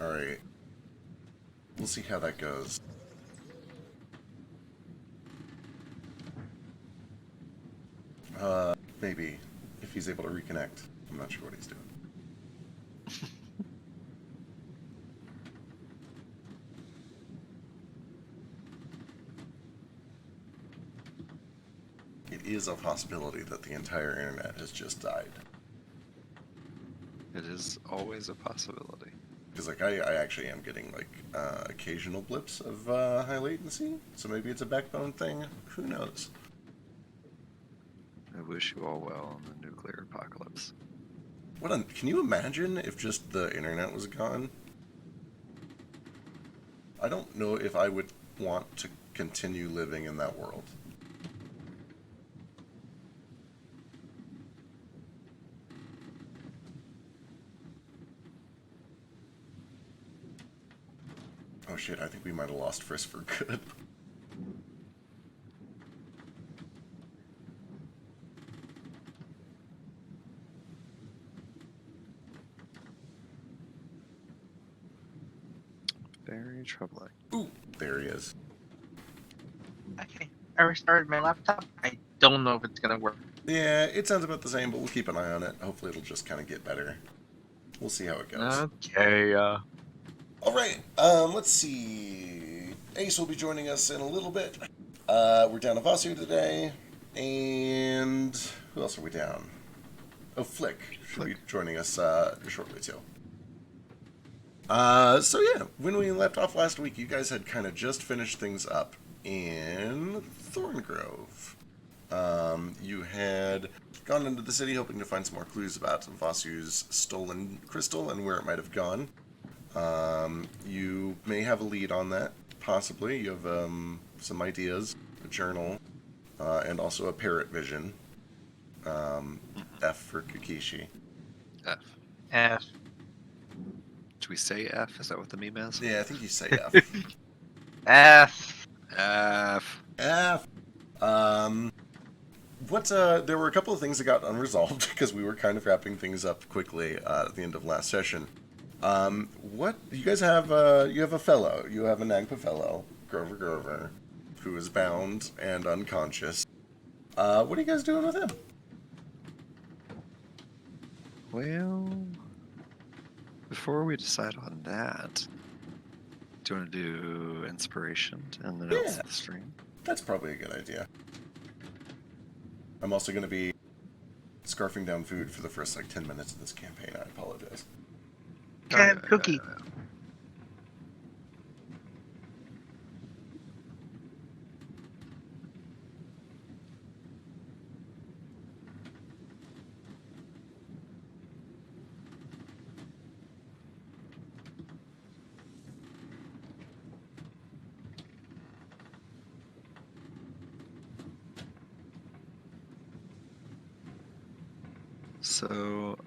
Alright. We'll see how that goes. Maybe. If he's able to reconnect. I'm not sure what he's doing. It is a possibility that the entire internet has just died. It is always a possibility. Because, like, I actually am getting, like, occasional blips of high latency. So maybe it's a backbone thing. Who knows? I wish you all well in the nuclear apocalypse. Can you imagine if just the internet was gone? I don't know if I would want to continue living in that world. Oh shit, I think we might have lost Frisk for good. Very troubling. Ooh, there he is. Okay, I restarted my laptop. I don't know if it's gonna work. Yeah, it sounds about the same, but we'll keep an eye on it. Hopefully it'll just kind of get better. We'll see how it goes. Okay, Alright, let's see. Ace will be joining us in a little bit. We're down to Vasu today. And who else are we down? Oh, Flick should be joining us shortly too. So yeah, when we left off last week, you guys had kind of just finished things up in Thorngrove. You had gone into the city hoping to find some more clues about Vasu's stolen crystal and where it might have gone. You may have a lead on that, possibly. You have some ideas, a journal, and also a parrot vision. F for Kukishi. F. F. Do we say F? Is that what the meme is? Yeah, I think you say F. F. F. F. There were a couple of things that got unresolved because we were kind of wrapping things up quickly at the end of last session. What you guys have? You have a fellow. You have a Nagpa fellow, Grover, who is bound and unconscious. What are you guys doing with him? Well, before we decide on that, do you want to do inspiration and the notes of the stream? That's probably a good idea. I'm also going to be scarfing down food for the first, 10 minutes of this campaign. I apologize. Can cookie. So,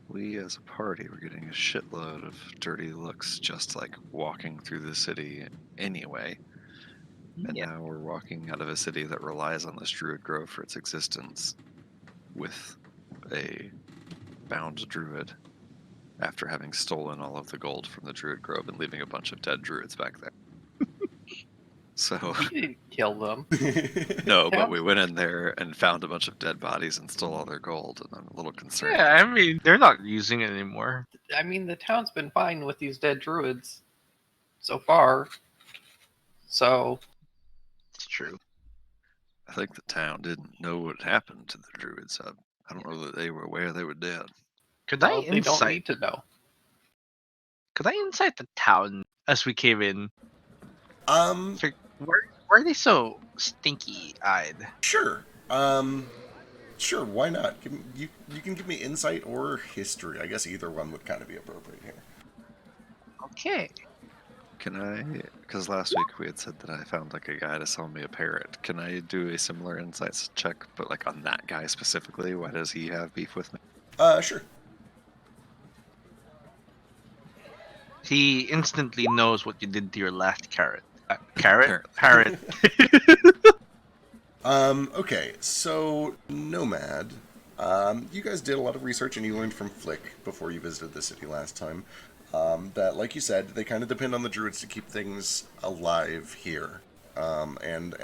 we as a party were getting a shitload of dirty looks just like walking through the city anyway. And now we're walking out of a city that relies on this druid grove for its existence with a bound druid after having stolen all of the gold from the druid grove and leaving a bunch of dead druids back there. So We didn't kill them. no, but we went in there and found a bunch of dead bodies and stole all their gold, and I'm a little concerned. Yeah, I mean, they're not using it anymore. I mean, the town's been fine with these dead druids so far. So, It's true. I think the town didn't know what happened to the druids. I don't know that they were aware they were dead. Could well, I they don't insight? need to know. Could I insight the town as we came in? Sure. Why are they so stinky-eyed? Sure. Sure. Why not? You can give me insight or history. I guess either one would kind of be appropriate here. Okay. Can I? Because last week we had said that I found a guy to sell me a parrot. Can I do a similar insights check, but on that guy specifically? Why does he have beef with me? Sure. He instantly knows what you did to your last carrot. Parrot. Okay, so Nomad, You guys did a lot of research, and you learned from Flick before you visited the city last time that, like you said, they kind of depend on the druids to keep things alive here. And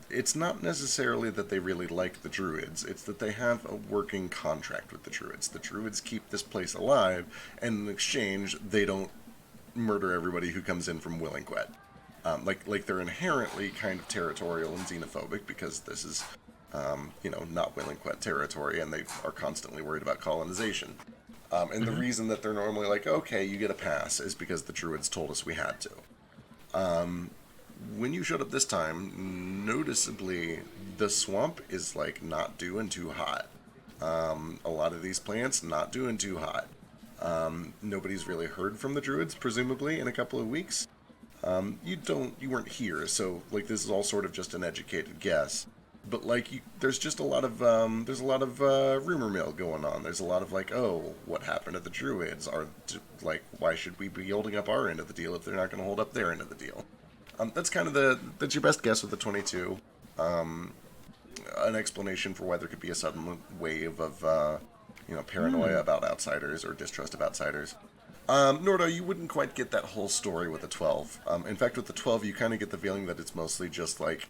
it's not necessarily that they really like the druids, it's that they have a working contract with the druids. The druids keep this place alive, and in exchange, they don't murder everybody who comes in from Willingquet. Like they're inherently kind of territorial and xenophobic because this is, not Willingquet territory, and they are constantly worried about colonization. And the reason that they're normally like, okay, you get a pass, is because the druids told us we had to. When you showed up this time, noticeably, the swamp is, like, not doing too hot. A lot of these plants not doing too hot. Nobody's really heard from the druids, presumably, in a couple of weeks. You weren't here, so, like, this is all sort of just an educated guess. But, like, there's just a lot of, rumor mill going on. There's a lot of, like, oh, what happened to the druids? Why should we be holding up our end of the deal if they're not going to hold up their end of the deal? That's kind of that's your best guess with the 22. An explanation for why there could be a sudden wave of, paranoia about outsiders or distrust of outsiders. Nordo, you wouldn't quite get that whole story with the 12. In fact, with the 12, you kind of get the feeling that it's mostly just like,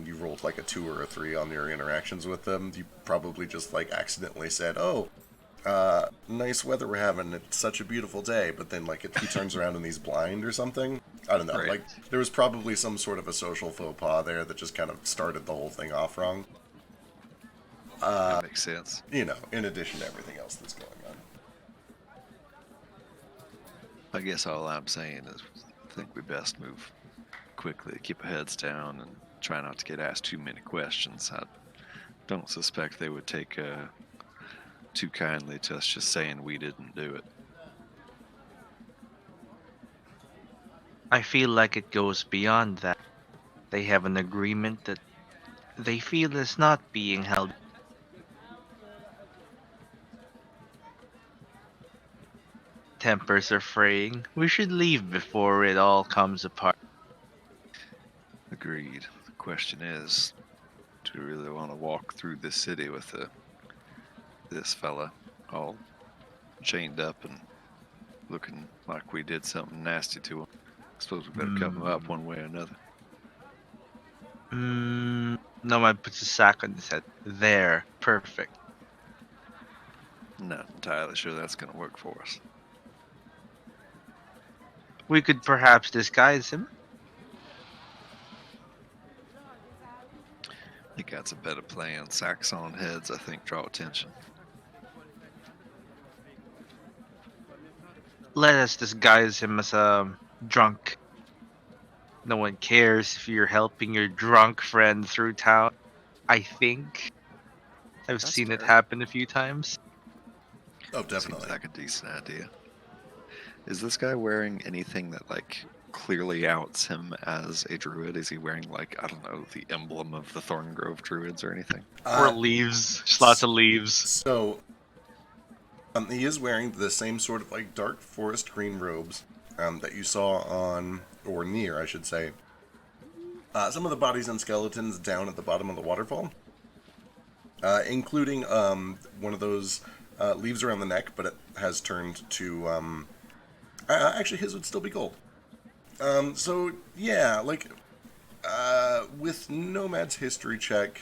you rolled like a 2 or a 3 on your interactions with them. You probably just like accidentally said, oh, nice weather we're having, it's such a beautiful day, but then like he turns around and he's blind or something. I don't know, Right. like there was probably some sort of a social faux pas there that just kind of started the whole thing off wrong. That makes sense. In addition to everything else that's going on. I guess all I'm saying is I think we best move quickly, keep our heads down, and try not to get asked too many questions. I don't suspect they would take too kindly to us just saying we didn't do it. I feel like it goes beyond that. They have an agreement that they feel is not being held. Tempers are fraying. We should leave before it all comes apart. Agreed. The question is, do we really want to walk through this city with this fella all chained up and looking like we did something nasty to him? I suppose we better cover him up one way or another. No man puts a sack on his head. There. Perfect. Not entirely sure that's going to work for us. We could perhaps disguise him. I think that's a better plan. Sacks on heads, I think, draw attention. Let us disguise him as a drunk. No one cares if you're helping your drunk friend through town. I think. I've That's seen it fair. happen a few times. Oh, Seems definitely. like a decent idea. Is this guy wearing anything that, like, clearly outs him as a druid? Is he wearing, like, I don't know, the emblem of the Thorngrove Druids or anything? Or leaves. Just lots of leaves. So, he is wearing the same sort of like dark forest green robes that you saw on, or near, I should say, some of the bodies and skeletons down at the bottom of the waterfall, including one of those leaves around the neck, but it has turned to. Actually, his would still be gold. So yeah, like with Nomad's history check.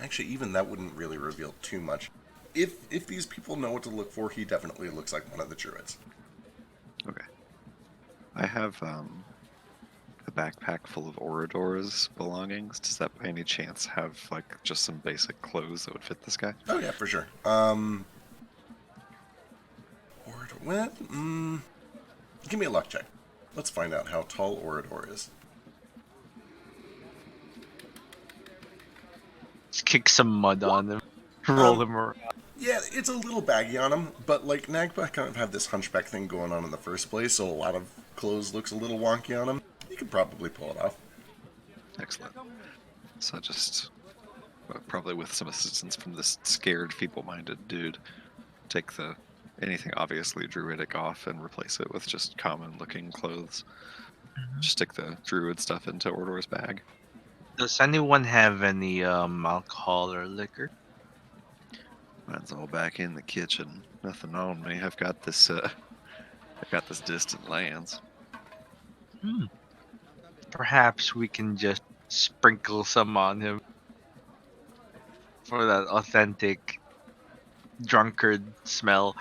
Actually, even that wouldn't really reveal too much. If these people know what to look for, he definitely looks like one of the druids. Okay. I have a backpack full of Orador's belongings. Does that by any chance have, like, just some basic clothes that would fit this guy? Oh yeah, for sure. Well, give me a luck check. Let's find out how tall Orador is. Just kick some mud on him. Roll him around. Yeah, it's a little baggy on him, but like Nagpa kind of had this hunchback thing going on in the first place, so a lot of clothes looks a little wonky on him. You could probably pull it off. Excellent. So just, probably with some assistance from this scared, feeble-minded dude, take anything obviously druidic off and replace it with just common-looking clothes. Just stick the druid stuff into Ordor's bag. Does anyone have any alcohol or liquor? Mine's all back in the kitchen. Nothing on me. I've got this distant lands. Hmm. Perhaps we can just sprinkle some on him for that authentic drunkard smell.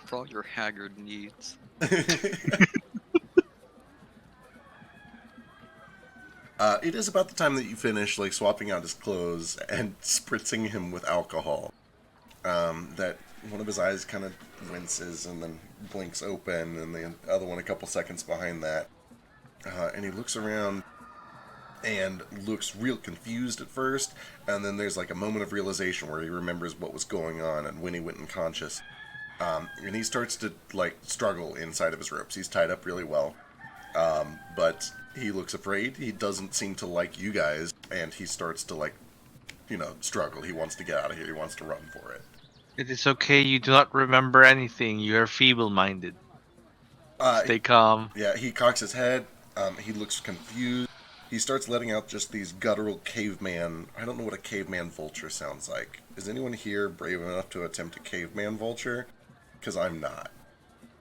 For all your haggard needs. It is about the time that you finish like swapping out his clothes and spritzing him with alcohol. That one of his eyes kind of winces and then blinks open, and the other one a couple seconds behind that. And he looks around and looks real confused at first, and then there's like a moment of realization where he remembers what was going on and when he went unconscious. And he starts to like struggle inside of his ropes. He's tied up really well, but he looks afraid. He doesn't seem to like you guys, and he starts to like, struggle. He wants to get out of here. He wants to run for it. It is okay. You do not remember anything. You are feeble-minded. Stay calm. Yeah, he cocks his head. He looks confused. He starts letting out just these guttural caveman. I don't know what a caveman vulture sounds like. Is anyone here brave enough to attempt a caveman vulture? Because I'm not.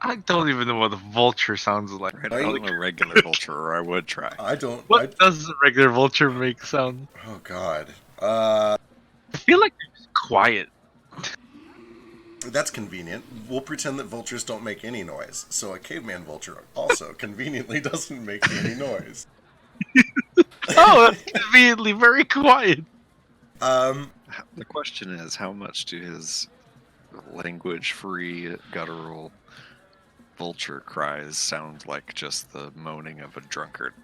I don't even know what a vulture sounds like. Right, I don't know a regular vulture, or I would try. I don't. What does a regular vulture make sound? Oh God. I feel like they're just quiet. That's convenient. We'll pretend that vultures don't make any noise. So a caveman vulture also conveniently doesn't make any noise. Oh, that's conveniently very quiet. The question is, how much do his language-free, guttural vulture cries sound like just the moaning of a drunkard?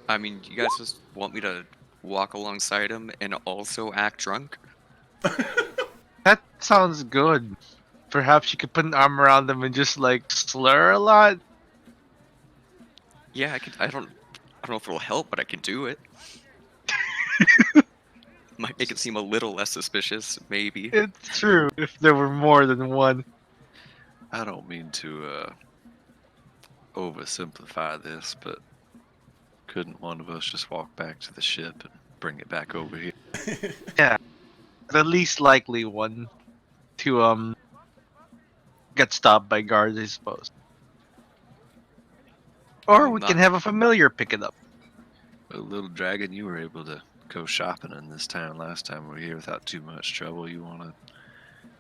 I mean, you guys just want me to walk alongside him and also act drunk? That sounds good. Perhaps you could put an arm around them and just like slur a lot. Yeah, I could. I don't know if it'll help, but I can do it. Might make it seem a little less suspicious, maybe. It's true. If there were more than one. I don't mean to oversimplify this, but couldn't one of us just walk back to the ship and bring it back over here? Yeah, the least likely one to get stopped by guards, I suppose. Or we can have a familiar pick it up. Well, little dragon, you were able to go shopping in this town last time we were here without too much trouble. You want to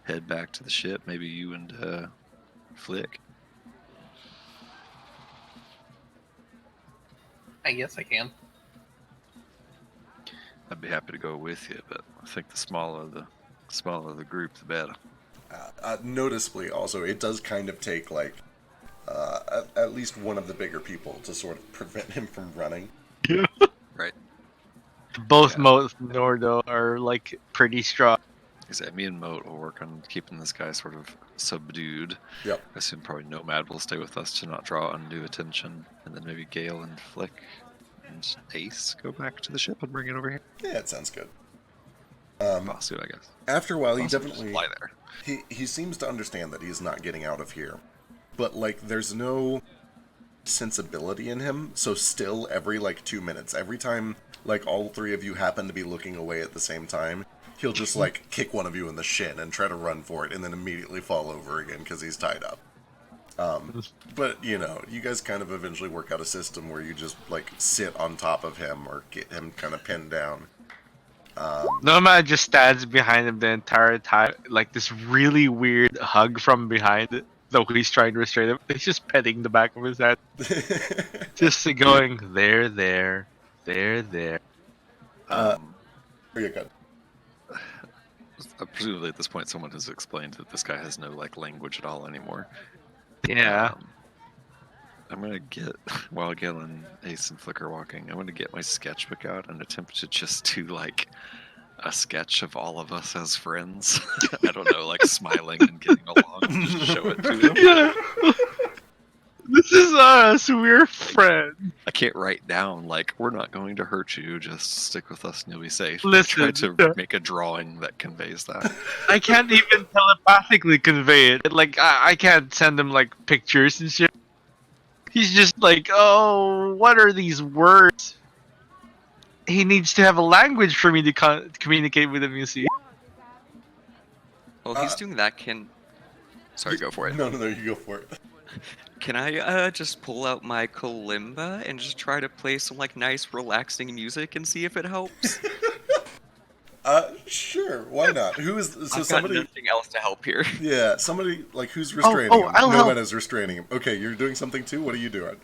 head back to the ship? Maybe you and Flick? I guess I can. I'd be happy to go with you, but I think the smaller the group, the better. Noticeably, also, it does kind of take like at least one of the bigger people to sort of prevent him from running. Right. Both Yeah. Moat and Nordo are like pretty strong. Like me and Moat will work on keeping this guy sort of subdued. Yep. I assume probably Nomad will stay with us to not draw undue attention, and then maybe Gale and Flick and Ace go back to the ship and bring it over here. Yeah, it sounds good. Boss suit, I guess. After a while, he Boss suit, just definitely fly there. he seems to understand that he's not getting out of here, but like there's no sensibility in him. So still, every like 2 minutes, every time like all three of you happen to be looking away at the same time, he'll just like kick one of you in the shin and try to run for it, and then immediately fall over again because he's tied up. But you guys kind of eventually work out a system where you just like sit on top of him or get him kind of pinned down. Nomad just stands behind him the entire time, like this really weird hug from behind, though he's trying to restrain him. He's just petting the back of his head. Just going, there. Oh, you're good. Presumably at this point someone has explained that this guy has no like language at all anymore. Yeah. I'm gonna get, while Gale and Ace and Flick are walking, I'm gonna get my sketchbook out and attempt to just do like a sketch of all of us as friends. I don't know, like smiling and getting along, just to show it to them. Yeah. This is us. We're friends. I can't write down like we're not going to hurt you. Just stick with us and you'll be safe. I Listen, try to make a drawing that conveys that. I can't even telepathically convey it. Like I can't send him like pictures and shit. He's just like, oh, what are these words? He needs to have a language for me to communicate with him. You see? Well, he's doing that. Sorry, go for it. No, you go for it. Can I just pull out my kalimba and just try to play some like nice, relaxing music and see if it helps? Sure, why not? Who is so I've somebody? got nothing else to help here. Yeah, somebody like who's restraining him? I'll Nomad help. is restraining him. Okay, you're doing something too. What are you doing?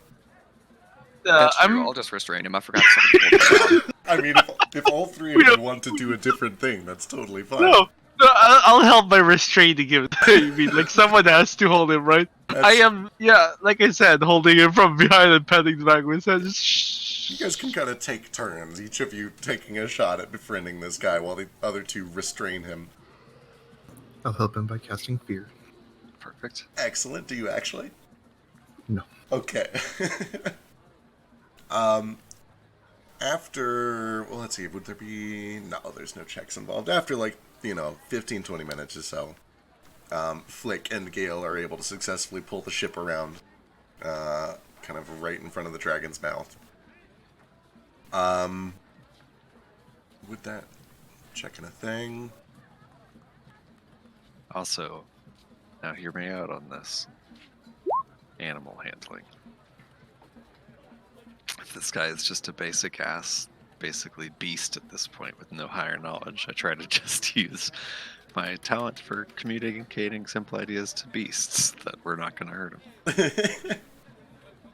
That's true. I'll just restrain him. I forgot something to hold him down. I mean, if all three of you want to do a different thing, that's totally fine. No, I'll help by restraining him. I mean, like someone has to hold him, right? I am, yeah, like I said, holding him from behind and petting the back with his head. Just shh. You guys can kind of take turns, each of you taking a shot at befriending this guy while the other two restrain him. I'll help him by casting fear. Perfect. Excellent. Do you actually? No. Okay. After, well, let's see, would there be, no, there's no checks involved. After, like, 15, 20 minutes or so, Flick and Gale are able to successfully pull the ship around, kind of right in front of the dragon's mouth. With that, checking a thing. Also, now hear me out on this. Animal handling. If this guy is just a basic ass, basically beast at this point with no higher knowledge, I try to just use my talent for communicating simple ideas to beasts that we're not going to hurt him.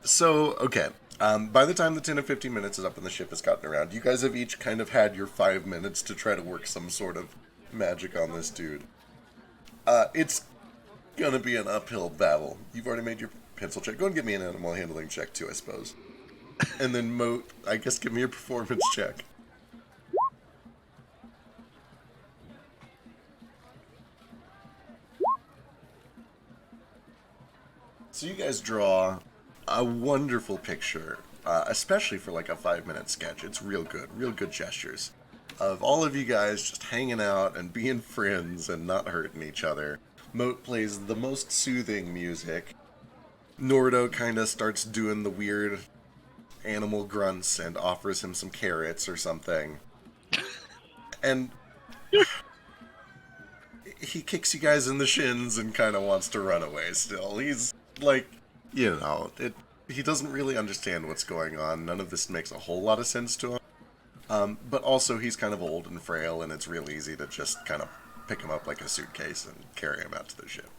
So, okay. By the time the 10 or 15 minutes is up and the ship has gotten around, you guys have each kind of had your 5 minutes to try to work some sort of magic on this dude. It's gonna be an uphill battle. You've already made your pencil check. Go and give me an animal handling check too, I suppose. And then Moat, I guess give me a performance check. So you guys draw a wonderful picture, especially for like a 5-minute sketch. It's real good gestures of all of you guys just hanging out and being friends and not hurting each other. Moat plays the most soothing music. Nordo kind of starts doing the weird animal grunts and offers him some carrots or something. And he kicks you guys in the shins and kind of wants to run away still. He's like, he doesn't really understand what's going on. None of this makes a whole lot of sense to him. But also he's kind of old and frail, and it's real easy to just kind of pick him up like a suitcase and carry him out to the ship.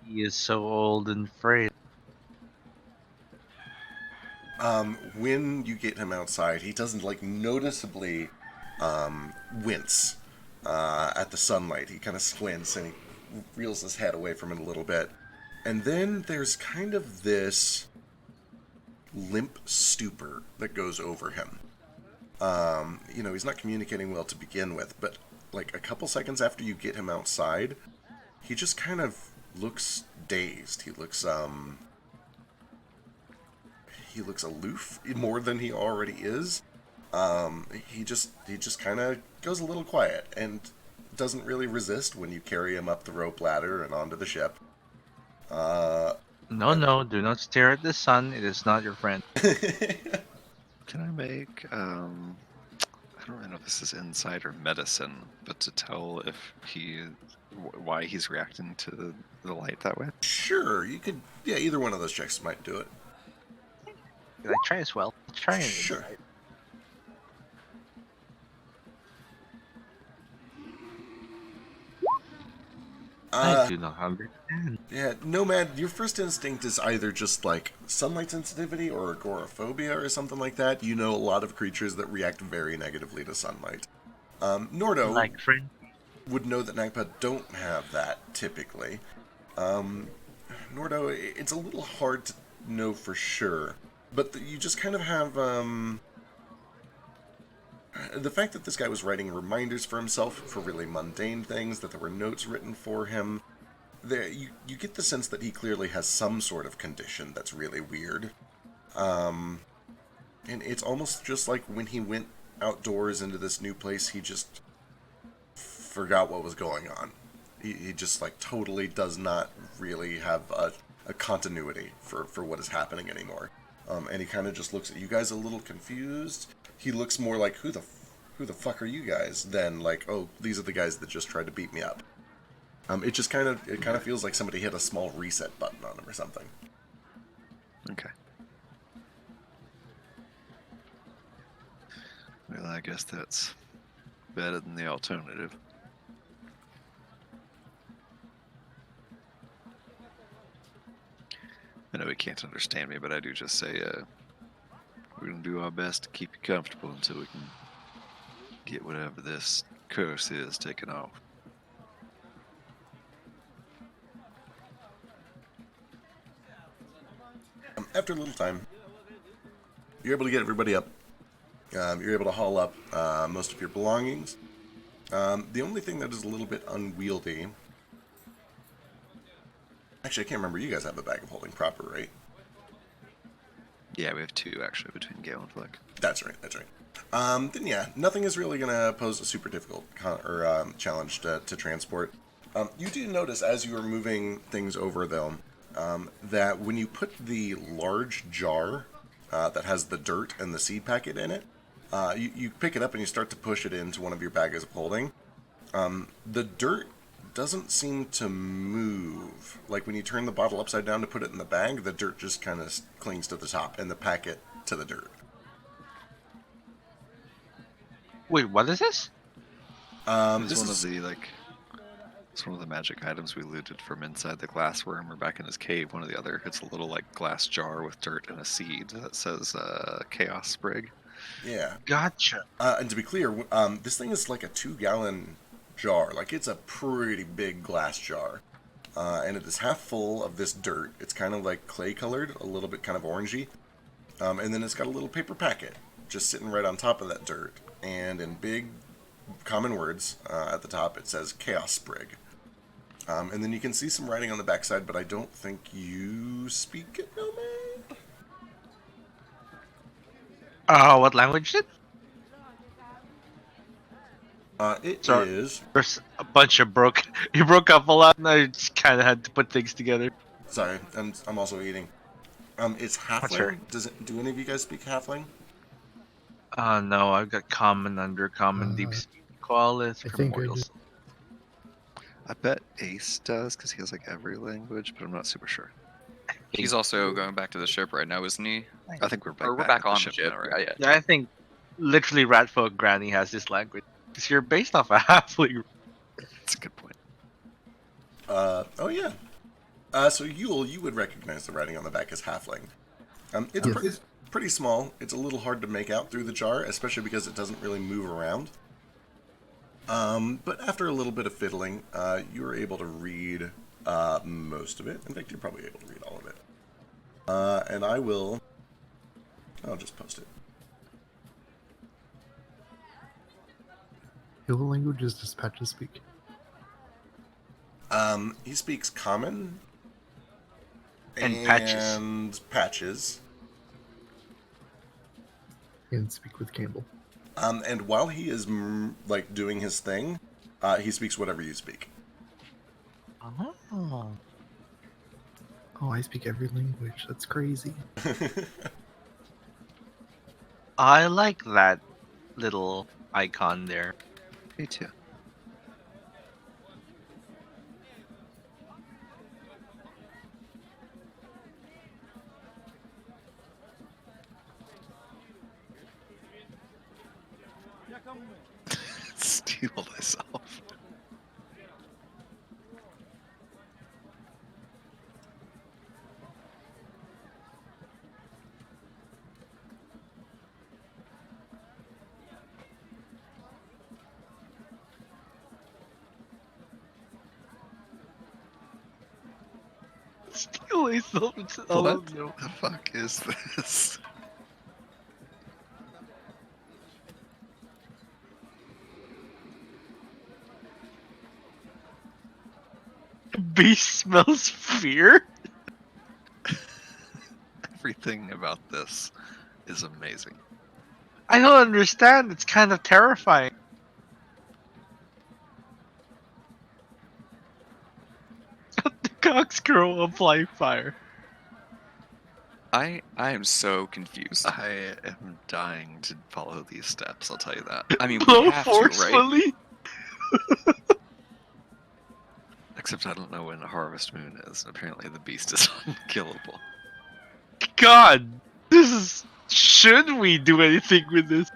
He is so old and frail. When you get him outside, he doesn't like noticeably wince at the sunlight. He kind of squints and he reels his head away from it a little bit. And then there's kind of this limp stupor that goes over him. He's not communicating well to begin with, but like a couple seconds after you get him outside, he just kind of looks dazed. He looks aloof more than he already is. He just kind of goes a little quiet and doesn't really resist when you carry him up the rope ladder and onto the ship. No, do not stare at the sun. It is not your friend. Can I make, I don't really know if this is insight or medicine, but to tell if why he's reacting to the light that way? Sure, you could, either one of those checks might do it. Did I try as well? Try and Sure. I do not understand. Yeah, Nomad, your first instinct is either just like sunlight sensitivity or agoraphobia or something like that. You know a lot of creatures that react very negatively to sunlight. Nordo Like friend. would know that Nagpa don't have that typically. Nordo, it's a little hard to know for sure, but you just kind of have the fact that this guy was writing reminders for himself for really mundane things, that there were notes written for him, you get the sense that he clearly has some sort of condition that's really weird. And it's almost just like when he went outdoors into this new place, he just forgot what was going on. He just like totally does not really have a continuity for what is happening anymore. And he kind of just looks at you guys a little confused. He looks more like, who the fuck are you guys? Than like, oh, these are the guys that just tried to beat me up. It just kind of feels like somebody hit a small reset button on him or something. Okay. Well, I guess that's better than the alternative. I know he can't understand me, but I do just say, we're going to do our best to keep you comfortable until we can get whatever this curse is taken off. After a little time, you're able to get everybody up. You're able to haul up most of your belongings. The only thing that is a little bit unwieldy... Actually, I can't remember. You guys have a bag of holding proper, right? Yeah, we have 2, actually, between Gale and Flick. That's right, that's right. Then yeah, nothing is really going to pose a super difficult challenge to transport. You do notice as you are moving things over, though, that when you put the large jar that has the dirt and the seed packet in it, you pick it up and you start to push it into one of your bags of holding. The dirt doesn't seem to move. Like when you turn the bottle upside down to put it in the bag, the dirt just kind of clings to the top and the packet to the dirt. Wait, what is this? It's one of the magic items we looted from inside the glass room or back in his cave. One or the other. It's a little like glass jar with dirt and a seed that says Chaos Sprig. Yeah. Gotcha. And to be clear, this thing is like a 2-gallon jar. Like it's a pretty big glass jar. And it is half full of this dirt. It's kind of like clay colored, a little bit kind of orangey. And then it's got a little paper packet just sitting right on top of that dirt. And in big common words at the top, it says Chaos Sprig. And then you can see some writing on the backside, but I don't think you speak it, no man. What language is it? It Sorry. is... There's a bunch of You broke up a lot, and I just kind of had to put things together. Sorry, I'm also eating. It's Halfling. Sure. Do any of you guys speak Halfling? No, I've got common, undercommon, deep sea, qualis, I think I primordial. do. I bet Ace does because he has like every language, but I'm not super sure. He's also going back to the ship right now, isn't he? I think we're Or we're back back at on the ship. now, right? Yeah. Yeah, I think literally Ratfolk Granny has this language. Because you're based off a halfling. That's a good point. Oh yeah. So Yule, you would recognize the writing on the back as Halfling. It's Yes. pretty small. It's a little hard to make out through the jar, especially because it doesn't really move around. But after a little bit of fiddling, you were able to read most of it. In fact, you're probably able to read all of it. And I'll just post it. What languages does Patches speak? He speaks Common And Patches. and Patches. And speak with Campbell. And while he is like doing his thing, he speaks whatever you speak. Oh. Oh, I speak every language. That's crazy. I like that little icon there. Me too. Steal myself. Steal myself. What the fuck is this? Beast smells fear? Everything about this is amazing. I don't understand. It's kind of terrifying. The cockscrow apply fire. I am so confused. I am dying to follow these steps, I'll tell you that. I mean, we Blow have to, right? forcefully. Except I don't know when Harvest Moon is. Apparently the beast is unkillable. God, this is. Should we do anything with this?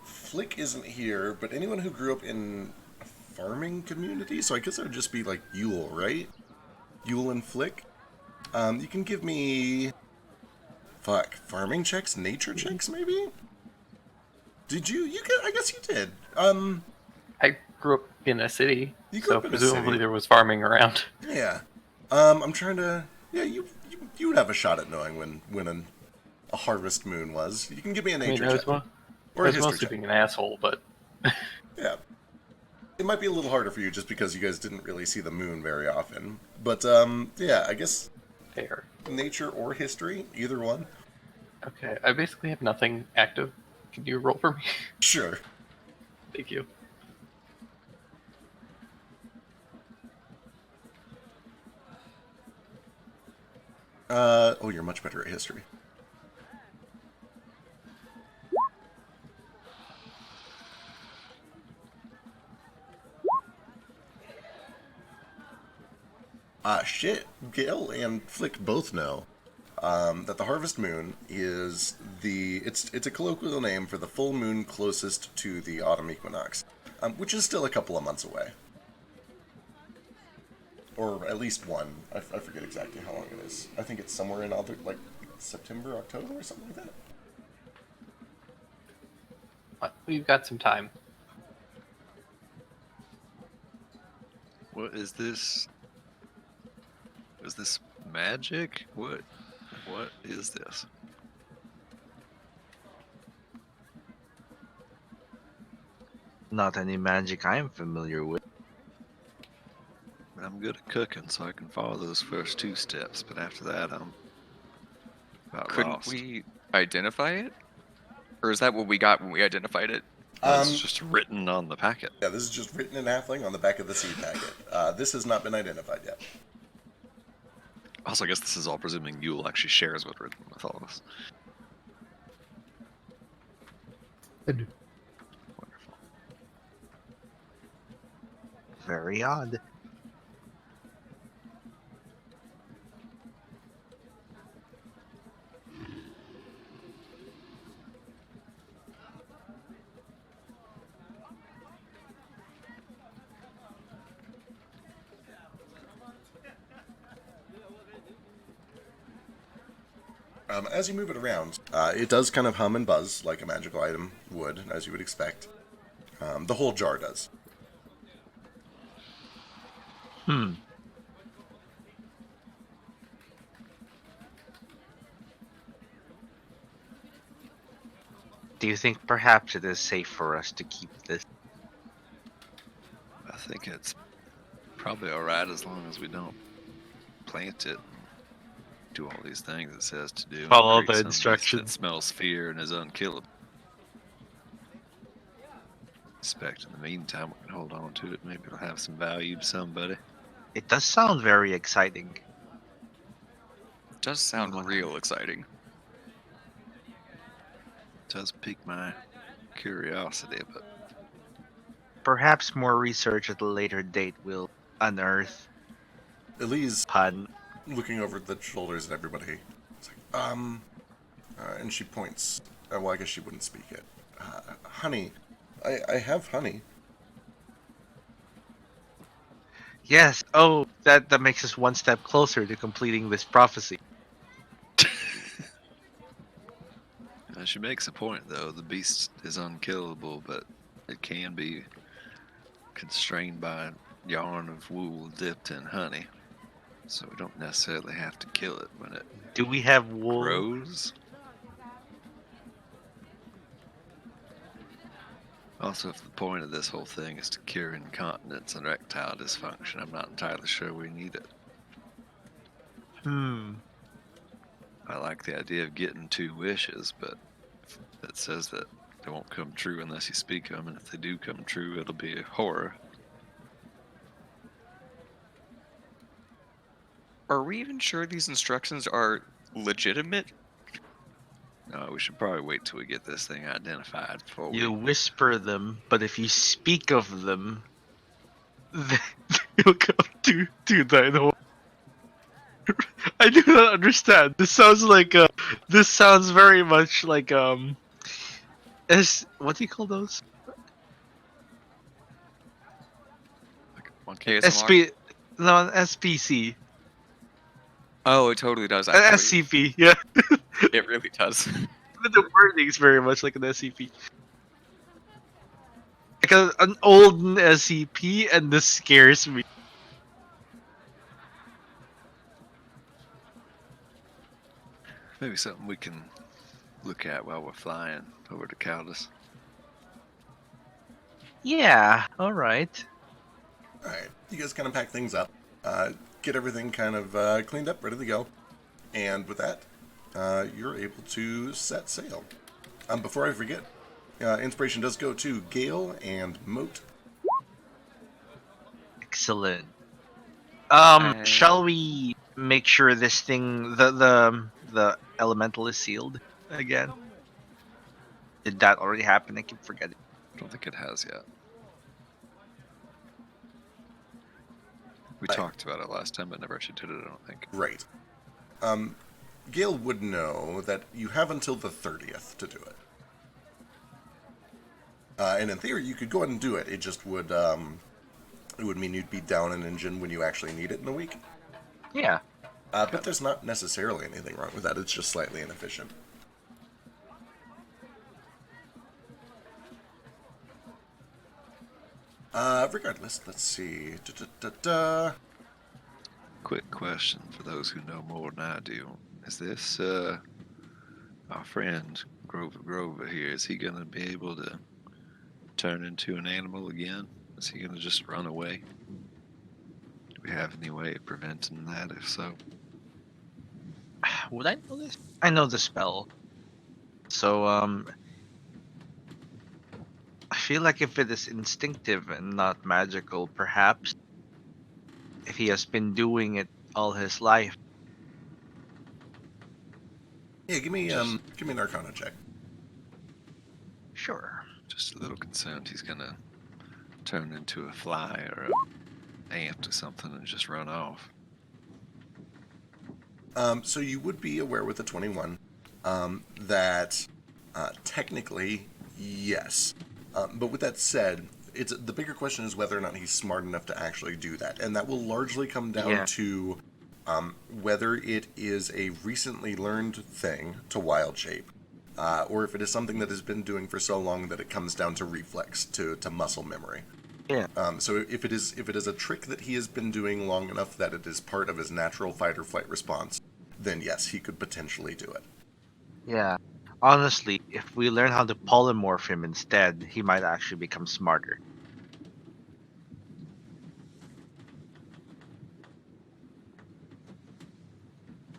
Flick isn't here, but anyone who grew up in a farming community, so I guess it would just be like Yule, right? Yule and Flick. You can give me farming checks, nature checks, maybe. Did you? I guess you did. I grew up in a city, You grew so up in a presumably city. there was farming around. Yeah. I'm trying to. Yeah, you would have a shot at knowing when a harvest moon was. You can give me a I mean, nature I was, check I or a was history mostly check. being an asshole, but Yeah. It might be a little harder for you just because you guys didn't really see the moon very often. But yeah, I guess fair. nature or history, either one. Okay, I basically have nothing active. Can you roll for me? Sure. Thank you. Oh, you're much better at history. Shit. Gale and Flick both know that the harvest moon is it's a colloquial name for the full moon closest to the autumn equinox, which is still a couple of months away. Or at least one. I forget exactly how long it is. I think it's somewhere in like September, October, or something like that. We've got some time. What is this? Is this magic? What is this? Not any magic I'm familiar with. I'm good at cooking, so I can follow those first two steps, but after that, I'm about Couldn't lost. we identify it? Or is that what we got when we identified it? That's just written on the packet. Yeah, this is just written in halfling on the back of the seed packet. This has not been identified yet. Also, I guess this is all presuming Yule actually shares what's written with all of us. I do. Wonderful. Very odd. As you move it around, it does kind of hum and buzz like a magical item would, as you would expect. The whole jar does. Hmm. Do you think perhaps it is safe for us to keep this? I think it's probably alright as long as we don't plant it and do all these things it says to do. and Follow create the some beast instructions. that smells fear and is unkillable. Expect in the meantime we can hold on to it. Maybe it'll have some value to somebody. It does sound very exciting. It does sound real exciting. It does pique my curiosity, but Perhaps more research at a later date will unearth Elise, pun. looking over the shoulders at everybody, it's like, and she points. Well, I guess she wouldn't speak it. Honey, I have honey. Yes. Oh, that makes us one step closer to completing this prophecy. she makes a point though. The beast is unkillable, but it can be constrained by a yarn of wool dipped in honey. So we don't necessarily have to kill it when it Do we have wool? grows. Also, if the point of this whole thing is to cure incontinence and erectile dysfunction, I'm not entirely sure we need it. I like the idea of getting 2 wishes, but it says that they won't come true unless you speak them, and if they do come true, it'll be a horror. Are we even sure these instructions are legitimate? No, we should probably wait till we get this thing identified before You we... whisper them, but if you speak of them, they'll come to thine home. I do not understand. This sounds like this sounds very much like what do you call those? Like a monkey. ASMR? No, an SPC. Oh, it totally does. An SCP, yeah. It really does. The wording's very much like an SCP. Like an old SCP, and this scares me. Maybe something we can look at while we're flying over to Caldus. Yeah, alright. Alright, you guys kind of pack things up, get everything kind of cleaned up, ready to go. And with that, you're able to set sail. Before I forget, inspiration does go to Gale and Moat. Excellent. Shall we make sure this thing, the elemental is sealed again? Did that already happen? I keep forgetting. I don't think it has yet. We talked about it last time, but never actually did it, I don't think. Right. Gale would know that you have until the 30th to do it. And in theory, you could go ahead and do it. It just would, it would mean you'd be down an engine when you actually need it in a week. Yeah. But there's not necessarily anything wrong with that. It's just slightly inefficient. Regardless, let's see. Quick question for those who know more than I do. Is this, our friend Grover here, is he going to be able to turn into an animal again? Is he going to just run away? Do we have any way of preventing that, if so? Would I know this? I know the spell. So, I feel like if it is instinctive and not magical, perhaps, if he has been doing it all his life. Yeah, give me an Arcana check. Sure. Just a little concerned he's going to turn into a fly or an ant or something and just run off. So you would be aware with the 21 that technically, yes. But with that said, the bigger question is whether or not he's smart enough to actually do that. And that will largely come down to whether it is a recently learned thing to wild shape, or if it is something that has been doing for so long that it comes down to reflex, to muscle memory. Yeah. So if it is a trick that he has been doing long enough that it is part of his natural fight or flight response, then yes, he could potentially do it. Yeah. Honestly, if we learn how to polymorph him instead, he might actually become smarter.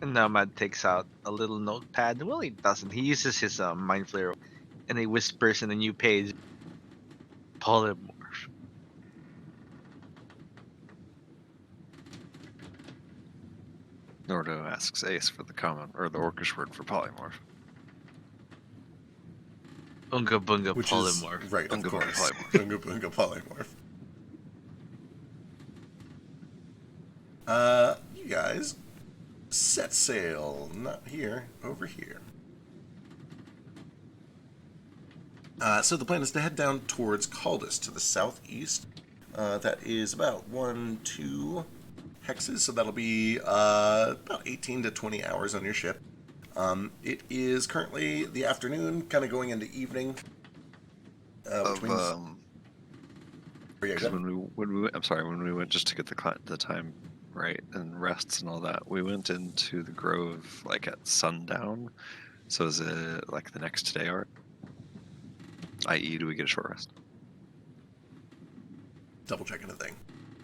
And Nomad takes out a little notepad. Well, he doesn't. He uses his mind flayer, and he whispers in a new page. Polymorph. Nordo asks Ace for the common or the Orcish word for polymorph. Unga bunga Which polymorph. is, right, of Unga bunga course. polymorph. Unga bunga polymorph. You guys set sail. Not here, over here. So the plan is to head down towards Caldus to the southeast. That is about 2 hexes, so that'll be about 18 to 20 hours on your ship. It is currently the afternoon, kind of going into evening. Which means... when we went just to get the time right and rests and all that, we went into the grove like at sundown. So is it like the next day, art? I.e., do we get a short rest? double checking a thing.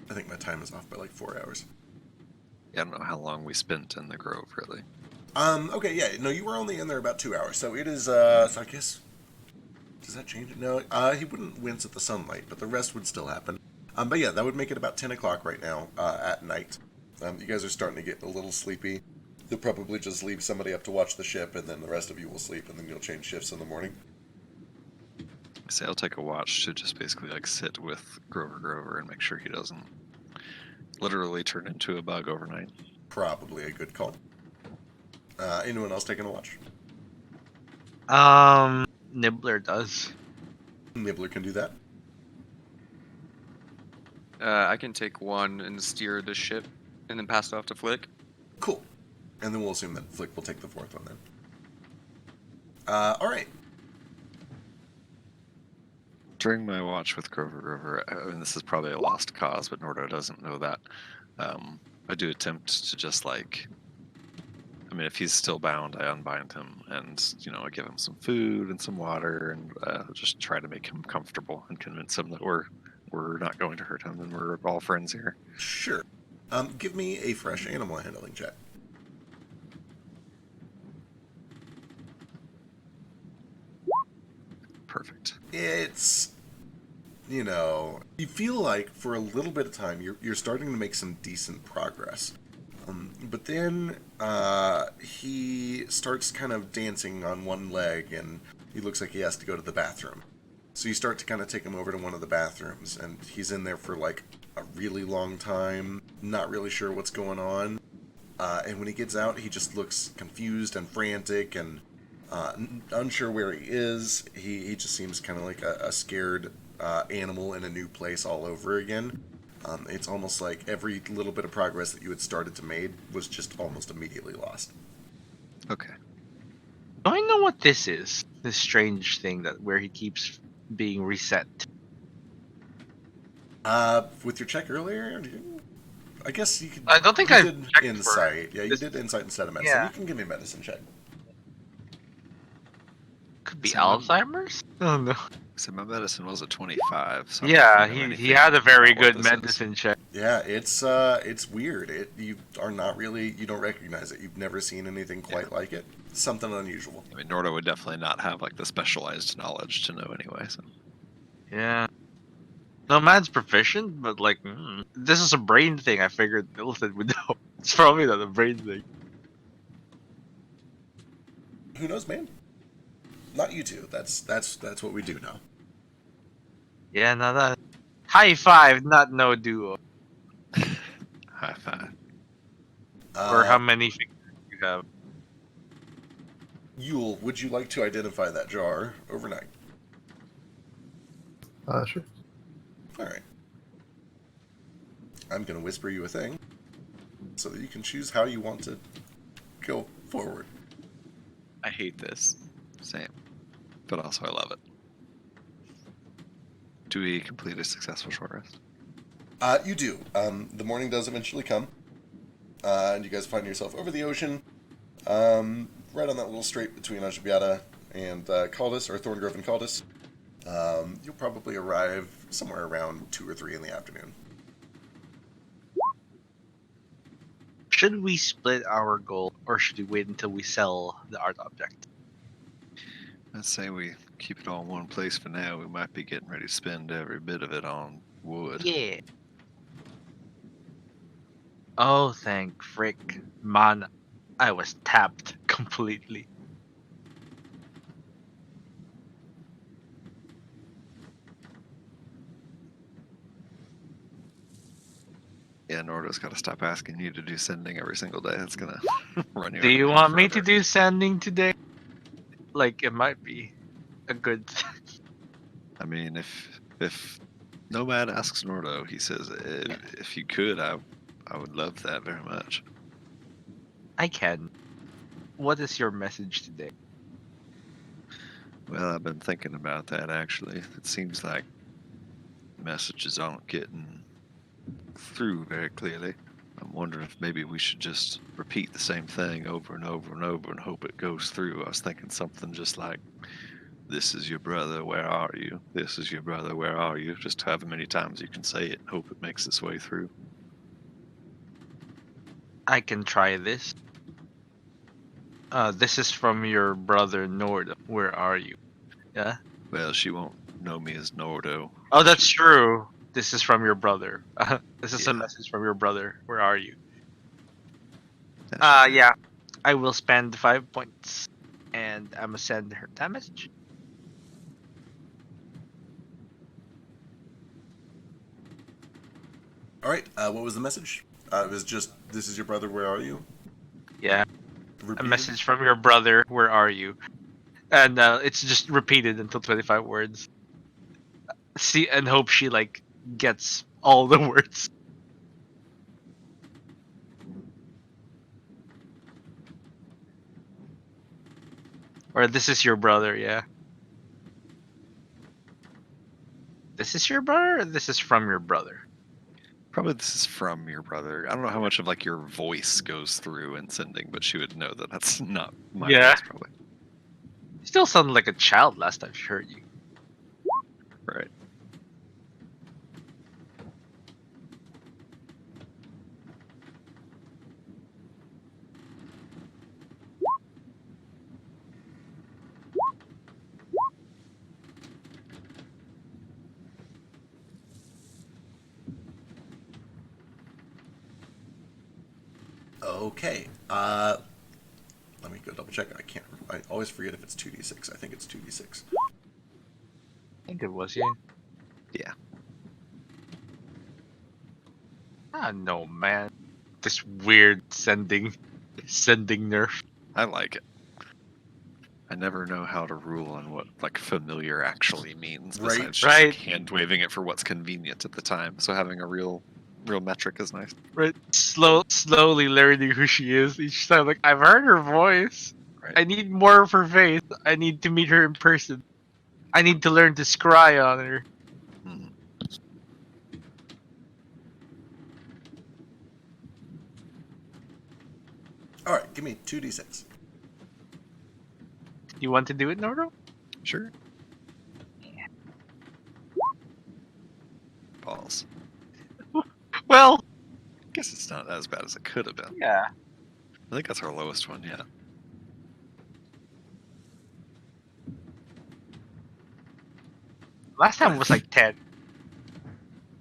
I think my time is off by like 4 hours. Yeah, I don't know how long we spent in the grove, really. Okay, yeah, no, you were only in there about 2 hours, so it is, so I guess, does that change it? No, he wouldn't wince at the sunlight, but the rest would still happen. But yeah, that would make it about 10 o'clock right now, at night. You guys are starting to get a little sleepy. You'll probably just leave somebody up to watch the ship, and then the rest of you will sleep, and then you'll change shifts in the morning. Say I'll take a watch to just basically like sit with Grover and make sure he doesn't literally turn into a bug overnight. Probably a good call. Anyone else taking a watch? Nibbler does. Nibbler can do that. I can take one and steer the ship, and then pass it off to Flick. Cool. And then we'll assume that Flick will take the fourth one then. Alright. During my watch with Grover, I mean, this is probably a lost cause, but Nordo doesn't know that. I do attempt to just like, I mean, if he's still bound, I unbind him and, you know, I give him some food and some water and just try to make him comfortable and convince him that we're not going to hurt him and we're all friends here. Sure. Give me a fresh animal handling check. Perfect. It's, you know, you feel like for a little bit of time you're starting to make some decent progress. But then he starts kind of dancing on one leg and he looks like he has to go to the bathroom. So you start to kind of take him over to one of the bathrooms and he's in there for like a really long time, not really sure what's going on. And when he gets out, he just looks confused and frantic and unsure where he is. He just seems kind of like a scared animal in a new place all over again. It's almost like every little bit of progress that you had started to make was just almost immediately lost. Okay. Do I know what this is? This strange thing that where he keeps being reset. With your check earlier, I guess you could. I don't think you I did checked insight. Yeah, you this- did insight instead of medicine. Yeah. You can give me a medicine check. Could be So- Alzheimer's? Oh no. So my medicine was a 25. So Yeah, I don't know he anything had a very about what good this is. medicine check. Yeah, it's weird. You are not really, you don't recognize it. You've never seen anything quite like it. Something unusual. I mean, Nordo would definitely not have like the specialized knowledge to know anyway. So. Yeah. No, man's proficient, but like, this is a brain thing. I figured Milton would know. It's probably not a brain thing. Who knows, man? Not you two. That's what we do know. Yeah, no, that. High five, not no duo. High five. Or how many fingers you have. Yule, would you like to identify that jar overnight? Sure. All right. I'm going to whisper you a thing so that you can choose how you want to go forward. I hate this. Same. But also I love it. Do we complete a successful short rest? You do. The morning does eventually come, and you guys find yourself over the ocean, right on that little strait between Ashabiata and Caldus, or Thorngrove and Caldus. You'll probably arrive somewhere around 2 or 3 in the afternoon. Should we split our goal, or should we wait until we sell the art object? I'd say we keep it all in one place for now. We might be getting ready to spend every bit of it on wood. Yeah. Oh, thank frick. Man, I was tapped completely. Yeah, Nordo's got to stop asking you to do sending every single day. That's gonna run you. Do out you of want me to forever. do sending today? Like, it might be a good thing. I mean, if Nomad asks Nordo, he says, if you could, I would love that very much. I can. What is your message today? Well, I've been thinking about that actually. It seems like messages aren't getting through very clearly. I'm wondering if maybe we should just repeat the same thing over and over and over and hope it goes through. I was thinking something just like, This is your brother, where are you? This is your brother, where are you? Just however many times you can say it, hope it makes its way through. I can try this. This is from your brother Nord. Where are you? Yeah. Well, she won't know me as Nordo. Oh, that's true. This is from your brother. This is a Yeah. message from your brother. Where are you? That should be- Yeah. I will spend 5 points, and I'm gonna send her that message. All right. What was the message? It was just, "This is your brother. Where are you?" Yeah. Repeated? A message from your brother. Where are you? And it's just repeated until 25 words. See, and hope she like gets all the words. Or this is your brother, yeah. This is your brother, or this is from your brother? Probably this is from your brother. I don't know how much of like your voice goes through in sending, but she would know that that's not my Yeah. voice, probably. You still sounded like a child last time she heard you. Right. Okay. Let me go double check. I always forget if it's 2d6. I think it's 2d6. I think it was, yeah. Yeah. Ah, no, man. This weird sending nerf. I like it. I never know how to rule on what like familiar actually means, Right. besides just Right. like, hand waving it for what's convenient at the time. So having a real metric is nice. Right. Slowly learning who she is each time. Like, I've heard her voice. Right. I need more of her face. I need to meet her in person. I need to learn to scry on her. Mhm. All right. Give me 2d6. You want to do it, Noro? Sure. Balls. Well, Guess it's not as bad as it could have been. yeah. I think that's our lowest one, yeah. Last time was like 10.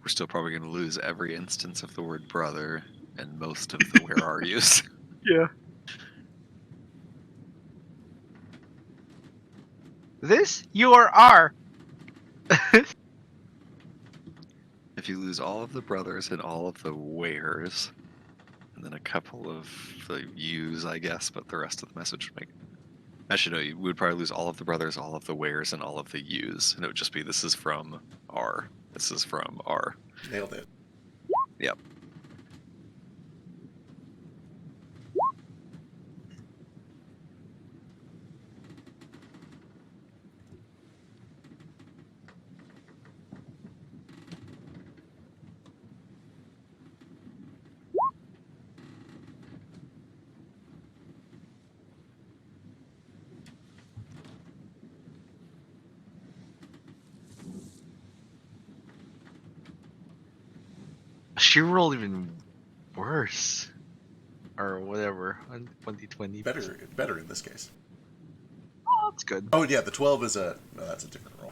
We're still probably going to lose every instance of the word brother and most of the where are yous. Yeah. This your R. If you lose all of the brothers and all of the wheres, and then a couple of the yous, I guess, but the rest of the message would make. Actually, no, you would probably lose all of the brothers, all of the wheres, and all of the yous, and it would just be this is from R. This is from R. Nailed it. Yep. She rolled even worse. Or whatever on 2020. Better in this case. Oh, that's good. Oh yeah, the 12 is that's a different roll.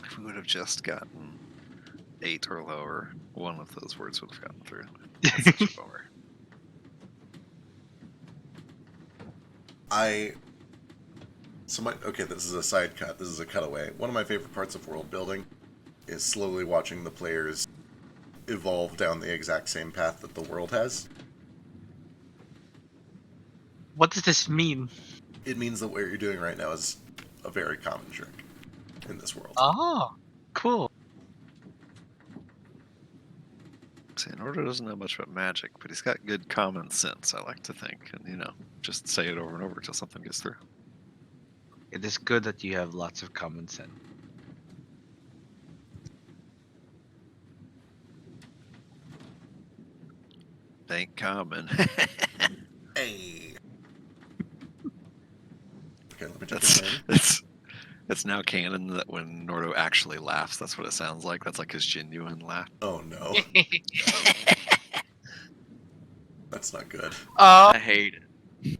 If we would have just gotten 8 or lower, one of those words would have gotten through. That's such a bummer. Okay, this is a side cut. This is a cutaway. One of my favorite parts of world building is slowly watching the players evolve down the exact same path that the world has. What does this mean? It means that what you're doing right now is a very common trick in this world. Oh, cool. See, Nordo doesn't know much about magic, but he's got good common sense, I like to think. And, just say it over and over until something gets through. It is good that you have lots of common sense. Ain't common. Hey. Okay, let me take a That's turn. it's now canon that when Nordo actually laughs, that's what it sounds like. That's like his genuine laugh. Oh no, that's not good. I hate it.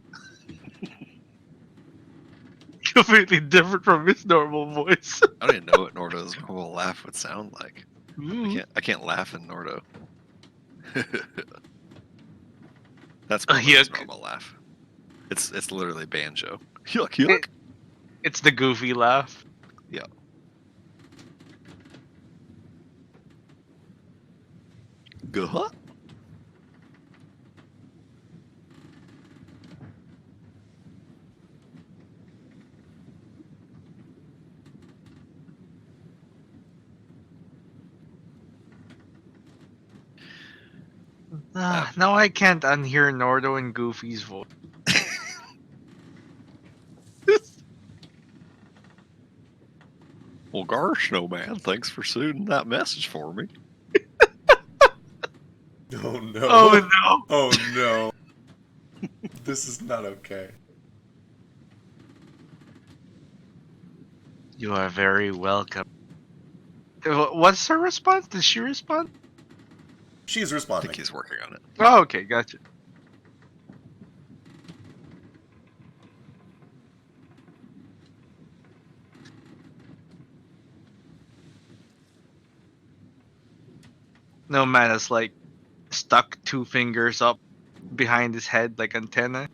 Completely different from his normal voice. I don't even know what Nordo's normal laugh would sound like. Mm. I can't laugh in Nordo. That's A Nordo's yuck. normal laugh. It's literally banjo. Yuck yuck. It's the goofy laugh. Yeah. Guh. Now I can't unhear Nordo and Goofy's voice. Well, gosh, no man. Thanks for sending that message for me. Oh no. Oh no! Oh no. This is not okay. You are very welcome. What's her response? Did she respond? She's I responding. think he's working on it. Oh, okay, gotcha. No man is like stuck 2 fingers up behind his head like antenna.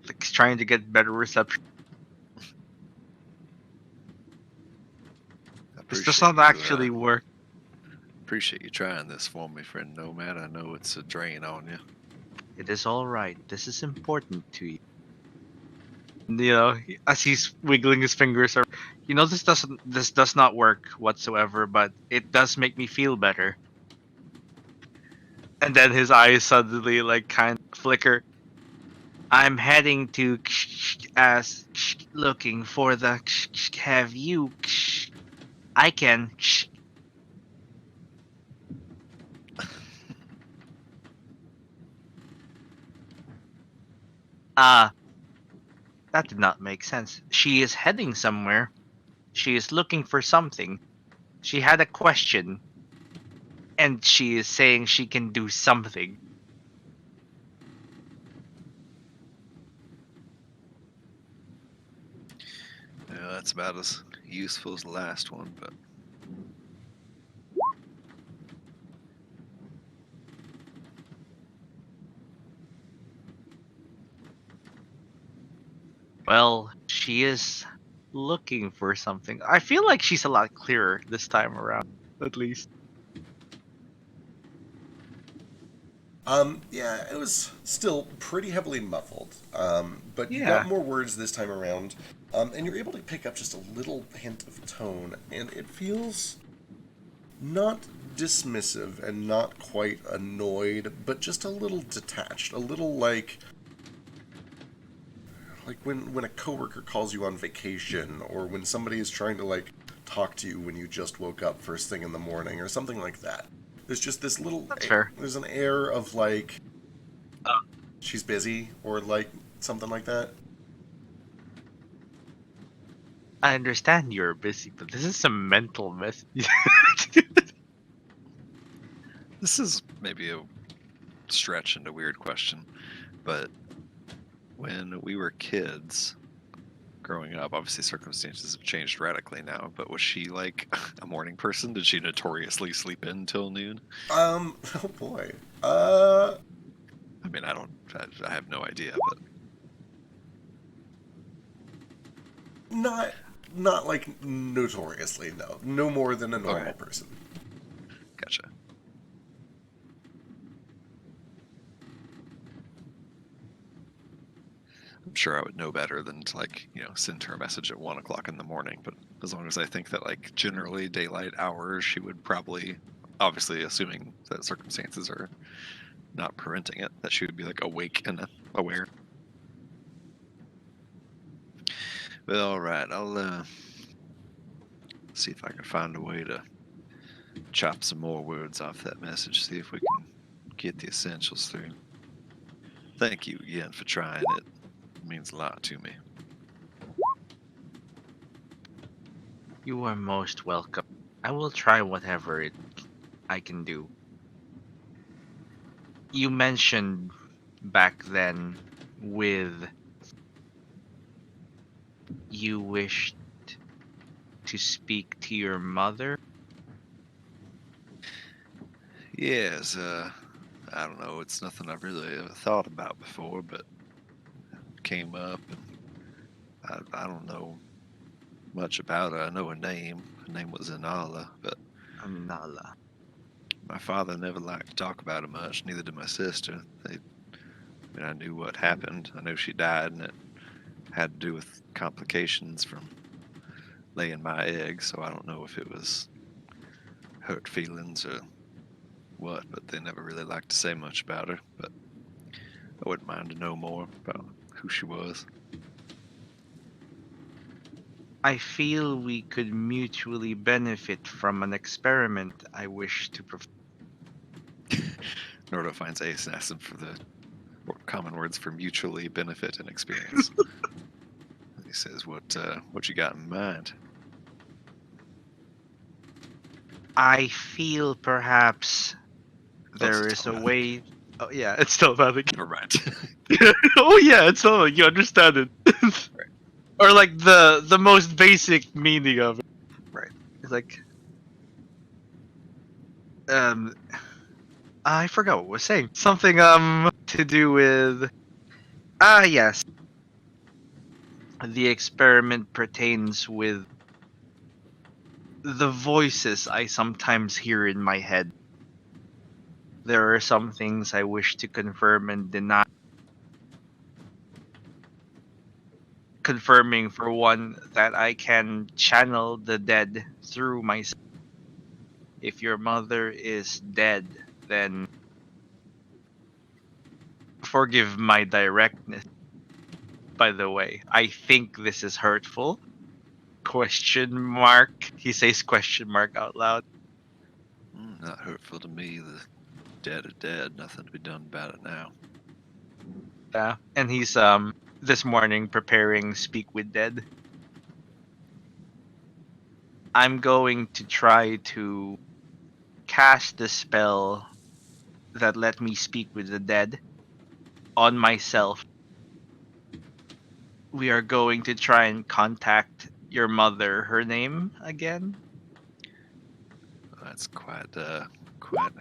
Like he's trying to get better reception. This does not actually work. Appreciate you trying this for me, friend Nomad. I know it's a drain on you. It is alright. This is important to you. You know, as he's wiggling his fingers, you know, this does not work whatsoever, but it does make me feel better. And then his eyes suddenly like kind of flicker. I'm heading to as looking for the have you. I can. That did not make sense. She is heading somewhere. She is looking for something. She had a question. And she is saying she can do something. Yeah, that's about as useful as the last one, but Well, she is looking for something. I feel like she's a lot clearer this time around, at least. Yeah, it was still pretty heavily muffled. But you Yeah. got more words this time around. And you're able to pick up just a little hint of tone, and it feels not dismissive and not quite annoyed, but just a little detached, a little like when a coworker calls you on vacation, or when somebody is trying to like talk to you when you just woke up first thing in the morning, or something like that. There's just this little That's fair. There's an air of like she's busy, or like something like that. I understand you're busy, but this is a mental mess. this is maybe a stretch and a weird question. But when we were kids growing up, obviously circumstances have changed radically now, but was she like a morning person? Did she notoriously sleep in till noon? Oh boy. I mean, I have no idea, but Not like notoriously, no. No more than a normal Alright. person. Gotcha. I'm sure I would know better than to like, send her a message at 1 o'clock in the morning, but as long as I think that like generally daylight hours, she would probably, obviously assuming that circumstances are not preventing it, that she would be like awake and aware. Well, all right, I'll see if I can find a way to chop some more words off that message, see if we can get the essentials through. Thank you again for trying it. It means a lot to me. You are most welcome. I will try whatever I can do. You mentioned back then with you wished to speak to your mother. Yes, I don't know. It's nothing I've really ever thought about before, but it came up, and I don't know much about her. I know her name. Her name was Inala, but Anala. my father never liked to talk about it much. Neither did my sister. I knew what happened. I know she died, and it had to do with complications from laying my egg. So I don't know if it was hurt feelings or what, but they never really liked to say much about her. But I wouldn't mind to know more about who she was. I feel we could mutually benefit from an experiment I wish to perform. Nordo finds Ace and asks him for the common words for mutually benefit and experience. He says, "What you got in mind?" I feel perhaps there it's is a still way. Oh yeah, it's still valid. Never mind. Oh yeah, it's still you understand it. Or like the most basic meaning of it. Right. It's like um I forgot what I was saying. Something to do with yes. The experiment pertains with the voices I sometimes hear in my head. There are some things I wish to confirm and deny. Confirming, for one, that I can channel the dead through myself. If your mother is dead, then forgive my directness. By the way, I think this is hurtful. Question mark. He says question mark out loud. Not hurtful to me. The dead are dead. Nothing to be done about it now. Yeah, and he's this morning preparing Speak with Dead. I'm going to try to cast the spell that let me speak with the dead on myself. We are going to try and contact your mother. Her name again? That's quite an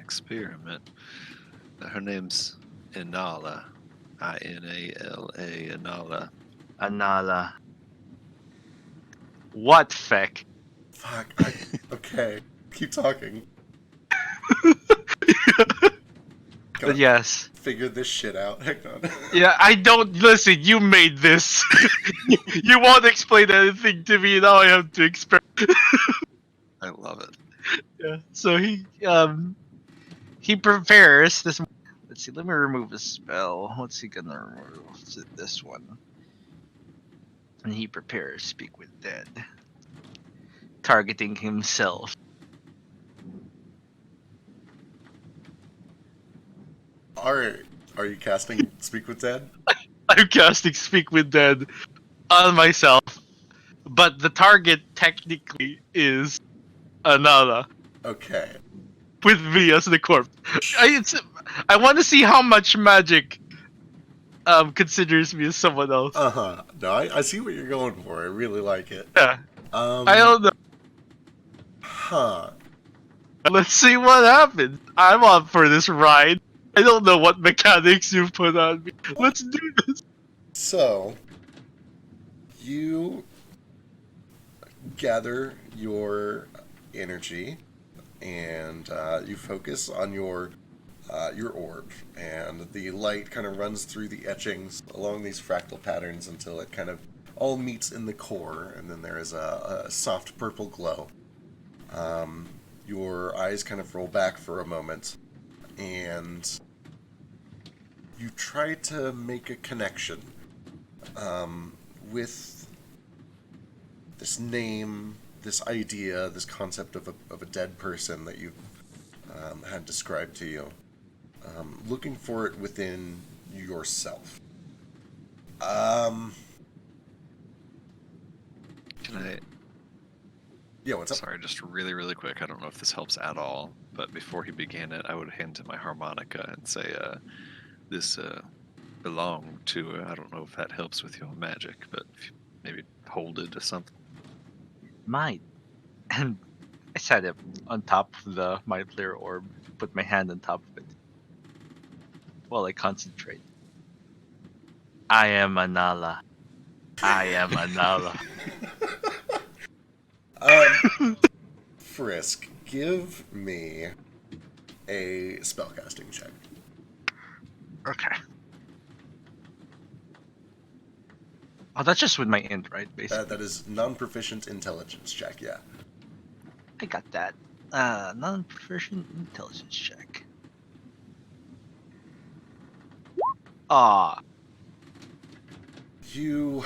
experiment. Her name's Inala. Inala. Inala. Anala. What feck? Fuck. Okay. Keep talking. But Gotta yes. figure this shit out. Hang on. Yeah, I don't listen. You made this. You won't explain anything to me. Now I have to explain. I love it. Yeah. So he prepares this. Let's see. Let me remove a spell. What's he gonna remove? Is it this one? And he prepares Speak with Dead, targeting himself. Are you casting Speak with Dead? I'm casting Speak with Dead on myself, but the target technically is Anala Okay. with me as the corpse. I want to see how much magic considers me as someone else. Uh-huh. No, I see what you're going for. I really like it. Yeah, I don't know. Huh. Let's see what happens. I'm on for this ride. I don't know what mechanics you put on me. Let's do this. So, you gather your energy and you focus on your orb, and the light kind of runs through the etchings along these fractal patterns until it kind of all meets in the core, and then there is a soft purple glow. Your eyes kind of roll back for a moment, and you try to make a connection with this name, this idea, this concept of a dead person that you've had described to you. Looking for it within yourself. Can I Yeah, what's up? Sorry, just really, really quick. I don't know if this helps at all, but before he began it, I would hand him my harmonica and say, this belonged to, I don't know if that helps with your magic, but if you maybe hold it or something. Might. And I set it on top of the Mightier orb, put my hand on top of it while I concentrate. I am Anala. I am Anala. Frisk, give me a spellcasting check. Okay. Oh, that's just with my int, right? Basically. That is non-proficient intelligence check, yeah. I got that. Non-proficient intelligence check. Ah, You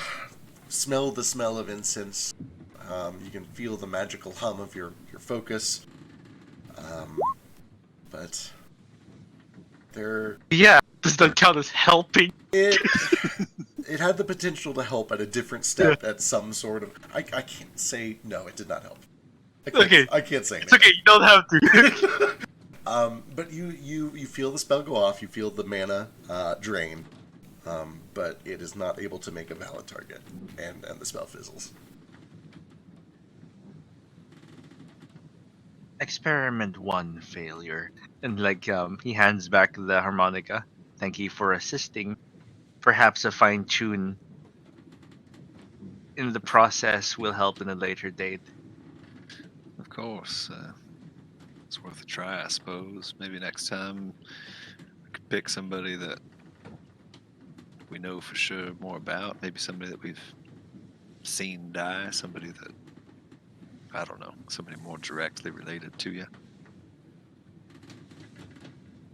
smell the smell of incense. You can feel the magical hum of your focus. But there, yeah. Does that count as helping? it had the potential to help at a different step at some sort of. I can't say no. It did not help. I can't say It's okay. You don't have to. But you feel the spell go off. You feel the mana drain. But it is not able to make a valid target, and the spell fizzles. Experiment 1 failure. And he hands back the harmonica. Thank you for assisting. Perhaps a fine tune in the process will help in a later date. Of course, it's worth a try, I suppose. Maybe next time we could pick somebody that we know for sure more about. Maybe somebody that we've seen die. Somebody that, I don't know, somebody more directly related to you.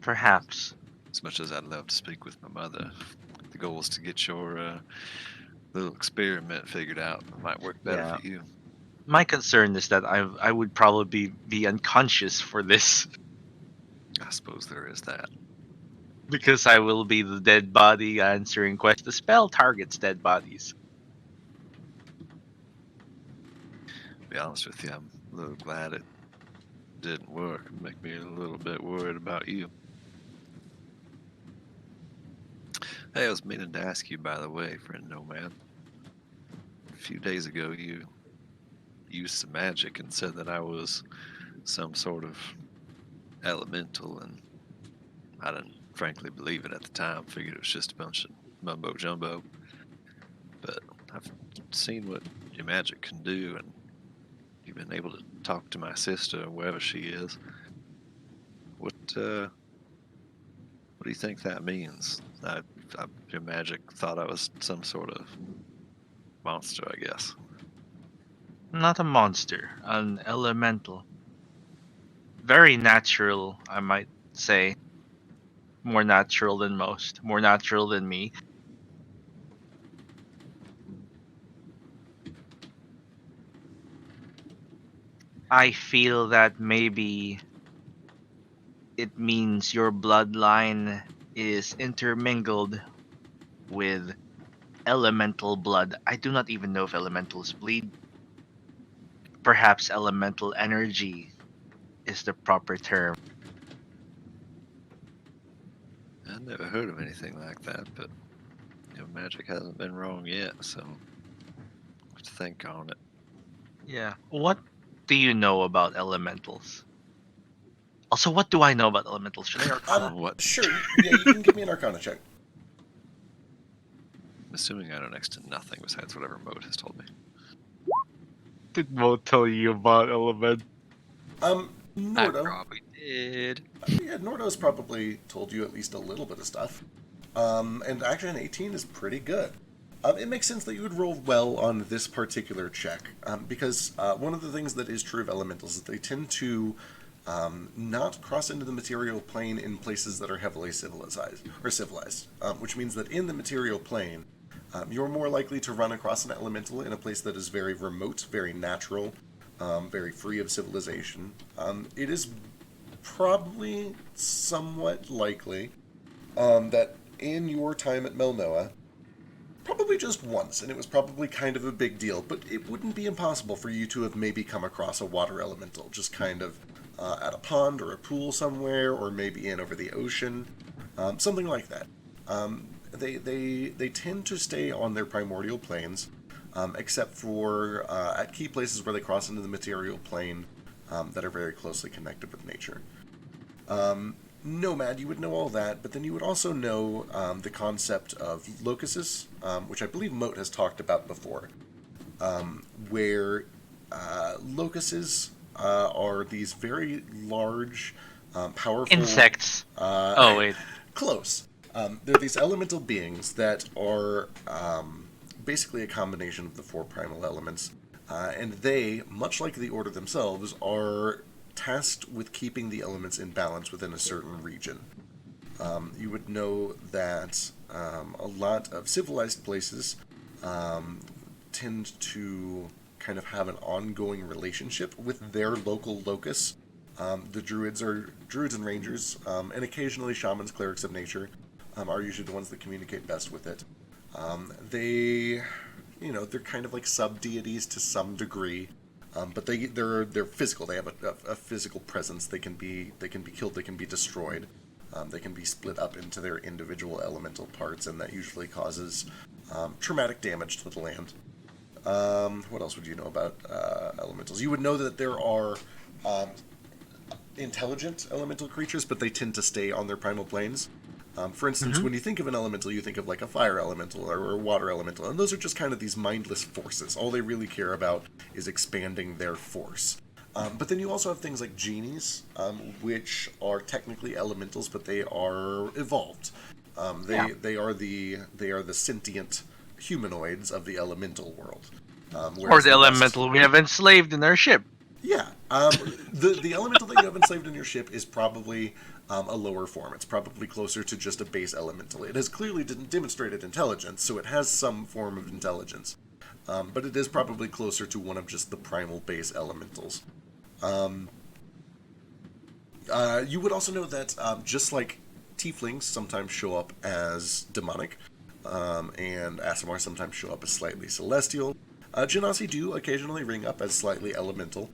Perhaps. As much as I'd love to speak with my mother, the goal is to get your little experiment figured out. It might work better Yeah. for you. My concern is that I would probably be unconscious for this I suppose there is that. because I will be the dead body answering questions. The spell targets dead bodies. To be honest with you, I'm a little glad it didn't work. It'd make me a little bit worried about you. Hey, I was meaning to ask you, by the way, friend Nomad. A few days ago, you used some magic and said that I was some sort of elemental, and I didn't frankly believe it at the time. Figured it was just a bunch of mumbo jumbo. But I've seen what your magic can do, and you've been able to talk to my sister, wherever she is. What do you think that means? Your magic thought I was some sort of monster, I guess. Not a monster, an elemental. Very natural, I might say. More natural than most. More natural than me. I feel that maybe it means your bloodline is intermingled with elemental blood. I do not even know if elementals bleed. Perhaps elemental energy is the proper term. I never heard of anything like that, but your magic hasn't been wrong yet, so I have to think on it. Yeah. What do you know about elementals? Also, what do I know about elementals? Should I arcana? What? Sure. Yeah, you can give me an Arcana check. I'm assuming I know next to nothing besides whatever Moat has told me. Did Mo tell you about element? I Nordo. probably did. Yeah, Nordo's probably told you at least a little bit of stuff. And actually an 18 is pretty good. It makes sense that you would roll well on this particular check, because one of the things that is true of elementals is they tend to not cross into the material plane in places that are heavily civilized, which means that in the material plane, you're more likely to run across an elemental in a place that is very remote, very natural, very free of civilization. It is probably somewhat likely that in your time at Melnoa, probably just once, and it was probably kind of a big deal, but it wouldn't be impossible for you to have maybe come across a water elemental, just kind of at a pond or a pool somewhere, or maybe in over the ocean, something like that. They tend to stay on their primordial planes, except for at key places where they cross into the material plane that are very closely connected with nature. Nomad, you would know all that, but then you would also know the concept of locuses, which I believe Moat has talked about before, where locuses are these very large, powerful... Insects. Oh, wait. Close. They're these elemental beings that are basically a combination of the 4 primal elements, and they, much like the Order themselves, are tasked with keeping the elements in balance within a certain region. You would know that a lot of civilized places tend to kind of have an ongoing relationship with their local locus. The druids and rangers, and occasionally shamans, clerics of nature, are usually the ones that communicate best with it. They're kind of like sub-deities to some degree. But they're physical. They have a physical presence. They can be killed. They can be destroyed. They can be split up into their individual elemental parts, and that usually causes traumatic damage to the land. What else would you know about elementals? You would know that there are intelligent elemental creatures, but they tend to stay on their primal planes. For instance, when you think of an elemental, you think of like a fire elemental or a water elemental, and those are just kind of these mindless forces. All they really care about is expanding their force. But then you also have things like genies, which are technically elementals, but they are evolved. They are the sentient humanoids of the elemental world. Or the elemental we have enslaved in our ship. Yeah. The elemental that you have enslaved in your ship is probably a lower form. It's probably closer to just a base elemental. It has clearly demonstrated intelligence, so it has some form of intelligence. But it is probably closer to one of just the primal base elementals. You would also know that just like tieflings sometimes show up as demonic, and Aasimar sometimes show up as slightly celestial, Genasi do occasionally ring up as slightly elemental,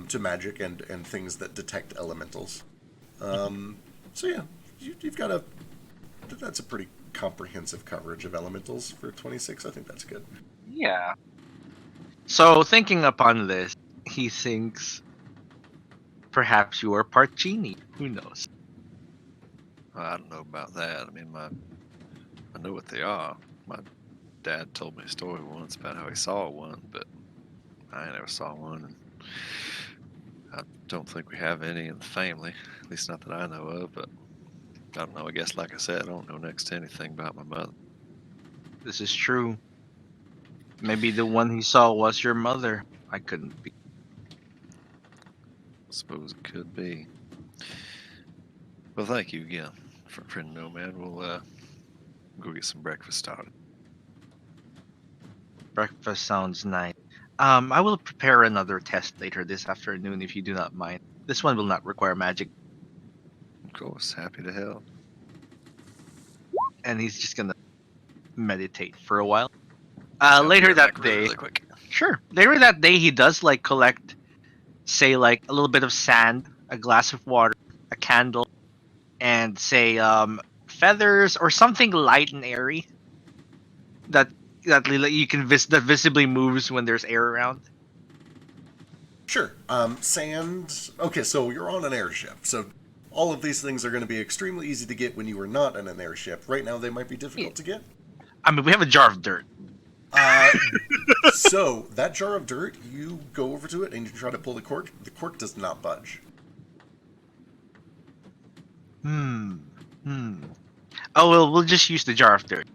to magic and things that detect elementals. So yeah, you've got that's a pretty comprehensive coverage of elementals for 26. I think that's good. Yeah. So thinking upon this, he thinks perhaps you are part genie. Who knows? I don't know about that. I mean, I know what they are. My dad told me a story once about how he saw one, but I never saw one. And I don't think we have any in the family, at least not that I know of. But I don't know. I guess, like I said, I don't know next to anything about my mother. This is true. Maybe the one he saw was your mother. I couldn't be. I suppose it could be. Well, thank you again, friend Nomad. We'll go get some breakfast started. Breakfast sounds nice. I will prepare another test later this afternoon if you do not mind. This one will not require magic. Of course, happy to help. And he's just gonna meditate for a while. I'll Later be right that back day, really quick. sure. Later that day, he does like collect, say, like a little bit of sand, a glass of water, a candle, and say feathers or something light and airy that you can that visibly moves when there's air around. Sure. Sand. Okay, so you're on an airship, so all of these things are going to be extremely easy to get when you are not in an airship. Right now, they might be difficult to get. I mean, we have a jar of dirt. So that jar of dirt, you go over to it and you try to pull the cork. The cork does not budge. Oh well, we'll just use the jar of dirt.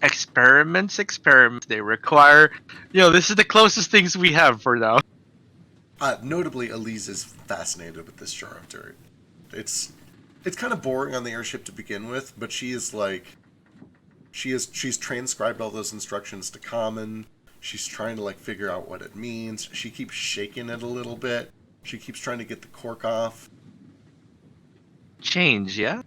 Experiments. They require, this is the closest things we have for now. Notably, Elise is fascinated with this jar of dirt. It's kind of boring on the airship to begin with, but she is like, she's transcribed all those instructions to Common. She's trying to like figure out what it means. She keeps shaking it a little bit. She keeps trying to get the cork off. change, yeah?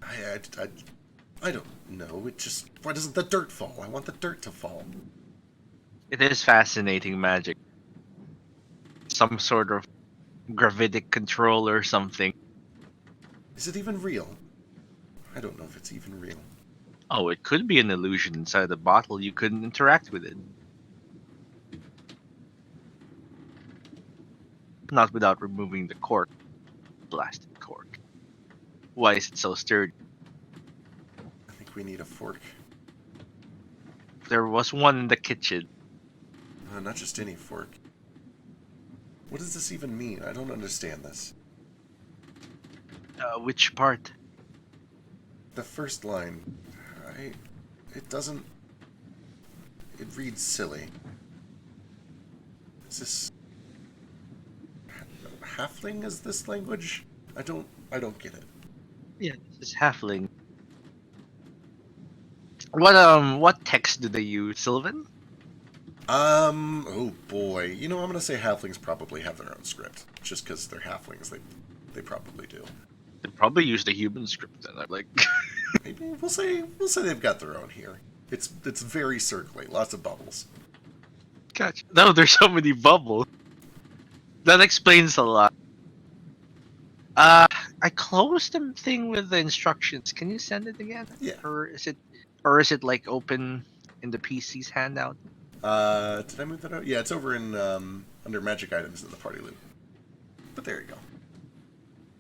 I don't know. It just... Why doesn't the dirt fall? I want the dirt to fall. It is fascinating magic. Some sort of gravitic control or something. Is it even real? I don't know if it's even real. Oh, it could be an illusion inside the bottle. You couldn't interact with it. Not without removing the cork. Blasted cork. Why is it so sturdy? I think we need a fork. There was one in the kitchen. Not just any fork. What does this even mean? I don't understand this. Which part? The first line. It doesn't... It reads silly. Is this... Halfling is this language? I don't get it. Yeah, this is halfling. What text do they use, Sylvan? Oh boy. You know, I'm gonna say halflings probably have their own script. Just because they're halflings, they probably do. They probably use the human script then. I'm like... Maybe we'll say they've got their own here. It's very circly, lots of bubbles. Gotcha. No, there's so many bubbles. That explains a lot. I closed the thing with the instructions. Can you send it again? Yeah. Or is it like open in the PC's handout? Did I move that out? Yeah, it's over in under magic items in the party loop. But there you go.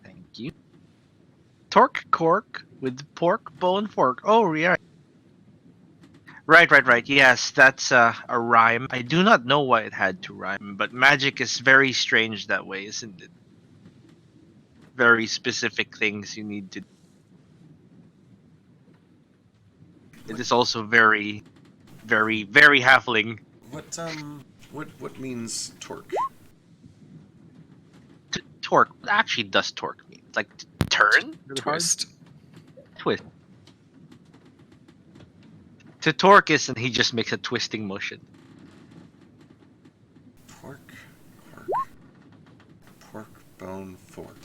Thank you. Torque cork with pork bone fork. Oh yeah. Right. Yes, that's a rhyme. I do not know why it had to rhyme, but magic is very strange that way, isn't it? Very specific things you need to do. It is also very, very, very halfling. What means torque? Torque. What actually does torque mean? Like turn? Twist. Twist. To torque is, and he just makes a twisting motion. Pork bone fork.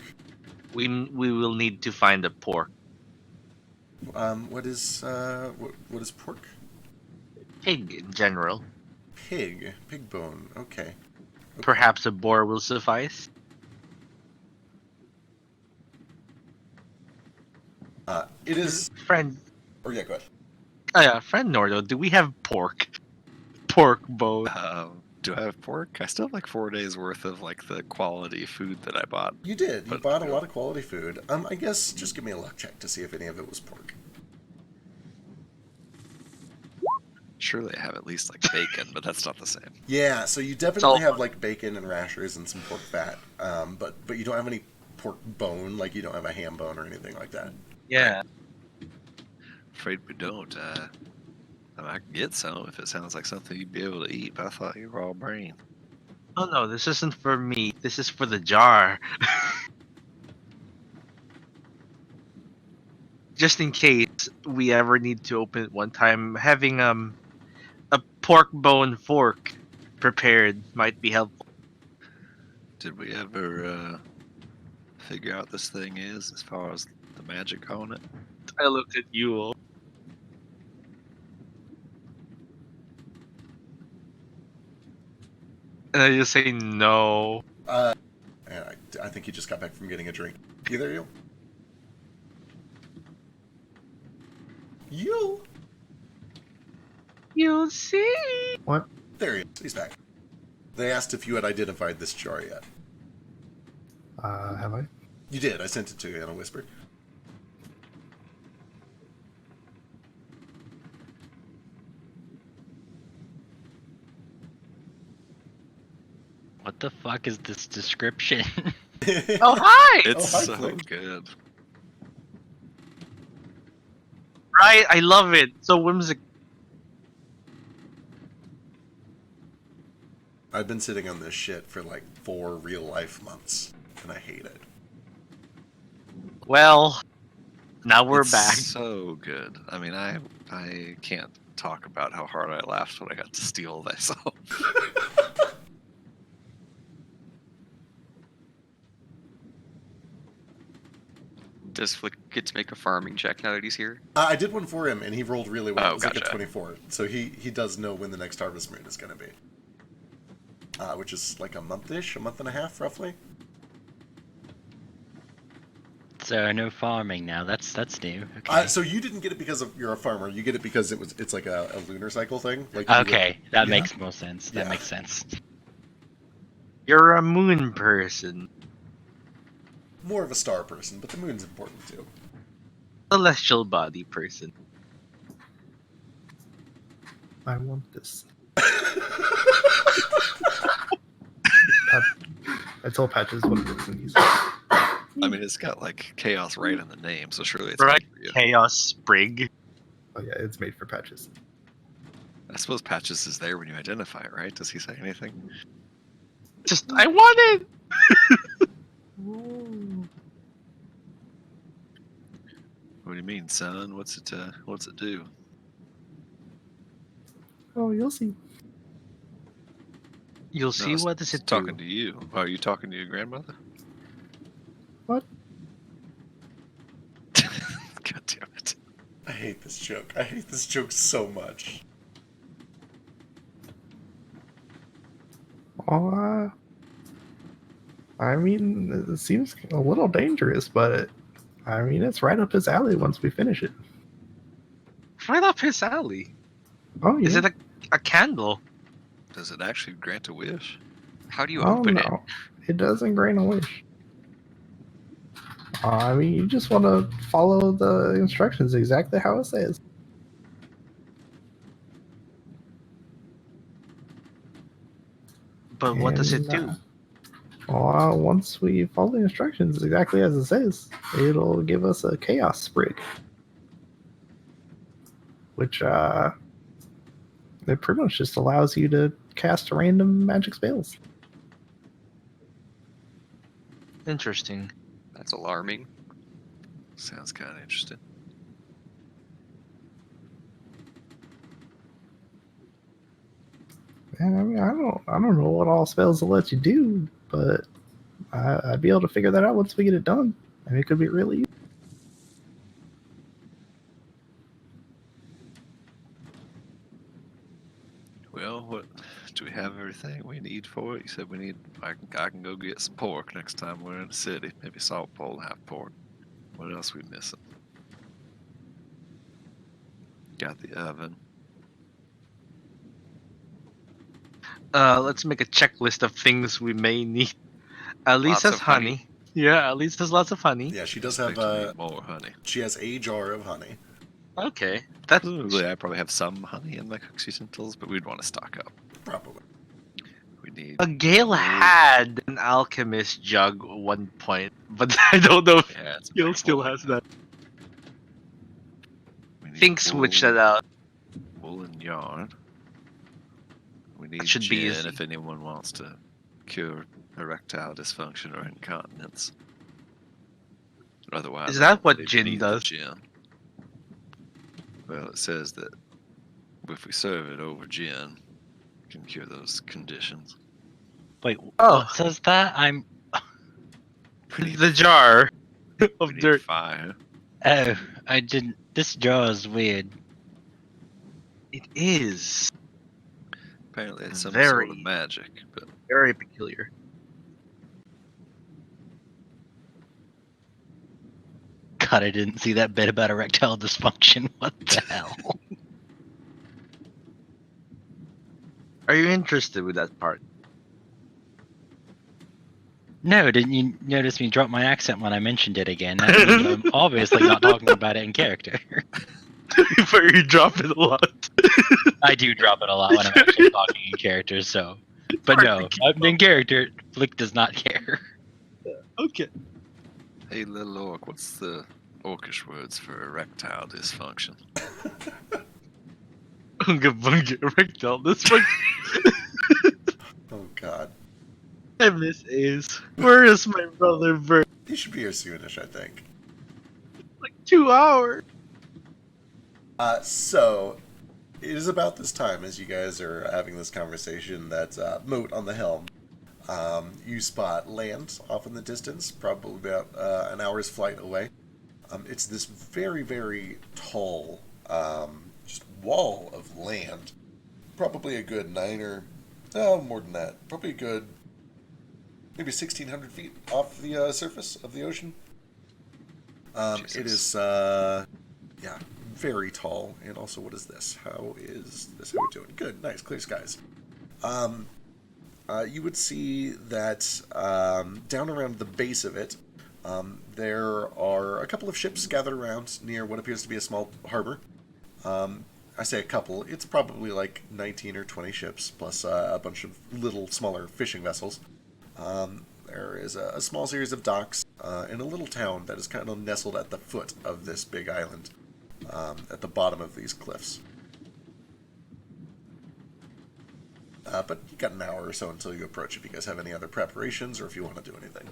We will need to find a pork. What is pork? Pig in general. Pig bone. Okay. Perhaps a boar will suffice. It is. Friend. Oh yeah, go ahead. Oh yeah, friend Nordo. Do we have pork? Pork bone. Do I have pork? I still have like 4 days worth of like the quality food that I bought. You did. You But- bought a lot of quality food. I guess just give me a luck check to see if any of it was pork. Surely I have at least like bacon, but that's not the same. Yeah, so you definitely So- have like bacon and rashers and some pork fat. But you don't have any pork bone, like you don't have a ham bone or anything like that. Yeah. Afraid we don't. I can get some if it sounds like something you'd be able to eat, but I thought you were all brain. Oh no, this isn't for me. This is for the jar. Just in case we ever need to open it one time, having a pork bone fork prepared might be helpful. Did we ever figure out this thing is as far as the magic on it? I looked at you. And I just say no. And I think you just got back from getting a drink. Either you? You? You'll see. What? There he is. He's back. They asked if you had identified this jar yet. Have I? You did. I sent it to you in a whisper. What the fuck is this description? Oh hi! It's hi, so Flink. good. Right, I love it. So whimsical. I've been sitting on this shit for like 4 real life months, and I hate it. Well, now we're It's back. so good. I mean, I can't talk about how hard I laughed when I got to steal myself. Does Flick get to make a farming check now that he's here? I did one for him, and he rolled really well. Oh, It was like a gotcha. 24. So he does know when the next harvest moon is going to be. Which is like a month-ish, a month and a half, roughly. So no farming now. That's new. Okay. So you didn't get it because you're a farmer. You get it because it's like a lunar cycle thing. Like you Okay, that yeah. makes more sense. That Yeah. makes sense. You're a moon person. More of a star person, but the moon's important too. Celestial body person. I want this. I told Patches what it is, and he's like, I mean, it's got like chaos right in the name, so surely it's Right. good for you. Chaos Sprig. oh yeah, it's made for Patches. I suppose Patches is there when you identify it, right? Does he say anything? Just, I want it! What do you mean, son? What's it do? Oh, you'll see. You'll No, see it's- what does it's it talking do. to you. Oh, are you talking to your grandmother? What? God damn it. I hate this joke. I hate this joke so much. Oh, I mean, it seems a little dangerous, but I mean, it's right up his alley once we finish it. Right up his alley. Oh, yeah. Is it a candle? Does it actually grant a wish? How do you Oh, open it? no. It doesn't grant a wish. I mean, you just want to follow the instructions exactly how it says. But what does it And, do? Once we follow the instructions exactly as it says, it'll give us a chaos sprig. Which, it pretty much just allows you to cast random magic spells. Interesting. That's alarming. Sounds kind of interesting. And I mean, I don't know what all spells will let you do, but I'd be able to figure that out once we get it done. I mean, it could be really. Well, what do we have everything we need for it? You said we need. I can go get some pork next time we're in the city. Maybe salt pole and have pork. What else we missing? Got the oven. Let's make a checklist of things we may need. Elise Lots has of honey. honey. Yeah, Elise has lots of honey. Yeah, she does Expect have to need more honey. she has a jar of honey. Okay. That's Presumably, I probably have some honey in my cooks utensils, but we'd want to stock up. Probably. We need. Gale had an alchemist jug at one point, but I don't know if Yeah, it's Gale still has that. We need Think switch wool- that out. Wool and yarn. We need should be gin easy. if anyone wants to cure erectile dysfunction or incontinence. Otherwise, Is that what they gin need the does? Gin. Well, it says that if we serve it over gin, it can cure those conditions. Wait, Oh. what says that? I'm. We need, The jar we of need dirt. fire. Oh, I didn't. This jar is weird. It is Apparently, it's some sort Very. of magic, but very peculiar. God, I didn't see that bit about erectile dysfunction. What the hell? Are you interested with that part? No, didn't you notice me drop my accent when I mentioned it again? That means I'm obviously not talking about it in character. But you drop it a lot. I do drop it a lot when I'm actually talking in character, so. But Hard no, to keep I'm in character. Flick does not care. Okay. hey, little orc, what's the orcish words for erectile dysfunction? Unga bunga erectile. This one. Oh God. I miss Ace. Where is my brother Bert? He should be here soonish, I think. Like 2 hours. So it is about this time as you guys are having this conversation that Moat on the helm. You spot land off in the distance, probably about an hour's flight away. It's this very, very tall, just wall of land. Probably a good 9 or, oh, more than that. Probably a good, maybe 1,600 feet off the surface of the ocean. It is, yeah, very tall. And also, what is this? How is this? How are we doing? Good, nice, clear skies. You would see that down around the base of it, there are a couple of ships gathered around near what appears to be a small harbor. I say a couple, it's probably like 19 or 20 ships, plus a bunch of little smaller fishing vessels. There is a small series of docks in a little town that is kind of nestled at the foot of this big island, at the bottom of these cliffs. But you got an hour or so until you approach if you guys have any other preparations or if you want to do anything.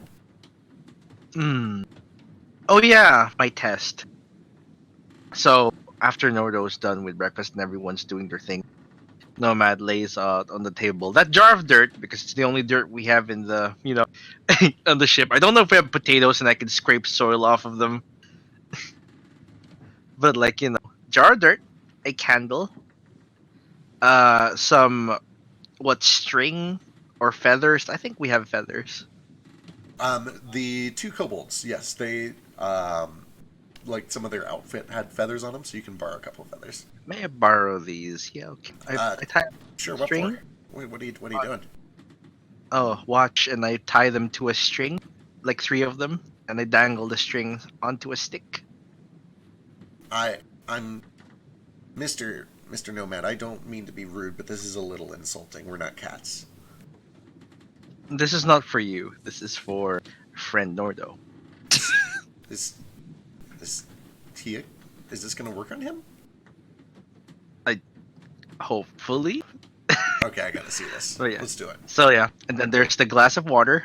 Oh yeah, my test. So after Nordo's done with breakfast and everyone's doing their thing, Nomad lays on the table that jar of dirt because it's the only dirt we have in the on the ship. I don't know if we have potatoes and I can scrape soil off of them, but like jar of dirt, a candle, some string or feathers. I think we have feathers. The two kobolds, yes, they like some of their outfit had feathers on them, so you can borrow a couple of feathers. May I borrow these? Yeah, okay. I tie Sure. a What string. for? Wait, what are you doing? Oh, watch, and I tie them to a string, like 3 of them, and I dangle the string onto a stick. I'm Mr. Nomad. I don't mean to be rude, but this is a little insulting. We're not cats. This is not for you. This is for friend Nordo. Is this gonna work on him? Hopefully. Okay, I gotta see this. Oh, yeah. Let's do it. So yeah, and then there's the glass of water.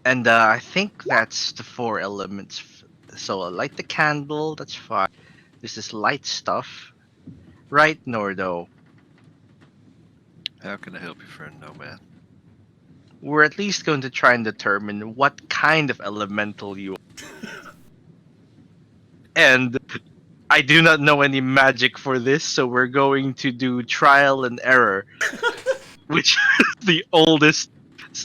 And I think that's the 4 elements. So I light the candle, that's fine. There's this light stuff. Right, Nordo? How can I help you, friend Nomad? We're at least going to try and determine what kind of elemental you are. And I do not know any magic for this, so we're going to do trial and error. Which is the oldest,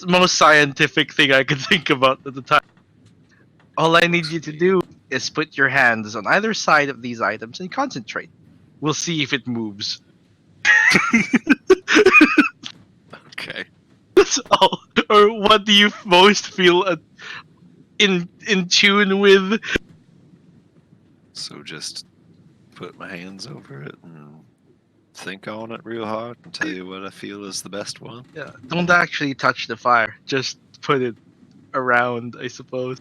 most scientific thing I could think about at the time. All I need you to do is put your hands on either side of these items and concentrate. We'll see if it moves. Okay. That's all. Or what do you most feel in tune with? So just put my hands over it and think on it real hard and tell you what I feel is the best one. Yeah, don't actually touch the fire. Just put it around, I suppose.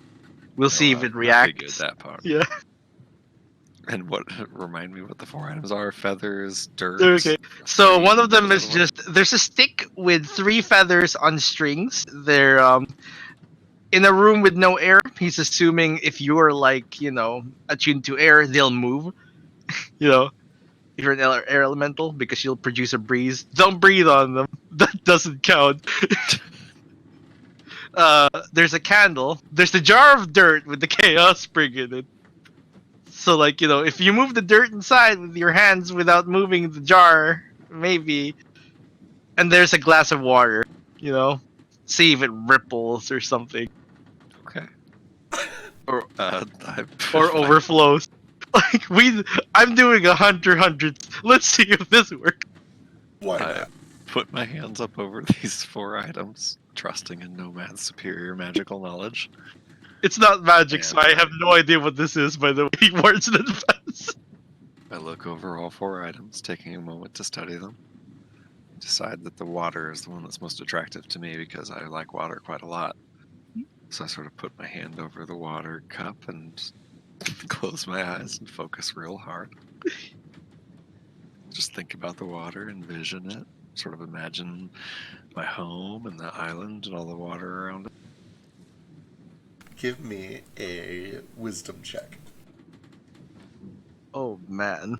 We'll see if it I reacts. figured that part. Yeah. And what remind me what the 4 items are? Feathers, dirt. Okay. So one of them what was is the other just there's a stick with 3 feathers on strings. They're in a room with no air. He's assuming if you're like, attuned to air, they'll move. If you're an air elemental because you'll produce a breeze. Don't breathe on them. That doesn't count. There's a candle. There's the jar of dirt with the chaos spring in it. So, like, if you move the dirt inside with your hands without moving the jar, maybe. And there's a glass of water, see if it ripples or something. Okay. Or or overflows. Like, I'm doing a Hunter Hundreds. Let's see if this works. Why I not? put my hands up over these 4 items, trusting in Nomad's superior magical knowledge. It's not magic, so And, I have no idea what this is, by the way. He warns in advance. I look over all 4 items, taking a moment to study them. Decide that the water is the one that's most attractive to me because I like water quite a lot. So I sort of put my hand over the water cup and close my eyes and focus real hard. Just think about the water, envision it, sort of imagine my home and the island and all the water around it. Give me a wisdom check. Oh, man.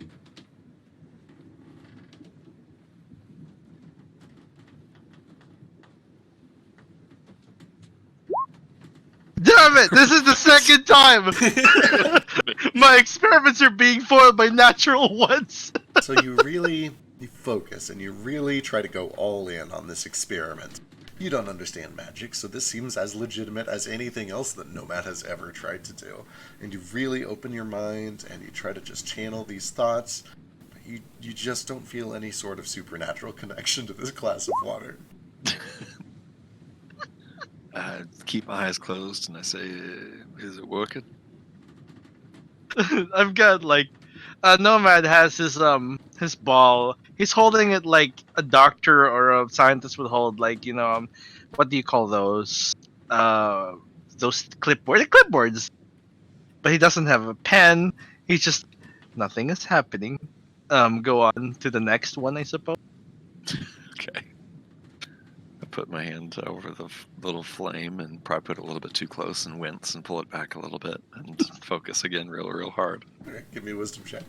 Damn it! This is the second time! My experiments are being foiled by natural ones! So you focus and you really try to go all in on this experiment. You don't understand magic, so this seems as legitimate as anything else that Nomad has ever tried to do. And you really open your mind and you try to just channel these thoughts, but you just don't feel any sort of supernatural connection to this glass of water. I keep my eyes closed and I say, is it working? I've got like Nomad has his ball. He's holding it like a doctor or a scientist would hold, like, what do you call those? Those clipboards. But he doesn't have a pen. He's just nothing is happening. Go on to the next one, I suppose. Okay. I put my hand over the little flame and probably put it a little bit too close and wince and pull it back a little bit and focus again real hard. Alright, give me a wisdom check.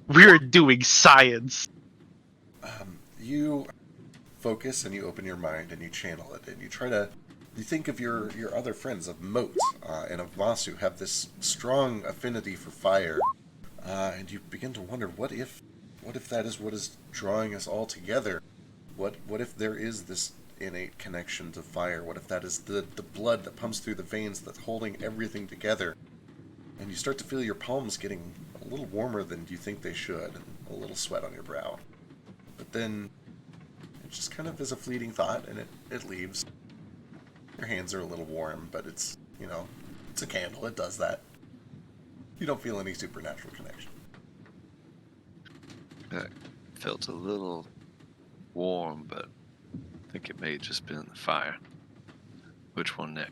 We're doing science. You focus and you open your mind and you channel it and you think of your other friends of Moat and of Vasu have this strong affinity for fire, and you begin to wonder, what if that is what is drawing us all together? What if there is this innate connection to fire? What if that is the blood that pumps through the veins that's holding everything together? And you start to feel your palms getting a little warmer than you think they should, and a little sweat on your brow. But then it just kind of is a fleeting thought, and it leaves. Your hands are a little warm, but it's a candle. It does that. You don't feel any supernatural connection. I felt a little warm, but I think it may have just been the fire. Which one, Nick?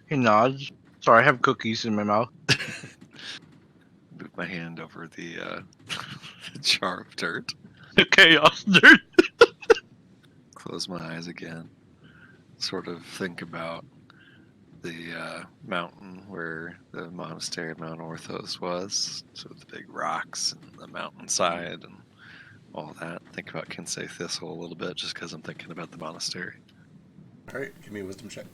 He nods. Sorry, I have cookies in my mouth. Move my hand over the jar of dirt. Chaos dirt. Close my eyes again. Sort of think about the mountain where the monastery of Mount Orthos was. So the big rocks and the mountainside and all that. Think about Kinsey Thistle a little bit just because I'm thinking about the monastery. Alright, give me a wisdom check.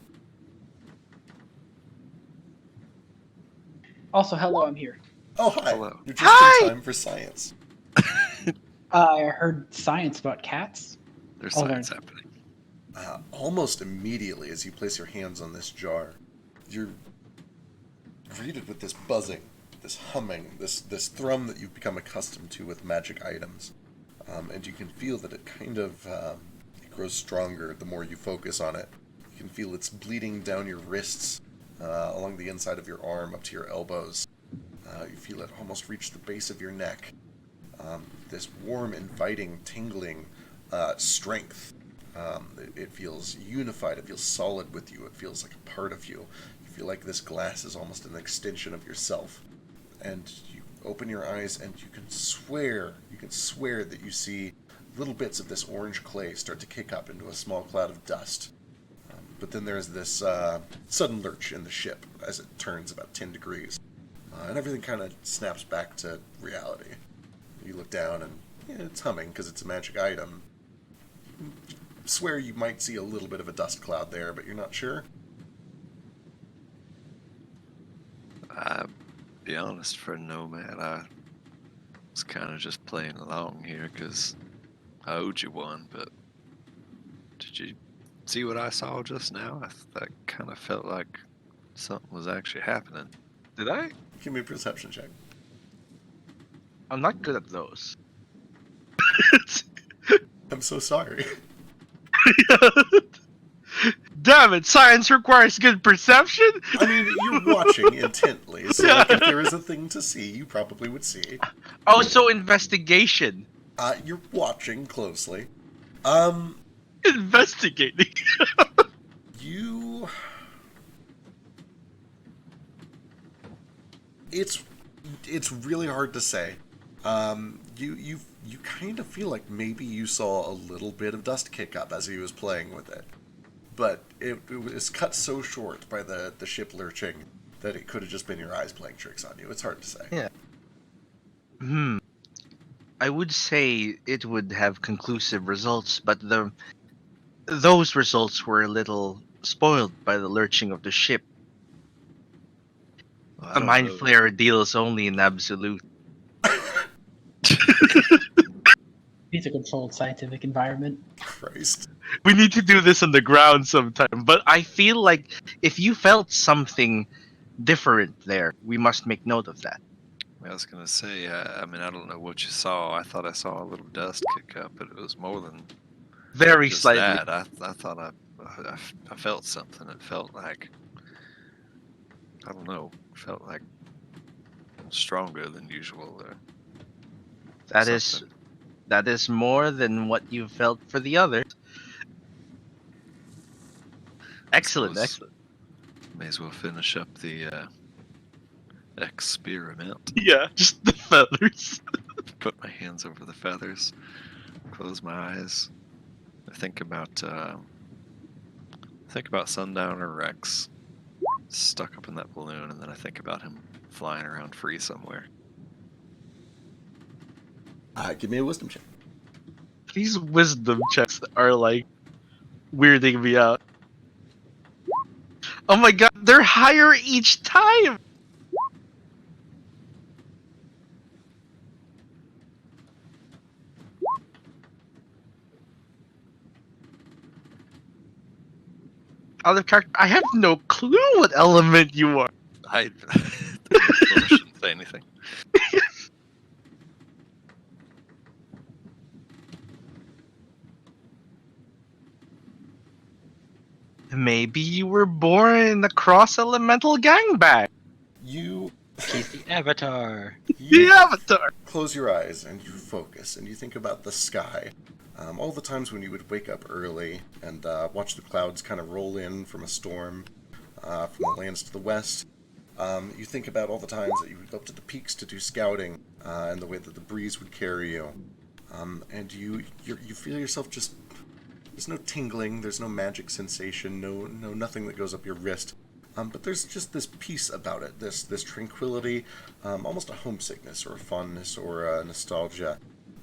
Also, hello, I'm here. Oh, hi. Hello. You're just in time for science. I heard science about cats. There's Oh, science happening. Almost immediately as you place your hands on this jar, you're greeted with this buzzing, this humming, this thrum that you've become accustomed to with magic items. And you can feel that it kind of it grows stronger the more you focus on it. You can feel it's bleeding down your wrists, along the inside of your arm up to your elbows. You feel it almost reach the base of your neck. This warm, inviting, tingling strength. It feels unified. It feels solid with you. It feels like a part of you. You feel like this glass is almost an extension of yourself. And you open your eyes and you can swear that you see little bits of this orange clay start to kick up into a small cloud of dust. But then there's this sudden lurch in the ship as it turns about 10 degrees. And everything kind of snaps back to reality. You look down and it's humming because it's a magic item. You swear you might see a little bit of a dust cloud there, but you're not sure. Be honest, for Nomad, I was kind of just playing along here because I owed you one, but did you see what I saw just now? That kind of felt like something was actually happening. Did I? Give me a perception check. I'm not good at those. I'm so sorry. Damn it, science requires good perception? I mean, you're watching intently, so like, if there is a thing to see, you probably would see. Oh, so investigation. You're watching closely. Investigating. You... It's really hard to say. You kind of feel like maybe you saw a little bit of dust kick up as he was playing with it. But it was cut so short by the ship lurching that it could have just been your eyes playing tricks on you. It's hard to say. Yeah. I would say it would have conclusive results, but those results were a little spoiled by the lurching of the ship. Well, I A don't mind know. flayer deals only in absolute. It's a controlled scientific environment. Christ. We need to do this on the ground sometime, but I feel like if you felt something different there, we must make note of that. I was gonna say, I mean, I don't know what you saw. I thought I saw a little dust kick up, but it was more than Very just slightly. that. I thought I felt something. It felt like, I don't know, felt like stronger than usual. Or something. That is more than what you felt for the others. Excellent, Suppose excellent. may as well finish up the experiment. Yeah, just the feathers. Put my hands over the feathers, close my eyes. I think about Sundowner Rex stuck up in that balloon, and then I think about him flying around free somewhere. Give me a wisdom check. These wisdom checks are like weirding me out. Oh my god, they're higher each time! Other character, I have no clue what element you are. I shouldn't say anything. Maybe you were born in a cross-elemental gangbang. You He's the Avatar. The Avatar. close your eyes and you focus and you think about the sky. All the times when you would wake up early and watch the clouds kind of roll in from a storm from the lands to the west. You think about all the times that you would go up to the peaks to do scouting and the way that the breeze would carry you. And you feel yourself just... There's no tingling, there's no magic sensation, no nothing that goes up your wrist. But there's just this peace about it, this tranquility, almost a homesickness or a fondness or a nostalgia.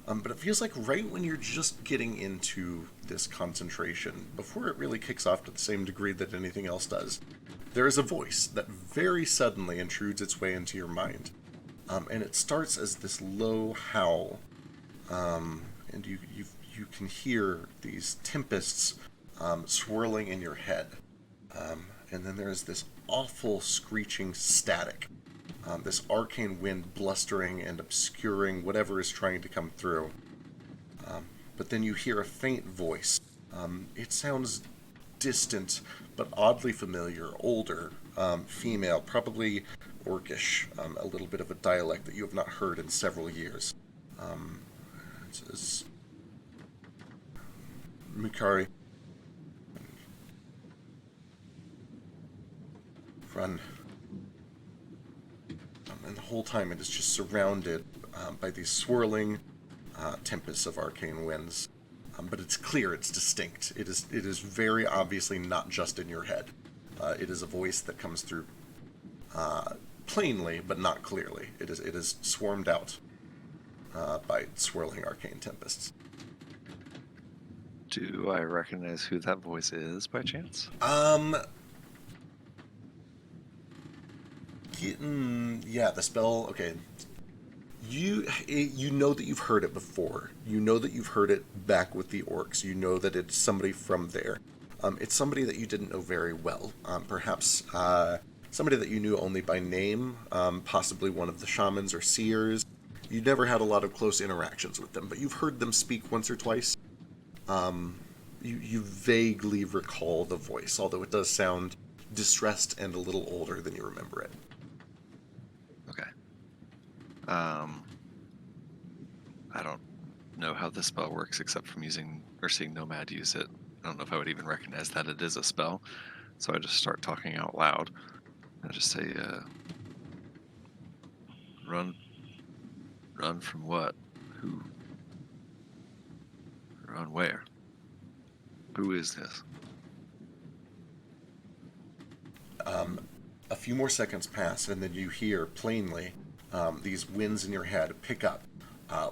But it feels like right when you're just getting into this concentration, before it really kicks off to the same degree that anything else does, there is a voice that very suddenly intrudes its way into your mind. And it starts as this low howl, and you can hear these tempests swirling in your head. And then there's this awful screeching static. This arcane wind blustering and obscuring whatever is trying to come through. But then you hear a faint voice. It sounds distant, but oddly familiar, older, female, probably Orcish, a little bit of a dialect that you have not heard in several years. It says, Mikari, run. And the whole time it is just surrounded by these swirling tempests of arcane winds. But it's clear, it's distinct. It is very obviously not just in your head. It is a voice that comes through plainly, but not clearly. It is swarmed out by swirling arcane tempests. Do I recognize who that voice is by chance? Yeah, the spell. Okay, you know that you've heard it before. You know that you've heard it back with the orcs. You know that it's somebody from there. It's somebody that you didn't know very well. Perhaps somebody that you knew only by name. Possibly one of the shamans or seers. You never had a lot of close interactions with them, but you've heard them speak once or twice. You vaguely recall the voice, although it does sound distressed and a little older than you remember it. Okay. I don't know how this spell works except from using or seeing Nomad use it. I don't know if I would even recognize that it is a spell. So I just start talking out loud. I just say, run from what? Who? Run where? Who is this? A few more seconds pass, and then you hear plainly these winds in your head pick up.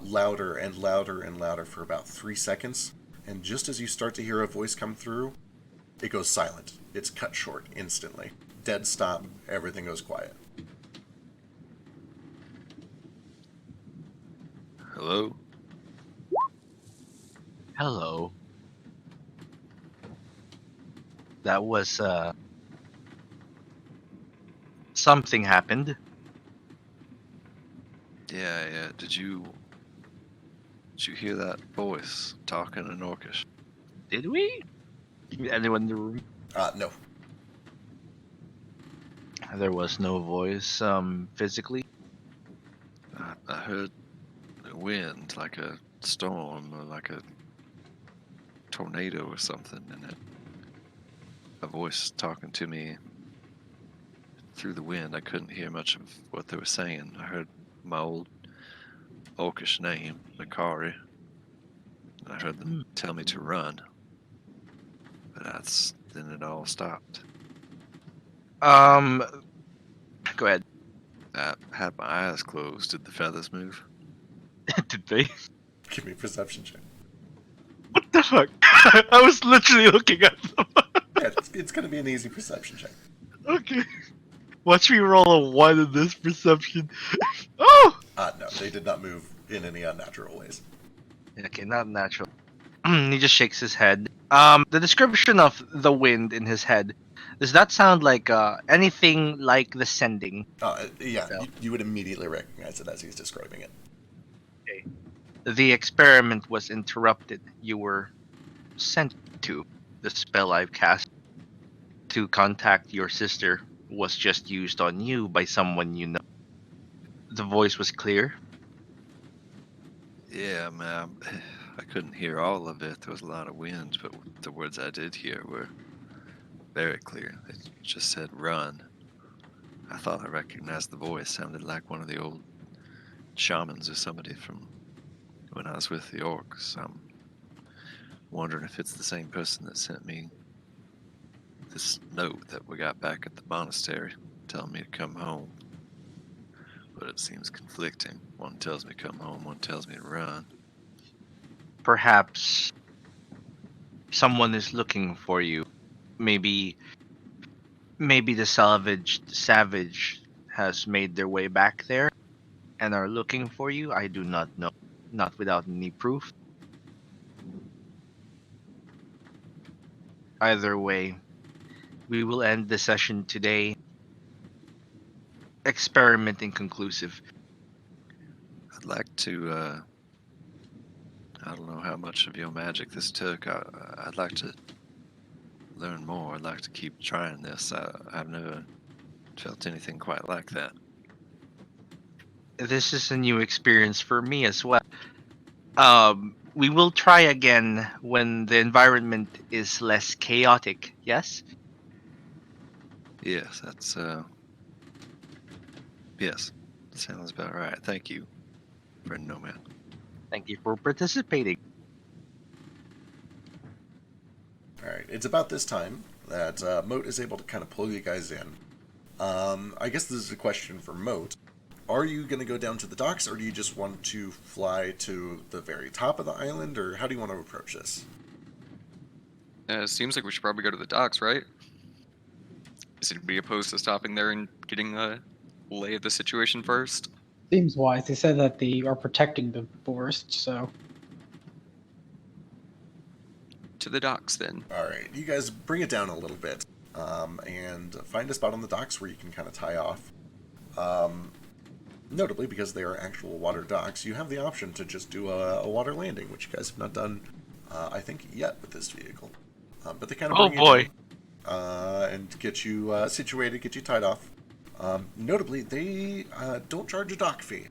louder and louder and louder for about 3 seconds. And just as you start to hear a voice come through, it goes silent. It's cut short instantly. Dead stop. Everything goes quiet. Hello? Hello. That was, something happened. Yeah. Did you hear that voice talking in Orcish? Did we? Anyone in the room? No. There was no voice, physically. I heard a wind, like a storm, or like a tornado or something, and a voice talking to me through the wind. I couldn't hear much of what they were saying. I heard my old Orcish name, Nakari, and I heard them tell me to run. But then it all stopped. Go ahead. I had my eyes closed. Did the feathers move? Did they? Give me a perception check. What the fuck? I was literally looking at them. Yeah, it's going to be an easy perception check. Okay. Watch me roll a 1 in this perception. Oh! No, they did not move in any unnatural ways. Okay, not natural. He just shakes his head. The description of the wind in his head, does that sound like anything like the sending? Yeah, you would immediately recognize it as he's describing it. Okay. The experiment was interrupted. You were sent to. The spell I've cast to contact your sister was just used on you by someone you know. The voice was clear. Yeah, man. I couldn't hear all of it. There was a lot of wind, but the words I did hear were very clear. It just said run. I thought I recognized the voice. Sounded like one of the old shamans or somebody from when I was with the orcs. I'm wondering if it's the same person that sent me this note that we got back at the monastery telling me to come home. But it seems conflicting. One tells me to come home, one tells me to run. Perhaps someone is looking for you. Maybe the savage has made their way back there and are looking for you. I do not know. Not without any proof. Either way, we will end the session today. Experiment inconclusive. I'd like to, I don't know how much of your magic this took. I'd like to learn more. I'd like to keep trying this. I've never felt anything quite like that. This is a new experience for me as well. We will try again when the environment is less chaotic, yes? Yes, that's, yes, sounds about right. Thank you, friend Nomad. Thank you for participating. Alright, it's about this time that Moat is able to kind of pull you guys in. I guess this is a question for Moat. Are you going to go down to the docks, or do you just want to fly to the very top of the island, or how do you want to approach this? It seems like we should probably go to the docks, right? Is anybody opposed to stopping there and getting a lay of the situation first? Seems wise. They said that they are protecting the forest, so. To the docks, then. Alright, you guys bring it down a little bit, and find a spot on the docks where you can kind of tie off. Notably, because they are actual water docks, you have the option to just do a water landing, which you guys have not done, I think, yet with this vehicle. But they kind of bring you down, and get you situated, get you tied off. Notably, they don't charge a dock fee.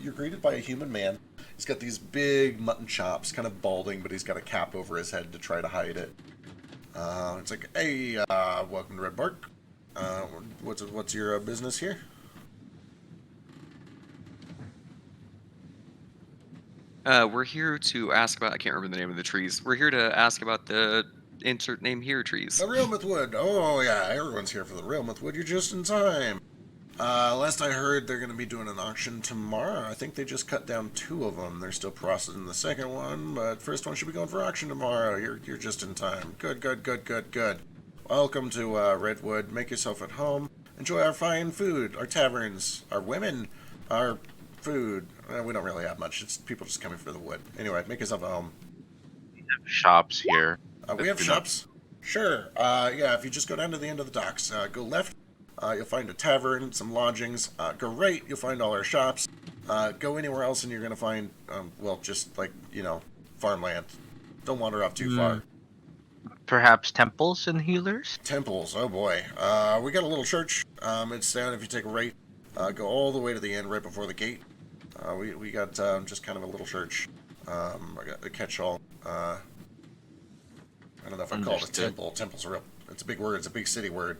You're greeted by a human man. He's got these big mutton chops, kind of balding, but he's got a cap over his head to try to hide it. It's like, hey, welcome to Red Bark. What's your business here? We're here to ask about, I can't remember the name of the trees. We're here to ask about the insert name here trees. The Realmouth Wood. Oh, yeah, everyone's here for the Realmouth Wood. You're just in time. Last I heard, they're going to be doing an auction tomorrow. I think they just cut down 2 of them. They're still processing the second one, but first one should be going for auction tomorrow. You're just in time. Good, good, good, good, good. Welcome to Redwood. Make yourself at home. Enjoy our fine food, our taverns, our women, our food. We don't really have much. It's people just coming for the wood. Anyway, make yourself at home. Shops here. We have shops. Sure. Yeah, if you just go down to the end of the docks, go left. You'll find a tavern, some lodgings. Go right, you'll find all our shops. Go anywhere else and you're going to find, well, just like, farmland. Don't wander off too far. Perhaps temples and healers? Temples, oh boy. We got a little church. It's down if you take a right. Go all the way to the end right before the gate. We got just kind of a little church. I got a catch-all. I don't know if I'd call it a temple. Temple's real. It's a big word. It's a big city word.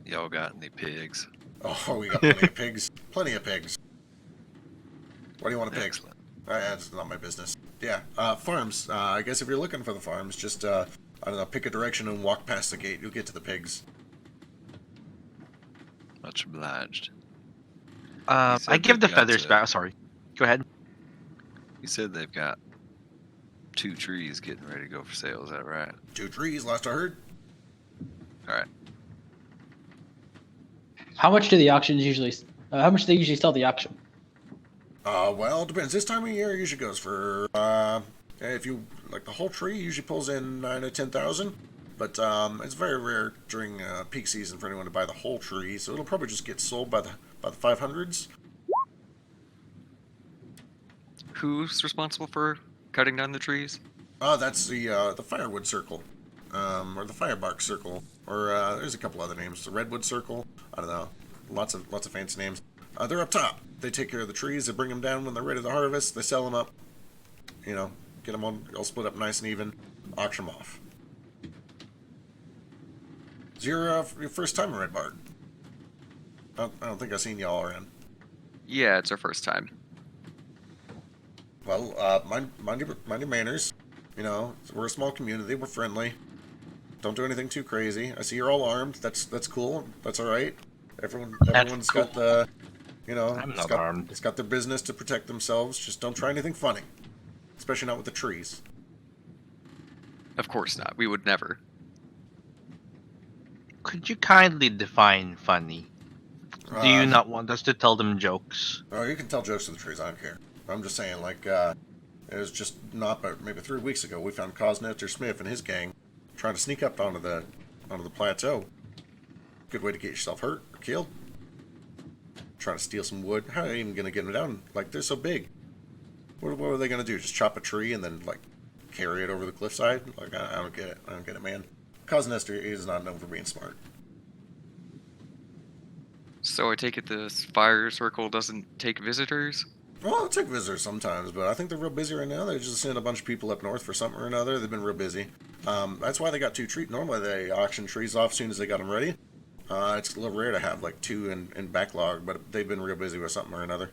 Y'all got any pigs? Oh, we got plenty of pigs. Plenty of pigs. What do you want to pig? Excellent. That's not my business. Yeah, farms. I guess if you're looking for the farms, just, I don't know, pick a direction and walk past the gate. You'll get to the pigs. Much obliged. I said give the they've got feathers to- back. Sorry. Go ahead. You said they've got 2 trees getting ready to go for sale. Is that right? 2 trees, last I heard. All right. How much do the auctions usually? How much do they usually sell at the auction? Well, it depends. This time of year usually goes for, if you, like, the whole tree usually pulls in 9 or 10,000. But, it's very rare during, peak season for anyone to buy the whole tree, so it'll probably just get sold by the 500s. Who's responsible for cutting down the trees? That's the firewood circle, or the firebark circle, or there's a couple other names. The redwood circle. I don't know. Lots of fancy names. They're up top. They take care of the trees. They bring them down when they're ready to harvest. They sell them up. Get them all split up nice and even. Auction them off. Is your first time in Red Bard? I don't think I've seen y'all around. Yeah, it's our first time. Well, mind your manners. We're a small community. We're friendly. Don't do anything too crazy. I see you're all armed. That's cool. That's all right. Everyone's cool. got the, I'm not armed. It's got their business to protect themselves. Just don't try anything funny, especially not with the trees. Of course not. We would never. Could you kindly define funny? Do you not want us to tell them jokes? Oh, you can tell jokes to the trees. I don't care. I'm just saying, like, it was just not, but maybe 3 weeks ago, we found Cosnester Smith and his gang trying to sneak up onto the plateau. Good way to get yourself hurt or killed. Trying to steal some wood. How are you even gonna get them down? Like, they're so big. What were they gonna do? Just chop a tree and then like carry it over the cliffside? Like, I don't get it. I don't get it, man. Cosnester is not known for being smart. So I take it the fire circle doesn't take visitors? Well, I'll take visitors sometimes, but I think they're real busy right now. They just sent a bunch of people up north for something or another. They've been real busy. That's why they got 2 trees. Normally they auction trees off as soon as they got them ready. It's a little rare to have like 2 in backlog, but they've been real busy with something or another.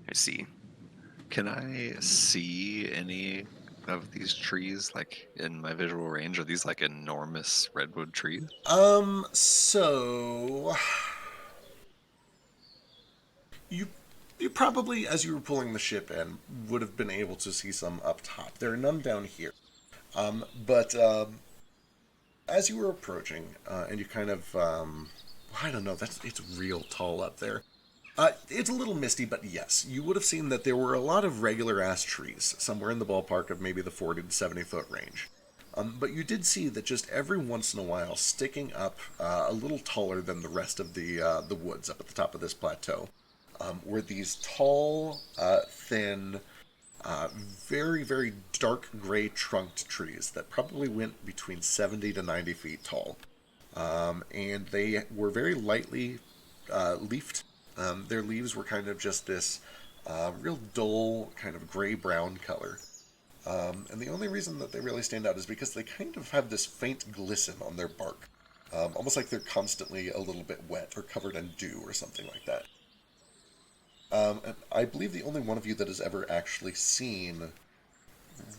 I see. Can I see any of these trees, like, in my visual range? Are these, like, enormous redwood trees? So you probably, as you were pulling the ship in, would have been able to see some up top. There are none down here. But as you were approaching, and you kind of, I don't know, it's real tall up there. It's a little misty, but yes, you would have seen that there were a lot of regular-ass trees, somewhere in the ballpark of maybe the 40 to 70-foot range. But you did see that just every once in a while, sticking up a little taller than the rest of the woods up at the top of this plateau, were these tall, thin, very, very dark gray trunked trees that probably went between 70 to 90 feet tall. And they were very lightly leafed. Their leaves were kind of just this real dull, kind of gray-brown color. And the only reason that they really stand out is because they kind of have this faint glisten on their bark. Almost like they're constantly a little bit wet or covered in dew or something like that. And I believe the only one of you that has ever actually seen...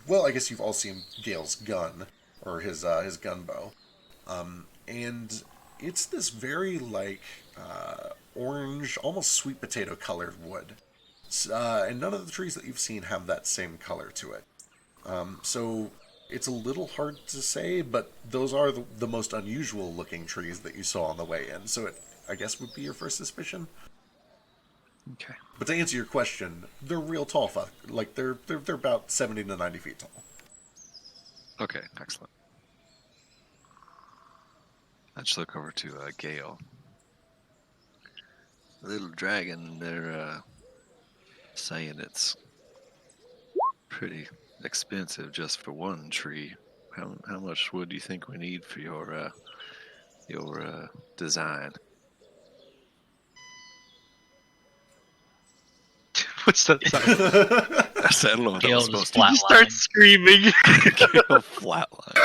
Well, I guess you've all seen Gale's gun, or his gun bow. and it's this very like orange, almost sweet potato colored wood. And none of the trees that you've seen have that same color to it. So it's a little hard to say, but those are the most unusual looking trees that you saw on the way in. So it, I guess, would be your first suspicion. Okay. But to answer your question, they're real tall. Like they're about 70 to 90 feet tall. Okay, excellent. I just look over to Gale. Little dragon, they're saying it's pretty expensive just for one tree. How much wood do you think we need for your design? What's that sound? I don't know what that Gale was just supposed to You start screaming. be. Gale flatline.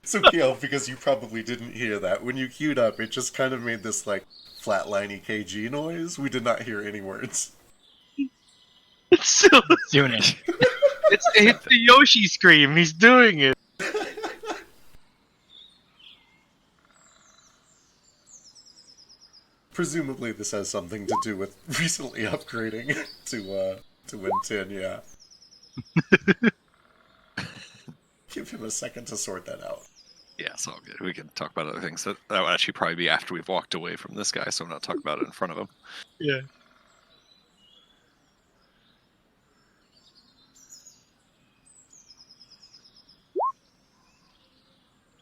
So, Gail, because you probably didn't hear that, when you queued up, it just kind of made this, like, flatline EKG noise. We did not hear any words. It's so, Doing it. it's the Yoshi scream. He's doing it. Presumably this has something to do with recently upgrading to Win 10, yeah. Give him a second to sort that out. Yeah, it's all good. We can talk about other things. That would actually probably be after we've walked away from this guy, so I'm not talking about it in front of him. Yeah.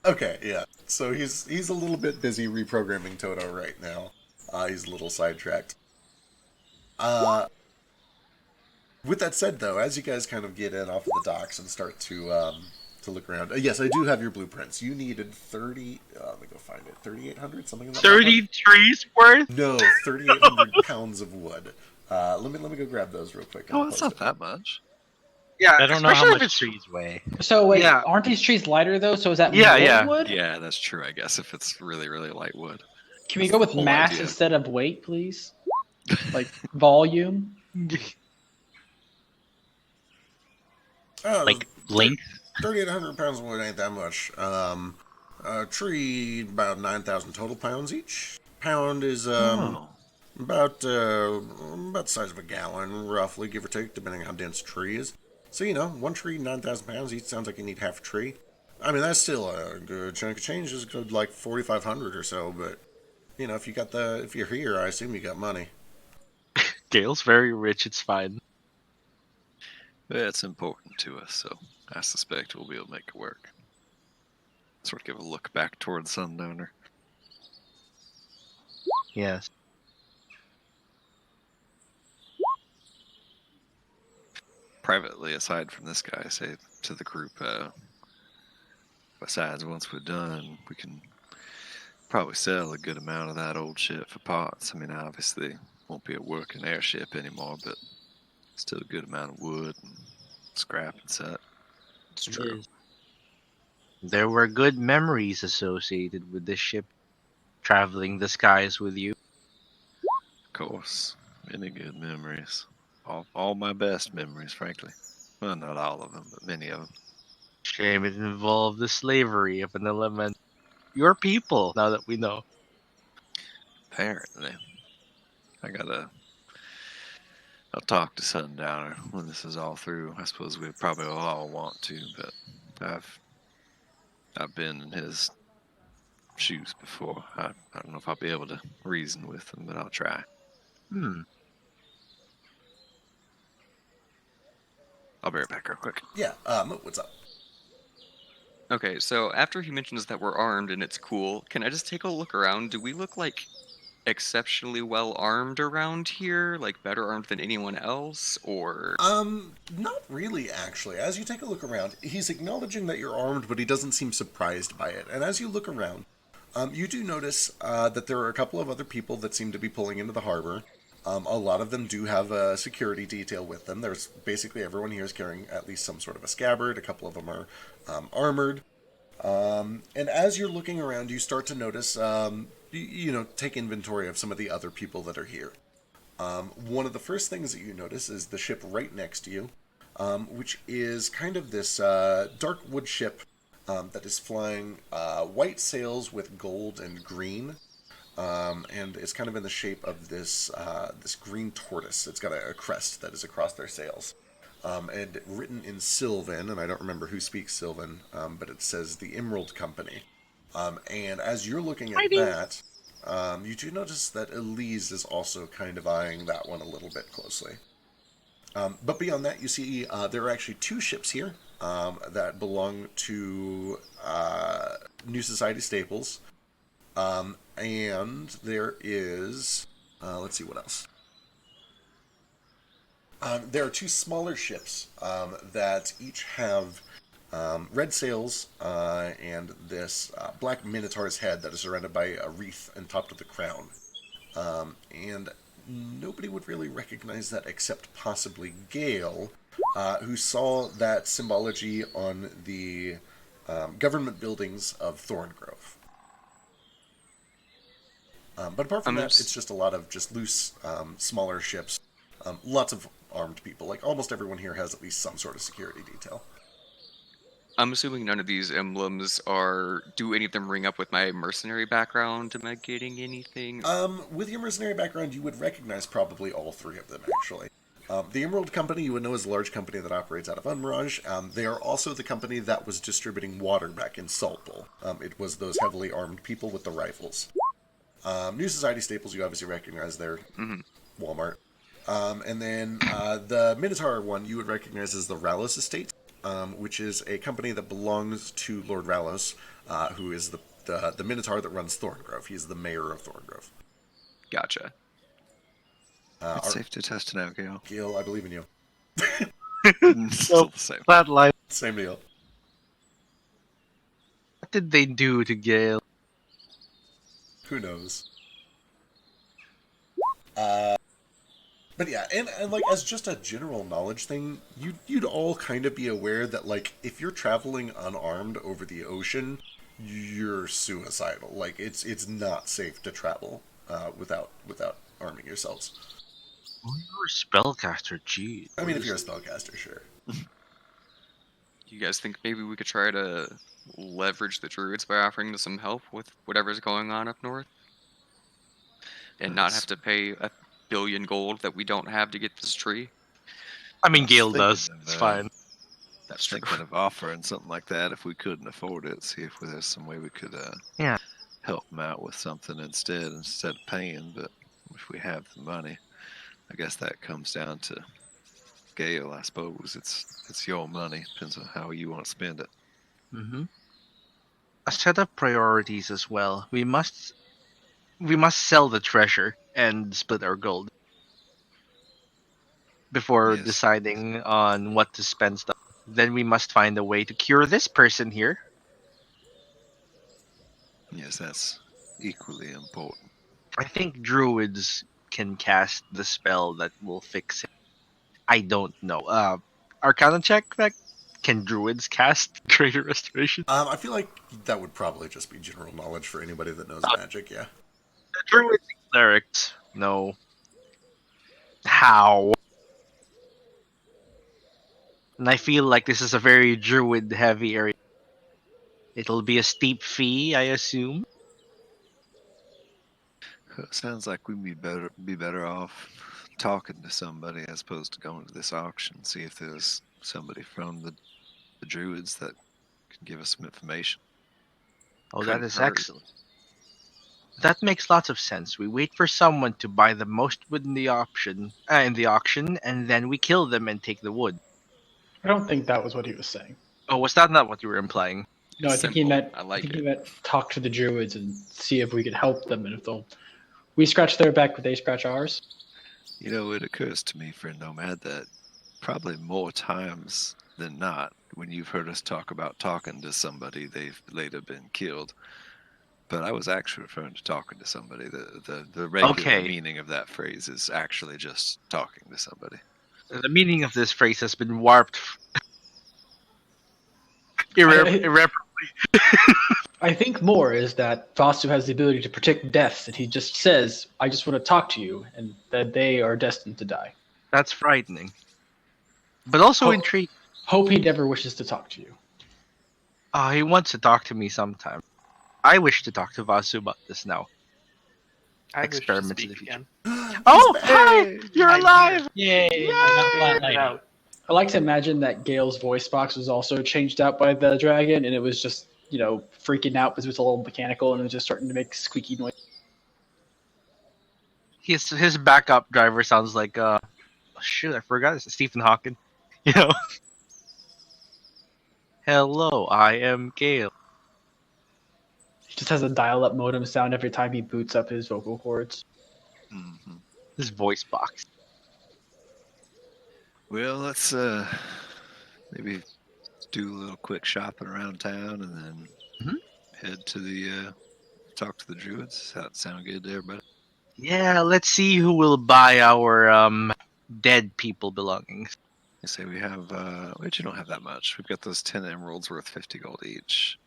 Okay, yeah. So he's a little bit busy reprogramming Toto right now. He's a little sidetracked. With that said, though, as you guys kind of get in off of the docks and start to look around, yes, I do have your blueprints. You needed 30. Let me go find it. 3,800, something like that. 30 trees worth? No, 3,800 pounds of wood. Let me go grab those real quick. Oh, that's not that much. Yeah, I don't know how especially if much it's trees weigh. So wait, Yeah. aren't these trees lighter though? So is that Yeah, more yeah. wood? Yeah, that's true, I guess, if it's really, really light wood. Can we That's go the with whole mass idea. instead of weight, please? Like volume? Like length? 3,800 pounds of wood ain't that much. A tree about 9,000 total pounds each. Pound is Oh. about the size of a gallon, roughly, give or take, depending on how dense a tree is. So one tree, 9,000 pounds each. Sounds like you need half a tree. I mean, that's still a good chunk of change. It's good, like 4,500 or so. But if you're here, I assume you got money. Gale's very rich. It's fine. It's important to us, so I suspect we'll be able to make it work. Sort of give a look back toward Sundowner. Yes. Privately, aside from this guy, I say to the group, besides, once we're done, we can probably sell a good amount of that old shit for parts. I mean, obviously, won't be a working airship anymore, but still a good amount of wood and scrap and set. It's true. There were good memories associated with this ship traveling the skies with you. Of course, many good memories. All my best memories, frankly. Well, not all of them, but many of them. Shame it involved the slavery of an element. Your people, now that we know. Apparently. I'll talk to Sundowner when this is all through. I suppose we probably will all want to, but I've been in his shoes before. I don't know if I'll be able to reason with him, but I'll try. I'll be right back real quick. Yeah, what's up? Okay, so after he mentions that we're armed and it's cool, can I just take a look around? Do we look like exceptionally well armed around here? Like better armed than anyone else? Or Not really, actually. As you take a look around, he's acknowledging that you're armed, but he doesn't seem surprised by it. And as you look around, you do notice that there are a couple of other people that seem to be pulling into the harbor. A lot of them do have a security detail with them. There's basically everyone here is carrying at least some sort of a scabbard. A couple of them are armored. And as you're looking around, you start to notice, take inventory of some of the other people that are here. One of the first things that you notice is the ship right next to you, which is kind of this dark wood ship that is flying white sails with gold and green. And it's kind of in the shape of this this green tortoise. It's got a crest that is across their sails. And written in Sylvan, and I don't remember who speaks Sylvan, but it says the Emerald Company. And as you're looking at that, you do notice that Elise is also kind of eyeing that one a little bit closely. But beyond that, you see there are actually 2 ships here that belong to New Society Staples. And there is, let's see what else. There are 2 smaller ships that each have red sails and this black minotaur's head that is surrounded by a wreath and topped with a crown. And nobody would really recognize that except possibly Gale, who saw that symbology on the government buildings of Thorngrove. But apart from that, it's just a lot of just loose, smaller ships. Lots of armed people. Like, almost everyone here has at least some sort of security detail. I'm assuming none of these emblems are... Do any of them ring up with my mercenary background? Am I getting anything? With your mercenary background, you would recognize probably all 3 of them, actually. The Emerald Company, you would know, is a large company that operates out of Unmirage. They are also the company that was distributing water back in Salt Bowl. It was those heavily armed people with the rifles. New Society Staples, you obviously recognize their Walmart. And then the Minotaur one you would recognize as the Rallos Estate, which is a company that belongs to Lord Rallos, who is the Minotaur that runs Thorngrove. He's the mayor of Thorngrove. Gotcha. It's safe to test now, Gale. Gil, I believe in you. Still the same. Flat line. Same deal. What did they do to Gale? Who knows? But yeah, and like, as just a general knowledge thing, you'd all kind of be aware that, like, if you're traveling unarmed over the ocean, you're suicidal. Like, it's not safe to travel without arming yourselves. Oh, you're a spellcaster, gee. I mean, if you're a spellcaster, sure. You guys think maybe we could try to leverage the druids by offering them some help with whatever's going on up north? And not have to pay $1 billion gold that we don't have to get this tree? I mean, was Gale thinking does. of, It's fine. That's true. Thinking of offering something like that if we couldn't afford it. See if there's some way we could Yeah. help them out with something instead of paying. But if we have the money, I guess that comes down to Gale, I suppose. It's your money. Depends on how you want to spend it. Mm-hmm. A set of priorities as well. We must sell the treasure and split our gold before Yes. deciding on what to spend stuff. Then we must find a way to cure this person here. Yes, that's equally important. I think druids can cast the spell that will fix it. I don't know. Arcana check, Beck? Can druids cast Greater Restoration? I feel like that would probably just be general knowledge for anybody that knows magic, yeah. Druids and clerics. No. How? And I feel like this is a very druid-heavy area. It'll be a steep fee, I assume. Sounds like we'd be better off talking to somebody as opposed to going to this auction. See if there's somebody from the druids that can give us some information. Oh, Couldn't that is hurt. excellent. That makes lots of sense. We wait for someone to buy the most wood in the auction, and then we kill them and take the wood. I don't think that was what he was saying. Oh, was that not what you were implying? No, I think he Simple. meant. I like he it. meant talk to the druids and see if we could help them, and if they'll. We scratch their back, but they scratch ours. You know, it occurs to me, friend Nomad, that probably more times than not, when you've heard us talk about talking to somebody, they've later been killed. But I was actually referring to talking to somebody. The regular Okay. meaning of that phrase is actually just talking to somebody. The meaning of this phrase has been warped irreparably. I think more is that Vasu has the ability to predict deaths, and he just says, "I just want to talk to you," and that they are destined to die. That's frightening. But also Oh. intriguing. Hope he never wishes to talk to you. He wants to talk to me sometime. I wish to talk to Vasu about this now. I wish to Experiments in speak the future. again. Oh, back. hi! You're I'm alive! Yay! Yay! I'm not Figured it flatlining. out. I like to imagine that Gale's voice box was also changed out by the dragon, and it was just, freaking out because it was a little mechanical and it was just starting to make squeaky noise. His backup driver sounds like shoot, I forgot. It's Stephen Hawking. You know. Hello, I am Gale. He just has a dial-up modem sound every time he boots up his vocal cords. Mhm. His voice box. Well, let's maybe do a little quick shopping around town and then head to the talk to the druids. Does that sound good to everybody? Yeah, let's see who will buy our dead people belongings. I say we have we actually don't have that much. We've got those 10 emeralds worth 50 gold each.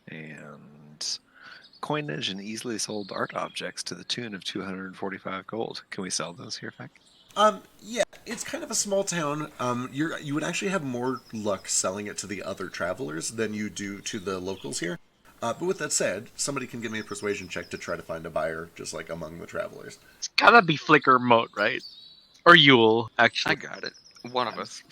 And coinage and easily sold art objects to the tune of 245 gold. Can we sell those here, Feck? Yeah, it's kind of a small town. You would actually have more luck selling it to the other travelers than you do to the locals here. But with that said, somebody can give me a persuasion check to try to find a buyer, just like among the travelers. It's gotta be Flicker Moat, right? Or Yule, I actually. got it. One of us.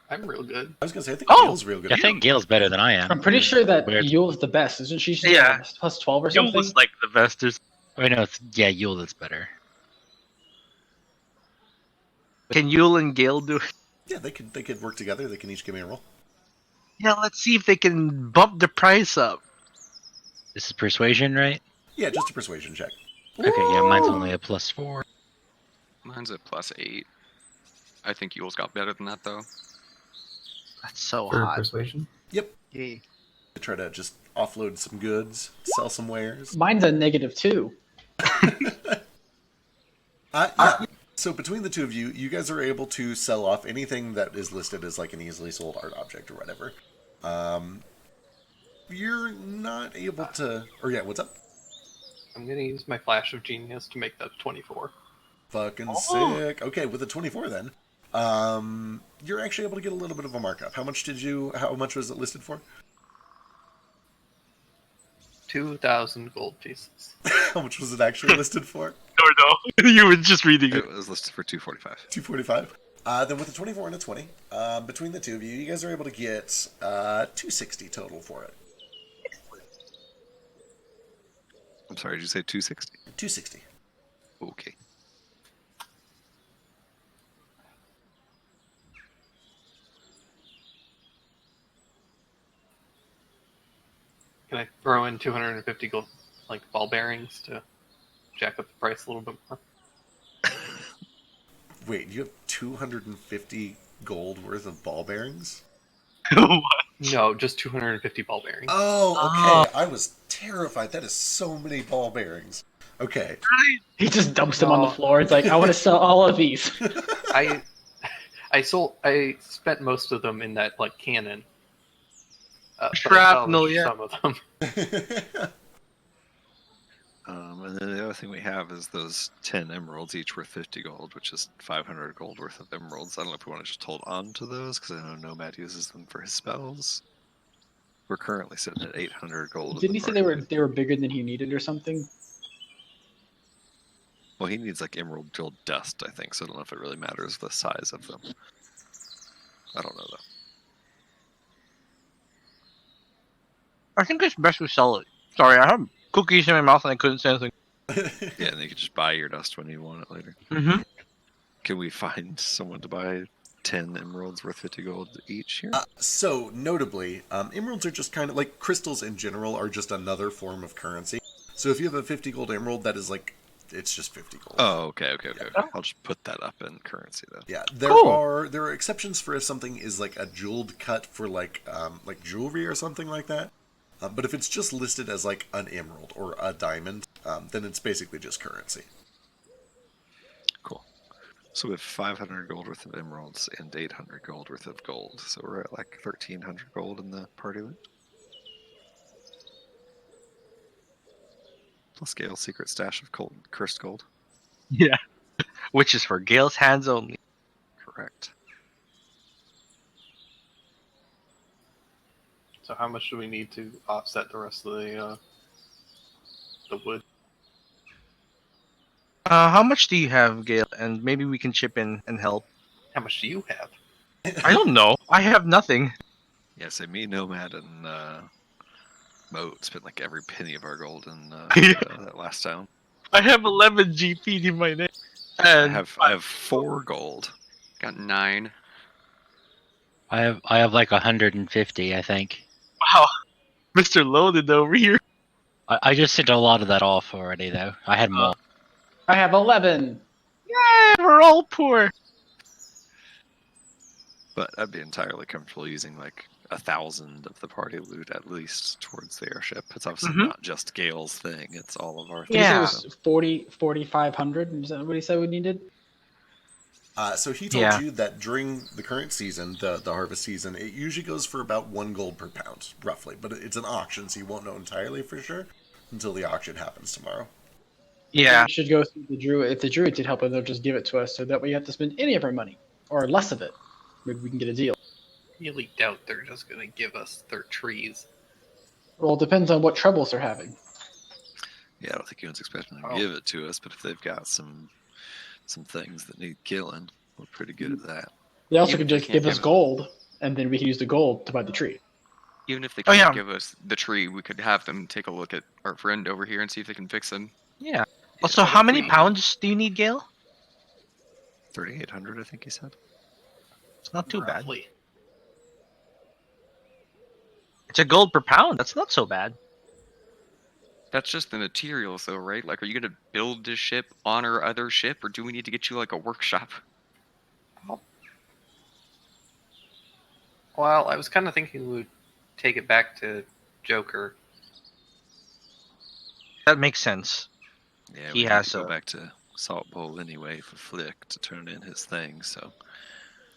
I'm real good. I was gonna say, I think Oh! Gale's real good. I think Gale's better than I am. I'm pretty sure that Weird. Yule's the best, isn't she? She's Yeah. like plus 12 or Yule something. was like the best. There's- Wait, no, Yule is better. Can Yule and Gale do it? Yeah, they could work together. They can each give me a roll. Yeah, let's see if they can bump the price up. This is persuasion, right? Yeah, just a persuasion check. Okay, yeah, mine's only a +4. Mine's a +8. I think Yule's got better than that, though. That's so For hot. persuasion. Yep. Yay. To try to just offload some goods, sell some wares. Mine's a -2. Yeah. So between the two of you, you guys are able to sell off anything that is listed as like an easily sold art object or whatever. You're not able to. Or yeah, what's up? I'm gonna use my flash of genius to make that 24. Fucking sick. Okay, with a 24 then, you're actually able to get a little bit of a markup. How much was it listed for? 2,000 gold pieces. How much was it actually listed for? Or no, you were just reading it. It was listed for 245. 245. Then with a 24 and a 20, between the two of you, you guys are able to get 260 total for it. I'm sorry, did you say 260? 260. Okay. Can I throw in 250 gold, like ball bearings, to jack up the price a little bit more? Wait, you have 250 gold worth of ball bearings? What? No, just 250 ball bearings. Oh, okay. I was terrified. That is so many ball bearings. Okay. He just dumps them on the floor. It's like, I want to sell all of these. I spent most of them in that like cannon. But I Shrapnel, salvaged yeah. some of them. And then the other thing we have is those 10 emeralds, each worth 50 gold, which is 500 gold worth of emeralds. I don't know if we want to just hold on to those, because I know Nomad uses them for his spells. We're currently sitting at 800 gold. Didn't he say they were bigger than he needed or something? Well, he needs like emerald jeweled dust, I think, so I don't know if it really matters the size of them. I don't know, though. I think it's best we sell it. Sorry, I have cookies in my mouth and I couldn't say anything. Yeah, and you can just buy your dust when you want it later. Mm-hmm. Can we find someone to buy 10 emeralds worth 50 gold each here? So, notably, emeralds are just kind of like crystals in general are just another form of currency. So if you have a 50 gold emerald, that is like, it's just 50 gold. Oh, okay. I'll just put that up in currency then. Yeah, there Cool. are exceptions for if something is like a jeweled cut for like jewelry or something like that. But if it's just listed as like an emerald or a diamond, then it's basically just currency. Cool. So we have 500 gold worth of emeralds and 800 gold worth of gold. So we're at like 1,300 gold in the party loot. Plus Gale's secret stash of cursed gold. Yeah. Which is for Gale's hands only. Correct. So So how much do we need to offset the rest of the wood? How much do you have, Gale? And maybe we can chip in and help. How much do you have? I don't know. I have nothing. Yeah, so me, Nomad, and Mo spent like every penny of our gold in that last town. I have 11 GP in my name. I And have 4 gold. Got 9. I have like 150, I think. wow, Mr. Loaded over here. I just sent a lot of that off already, though. I had more. I have 11. Yeah, we're all poor. But I'd be entirely comfortable using like 1,000 of the party loot at least towards the airship. It's obviously not just Gale's thing; it's all of our Did you say Yeah. it was 4,500? Is that what he said we needed? So he told Yeah. you that during the current season, the harvest season, it usually goes for about 1 gold per pound, roughly. But it's an auction, so you won't know entirely for sure until the auction happens tomorrow. Yeah. We should go through the druid. If the druid did help, they'll just give it to us so that we have to spend any of our money or less of it. Maybe we can get a deal. Really doubt they're just going to give us their trees. Well, it depends on what troubles they're having. Yeah, I don't think anyone's expecting them Oh. to give it to us, but if they've got some things that need killing, we're pretty good at that. They also Even can if they just can't give us give it- gold, and then we can use the gold to buy the tree. Even if they Oh, can't yeah. give us the tree, we could have them take a look at our friend over here and see if they can fix him. Yeah. Also, but how if many we- pounds do you need, Gale? 3,800, I think he said. It's not too bad. Roughly. It's a gold per pound. That's not so bad. That's just the materials, though, right? Like, are you going to build this ship on our other ship, or do we need to get you like a workshop? Well, I was kind of thinking we would take it back to Joker. That makes sense. Yeah, He we need has to go a- back to Salt Bowl anyway for Flick to turn in his thing. So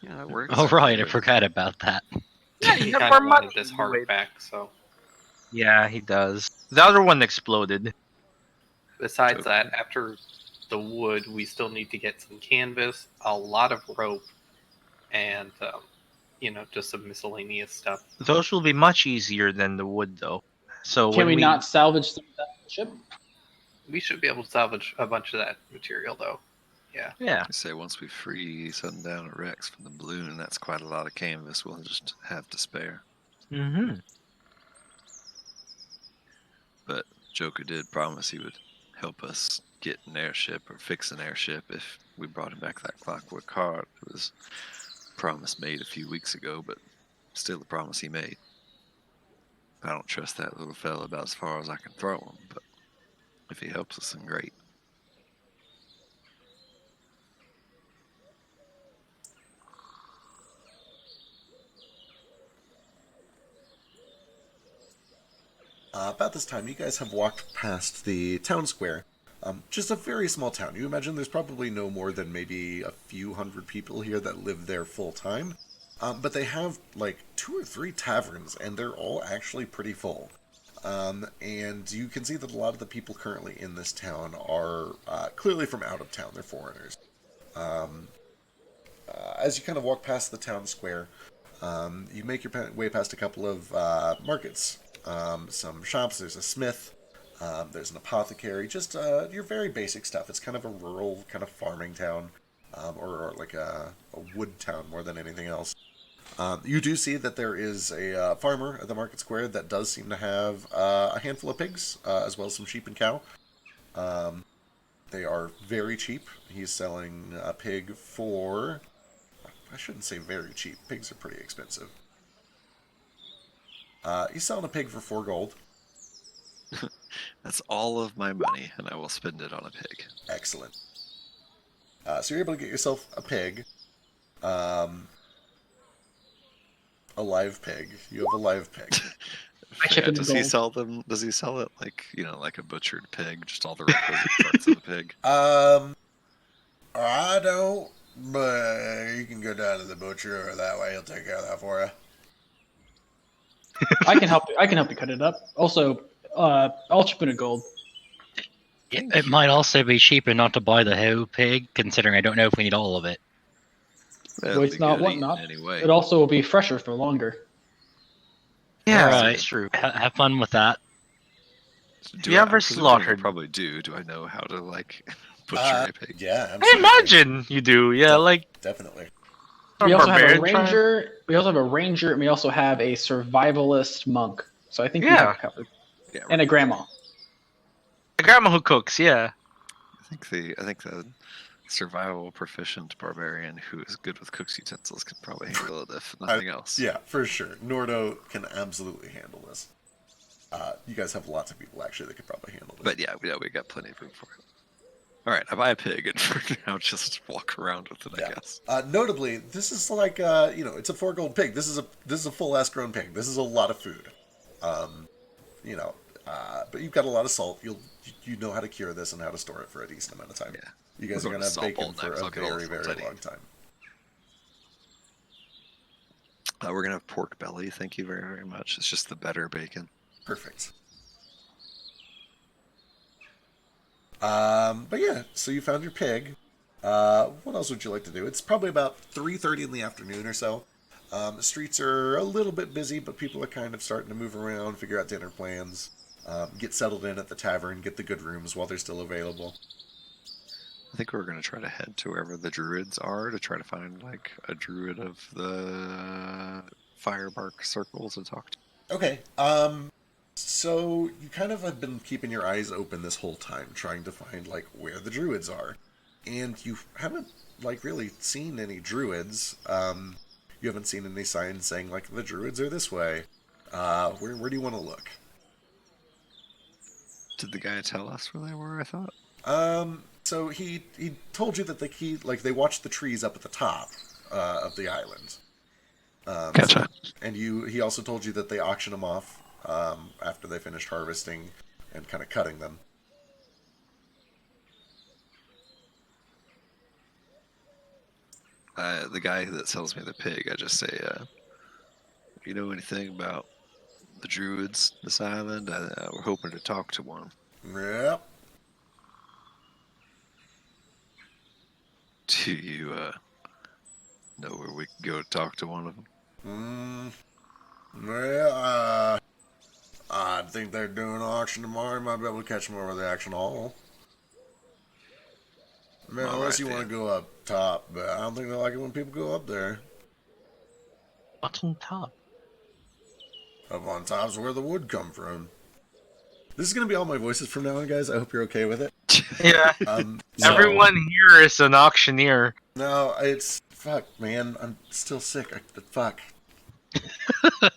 Yeah, that works. Oh, right, I forgot about that. Yeah, He you have kind more of wanted money. this You heart wait. back, so. Yeah, he does. The other one exploded. Besides Joker. that, after the wood, we still need to get some canvas, a lot of rope, and, just some miscellaneous stuff. Those will be much easier than the wood, though. So Can when we not salvage some of that on the ship? We should be able to salvage a bunch of that material, though. Yeah. I say once we free Sundown at Rex from the balloon, that's quite a lot of canvas we'll just have to spare. Mm-hmm. But Joker did promise he would help us get an airship or fix an airship if we brought him back that clockwork card. It was a promise made a few weeks ago, but still a promise he made. I don't trust that little fella about as far as I can throw him, but if he helps us, then great. About this time, you guys have walked past the town square. Just a very small town. You imagine there's probably no more than maybe a few hundred people here that live there full time. But they have like 2 or 3 taverns, and they're all actually pretty full. And you can see that a lot of the people currently in this town are clearly from out of town. They're foreigners. As you kind of walk past the town square, you make your way past a couple of markets. Some shops. There's a smith. There's an apothecary. Just your very basic stuff. It's kind of a rural, kind of farming town, or like a wood town more than anything else. You do see that there is a farmer at the market square that does seem to have a handful of pigs, as well as some sheep and cow. They are very cheap. He's selling a pig for... I shouldn't say very cheap. Pigs are pretty expensive. He's selling a pig for 4 gold. That's all of my money, and I will spend it on a pig. Excellent. So you're able to get yourself a pig. A live pig. You have a live pig. I chip in the Does he gold. sell them? Does he sell it like like a butchered pig, just all the requisite parts of the pig? I don't, but you can go down to the butcher or that way. He'll take care of that for you. I can help. I can help you cut it up. Also, I'll chip in a gold. It might also be cheaper not to buy the whole pig, considering I don't know if we need all of it. It'll it's be not good what eating not. anyway. It also will be fresher for longer. Yeah, Alright. that's true. Have fun with that. Do You ever I presumably I slaughtered- probably do. Do I know how to like butcher a pig? Yeah, I absolutely. imagine you do. Yeah, Def- like Definitely. a We also have a barbarian tribe. ranger. We also have a ranger, and we also have a survivalist monk. So I think we have Yeah. it covered. Yeah, And a grandma. The grandma who cooks. Yeah. I think the survival proficient barbarian who is good with cook's utensils can probably handle it if nothing else. Yeah, for sure. Nordo can absolutely handle this. You guys have lots of people actually that could probably handle this. But yeah, we got plenty of room for it. All right, I buy a pig and for now just walk around with it. Yeah. I guess. Notably, this is like it's a 4 gold pig. This is a full ass grown pig. This is a lot of food. But you've got a lot of salt. You know how to cure this and how to store it for a decent amount of time. Yeah. You guys We're are going gonna to have bacon Salt Bowl for next. a I'll get all very, the very salt I long need. time. We're gonna have pork belly. Thank you very, very much. It's just the better bacon. Perfect. But yeah, so you found your pig. What else would you like to do? It's probably about 3:30 in the afternoon or so. The streets are a little bit busy, but people are kind of starting to move around, figure out dinner plans, get settled in at the tavern, get the good rooms while they're still available. I think we're gonna try to head to wherever the druids are to try to find like a druid of the firebark circle to talk to. Okay. So you kind of have been keeping your eyes open this whole time, trying to find like where the druids are, and you haven't like really seen any druids. You haven't seen any signs saying like the druids are this way. Where do you want to look? Did the guy tell us where they were? I thought. So he told you that they watched the trees up at the top of the island. Gotcha. And he also told you that they auction them off after they finished harvesting and kind of cutting them. The guy that sells me the pig, I just say, you know anything about the druids, this island? We're hoping to talk to one. Yep. Do you know where we can go to talk to one of them? Well, I think they're doing an auction tomorrow. You might be able to catch them over the auction hall. Man, All unless right, you want to go up top, but I don't think they like it when people go up there. What's on top? Up on top's where the wood come from. This is going to be all my voices from now on, guys. I hope you're okay with it. Yeah. So- Everyone here is an auctioneer. No, it's... Fuck, man. I'm still sick. Fuck. I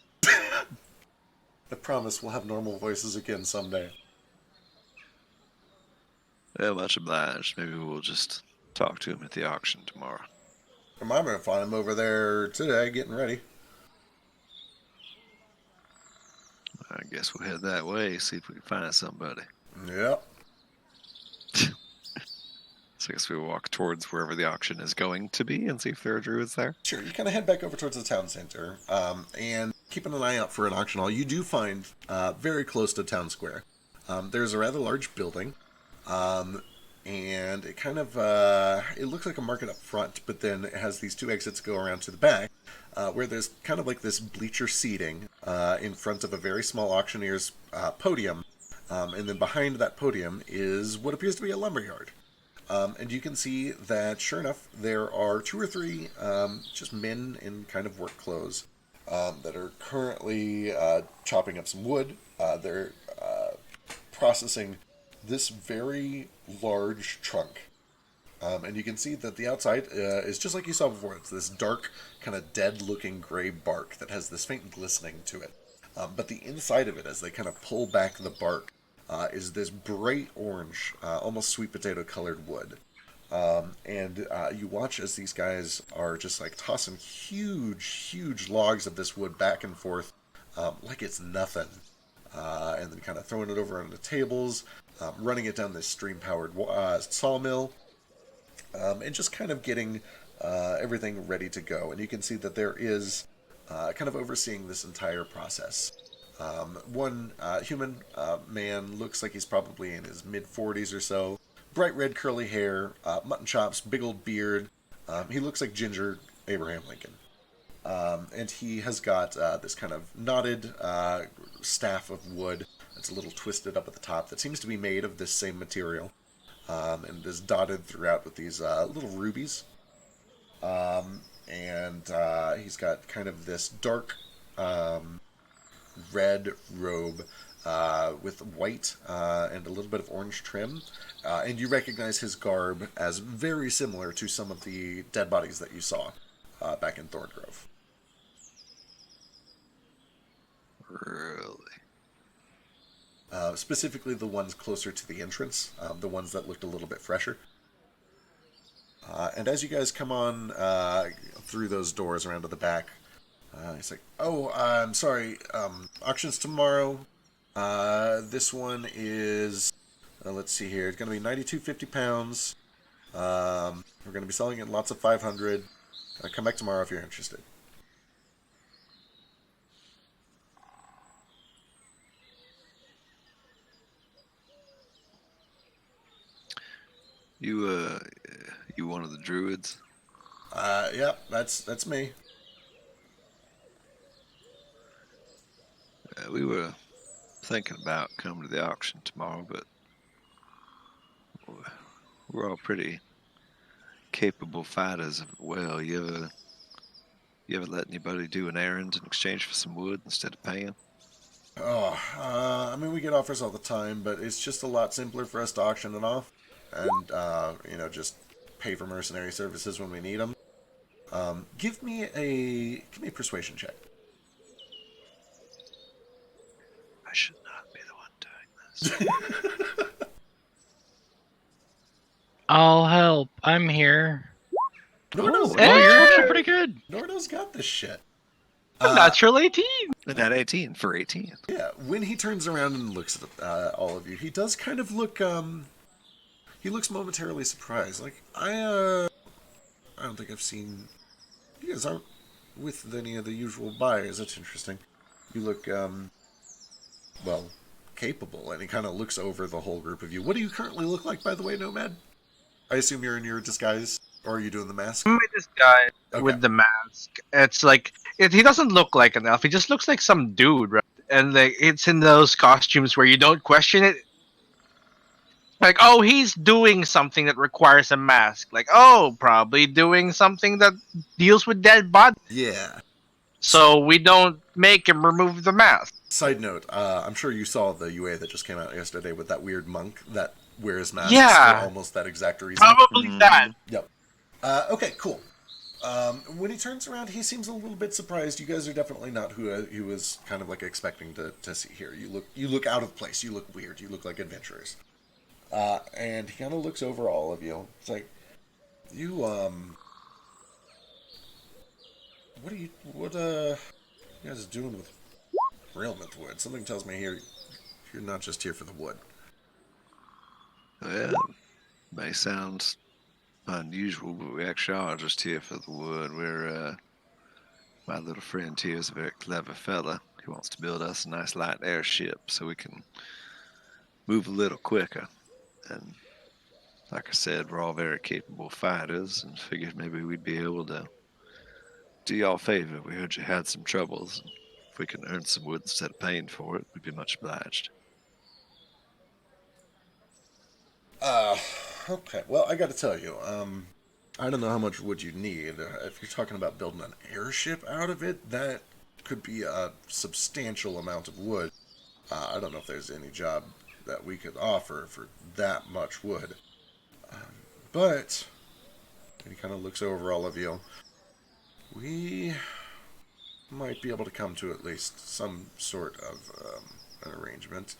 promise we'll have normal voices again someday. Yeah, much obliged. Maybe we'll just talk to him at the auction tomorrow. I'm going to find him over there today, getting ready. I guess we'll head that way, see if we can find somebody. Yep. So I guess we walk towards wherever the auction is going to be and see if there are druids there. Sure, you kind of head back over towards the town center, and keeping an eye out for an auction hall. You do find, very close to town square, there's a rather large building, and it kind of, it looks like a market up front, but then it has these 2 exits go around to the back, where there's kind of like this bleacher seating in front of a very small auctioneer's podium, and then behind that podium is what appears to be a lumberyard. And you can see that, sure enough, there are 2 or 3 just men in kind of work clothes that are currently chopping up some wood. They're processing this very large trunk. And you can see that the outside is just like you saw before. It's this dark, kind of dead-looking gray bark that has this faint glistening to it. But the inside of it, as they kind of pull back the bark, is this bright orange, almost sweet potato colored wood. And you watch as these guys are just like tossing huge logs of this wood back and forth like it's nothing. And then kind of throwing it over on the tables, running it down this stream-powered sawmill, and just kind of getting everything ready to go. And you can see that there is kind of overseeing this entire process. One human man looks like he's probably in his mid-40s or so. Bright red curly hair, mutton chops, big old beard. He looks like Ginger Abraham Lincoln. And he has got this kind of knotted staff of wood that's a little twisted up at the top that seems to be made of this same material, and is dotted throughout with these little rubies. And he's got kind of this dark red robe with white and a little bit of orange trim. And you recognize his garb as very similar to some of the dead bodies that you saw back in Thorngrove. Really? Specifically the ones closer to the entrance, the ones that looked a little bit fresher. And as you guys come on through those doors around to the back, he's like, "Oh, I'm sorry. Auction's tomorrow. This one is, let's see here. It's going to be £92.50. We're going to be selling it lots of 500. Come back tomorrow if you're interested." You one of the druids? Yeah, that's me. We were thinking about coming to the auction tomorrow, but we're all pretty capable fighters. Well, you ever let anybody do an errand in exchange for some wood instead of paying? Oh, I mean, we get offers all the time, but it's just a lot simpler for us to auction it off, and just pay for mercenary services when we need them. Give me a persuasion check. I should not be the one doing this. I'll help. I'm here. Nordo's Oh, you're actually pretty good. Nordo's got this shit. Natural 18. And that 18 for 18. Yeah, when he turns around and looks at all of you, he does kind of look, he looks momentarily surprised. Like, I don't think I've seen, you guys aren't with any of the usual buyers. That's interesting. You look, capable, and he kind of looks over the whole group of you. What do you currently look like, by the way, Nomad? I assume you're in your disguise, or are you doing the mask? I'm with this guy Okay. with the mask. It's like he doesn't look like an elf. He just looks like some dude, right? And like it's in those costumes where you don't question it. Like, oh, he's doing something that requires a mask. Like, oh, probably doing something that deals with dead bodies. Yeah. So we don't make him remove the mask. Side note, I'm sure you saw the UA that just came out yesterday with that weird monk that wears masks Yeah. for almost that exact reason. Probably that. Yep. Okay, cool. When he turns around, he seems a little bit surprised. You guys are definitely not who he was kind of like expecting to see here. You look out of place. You look weird. You look like adventurers. And he kind of looks over all of you. It's like, you what you guys doing with railment wood? Something tells me here you're not just here for the wood. Well, may sound unusual, but we actually are just here for the wood. My little friend here is a very clever fella. He wants to build us a nice light airship so we can move a little quicker. And like I said, we're all very capable fighters, and figured maybe we'd be able to do y'all a favor. We heard you had some troubles. If we can earn some wood instead of paying for it, we'd be much obliged. Okay. Well, I got to tell you, I don't know how much wood you need. If you're talking about building an airship out of it, that could be a substantial amount of wood. I don't know if there's any job that we could offer for that much wood. But he kind of looks over all of you. We might be able to come to at least some sort of an arrangement.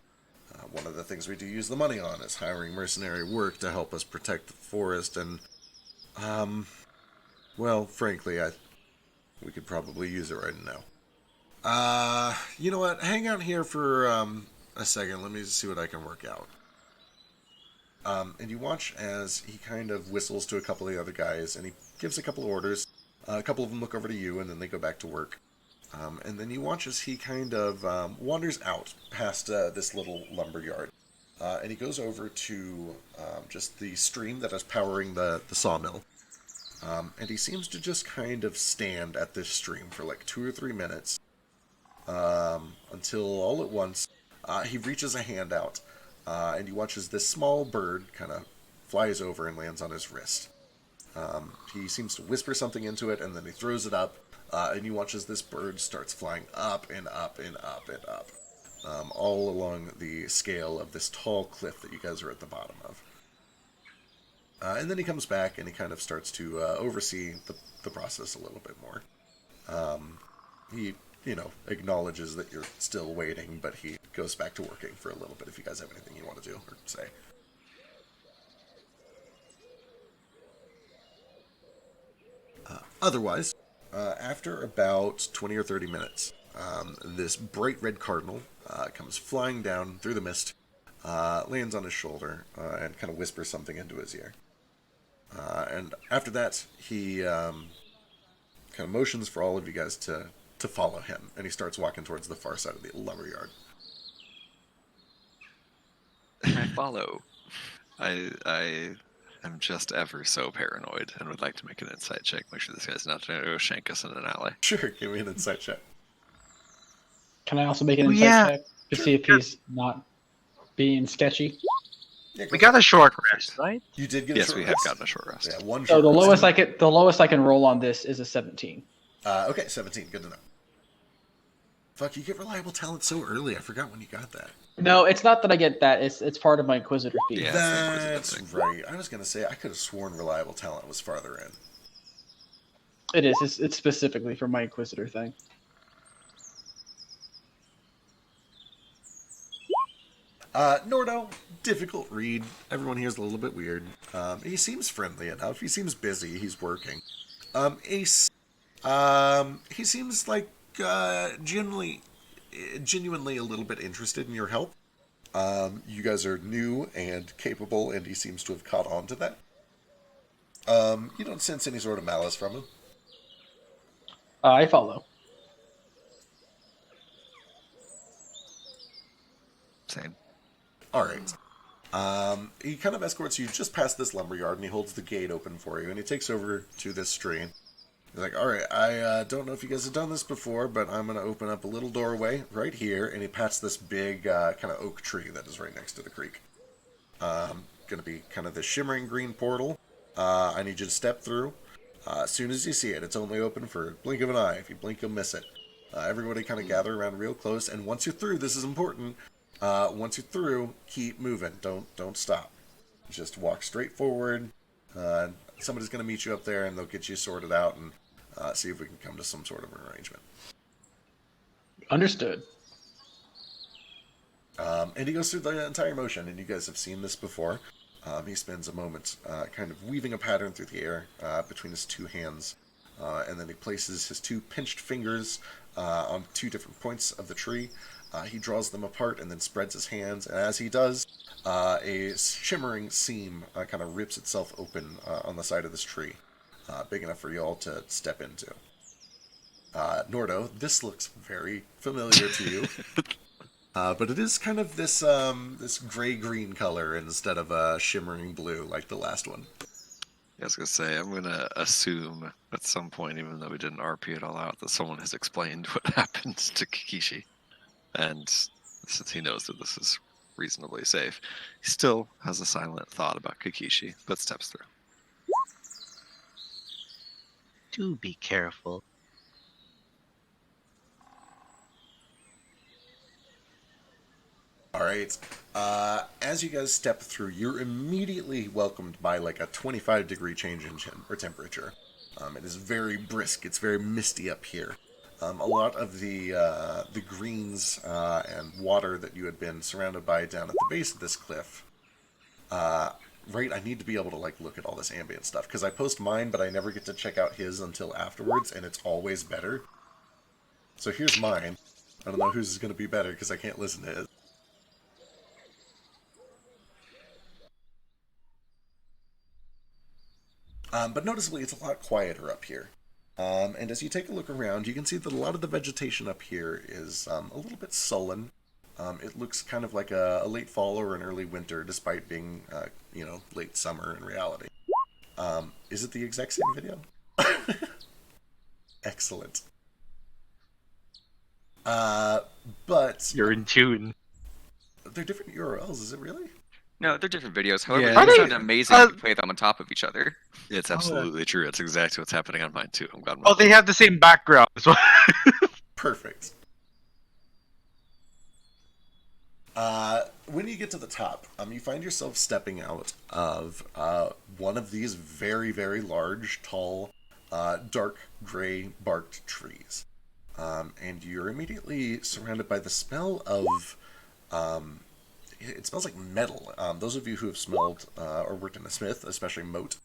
One of the things we do use the money on is hiring mercenary work to help us protect the forest, and, frankly, we could probably use it right now. You know what? Hang out here for a second. Let me see what I can work out. And you watch as he kind of whistles to a couple of the other guys, and he gives a couple of orders. A couple of them look over to you, and then they go back to work. And then you watch as he kind of wanders out past this little lumber yard. And he goes over to just the stream that is powering the sawmill. And he seems to just kind of stand at this stream for like 2 or 3 minutes, until all at once he reaches a hand out, and he watches this small bird kind of flies over and lands on his wrist. He seems to whisper something into it, and then he throws it up, and he watches this bird starts flying up and up and up and up, all along the scale of this tall cliff that you guys are at the bottom of. And then he comes back and he kind of starts to oversee the process a little bit more. He, acknowledges that you're still waiting, but he goes back to working for a little bit if you guys have anything you want to do or say. Otherwise, after about 20 or 30 minutes, this bright red cardinal comes flying down through the mist, lands on his shoulder, and kind of whispers something into his ear. And after that, he kind of motions for all of you guys to follow him, and he starts walking towards the far side of the lumberyard. I follow. I am just ever so paranoid and would like to make an insight check. Make sure this guy's not going to go shank us in an alley. Sure, give me an insight check. Can I also make an insight check to see if he's not being sketchy? Yeah, We got a short rest, right? You did get a Yes, short we rest. have gotten a short rest. Yeah, one So short the rest. lowest I can roll on this is a 17. Okay, 17. Good to know. Fuck, you get reliable talent so early. I forgot when you got that. No, it's not that I get that. It's part of my Inquisitor feat. Yeah. That's right. I was going to say, I could have sworn reliable talent was farther in. It is. It's specifically for my Inquisitor thing. Nordo, difficult read. Everyone here is a little bit weird. He seems friendly enough. He seems busy. He's working. Ace, he seems like genuinely a little bit interested in your help. You guys are new and capable, and he seems to have caught on to that. You don't sense any sort of malice from him. I follow. Same. All right. He kind of escorts you just past this lumberyard, and he holds the gate open for you, and he takes over to this stream. He's like, all right, I don't know if you guys have done this before, but I'm going to open up a little doorway right here, and he pats this big kind of oak tree that is right next to the creek. Going to be kind of this shimmering green portal. I need you to step through. As soon as you see it, it's only open for a blink of an eye. If you blink, you'll miss it. Everybody kind of gather around real close, and once you're through, this is important. Once you're through, keep moving. Don't stop. Just walk straight forward. Somebody's going to meet you up there, and they'll get you sorted out and see if we can come to some sort of an arrangement. Understood. And he goes through the entire motion, and you guys have seen this before. He spends a moment kind of weaving a pattern through the air between his two hands, and then he places his two pinched fingers on two different points of the tree. He draws them apart and then spreads his hands, and as he does, a shimmering seam kind of rips itself open on the side of this tree, big enough for you all to step into. Nordo, this looks very familiar to you, but it is kind of this this gray-green color instead of a shimmering blue like the last one. I was going to say, I'm going to assume at some point, even though we didn't RP it all out, that someone has explained what happened to Kikishi. And since he knows that this is reasonably safe, he still has a silent thought about Kikishi, but steps through. Do be careful. All right. As you guys step through, you're immediately welcomed by like a 25-degree change in temperature. It is very brisk. It's very misty up here. A lot of the greens and water that you had been surrounded by down at the base of this cliff. Right, I need to be able to like look at all this ambient stuff because I post mine, but I never get to check out his until afterwards, and it's always better. So here's mine. I don't know whose is going to be better because I can't listen to his. But noticeably, it's a lot quieter up here. And as you take a look around, you can see that a lot of the vegetation up here is a little bit sullen. It looks kind of like a late fall or an early winter, despite being, late summer in reality. Is it the exact same video? Excellent. But You're in tune. they're different URLs, is it really? No, they're different videos. However, Yeah. they Are sound they? amazing if you play them on top of each other. It's absolutely true. That's exactly what's happening on mine too. I'm glad. Oh, they have the same background as well. Perfect. When you get to the top, you find yourself stepping out of one of these very, very large, tall, dark gray barked trees. And you're immediately surrounded by the smell of, it smells like metal. Those of you who have smelled or worked in a smith, especially moat,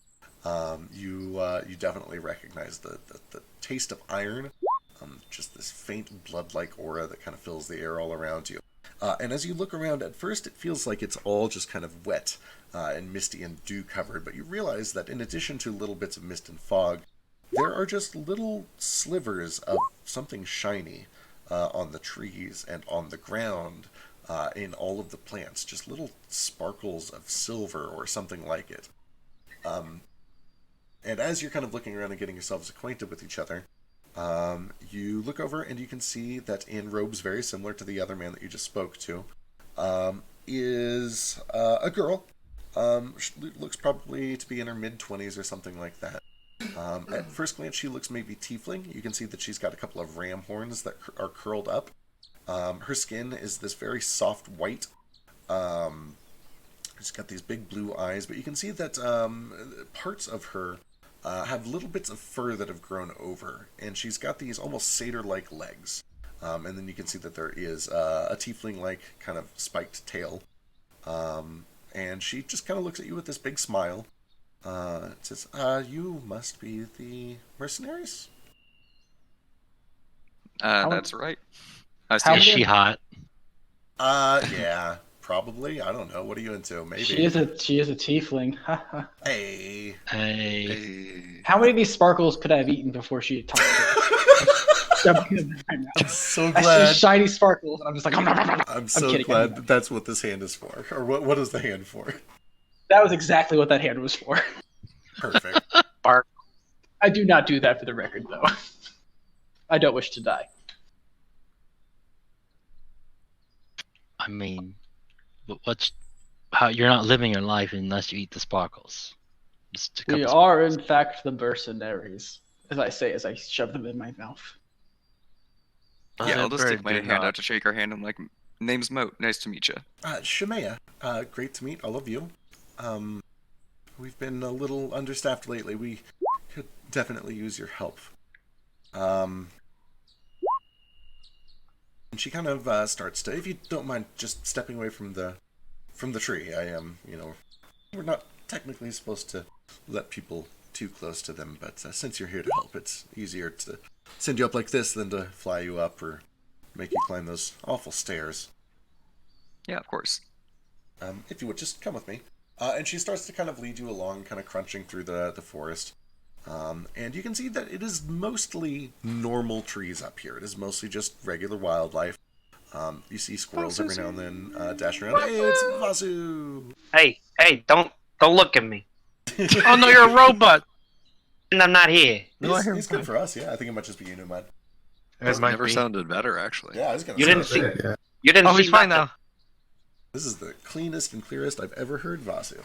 you definitely recognize the taste of iron, just this faint blood-like aura that kind of fills the air all around you. And as you look around, at first it feels like it's all just kind of wet and misty and dew-covered, but you realize that in addition to little bits of mist and fog, there are just little slivers of something shiny on the trees and on the ground, in all of the plants, just little sparkles of silver or something like it. And as you're kind of looking around and getting yourselves acquainted with each other, you look over and you can see that in robes very similar to the other man that you just spoke to, is a girl. She looks probably to be in her mid-20s or something like that. At first glance, she looks maybe tiefling. You can see that she's got a couple of ram horns that are curled up. Her skin is this very soft white. She's got these big blue eyes, but you can see that parts of her have little bits of fur that have grown over, and she's got these almost satyr-like legs. And then you can see that there is a tiefling-like kind of spiked tail. And she just kind of looks at you with this big smile. It says, you must be the mercenaries? That's right. Is she hot? Yeah, probably. I don't know. What are you into? Maybe. She is a tiefling. Hey. Hey. How many of these sparkles could I have eaten before she talked to me? I'm so I see glad. shiny sparkles, and I'm just like, I'm so kidding. glad that that's what this hand is for. Or what is the hand for? That was exactly what that hand was for. Perfect. Bark. I do not do that for the record, though. I don't wish to die. I mean, how you're not living your life unless you eat the sparkles. Just a We couple are, sparkles. in fact, the mercenaries, as I say as I shove them in my mouth. Yeah, I'll just Bird stick my did hand not. out to shake her hand. I'm like, name's Moat. Nice to meet you. Shemaya, great to meet all of you. We've been a little understaffed lately. We could definitely use your help. And she kind of starts to, if you don't mind, just stepping away from the tree. I am, we're not technically supposed to let people too close to them, but since you're here to help, it's easier to send you up like this than to fly you up or make you climb those awful stairs. Yeah, of course. If you would, just come with me. And she starts to kind of lead you along, kind of crunching through the forest. And you can see that it is mostly normal trees up here. It is mostly just regular wildlife. You see squirrels every now and then dashing around. Hey, it's Vasu! Hey, don't look at me. Oh no, you're a robot. And I'm not here. He's good for us, yeah. I think it might just be you, Numan. It might Never be. sounded better, actually. Yeah, I was gonna You say. didn't see. Yeah. You didn't Oh, see he's fine nothing. now. This is the cleanest and clearest I've ever heard Vasu.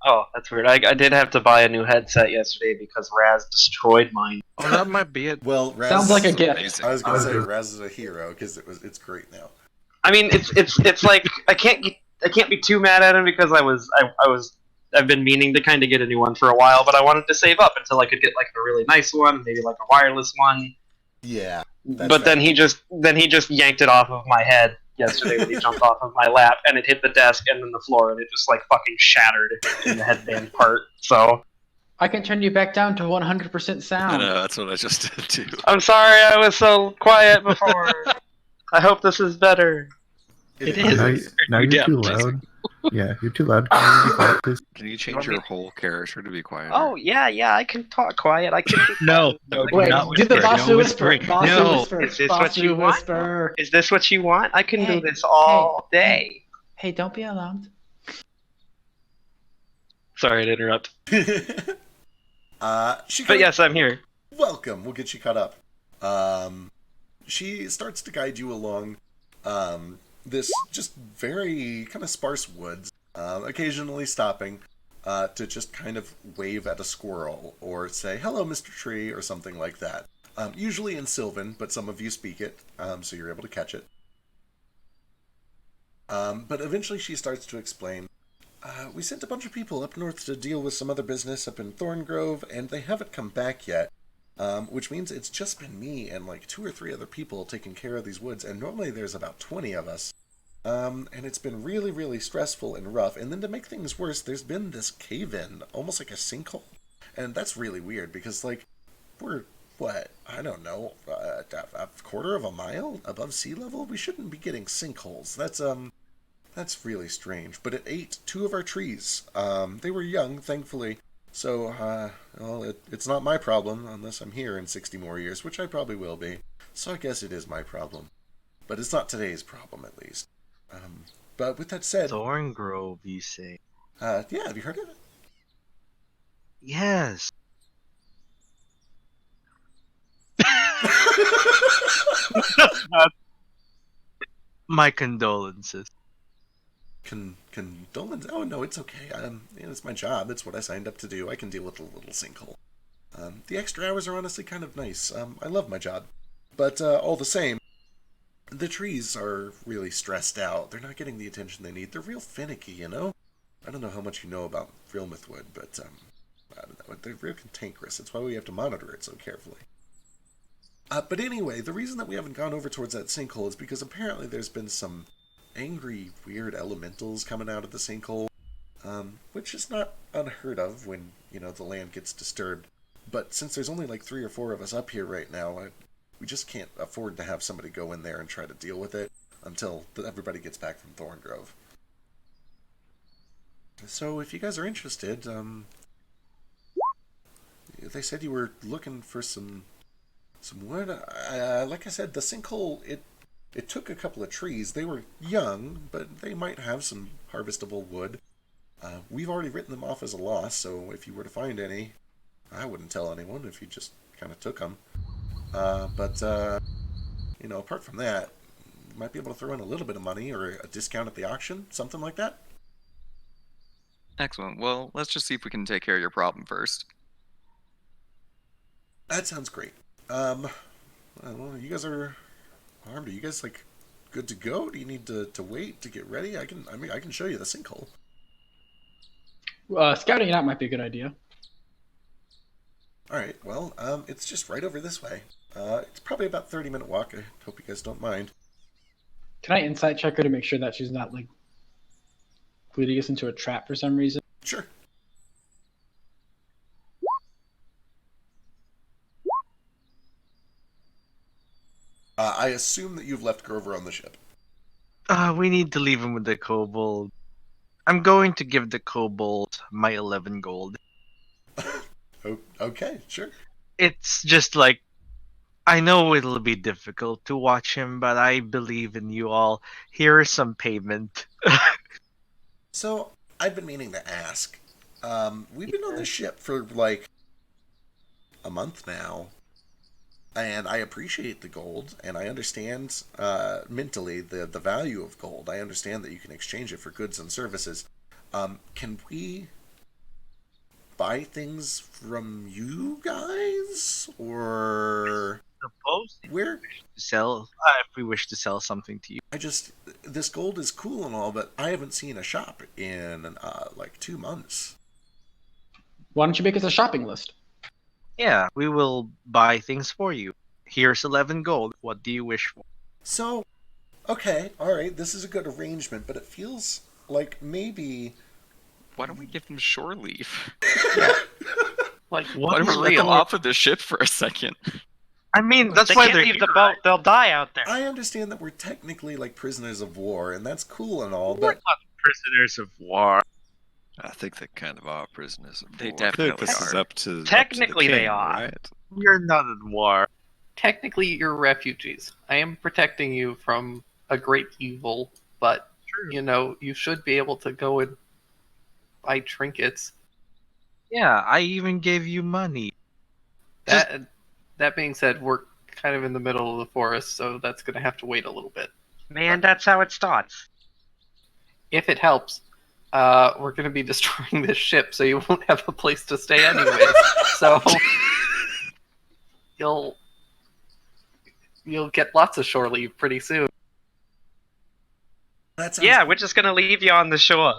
Oh, that's weird. I did have to buy a new headset yesterday because Raz destroyed mine. Oh, that might be it. Well, Raz... Sounds like a gift. Amazing. I was gonna say Raz is a hero, because it's great now. I mean, it's like I can't be too mad at him because I've been meaning to kind of get a new one for a while, but I wanted to save up until I could get like a really nice one, maybe like a wireless one. Yeah. But then he just yanked it off of my head yesterday when he jumped off of my lap, and it hit the desk and then the floor, and it just like fucking shattered in the headband part. So I can turn you back down to 100% I sound. know, that's what I just did too. I'm sorry I was so quiet before. I hope this is better. It is. Now you're Yeah, too please. loud. Yeah, you're too loud. Can you be quiet, please? Can you change your whole character to be quieter? Oh yeah, I can talk quiet. I can. No, Wait, not do the whispering. Vasu No whisper. whispering. Vasu No. whisper. Is this what Vasu you want? whisper. Is this what you want? I can Hey, do this all day. Hey, don't be alarmed. Sorry to interrupt. But yes, I'm here. Welcome. We'll get you caught up. She starts to guide you along this just very kind of sparse woods, occasionally stopping to just kind of wave at a squirrel or say, "Hello, Mr. Tree," or something like that. Usually in Sylvan, but some of you speak it, so you're able to catch it. But eventually she starts to explain, we sent a bunch of people up north to deal with some other business up in Thorngrove, and they haven't come back yet. Which means it's just been me and like 2 or 3 other people taking care of these woods, and normally there's about 20 of us. And it's been really, really stressful and rough. And then to make things worse, there's been this cave-in, almost like a sinkhole. And that's really weird because, like, we're, what, I don't know, a quarter of a mile above sea level? We shouldn't be getting sinkholes. That's really strange. But it ate 2 of our trees. They were young, thankfully. So, well, it's not my problem unless I'm here in 60 more years, which I probably will be. So I guess it is my problem. But it's not today's problem, at least. But with that said... Thorngrove, you say? Yeah, have you heard of it? Yes. My condolences. Condolence? Oh, no, it's okay. It's my job. It's what I signed up to do. I can deal with a little sinkhole. The extra hours are honestly kind of nice. I love my job. But all the same, the trees are really stressed out. They're not getting the attention they need. They're real finicky, you know? I don't know how much you know about real mythwood, but I don't know. They're real cantankerous. That's why we have to monitor it so carefully. But anyway, the reason that we haven't gone over towards that sinkhole is because apparently there's been some angry, weird elementals coming out of the sinkhole, which is not unheard of when, the land gets disturbed. But since there's only like 3 or 4 of us up here right now, we just can't afford to have somebody go in there and try to deal with it until everybody gets back from Thorngrove. So if you guys are interested, they said you were looking for some wood. Like I said, the sinkhole, it took a couple of trees. They were young, but they might have some harvestable wood. We've already written them off as a loss, so if you were to find any, I wouldn't tell anyone if you just kind of took them. But apart from that, you might be able to throw in a little bit of money or a discount at the auction, something like that. Excellent. Well, let's just see if we can take care of your problem first. That sounds great. Well, you guys are armed. Are you guys like good to go? Do you need to wait to get ready? I can show you the sinkhole. Scouting it out might be a good idea. All right. Well, it's just right over this way. It's probably about 30-minute walk. I hope you guys don't mind. Can I insight check her to make sure that she's not like leading us into a trap for some reason? Sure. I assume that you've left Grover on the ship. We need to leave him with the kobold. I'm going to give the kobold my 11 gold. Okay, sure. It's just like, I know it'll be difficult to watch him, but I believe in you all. Here is some payment. So, I've been meaning to ask. We've been on the ship for like a month now. And I appreciate the gold, and I understand mentally the value of gold. I understand that you can exchange it for goods and services. Can we buy things from you guys, or Suppose where? If we wish to sell something to you. This gold is cool and all, but I haven't seen a shop in like 2 months. Why don't you make us a shopping list? Yeah, we will buy things for you. Here's 11 gold. What do you wish for? So, okay, alright, this is a good arrangement, but it feels like maybe... Why don't we give them shore leave? Like, Why don't we let them off of the ship for a second? I mean, that's they why can't they're leave here, the boat; they'll die out there. I understand that we're technically like prisoners of war, and that's cool and all, We're but... not prisoners of war. I think they kind of are prisoners of They war. I feel like definitely this is are. up to Technically, the they king, are. right? We're not at war. Technically, you're refugees. I am protecting you from a great evil, but you should be able to go and buy trinkets. Yeah, I even gave you money. That being said, we're kind of in the middle of the forest, so that's going to have to wait a little bit. Man, that's how it starts. If it helps, we're going to be destroying this ship, so you won't have a place to stay anyways. So you'll get lots of shore leave pretty soon. That sounds Yeah, we're just gonna leave you on the shore.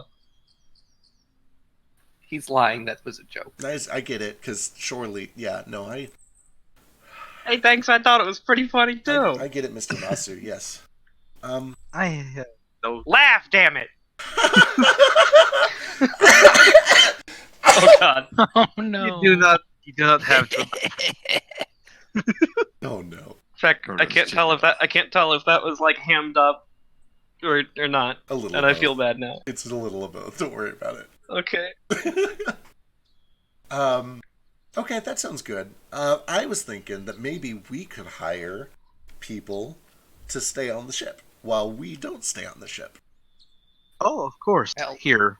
He's lying. That was a joke. nice. I get it, because surely, yeah, no, Hey, thanks. I thought it was pretty funny too. I get it, Mr. Masu. Yes. I no. Laugh, damn it! Oh God. Oh no. You do not have to. Oh no, Check. Or I can't tell if that was like hammed up or not, a little. and of I feel both. bad now. It's a little of both. Don't worry about it. Okay. Okay, that sounds good. I was thinking that maybe we could hire people to stay on the ship while we don't stay on the ship. Oh, of course. Hell. Here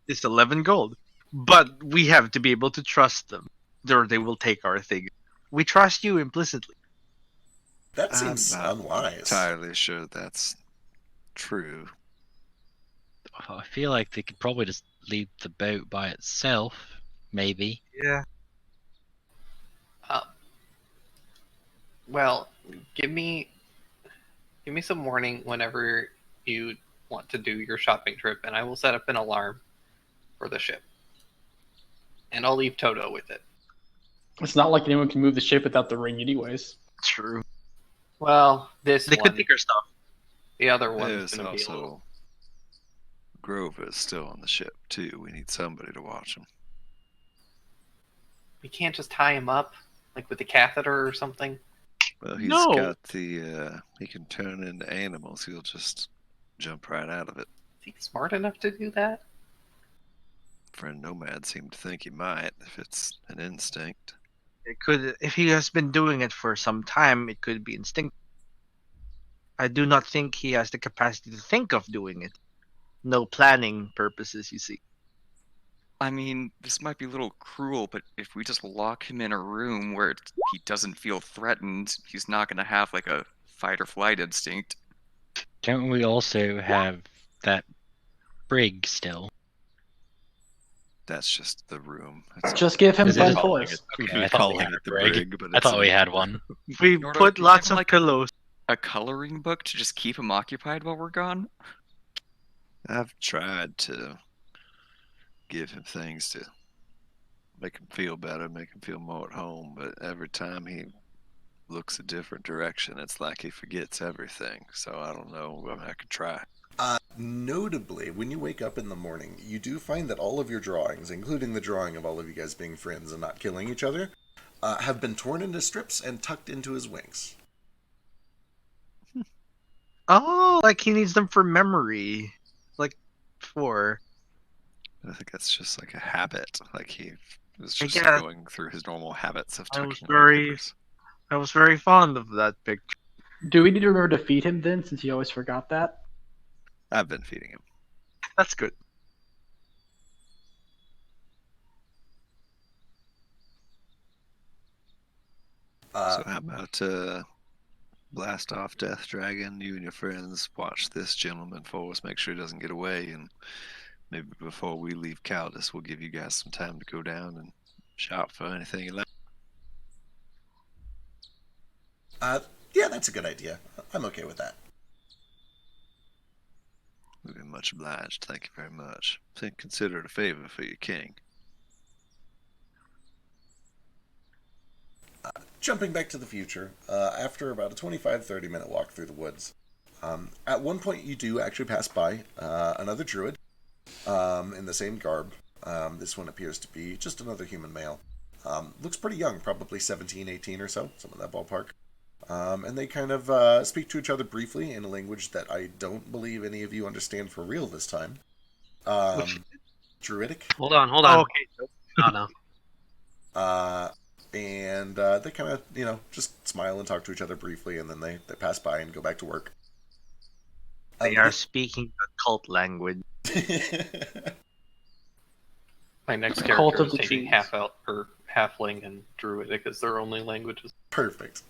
is 11 gold. But we have to be able to trust them, or they will take our thing. We trust you implicitly. That seems I'm not unwise. entirely sure that's true. I feel like they could probably just leave the boat by itself, maybe. Yeah. Well, give me some warning whenever you want to do your shopping trip, and I will set up an alarm for the ship. And I'll leave Toto with it. It's not like anyone can move the ship without the ring, anyways. True. Well, this They one, could take our stuff. the other one's There's going to be a little... also Grover's still on the ship too. We need somebody to watch him. We can't just tie him up, like with a catheter or something. Well, he's No. got the he can turn into animals. He'll just jump right out of it. Is he smart enough to do that? Friend Nomad seemed to think he might, if it's an instinct. It could, if he has been doing it for some time, it could be instinct. I do not think he has the capacity to think of doing it. No planning purposes, you see. I mean, this might be a little cruel, but if we just lock him in a room where he doesn't feel threatened, he's not going to have like a fight or flight instinct. Don't we also have that brig still? That's just the room. It's Just give him Is it fun just- toys. Okay, we I thought call we had it a the brig. brig, but I it's thought we had one. We Nordo, put do you lots have, of like, pillows. A coloring book to just keep him occupied while we're gone? I've tried to give him things to make him feel better, make him feel more at home, but every time he looks a different direction, it's like he forgets everything. So I don't know. I mean, I could try. Notably, when you wake up in the morning, you do find that all of your drawings, including the drawing of all of you guys being friends and not killing each other, have been torn into strips and tucked into his wings. Oh, like he needs them for memory. Like before. I think that's just like a habit. Like he was I just guess. going through his normal habits of I tucking was away very- papers. I was very fond of that picture. Do we need to remember to feed him then, since you always forgot that? I've been feeding him. That's good. So how about blast off Death Dragon? You and your friends watch this gentleman for us. Make sure he doesn't get away, and maybe before we leave Caldus, we'll give you guys some time to go down and shop for anything you like. Yeah, that's a good idea. I'm okay with that. We've been much obliged. Thank you very much. Consider it a favor for your king. Jumping back to the future, after about a 25-30 minute walk through the woods, at one point you do actually pass by another druid in the same garb. This one appears to be just another human male. Looks pretty young, probably 17, 18 or so, some of that ballpark. And they kind of speak to each other briefly in a language that I don't believe any of you understand for real this time. Druidic. Hold on. Oh, okay. Oh no. And they kind of, just smile and talk to each other briefly, and then they pass by and go back to work. They are speaking the cult language. My next Cult character of is the taking trees. half elf or halfling and druidic as their only languages. Perfect.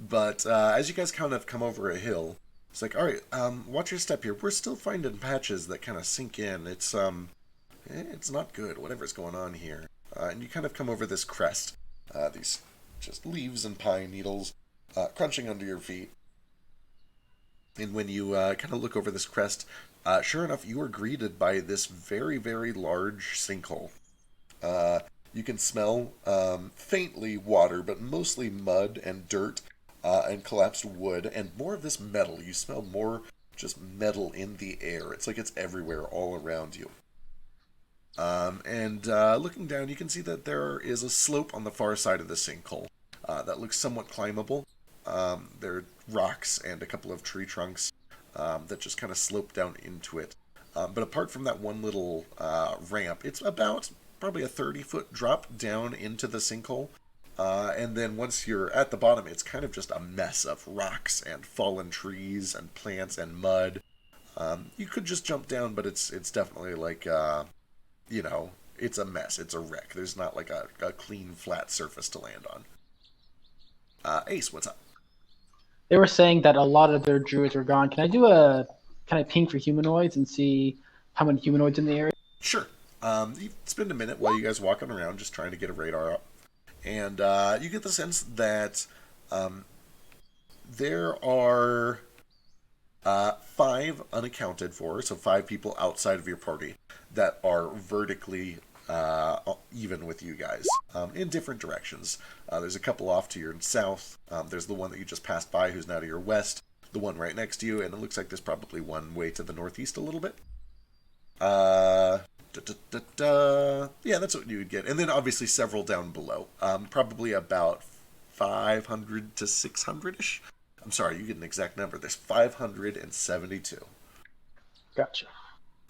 But as you guys kind of come over a hill, it's like, all right, watch your step here. We're still finding patches that kind of sink in. It's not good. Whatever's going on here, and you kind of come over this crest. These just leaves and pine needles crunching under your feet. And when you kind of look over this crest, sure enough, you are greeted by this very, very large sinkhole. You can smell faintly water, but mostly mud and dirt and collapsed wood and more of this metal. You smell more just metal in the air. It's like it's everywhere, all around you. And looking down, you can see that there is a slope on the far side of the sinkhole that looks somewhat climbable. There are rocks and a couple of tree trunks that just kind of slope down into it. But apart from that one little ramp, it's about probably a 30-foot drop down into the sinkhole. And then once you're at the bottom, it's kind of just a mess of rocks and fallen trees and plants and mud. You could just jump down, but it's definitely like, it's a mess. It's a wreck. There's not like a clean, flat surface to land on. Ace, what's up? They were saying that a lot of their druids were gone. Can I do a kind of ping for humanoids and see how many humanoids in the area? Sure. You spend a minute while you guys walking around just trying to get a radar up. And you get the sense that there are 5 unaccounted for, so 5 people outside of your party that are vertically even with you guys in different directions. There's a couple off to your south. There's the one that you just passed by who's now to your west. The one right next to you, and it looks like there's probably one way to the northeast a little bit. Yeah, that's what you would get. And then obviously several down below. Probably about 500 to 600-ish. I'm sorry, you get an exact number. There's 572. Gotcha.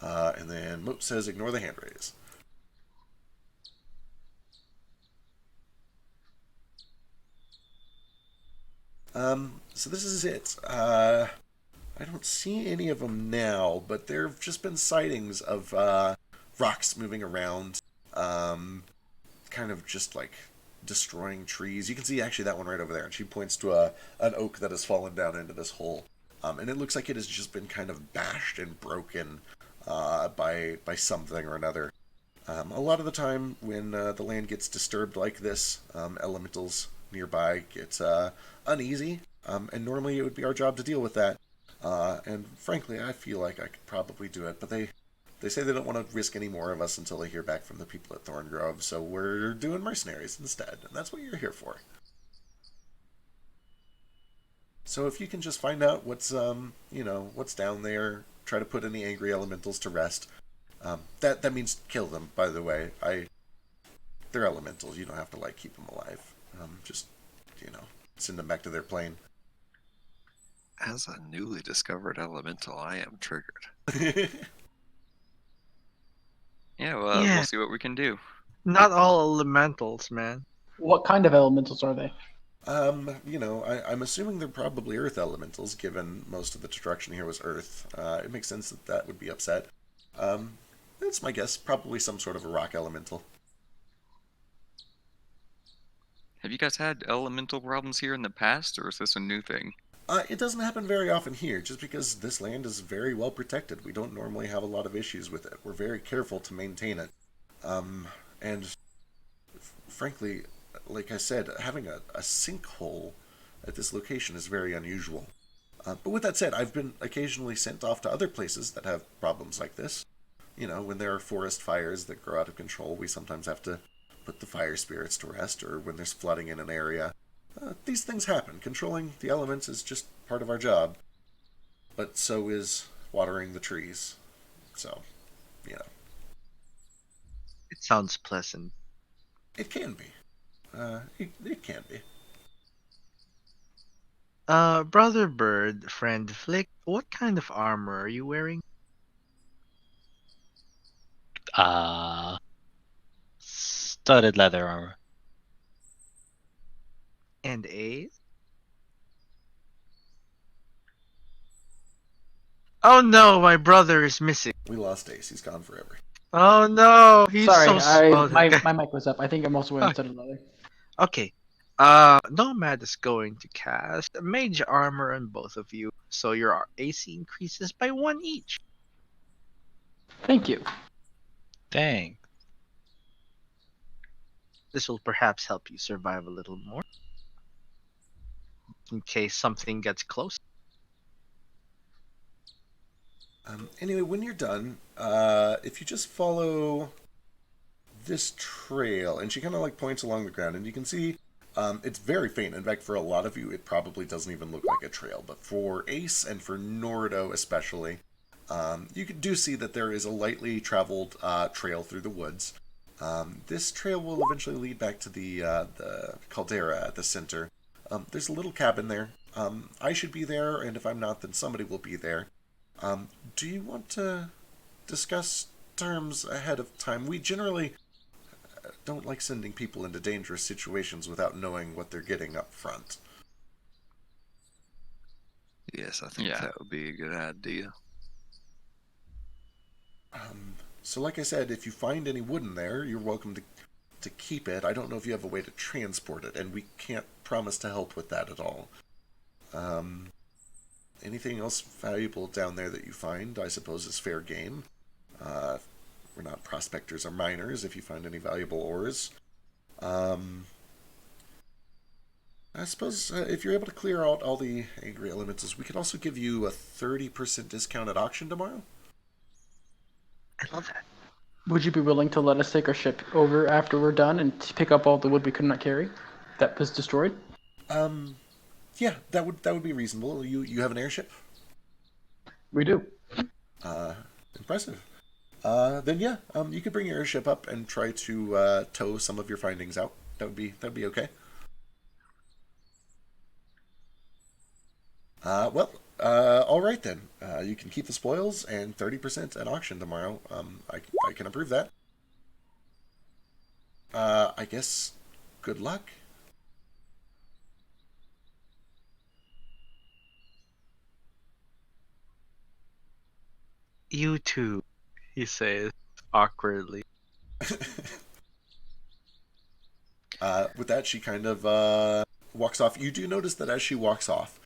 And then Moat says ignore the hand raise. So this is it. I don't see any of them now, but there have just been sightings of rocks moving around, kind of just like destroying trees. You can see actually that one right over there, and she points to an oak that has fallen down into this hole, and it looks like it has just been kind of bashed and broken by something or another. A lot of the time when the land gets disturbed like this, elementals nearby get uneasy, and normally it would be our job to deal with that. And frankly, I feel like I could probably do it, but they say they don't want to risk any more of us until they hear back from the people at Thorngrove, so we're doing mercenaries instead, and that's what you're here for. So if you can just find out what's what's down there, try to put any angry elementals to rest. That means kill them, by the way. They're elementals. You don't have to keep them alive. Just send them back to their plane. As a newly discovered elemental, I am triggered. Yeah, well, Yeah. we'll see what we can do. Not all elementals, man. What kind of elementals are they? I'm assuming they're probably earth elementals, given most of the destruction here was earth. It makes sense that would be upset. That's my guess. Probably some sort of a rock elemental. Have you guys had elemental problems here in the past, or is this a new thing? It doesn't happen very often here, just because this land is very well protected. We don't normally have a lot of issues with it. We're very careful to maintain it. And frankly, like I said, having a sinkhole at this location is very unusual. But with that said, I've been occasionally sent off to other places that have problems like this. When there are forest fires that grow out of control, we sometimes have to put the fire spirits to rest, or when there's flooding in an area. These things happen. Controlling the elements is just part of our job. But so is watering the trees. So, It sounds pleasant. It can be. It can be. Brother Bird, friend Flick, what kind of armor are you wearing? Studded leather armor. And Ace? Oh no, my brother is missing. We lost Ace. He's gone forever. Oh no, he's Sorry, so my mic was up. I think I'm also Okay. instead of another. Okay. Nomad is going to cast Mage Armor on both of you, so your AC increases by 1 each. Thank you. Dang. This will perhaps help you survive a little more, in case something gets close. Anyway, when you're done, if you just follow this trail, and she kind of like points along the ground, and you can see it's very faint. In fact, for a lot of you, it probably doesn't even look like a trail. But for Ace and for Nordo especially, you do see that there is a lightly traveled trail through the woods. This trail will eventually lead back to the caldera at the center. There's a little cabin there. I should be there, and if I'm not, then somebody will be there. Do you want to discuss terms ahead of time? We generally don't like sending people into dangerous situations without knowing what they're getting up front. Yes, I think Yeah. that would be a good idea. So like I said, if you find any wood in there, you're welcome to keep it. I don't know if you have a way to transport it, and we can't promise to help with that at all. Anything else valuable down there that you find, I suppose, is fair game. We're not prospectors or miners if you find any valuable ores. I suppose if you're able to clear out all the angry elementals, we could also give you a 30% discount at auction tomorrow. I love that. Would you be willing to let us take our ship over after we're done and pick up all the wood we could not carry that was destroyed? Yeah, that would be reasonable. You have an airship? We do. Impressive. Then yeah, you could bring your airship up and try to tow some of your findings out. That'd be okay. All right then. You can keep the spoils and 30% at auction tomorrow. I can approve that. I guess good luck. You too, he says awkwardly. With that, she kind of walks off. You do notice that as she walks off,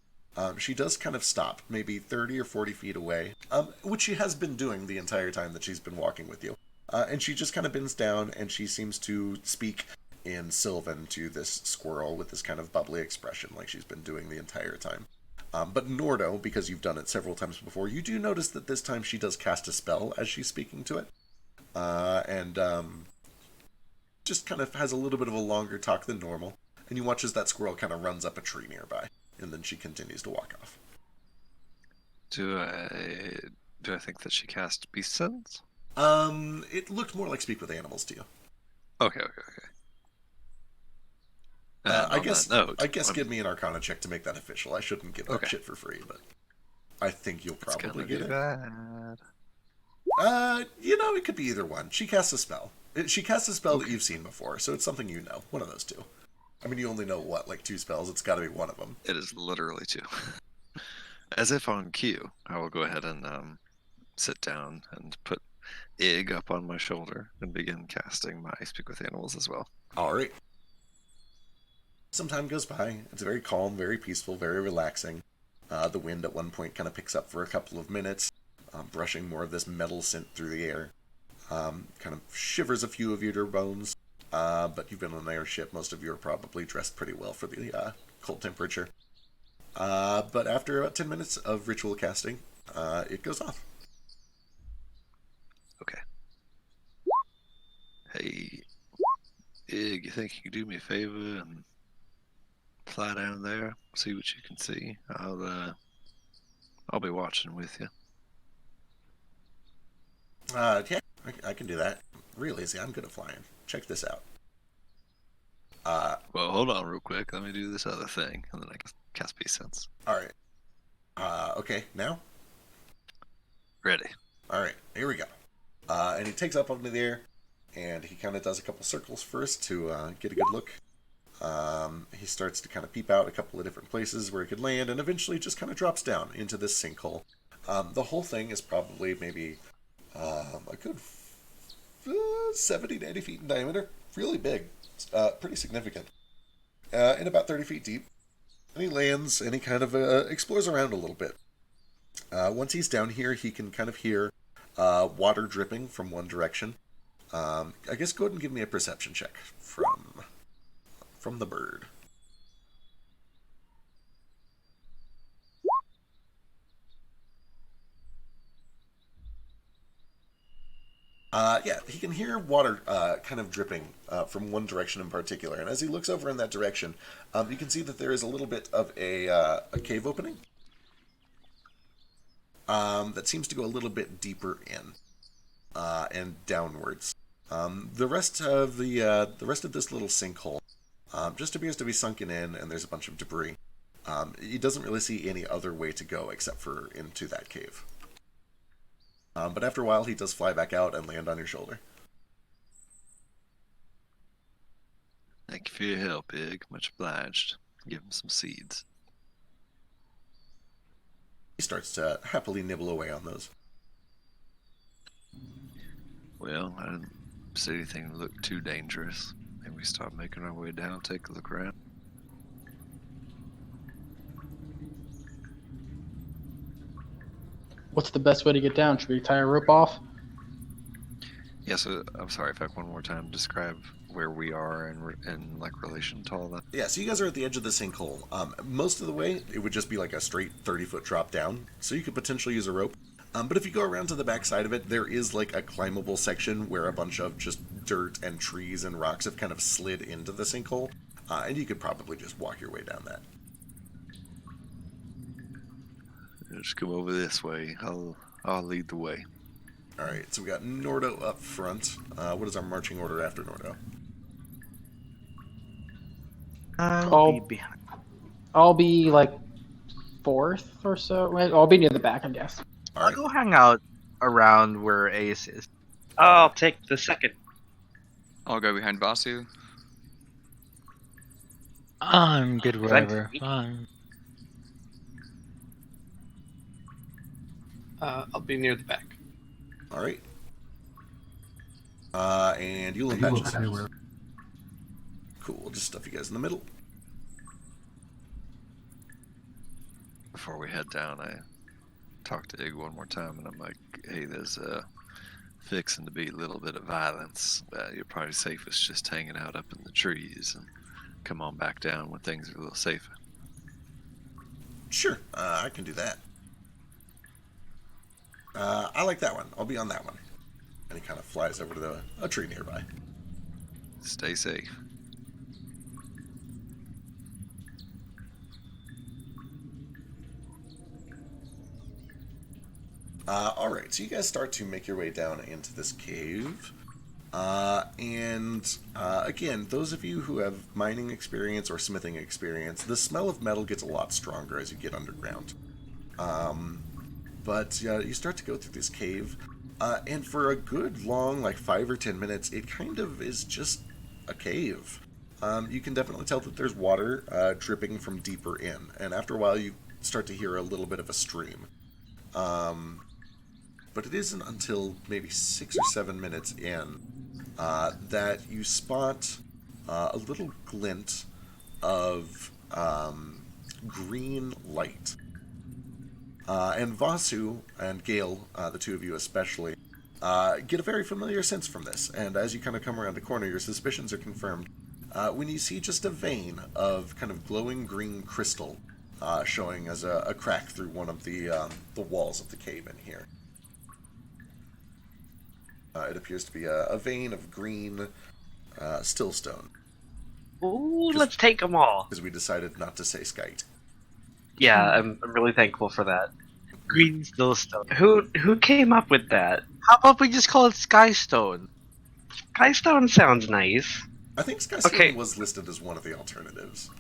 she does kind of stop, maybe 30 or 40 feet away, which she has been doing the entire time that she's been walking with you. And she just kind of bends down, and she seems to speak in Sylvan to this squirrel with this kind of bubbly expression like she's been doing the entire time. But Nordo, because you've done it several times before, you do notice that this time she does cast a spell as she's speaking to it. And just kind of has a little bit of a longer talk than normal. And you watch as that squirrel kind of runs up a tree nearby. And then she continues to walk off. Do I think that she cast beast sense? It looked more like speak with animals to you. Okay. I guess note, give me an Arcana check to make that official. I shouldn't give that shit for free, but I think you'll probably get it. Bad. It could be either one. She casts a spell. She casts a spell that you've seen before, so it's something you know. One of those two. I mean, you only know like 2 spells. It's got to be one of them. It is literally 2. As if on cue, I will go ahead and sit down and put Ig up on my shoulder and begin casting my Speak with Animals as well. All right. Some time goes by. It's very calm, very peaceful, very relaxing. The wind at one point kind of picks up for a couple of minutes, brushing more of this metal scent through the air. Kind of shivers a few of your bones. But you've been on an airship. Most of you are probably dressed pretty well for the cold temperature. But after about 10 minutes of ritual casting, it goes off. Okay. Hey, Ig, you think you could do me a favor and fly down there, see what you can see? I'll be watching with you. Yeah, I can do that. Real easy. I'm good at flying. Check this out. Well, hold on real quick. Let me do this other thing, and then I can cast Beast Sense. All right. Okay, now? Ready. All right, here we go. And he takes up into the air, and he kind of does a couple circles first to get a good look. He starts to kind of peep out a couple of different places where he could land, and eventually just kind of drops down into this sinkhole. The whole thing is probably maybe a good 70 to 80 feet in diameter. Really big. Pretty significant. And about 30 feet deep. And he lands and he kind of explores around a little bit. Once he's down here, he can kind of hear water dripping from one direction. I guess go ahead and give me a perception check from the bird. Yeah, he can hear water kind of dripping from one direction in particular. And as he looks over in that direction, you can see that there is a little bit of a cave opening that seems to go a little bit deeper in and downwards. The rest of this little sinkhole just appears to be sunken in, and there's a bunch of debris. He doesn't really see any other way to go except for into that cave. But after a while, he does fly back out and land on your shoulder. Thank you for your help, Pig. Much obliged. Give him some seeds. He starts to happily nibble away on those. Well, I didn't see anything that looked too dangerous. Maybe we start making our way down, take a look around. What's the best way to get down? Should we tie a rope off? Yeah, so I'm sorry if I one more time describe where we are in like relation to all that. Yeah, so you guys are at the edge of the sinkhole. Most of the way, it would just be like a straight 30-foot drop down, so you could potentially use a rope. But if you go around to the back side of it, there is like a climbable section where a bunch of just dirt and trees and rocks have kind of slid into the sinkhole, and you could probably just walk your way down that. Just come over this way. I'll lead the way. All right, so we got Nordo up front. What is our marching order after Nordo? I'll be behind. I'll be like fourth or so. Right? I'll be near the back, I guess. All I'll right. go hang out around where Ace is. I'll take the second. I'll go behind Vasu. I'm good Is that wherever. me? Fine. I'll be near the back. All right. And you'll patches. Cool. We'll just stuff you guys in the middle. Before we head down, I talked to Ig one more time, and I'm like, hey, there's fixing to be a little bit of violence. You're probably safest just hanging out up in the trees and come on back down when things are a little safer. Sure, I can do that. I like that one. I'll be on that one. And he kind of flies over to a tree nearby. Stay safe. Alright, so you guys start to make your way down into this cave. Again, those of you who have mining experience or smithing experience, the smell of metal gets a lot stronger as you get underground. But you start to go through this cave, and for a good long, like 5 or 10 minutes, it kind of is just a cave. You can definitely tell that there's water dripping from deeper in, and after a while you start to hear a little bit of a stream. But it isn't until maybe 6 or 7 minutes in that you spot a little glint of green light. And Vasu and Gale, the two of you especially, get a very familiar sense from this. And as you kind of come around the corner, your suspicions are confirmed when you see just a vein of kind of glowing green crystal showing as a crack through one of the walls of the cave in here. It appears to be a vein of green stillstone. Ooh, let's take them all. Because we decided not to say skite. Yeah, I'm really thankful for that. Green Stillstone. Who came up with that? How about we just call it Skystone? Skystone sounds nice. I think Skystone Okay. was listed as one of the alternatives.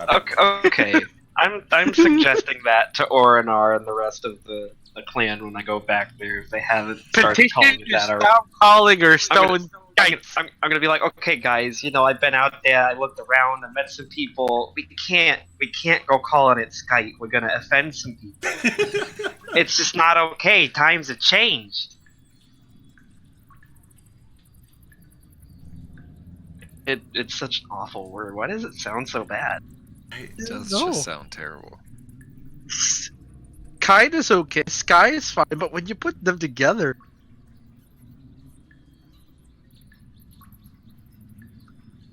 Okay. I'm suggesting that to Orinar and the rest of the clan when I go back there if they haven't started calling Petition it to that already. stop calling her Stone I'm gonna be like, okay, guys, I've been out there, I looked around, I met some people. We can't go calling it Skype. We're gonna offend some people. It's just not okay. Times have changed. It's such an awful word. Why does it sound so bad? It does No. just sound terrible. Kite is okay. Sky is fine, but when you put them together,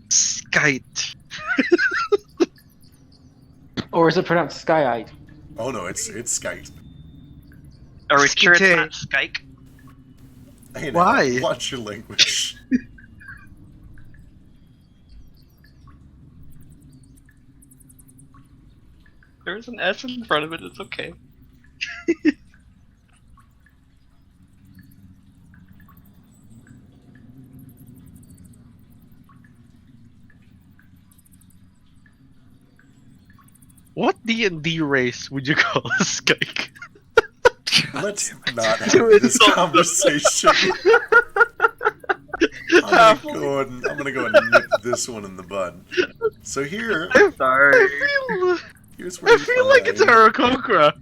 Skite. Or is it pronounced Skyite? Oh no, it's Skype. Are we sure it's Okay. not Skype? Hey, now, Why? watch your language. There's an S in front of it. It's okay. What D&D race would you call a Skike? Let's not have Do it this so- conversation. I'm gonna go and nip this one in the bud. So Sorry. here's where I feel like it's Aarakocra.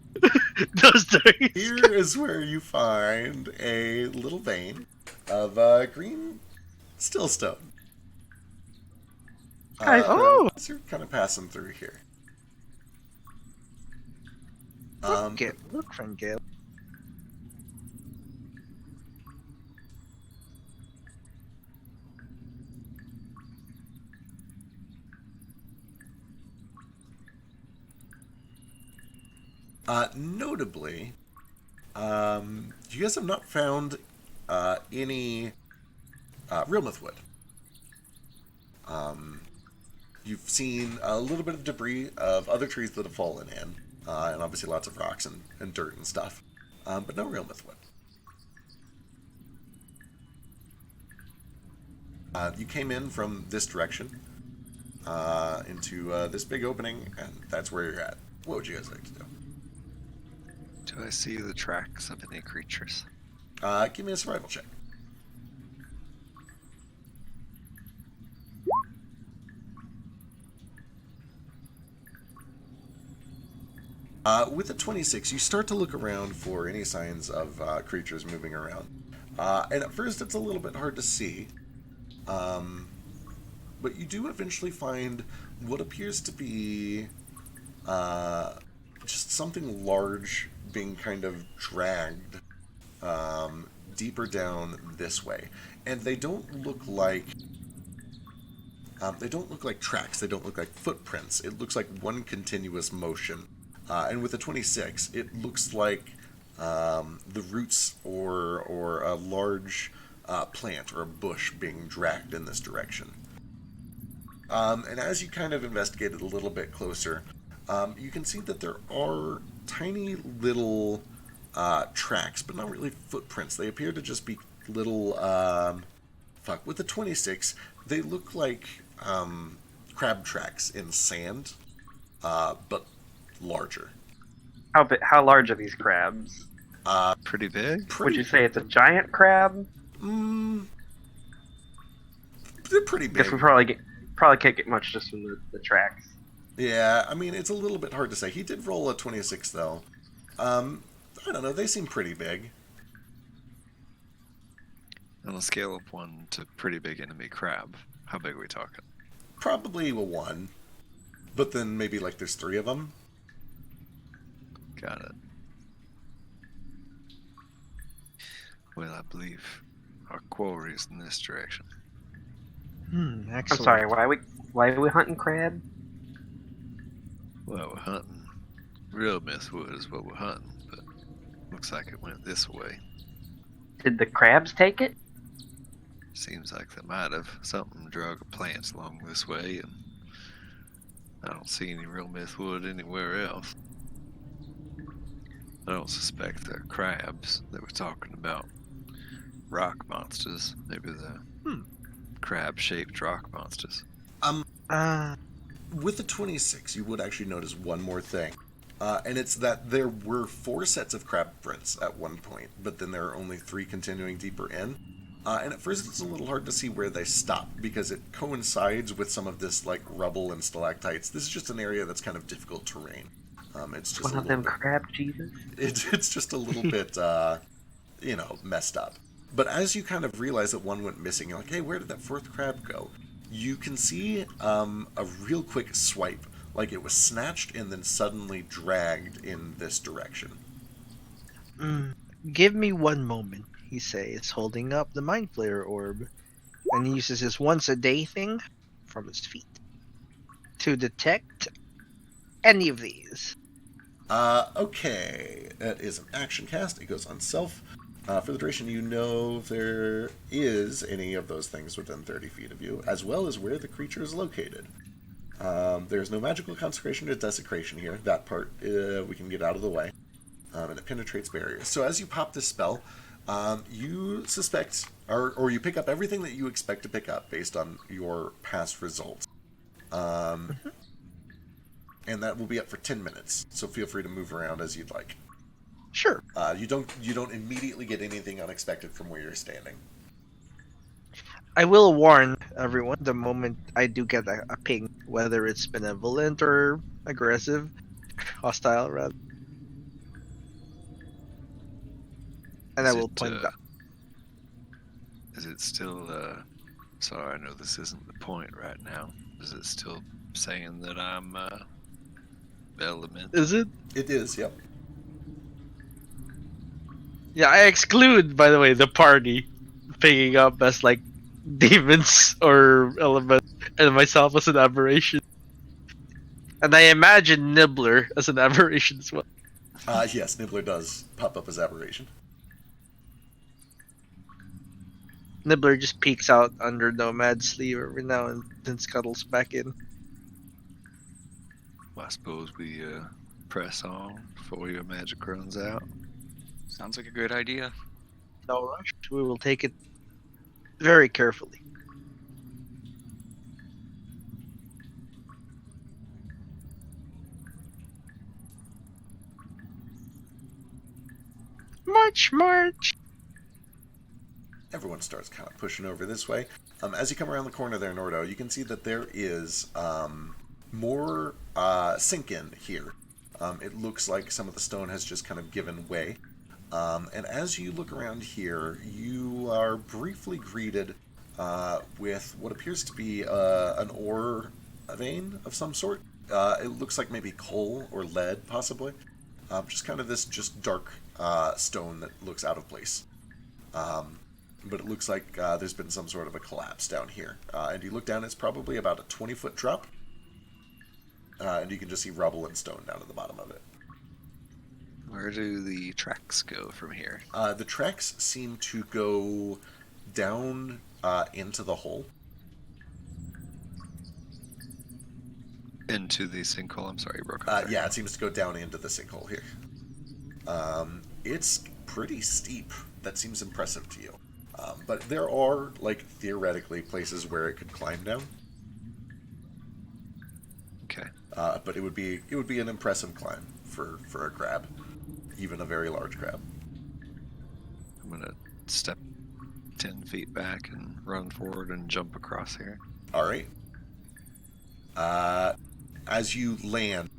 Those days. Here is where you find a little vein of green stillstone. Oh. So you're kind of passing through here. Look, friend Gale. Notably, you guys have not found any real mythwood. You've seen a little bit of debris of other trees that have fallen in, and obviously lots of rocks and dirt and stuff, but no real mythwood. You came in from this direction into this big opening, and that's where you're at. What would you guys like to do? Do I see the tracks of any creatures? Give me a survival check. With a 26, you start to look around for any signs of creatures moving around. And at first it's a little bit hard to see. But you do eventually find what appears to be just something large being kind of dragged deeper down this way. And they don't look like tracks. They don't look like footprints. It looks like one continuous motion. And with a 26, it looks like the roots or a large plant or a bush being dragged in this direction. And as you kind of investigate it a little bit closer, you can see that there are tiny little tracks, but not really footprints. They appear to just be little... with the 26, they look like crab tracks in sand, but larger. How large are these crabs? Pretty big? Would you say it's a giant crab? They're pretty I big. guess we probably can't get much just from the tracks. Yeah, I mean, it's a little bit hard to say. He did roll a 26, though. I don't know, they seem pretty big. On a scale of 1 to pretty big enemy crab, how big are we talking? Probably a 1. But then maybe, like, there's 3 of them. Got it. Well, I believe our quarry is in this direction. Excellent. I'm sorry. Why are we hunting crab? Well, we're hunting. Real mythwood is what we're hunting, but looks like it went this way. Did the crabs take it? Seems like they might have. Something drug plants along this way, and I don't see any real mythwood anywhere else. I don't suspect they're crabs that we're talking about. Rock monsters. Maybe they're crab-shaped rock monsters. With the 26, you would actually notice one more thing. And it's that there were 4 sets of crab prints at one point, but then there are only 3 continuing deeper in. And at first it's a little hard to see where they stop because it coincides with some of this like rubble and stalactites. This is just an area that's kind of difficult terrain. It's just One of them crab cheeses. It's just a little bit, messed up. But as you kind of realize that one went missing, you're like, hey, where did that fourth crab go? You can see a real quick swipe, like it was snatched and then suddenly dragged in this direction. Give me one moment, he says, holding up the Mind Flayer orb, and he uses his once-a-day thing from his feet to detect any of these. Okay. That is an action cast. It goes on self. For the duration, you know if there is any of those things within 30 feet of you, as well as where the creature is located. There's no magical consecration or desecration here. That part we can get out of the way. And it penetrates barriers. So as you pop this spell, you suspect, or you pick up everything that you expect to pick up based on your past results. And that will be up for 10 minutes. So feel free to move around as you'd like. Sure. You don't immediately get anything unexpected from where you're standing. I will warn everyone the moment I do get a ping, whether it's benevolent or aggressive, hostile rather. And I will point it out. Is it still, sorry, I know this isn't the point right now. Is it still saying that I'm, element? Is it? It is, yep. Yeah, I exclude, by the way, the party picking up as like demons or element, and myself as an aberration. And I imagine Nibbler as an aberration as well. Yes, Nibbler does pop up as aberration. Nibbler just peeks out under Nomad's sleeve every now and then scuttles back in. Well, I suppose we press on before your magic runs out. Sounds like a good idea. No rush. We will take it very carefully. March, march! Everyone starts kind of pushing over this way. As you come around the corner there, Nordo, you can see that there is more sink-in here. It looks like some of the stone has just kind of given way. And as you look around here, you are briefly greeted with what appears to be an ore vein of some sort. It looks like maybe coal or lead, possibly. Just kind of this just dark stone that looks out of place. But it looks like there's been some sort of a collapse down here. And you look down, it's probably about a 20-foot drop. And you can just see rubble and stone down at the bottom of it. Where do the tracks go from here? The tracks seem to go down into the hole. Into the sinkhole? I'm sorry, you broke up there. Yeah, it seems to go down into the sinkhole here. It's pretty steep. That seems impressive to you. But there are, like, theoretically places where it could climb down. Okay. But it would be an impressive climb for a crab, even a very large crab. I'm gonna step 10 feet back and run forward and jump across here. All right. As you land,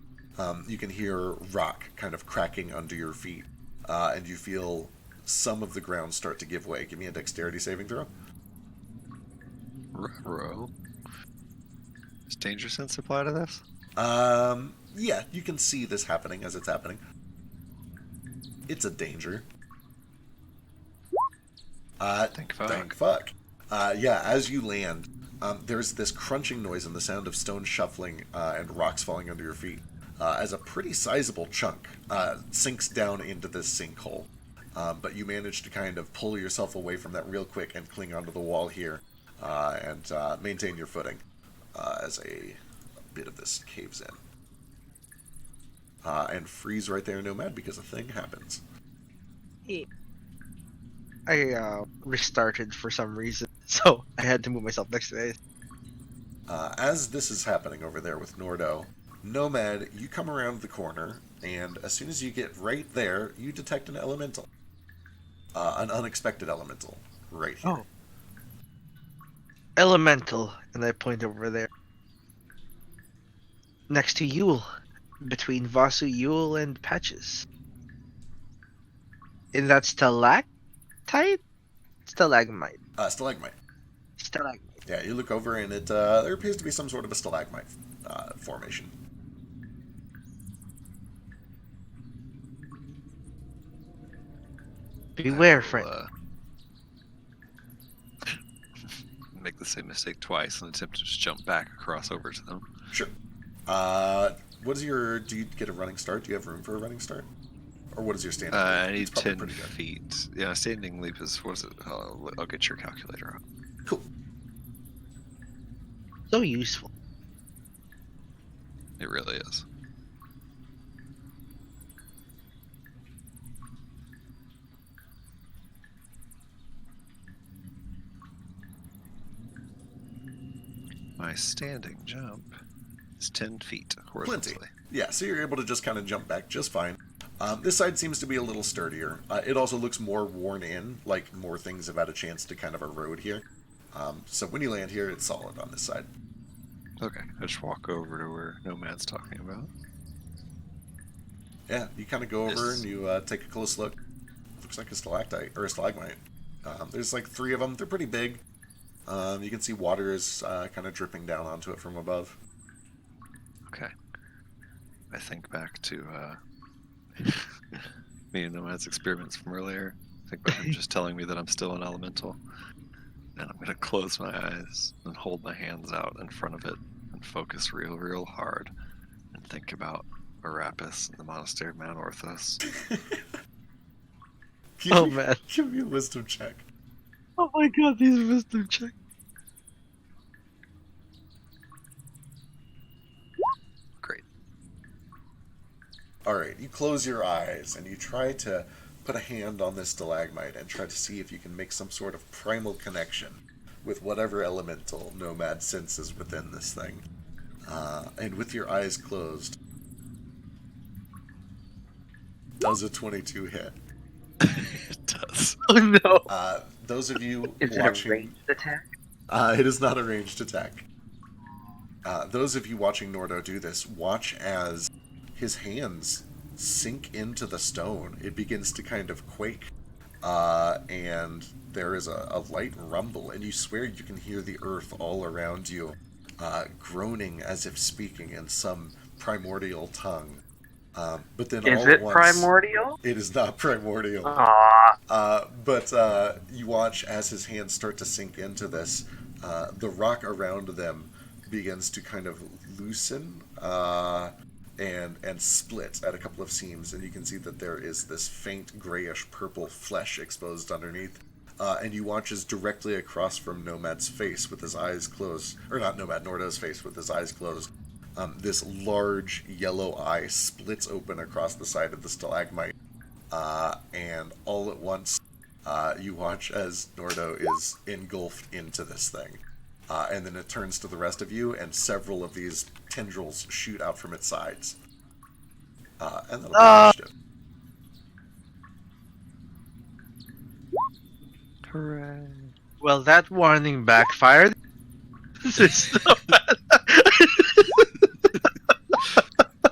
you can hear rock kind of cracking under your feet, and you feel some of the ground start to give way. Give me a dexterity saving throw. Ruh-roh. Does danger sense apply to this? Yeah, you can see this happening as it's happening. It's a danger. Thank fuck. Thank fuck. Yeah, as you land, there's this crunching noise and the sound of stone shuffling and rocks falling under your feet as a pretty sizable chunk sinks down into this sinkhole. But you manage to kind of pull yourself away from that real quick and cling onto the wall here and maintain your footing as a bit of this caves in. And freeze right there, Nomad, because a thing happens. I restarted for some reason, so I had to move myself next to it. As this is happening over there with Nordo, Nomad, you come around the corner, and as soon as you get right there, you detect an elemental. An unexpected elemental. right here. Oh. Elemental, and I point over there. Next to Yule, between Vasu, Yule, and Patches. In that stalactite? Stalagmite. Stalagmite. Stalagmite. Yeah, you look over and it there appears to be some sort of a stalagmite formation. Beware, I will, friend. Make the same mistake twice and attempt to just jump back across over to them. Sure. What is your... Do you get a running start? Do you have room for a running start? Or what is your standing leap? I It's need probably 10 pretty good. feet. Yeah, standing leap is... What is it? I'll get your calculator out. Cool. So useful. It really is. My standing jump is 10 feet horizontally. Plenty. Yeah, so you're able to just kind of jump back just fine. This side seems to be a little sturdier. It also looks more worn in, like more things have had a chance to kind of erode here. So when you land here, it's solid on this side. Okay, I just walk over to where Nomad's talking about. Yeah, you kind of go over and you take a close look. Looks like a stalactite, or a stalagmite. There's like 3 of them. They're pretty big. You can see water is kind of dripping down onto it from above. Okay. I think back to me and Nomad's experiments from earlier. I think about him just telling me that I'm still an elemental. And I'm going to close my eyes and hold my hands out in front of it and focus real hard and think about Arapis and the monastery of Mount Orthos. Man. Give me a wisdom check. Oh my god, these wisdom check. Great. Alright, you close your eyes and you try to put a hand on this stalagmite and try to see if you can make some sort of primal connection with whatever elemental Nomad senses within this thing. And with your eyes closed, does a 22 hit? It does. Oh no. Those of you Is watching... it a ranged attack? It is not a ranged attack. Those of you watching Nordo do this, watch as his hands sink into the stone. It begins to kind of quake, and there is a light rumble, and you swear you can hear the earth all around you groaning as if speaking in some primordial tongue. But then Is all it at once, primordial? it is not primordial. Aww. But you watch as his hands start to sink into this. The rock around them begins to kind of loosen and split at a couple of seams, and you can see that there is this faint grayish purple flesh exposed underneath. And you watch as directly across from Nomad's face with his eyes closed, or not Nomad, Nordo's face with his eyes closed, this large yellow eye splits open across the side of the stalagmite. And all at once, you watch as Nordo is engulfed into this thing. And then it turns to the rest of you, and several of these tendrils shoot out from its sides. And that'll be initiative. Hooray. Well, that warning backfired. This is so bad.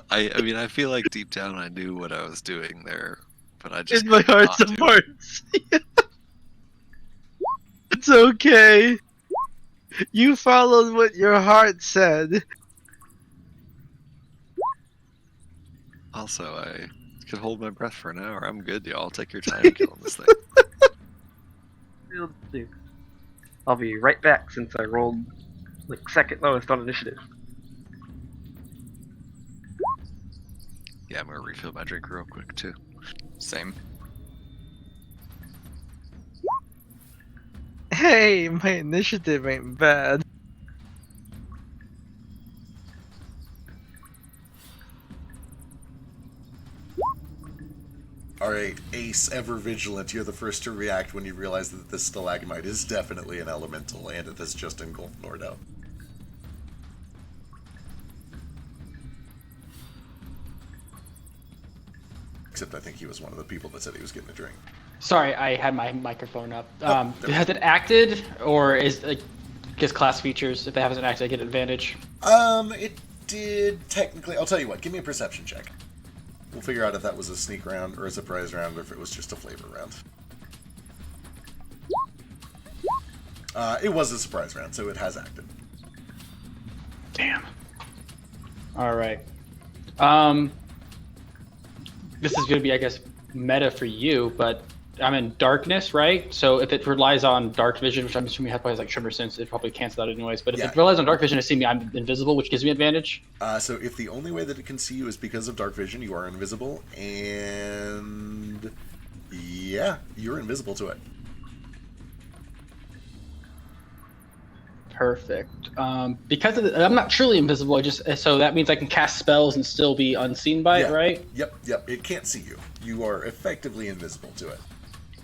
I mean, I feel like deep down I knew what I was doing there, but I just In my couldn't hearts not of do it. hearts. It's okay. You followed what your heart said. Also, I could hold my breath for an hour. I'm good, y'all. Take your time killing this thing. I'll be right back since I rolled like second lowest on initiative. Yeah, I'm gonna refill my drink real quick too. Same. Hey, my initiative ain't bad. Alright, Ace, ever vigilant, you're the first to react when you realize that this stalagmite is definitely an elemental, and it has just engulfed Nordo. Except I think he was one of the people that said he was getting a drink. Sorry, I had my microphone up. Oh, there we Has it acted, or is like just class features? If it hasn't acted, I get advantage. It did technically. I'll tell you what. Give me a perception check. We'll figure out if that was a sneak round or a surprise round, or if it was just a flavor round. It was a surprise round, so it has acted. Damn. All right. This is gonna be, I guess, meta for you, but I'm in darkness, right? So if it relies on dark vision, which I'm assuming has like Tremor Sense, it probably cancels out anyways. But if it relies on dark vision to see me, I'm invisible, which gives me advantage. So if the only way that it can see you is because of dark vision, you are invisible, and yeah, you're invisible to it. Perfect. Because I'm not truly invisible, so that means I can cast spells and still be unseen by it, right? Yep. It can't see you. You are effectively invisible to it.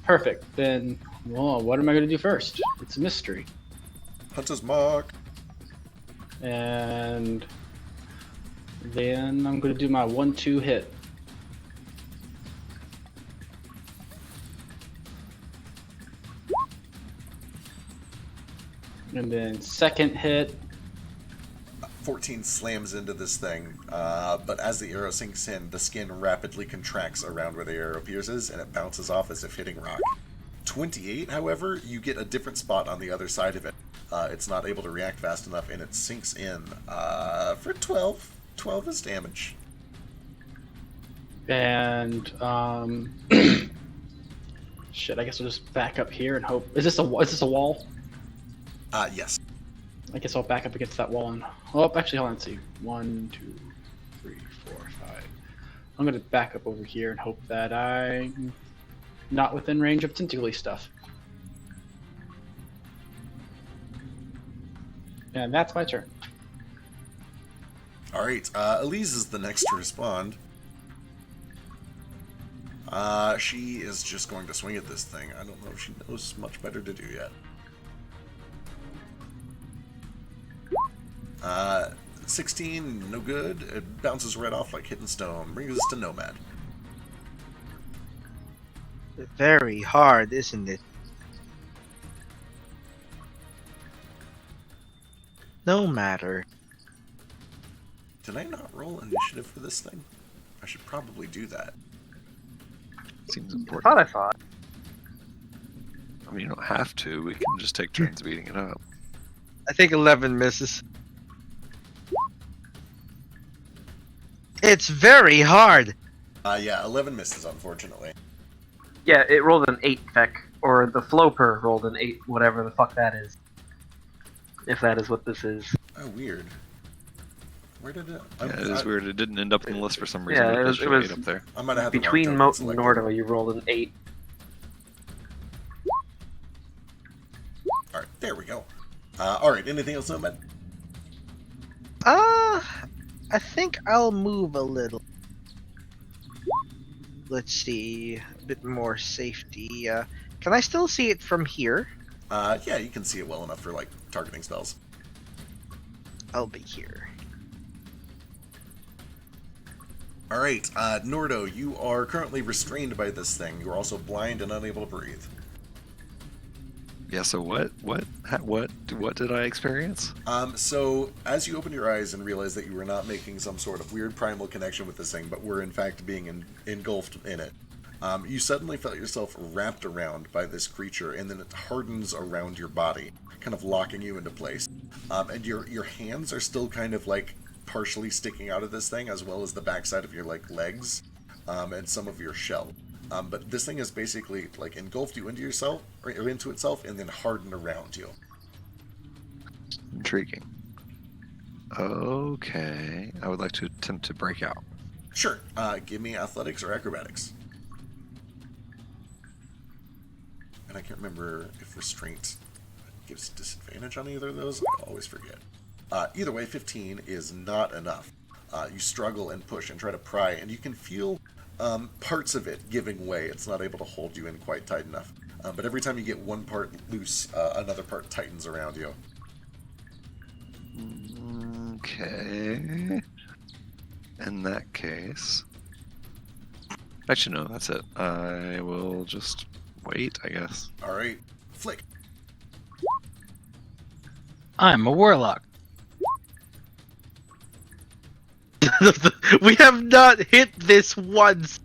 Perfect. Then, well, what am I going to do first? It's a mystery. Hunter's Mark. And then I'm going to do my 1-2 hit. And then second hit. 14 slams into this thing, but as the arrow sinks in, the skin rapidly contracts around where the arrow pierces, and it bounces off as if hitting rock. 28, however, you get a different spot on the other side of it. It's not able to react fast enough, and it sinks in for 12. 12 is damage. And, shit, I guess I'll just back up here and hope. Is this a wall? Yes. I guess I'll back up against that wall and... Oh, actually, hold on, let's see. 1, 2, 3, 4, 5. I'm going to back up over here and hope that I'm not within range of tentacly stuff. And that's my turn. Alright, Elise is the next to respond. She is just going to swing at this thing. I don't know if she knows much better to do yet. 16, no good. It bounces right off like hitting stone. Brings us to Nomad. Very hard, isn't it? No matter. Did I not roll initiative for this thing? I should probably do that. Seems important. I thought. I mean, you don't have to. We can just take turns beating it up. I think 11 misses. It's very hard. Yeah, 11 misses, unfortunately. Yeah, it rolled an 8 feck, or the Floper rolled an 8, whatever the fuck that is. If that is what this is. Oh, weird. Where did it... Yeah, it is weird. It didn't end up in the list for some reason. Yeah, but it does was show 8 up there. I might have between Moat and Nordo, you rolled an 8. Alright, there we go. Alright, anything else, Nomad? I think I'll move a little. Let's see, a bit more safety. Can I still see it from here? Yeah, you can see it well enough for, like, targeting spells. I'll be here. Alright, Nordo, you are currently restrained by this thing. You are also blind and unable to breathe. Yeah, so what did I experience? So, as you open your eyes and realize that you were not making some sort of weird primal connection with this thing, but were in fact being engulfed in it, you suddenly felt yourself wrapped around by this creature, and then it hardens around your body, kind of locking you into place. And your hands are still kind of like partially sticking out of this thing, as well as the backside of your like legs, and some of your shell. But this thing has basically like engulfed you into yourself, or into itself, and then hardened around you. Intriguing. Okay, I would like to attempt to break out. Sure. Give me athletics or acrobatics. And I can't remember if restraint gives disadvantage on either of those. I always forget. Either way, 15 is not enough. You struggle and push and try to pry, and you can feel parts of it giving way. It's not able to hold you in quite tight enough. But every time you get one part loose, another part tightens around you. Okay. In that case... Actually, no, that's it. I will just Wait, I guess. All right, Flick. I'm a warlock. We have not hit this once.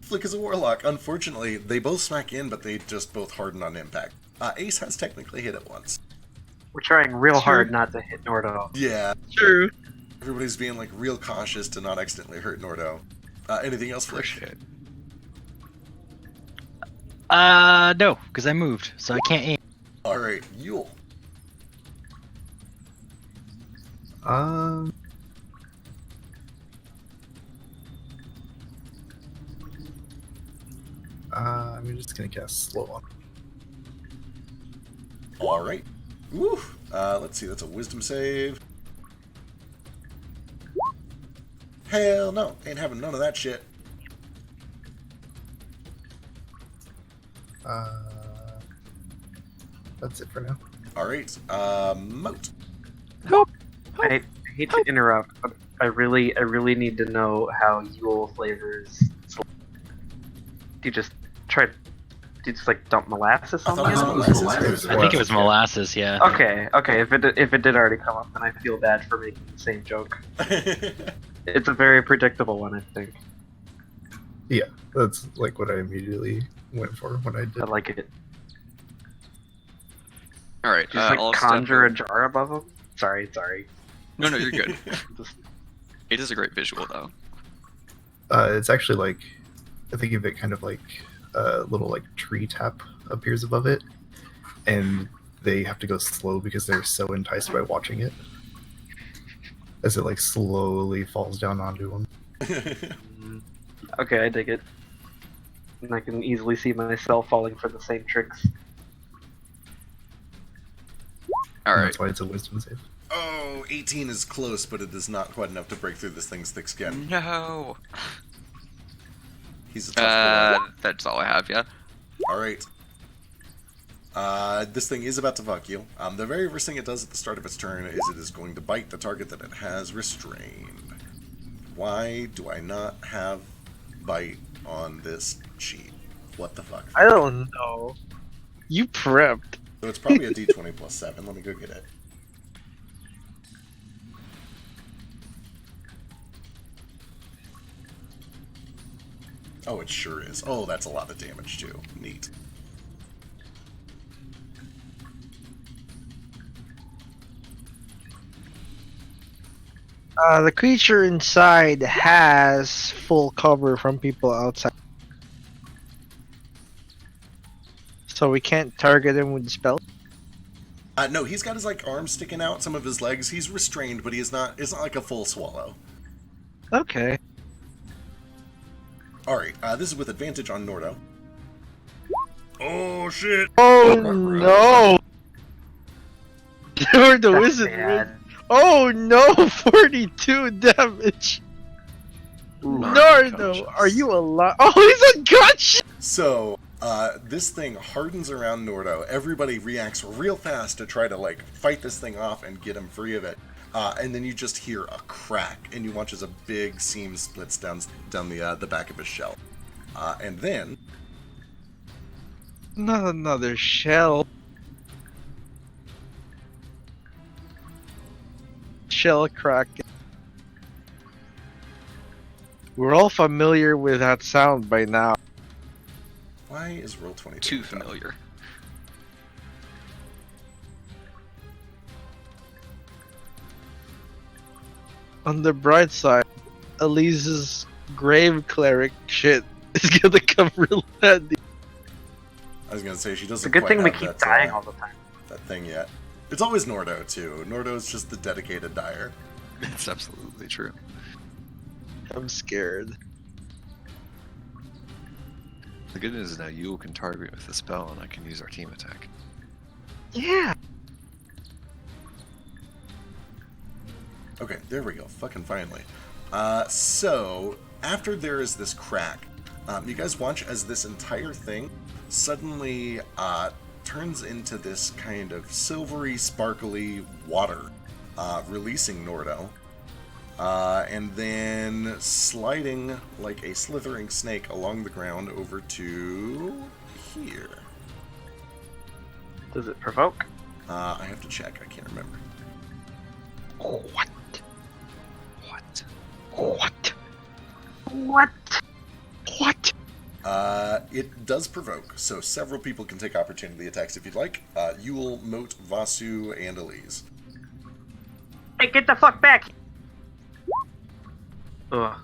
Flick is a warlock. Unfortunately, they both smack in, but they just both harden on impact. Ace has technically hit it once. We're trying real Sure. hard not to hit Nordo. Yeah, True. everybody's being like real cautious to not accidentally hurt Nordo. Anything else, Flick? Shit. No, because I moved, so I can't aim. All right, Yule. I'm just gonna cast slow on. All right. Woo. Let's see. That's a wisdom save. Hell no. Ain't having none of that shit. That's it for now. All right. Moat. I hate to interrupt, but I really need to know how Yule flavors. Do you just like dump molasses I on thought it the was end? molasses. I think it was molasses, yeah. Okay. If it did already come up, then I feel bad for making the same joke. It's a very predictable one, I think. Yeah, that's like what I immediately went for when I did. I like it. All right. Just like I'll conjure a step jar above them. Sorry. No, you're good. Just- It is a great visual, though. It's actually like, I think of it kind of like a little like tree tap appears above it, and they have to go slow because they're so enticed by watching it, as it like slowly falls down onto them. Okay, I dig it. And I can easily see myself falling for the same tricks. All And right. that's why it's a wisdom save. Oh, 18 is close, but it is not quite enough to break through this thing's thick skin. No. He's a tough boy. That's all I have. Yeah. All right. This thing is about to fuck you. The very first thing it does at the start of its turn is it is going to bite the target that it has restrained. Why do I not have bite on this sheet? What the fuck? I don't know. You prepped. So it's probably a d20 plus 7. Let me go get it. Oh, it sure is. Oh, that's a lot of damage too. Neat. The creature inside has full cover from people outside. So we can't target him with the spell? No, he's got his like arms sticking out, some of his legs. He's restrained, but he is not. It's not like a full swallow. Okay. All right, this is with advantage on Nordo. Oh shit! Oh no! Nordo That's isn't. bad. Oh no! 42 damage. Nordo, are you alive? Oh, he's unconscious. So, this thing hardens around Nordo. Everybody reacts real fast to try to like fight this thing off and get him free of it. And then you just hear a crack, and you watch as a big seam splits down the back of his shell. And then Not another shell. Shell crack. We're all familiar with that sound by now. why is roll 20 Too familiar. On the bright side, Elise's grave cleric shit is gonna come real handy. I was gonna say she doesn't. It's a good quite thing we have keep that, dying all the time. that thing yet. It's always Nordo too. Nordo's just the dedicated dyer. It's absolutely true. I'm scared. The good news is now you can target me with the spell, and I can use our team attack. Yeah. Okay, there we go. Fucking finally. So, after there is this crack, you guys watch as this entire thing suddenly turns into this kind of silvery, sparkly water, releasing Nordo, and then sliding like a slithering snake along the ground over to Does it provoke? I have to check. I can't remember. What? What? What? What? What? It does provoke, so several people can take opportunity attacks if you'd like. Yule, Moat, Vasu, and Elise. Hey, get the fuck back! Ugh.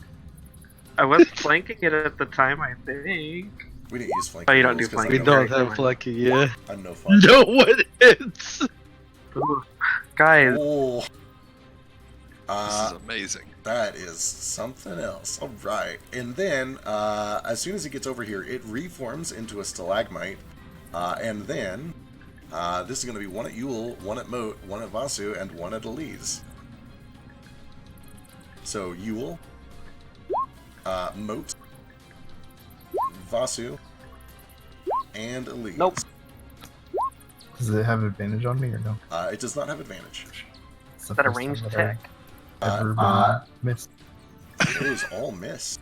I was flanking it at the time, I think. We didn't use flanking. Oh, you don't do rules 'cause flanking. I We know- don't have flanking, yeah. I'm no fun. No one hits! Ugh. Guys, Oh. This is amazing. That is something else. All right. And then, as soon as it gets over here, it reforms into a stalagmite. And then, this is going to be one at Yule, one at Moat, one at Vasu, and one at Elise. So, Yule, Moat, Vasu, and Elise. Nope. Does it have advantage on me or no? It does not have advantage. It's the is that a first time ranged that attack? I've ever been missed. Those all miss.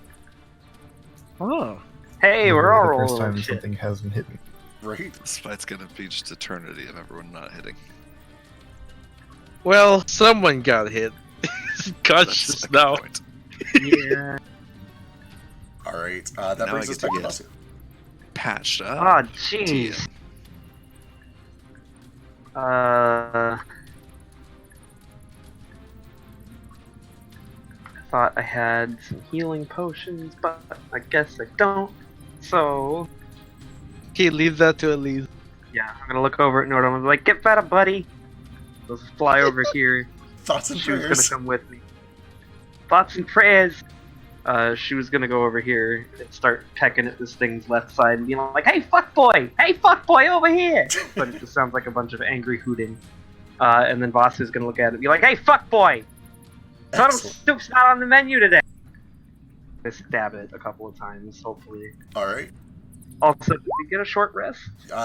Oh. Hey, Literally we're all the first rolling time shit. something hasn't hit me. Right? This fight's gonna be just eternity of everyone not hitting. Well, someone got hit. Conscious That's now. the point. Yeah. All right. That Now brings I us get back to to get- Vasu. Patched up. Oh, jeez. I thought I had some healing potions, but I guess I don't. So, Okay, leave that to Elise. yeah, I'm gonna look over at Nord. I'm gonna be like, get better, buddy. Let's fly over here. Thoughts and She was prayers. gonna come with me. Thoughts and prayers. She was gonna go over here and start pecking at this thing's left side and being like, "Hey, fuck boy! Hey, fuck boy, over here!" But it just sounds like a bunch of angry hooting. And then Vasu's gonna look at it and be like, "Hey, fuck boy! Turtle Excellent. soup's not on the menu today." I stab it a couple of times, hopefully. All right. Also, did we get a short rest?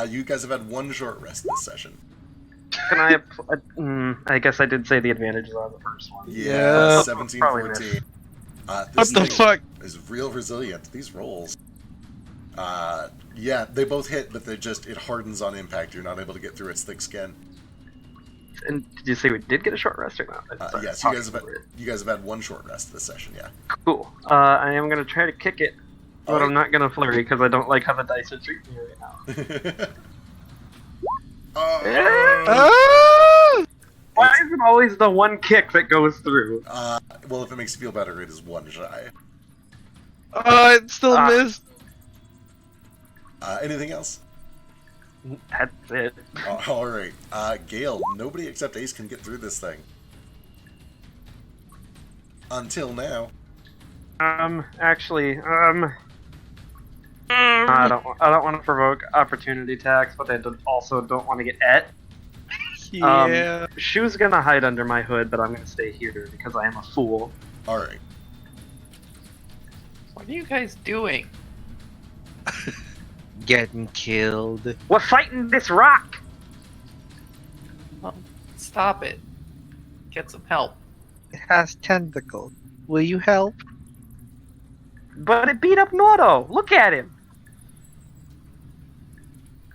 You guys have had one short rest this session. Can I? I guess I did say the advantages on the first one. Yeah, Yeah. 17, Probably 14. What This the thing fuck? is real resilient. These rolls. Yeah, they both hit, but it hardens on impact. You're not able to get through its thick skin. And did you say we did get a short rest or not? I started Yes, you talking guys have had, over it. you guys have had one short rest this session. Yeah. Cool. I am gonna try to kick it, but Alright. I'm not gonna flurry because I don't like how the dice are treating me right now. Oh. Ah! Why is it always the one kick that goes through? Well, if it makes you feel better, it is one shy. Oh, it still Ah. missed. Anything else? That's it. All right. Gale, nobody except Ace can get through this thing. Until now. Actually, I don't want to provoke opportunity attacks, but I also don't want to get et. Yeah. Shu's gonna hide under my hood, but I'm gonna stay here because I am a fool. All right. What are you guys doing? Getting killed. We're fighting this rock. Stop it. Get some help. It has tentacles. Will you help? But it beat up Nordo. Look at him.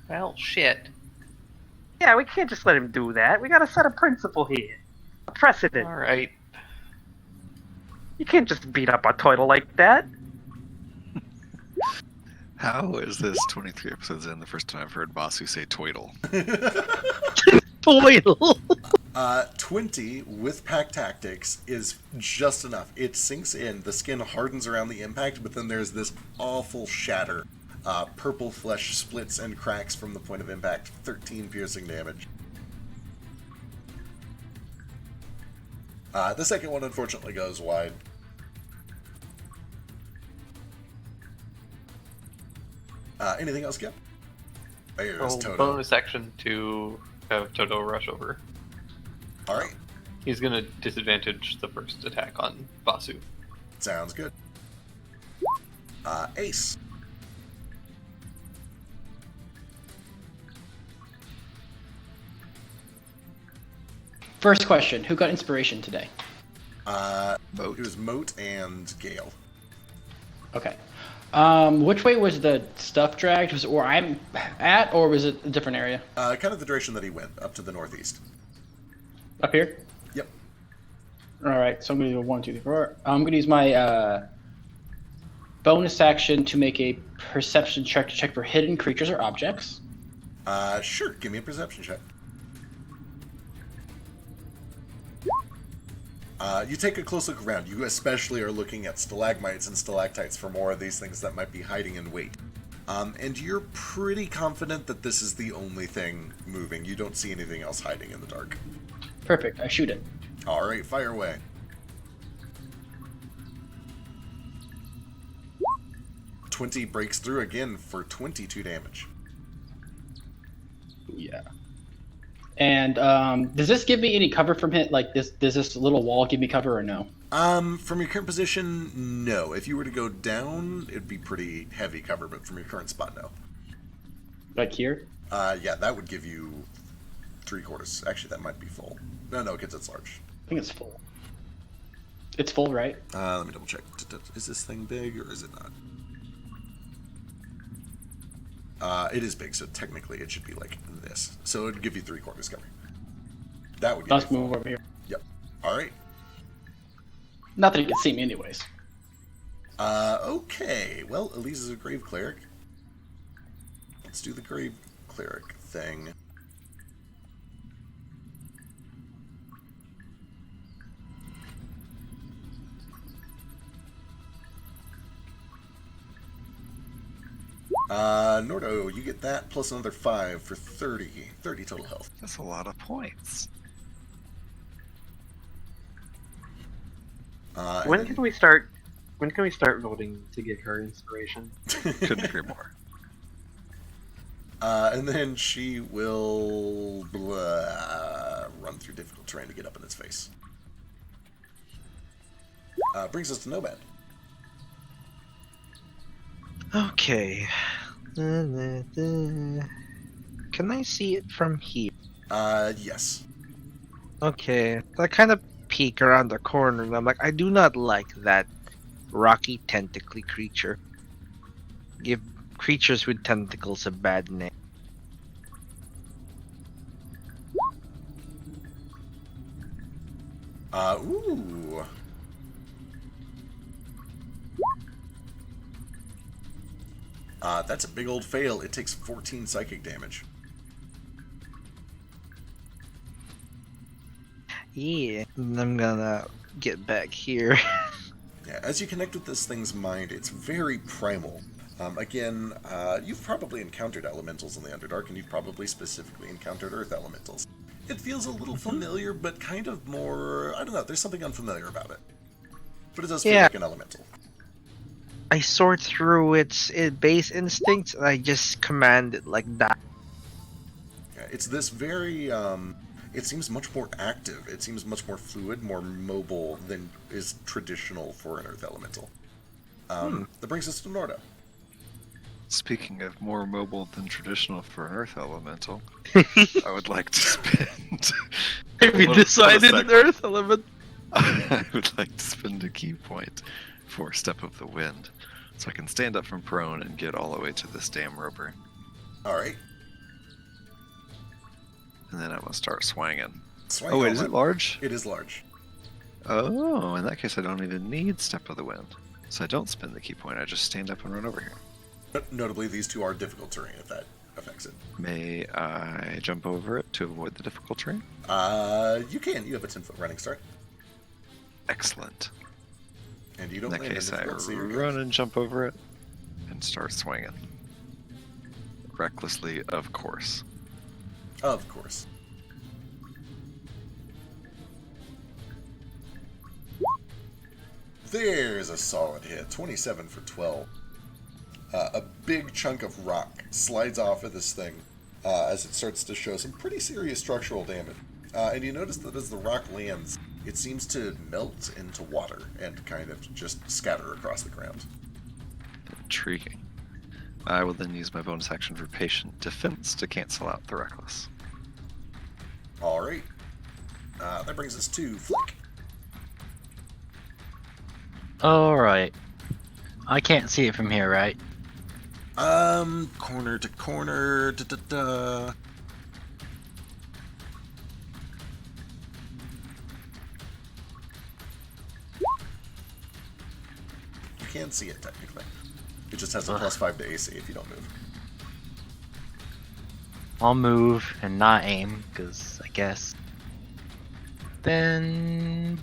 Well, shit. Yeah, we can't just let him do that. We gotta set a principle here. A precedent. Alright. You can't just beat up a turtle like that. How is this 23 episodes in the first time I've heard Vasu say twiddle? Toil. 20 with pack tactics is just enough. It sinks in, the skin hardens around the impact, but then there's this awful shatter. Purple flesh splits and cracks from the point of impact. 13 piercing damage. The second one unfortunately goes wide. Anything else, Gip? There's Roll Toto. bonus action to have Toto rush over. Alright, He's gonna disadvantage the first attack on Vasu. sounds good. Ace. First question: who got inspiration today? It was Moat and Gale. Okay. Which way was the stuff dragged? Was it where I'm at, or was it a different area? Kind of the direction that he went, up to the northeast. Up here? Yep. Alright, so I'm going to do a 1, 2, 3, 4. I'm going to use my bonus action to make a perception check to check for hidden creatures or objects. Sure. Give me a perception check. You take a close look around. You especially are looking at stalagmites and stalactites for more of these things that might be hiding in wait. And you're pretty confident that this is the only thing moving. You don't see anything else hiding in the dark. Perfect. I shoot it. All right, fire away. .20 breaks through again for 22 damage. Yeah. And does this give me any cover from it? Like, does this little wall give me cover or no? From your current position, no. If you were to go down, it'd be pretty heavy cover, but from your current spot, no. Like here? Yeah, that would give you 3/4. Actually, that might be full. No, because it's large. I think it's full. It's full, right? Let me double check. Is this thing big or is it not? It is big, so technically it should be like this. So it'd give you 3/4 cover. That would give Let's you move full. over here. Yep. All right. Not that he can see me anyways. Okay. Well, Elise is a grave cleric. Let's do the grave cleric thing. Nordo, you get that plus another 5 for 30 total health. That's a lot of points. When can we start voting to give her inspiration? Couldn't agree more. And then she will run through difficult terrain to get up in its face. Brings us to Nomad. Okay. Can I see it from here? Yes. Okay. I kind of peek around the corner and I'm like, I do not like that rocky tentacly creature. Give creatures with tentacles a bad name. Ooh. That's a big old fail. It takes 14 psychic damage. Yeah, I'm gonna get back here. Yeah, as you connect with this thing's mind, it's very primal. Again, you've probably encountered elementals in the Underdark, and you've probably specifically encountered earth elementals. It feels a little familiar, but kind of more... I don't know, there's something unfamiliar about it. But it does feel like an elemental. I sort through its base instincts, and I just command it like that. Yeah, it's this very... it seems much more active. It seems much more fluid, more mobile than is traditional for an earth elemental. That brings us to Norda. Speaking of more mobile than traditional for an earth elemental, I would like to spend... Have you decided an earth element? I would like to spend a key point for Step of the Wind, so I can stand up from prone and get all the way to this damn roper. Alright. And then I'm going to start swinging. Swing Oh wait, on is it. it large? It is large. Oh, in that case I don't even need Step of the Wind. So I don't spend the key point, I just stand up and run over here. But notably, these two are difficult terrain, if that affects it. May I jump over it to avoid the difficult terrain? You can. You have a 10-foot running start. Excellent. And you In don't that land case, in I difficult, so you're good. run and jump over it and start swinging. Recklessly, of course. Of course. There's a solid hit. 27 for 12. A big chunk of rock slides off of this thing as it starts to show some pretty serious structural damage. And you notice that as the rock lands, it seems to melt into water and kind of just scatter across the ground. Intriguing. I will then use my bonus action for Patient Defense to cancel out the Reckless. Alright. That brings us to Flick. Alright. I can't see it from here, right? Corner to corner. Da, da, da. You can see it technically. It just has a +5 to AC if you don't move. I'll move and not aim, because I guess. Then.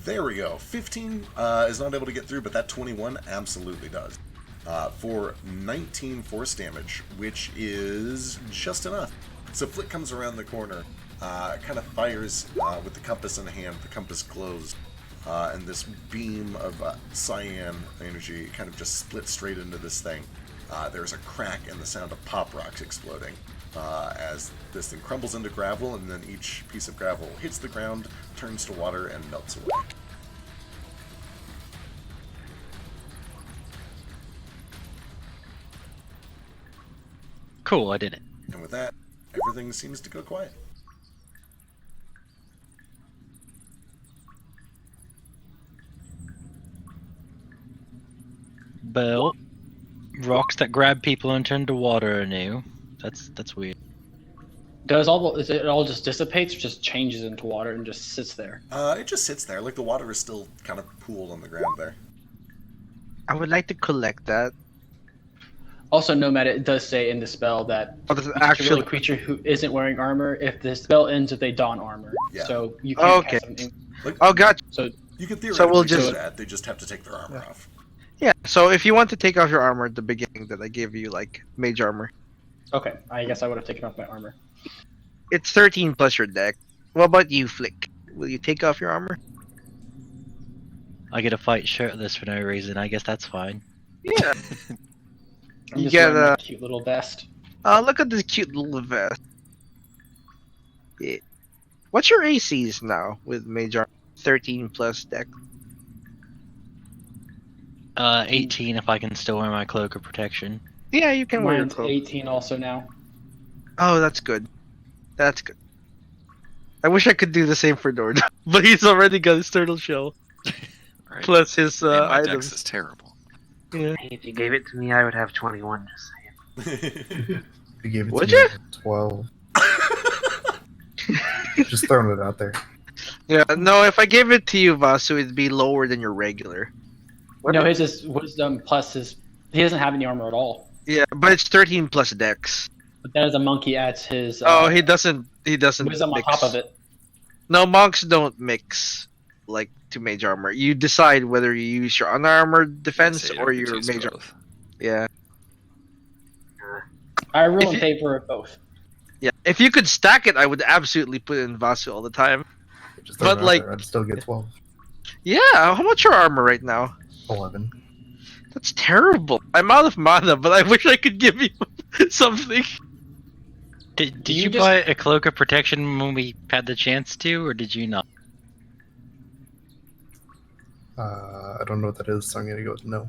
There we go. 15 is not able to get through, but that 21 absolutely does. For 19 force damage, which is just enough. So Flick comes around the corner, kind of fires with the compass in hand. The compass glows, and this beam of cyan energy kind of just splits straight into this thing. There's a crack and the sound of pop rocks exploding as this thing crumbles into gravel, and then each piece of gravel hits the ground, turns to water, and melts away. Cool, I did it. And with that, everything seems to go quiet. Well, rocks that grab people and turn to water are new. That's weird. Is it all just dissipates or just changes into water and just sits there? It just sits there, like the water is still kind of pooled on the ground there. I would like to collect that. Also, Nomad, it does say in the spell that Actually, a creature who isn't wearing armor, if the spell ends if they don armor. Yeah. So you can't Okay. cast them. Like, oh, gotcha. So you can theoretically we'll do just- that, they just have to take their armor off. Yeah. So if you want to take off your armor at the beginning, that I gave you like mage armor, okay, I guess I would have taken off my armor. it's 13 plus your deck. What about you, Flick? Will you take off your armor? I get a fight shirtless for no reason. I guess that's fine. Yeah. I'm You just get wearing my cute little vest. Look at this cute little vest. Yeah. What's your ACs now with mage armor? 13 plus deck. 18 if I can still wear my cloak of protection. Yeah, you can wear your Mine's cloak. 18 also now. Oh, that's good. That's good. I wish I could do the same for Nord, but he's already got his turtle shell Right. plus his Man, my dex items. is terrible. Yeah. If you gave it to me, I would have 21. Just saying. You gave it Would to me ya? at 12. Just throwing it out there. Yeah. No, if I gave it to you, Vasu, it'd be lower than your regular. No, his is wisdom plus his. He doesn't have any armor at all. Yeah, but it's 13 plus dex. But that is a monkey adds his. Oh, he doesn't. He doesn't. wisdom mix. on top of it. No, monks don't mix like to mage armor. You decide whether you use your unarmored defense So you or don't your use mage armor. both. Yeah. I rule If in you- favor of both. Yeah. If you could stack it, I would absolutely put it in Vasu all the time. Just throwing But, it out like- there, I'd still get 12. Yeah. How much your armor right now? 11. That's terrible. I'm out of mana, but I wish I could give you something. Did you you just- buy a cloak of protection when we had the chance to, or did you not? I don't know what that is, so I'm gonna go with no.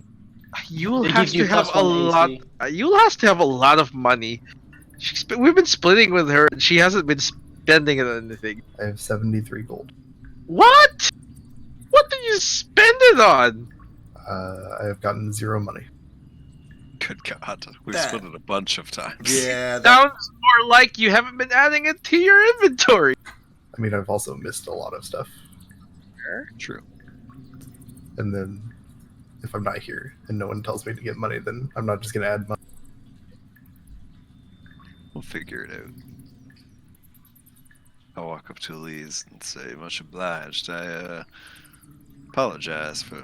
You'll It have gives you to have plus a 1 lot. AC. You'll have to have a lot of money. We've been splitting with her, and she hasn't been spending it on anything. I have 73 gold. What? What did you spend it on? I have gotten 0 money. Good God, we've That- split it a bunch of times. Yeah, that, Sounds more like you haven't been adding it to your inventory. I mean, I've also missed a lot of stuff. True. And then, if I'm not here and no one tells me to get money, then I'm not just gonna add money. We'll figure it out. I'll walk up to Elise and say, much obliged. I apologize for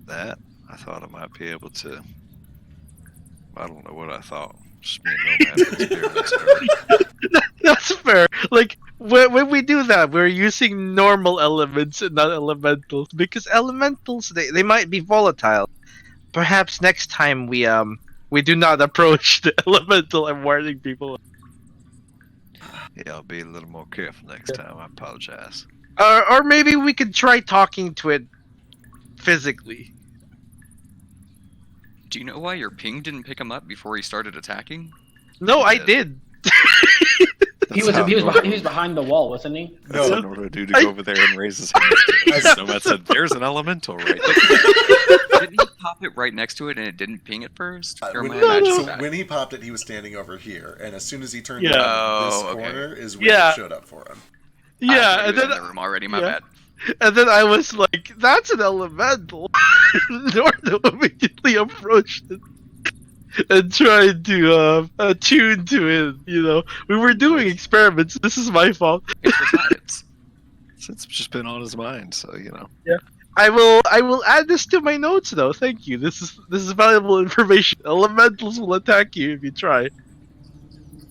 that. I thought I might be able to. I don't know what I thought. Just me and Nomad experienced her. That's fair. Like when we do that, we're using normal elements and not elementals because elementals they might be volatile. Perhaps next time we do not approach the elemental and warning people. Yeah, I'll be a little more careful next time. I apologize. Or maybe we could try talking to it physically. Do you know why your ping didn't pick him up before he started attacking? No, I did. did. He was behind the wall, wasn't he? That's No. what Nordo do to go over there and raise his hand. Nomad said, "There's an elemental right there." Didn't he pop it right next to it and it didn't ping at first? Or am I So imagining that? when he popped it, he was standing over here, and as soon as he turned Yeah. around this Oh, okay. corner is when Yeah. it showed up for him. I Yeah, thought he and was then in the room already. My yeah. bad. And then I was like, that's an elemental. Nordo immediately approached it and tried to attune to it, you know. We were doing experiments. This is my fault. It's for science. It's just been on his mind, so I will add this to my notes though. Thank you. This is valuable information. Elementals will attack you if you try.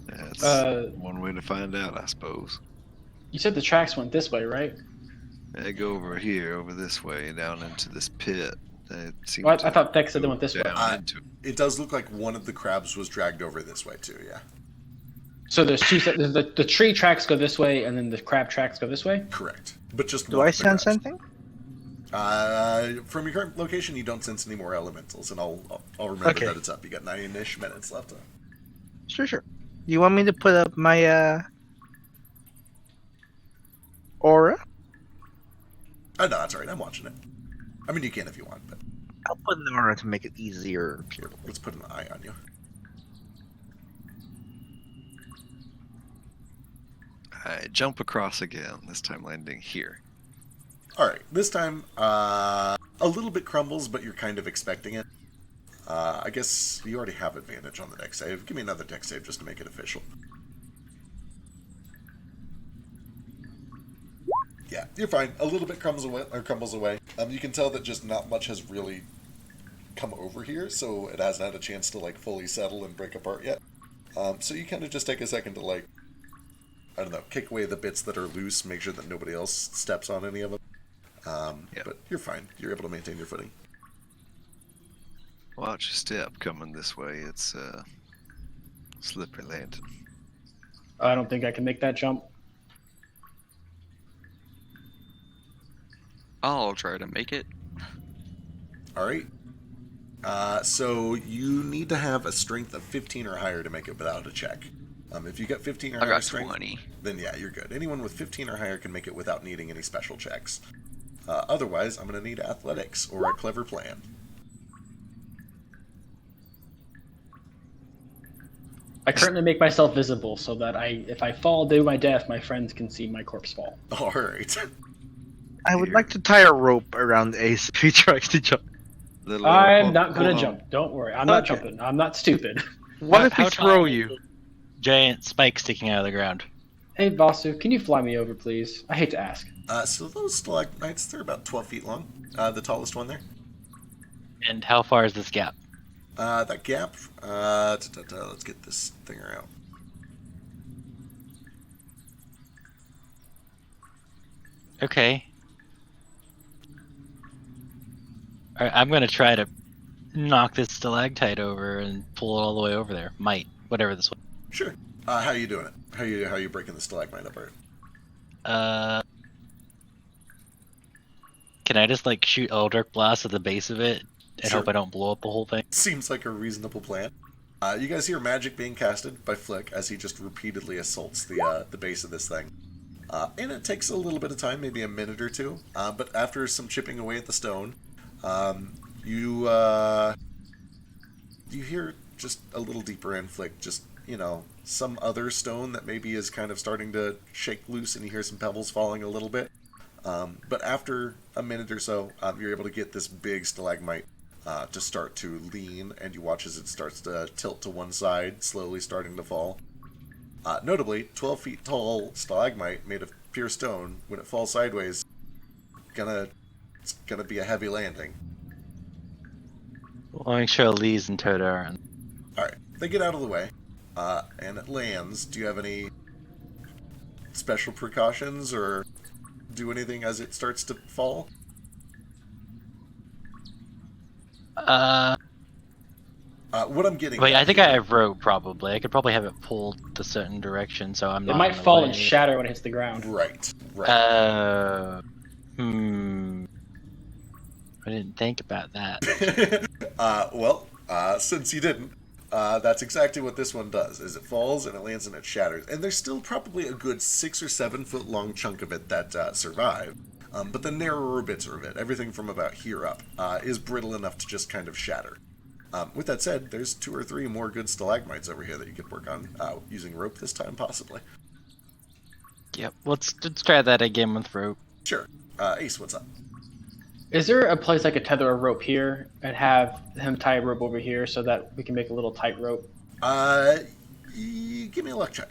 That's one way to find out, I suppose. You said the tracks went this way, right? They go over here, over this way, down into this pit. It seemed Well, I to thought Dex said they went this way. down into it. It does look like one of the crabs was dragged over this way too. Yeah, So there's two. The tree tracks go this way, and then the crab tracks go this way. correct. But just Do one I of the sense crabs. something? From your current location, you don't sense any more elementals, and I'll remember Okay. that it's up. You got 9-ish minutes left. Sure. You want me to put up my aura? Oh no, that's all right. I'm watching it. I mean, you can if you want, but I'll put an aura to make it easier. here, let's put an eye on you. I jump across again, this time landing here. All right, this time a little bit crumbles, but you're kind of expecting it. I guess you already have advantage on the dex save. Give me another dex save just to make it official. Yeah, you're fine. A little bit crumbles away. You can tell that just not much has really come over here, so it hasn't had a chance to like fully settle and break apart yet. So you kind of just take a second to like, I don't know, kick away the bits that are loose, make sure that nobody else steps on any of them. But you're fine. You're able to maintain your footing. Watch your step coming this way. It's slippery landing. I don't think I can make that jump. I'll try to make it. All right. So you need to have a strength of 15 or higher to make it without a check. If you get 15 or I higher got strength, 20. then yeah, you're good. Anyone with 15 or higher can make it without needing any special checks. Otherwise, I'm going to need athletics or a clever plan. I currently make myself visible so that if I fall due to my death, my friends can see my corpse fall. All right. I would like to tie a rope around Ace if he tries to jump. I'm not going to Hold on. jump. Don't worry. I'm not Okay. jumping. I'm not stupid. What if we How throw tall you? is the Giant spike sticking out of the ground. Hey, Vasu, can you fly me over, please? I hate to ask. So those stalagmites, they're about 12 feet long. The tallest one there. And how far is this gap? That gap, let's get this thing out. Okay. Alright, I'm gonna try to knock this stalactite over and pull it all the way over there. Might, whatever this was. Sure. How you doing it? How you breaking the stalagmite apart? Can I just like shoot Eldritch Blast at the base of it and Sure. hope I don't blow up the whole thing? Seems like a reasonable plan. You guys hear magic being casted by Flick as he just repeatedly assaults the base of this thing. And it takes a little bit of time, maybe a minute or two. But after some chipping away at the stone, you hear just a little deeper in, Flick, just, some other stone that maybe is kind of starting to shake loose, and you hear some pebbles falling a little bit. But after a minute or so, you're able to get this big stalagmite to start to lean, and you watch as it starts to tilt to one side, slowly starting to fall. Notably, 12 feet tall stalagmite made of pure stone, when it falls sideways, it's gonna be a heavy landing. Well, make sure Lee's and Toad are on. Alright, they get out of the way, and it lands. Do you have any special precautions, or do anything as it starts to fall? What I'm getting Wait, at I think here- I have rope probably. I could probably have it pulled a certain direction so I'm It not might in the fall way. and shatter when it hits the ground. Right. I didn't think about that. Since you didn't, That's exactly what this one does, is it falls and it lands and it shatters. And there's still probably a good 6 or 7 foot long chunk of it that survive. But the narrower bits of it, everything from about here up, is brittle enough to just kind of shatter. With that said, there's 2 or 3 more good stalagmites over here that you could work on, using rope this time, possibly. Yep, let's try that again with rope. Sure. Ace, what's up? Is there a place I could tether a rope here and have him tie a rope over here so that we can make a little tight rope? Give me a luck check.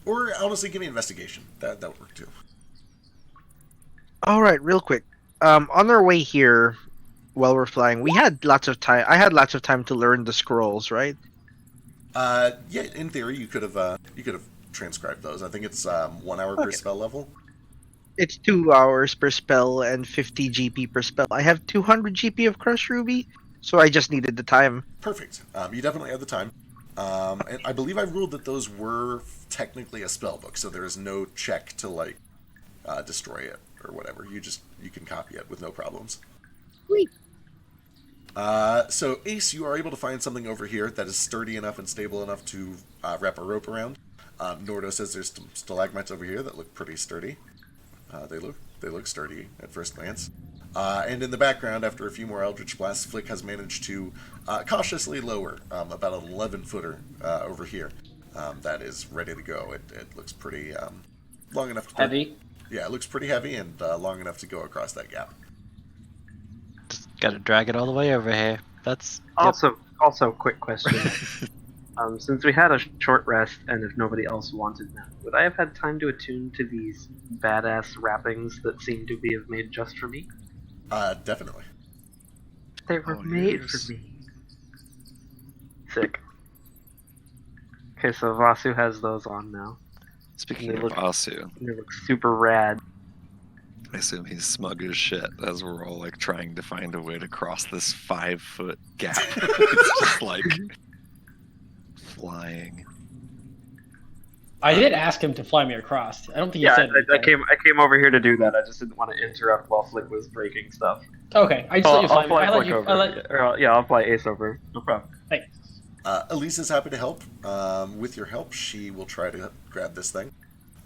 Or, honestly, give me investigation. That would work, too. All right, real quick. On our way here, while we're flying, we had lots of time. I had lots of time to learn the scrolls, right? Yeah, in theory, you could have transcribed those. I think it's 1 hour per spell level. It's 2 hours per spell and 50 GP per spell. I have 200 GP of Crush Ruby, so I just needed the time. Perfect. You definitely have the time. And I believe I ruled that those were technically a spell book, so there is no check to destroy it or whatever. You can copy it with no problems. Sweet. So Ace, you are able to find something over here that is sturdy enough and stable enough to wrap a rope around. Nordo says there's some stalagmites over here that look pretty sturdy. They look sturdy at first glance. And in the background, after a few more Eldritch Blasts, Flick has managed to cautiously lower about an 11-footer over here. That is ready to go. It looks pretty long enough to... Heavy? Yeah, it looks pretty heavy and long enough to go across that gap. Just gotta drag it all the way over here. That's... Also, quick question. Since we had a short rest, and if nobody else wanted now, would I have had time to attune to these badass wrappings that seem to be made just for me? Definitely. They were made for me. Sick. Okay, so Vasu has those on now. Speaking of Vasu, They look super rad. I assume he's smug as shit as we're all trying to find a way to cross this 5-foot gap. It's just flying. I did ask him to fly me across. I don't think he said. I came over here to do that. I just didn't want to interrupt while Flick was breaking stuff. Okay, I just let you fly me. I'll fly Ace over. No problem. Thanks. Elise is happy to help. With your help, she will try to grab this thing.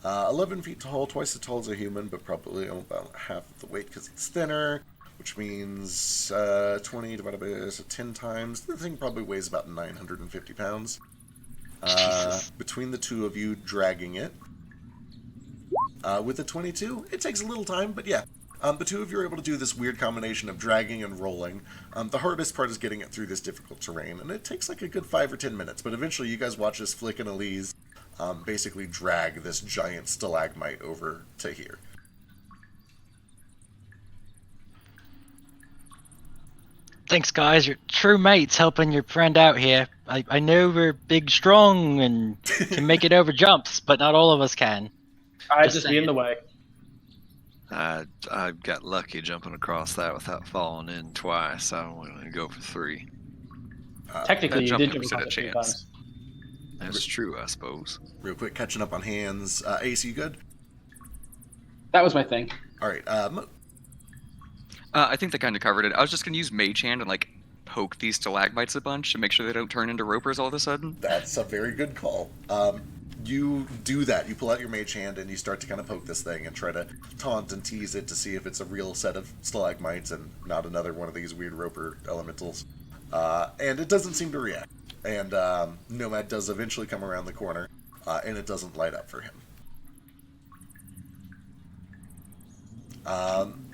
11 feet tall, twice as tall as a human, but probably about half the weight because it's thinner, which means 20 divided by 10 times. The thing probably weighs about 950 pounds. Between the two of you dragging it. With the 22, it takes a little time, but yeah. The two of you are able to do this weird combination of dragging and rolling. The hardest part is getting it through this difficult terrain, and it takes a good 5 or 10 minutes, but eventually you guys watch as Flick and Elise basically drag this giant stalagmite over to here. Thanks, guys. You're true mates helping your friend out here. I know we're big, strong, and can make it over jumps, but not all of us can. I just be in the way. I got lucky jumping across that without falling in twice. I'm going to go for 3. Technically, you did jump a across it 3 chance. times. That's true, I suppose. Real quick, catching up on hands. Ace, you good? That was my thing. Alright, I think they kind of covered it. I was just going to use Mage Hand and poke these stalagmites a bunch to make sure they don't turn into ropers all of a sudden. That's a very good call. You do that. You pull out your mage hand and you start to kind of poke this thing and try to taunt and tease it to see if it's a real set of stalagmites and not another one of these weird roper elementals. And it doesn't seem to react. And Nomad does eventually come around the corner, and it doesn't light up for him.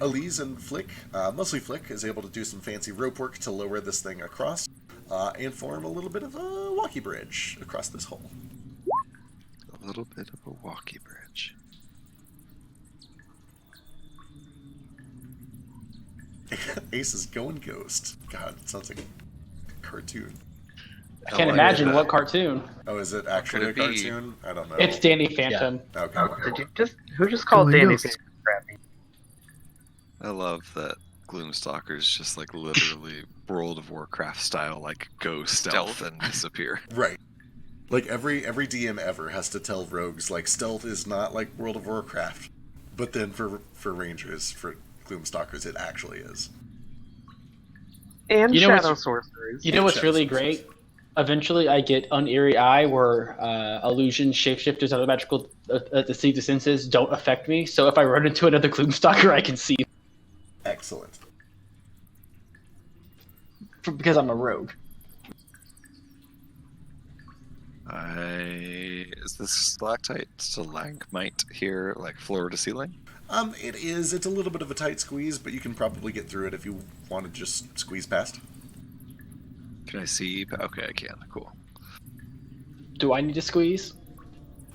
Elise and Flick, mostly Flick, is able to do some fancy rope work to lower this thing across and form a little bit of a walkie bridge across this hole. A little bit of a walkie bridge. Ace is going ghost. God, it sounds like a cartoon. I can't imagine what cartoon. Oh, is it actually a cartoon? I don't know. It's Danny Phantom. Yeah. Okay. Who just called Danny Phantom crappy? I love that Gloomstalker's just literally World of Warcraft style, go stealth and disappear. Right. Every DM ever has to tell rogues stealth is not like World of Warcraft, but then for Rangers, for Gloomstalkers, it actually is. And Shadow Sorcerers. You know what's really great? Eventually, I get Uneary Eye, where illusions, shapeshifters, other magical deceived senses don't affect me. So if I run into another Gloomstalker, I can see. Excellent. Because I'm a rogue. Is this stalagmite here, like floor to ceiling? It is. It's a little bit of a tight squeeze, but you can probably get through it if you want to just squeeze past. Can I see? Okay, I can. Cool. Do I need to squeeze?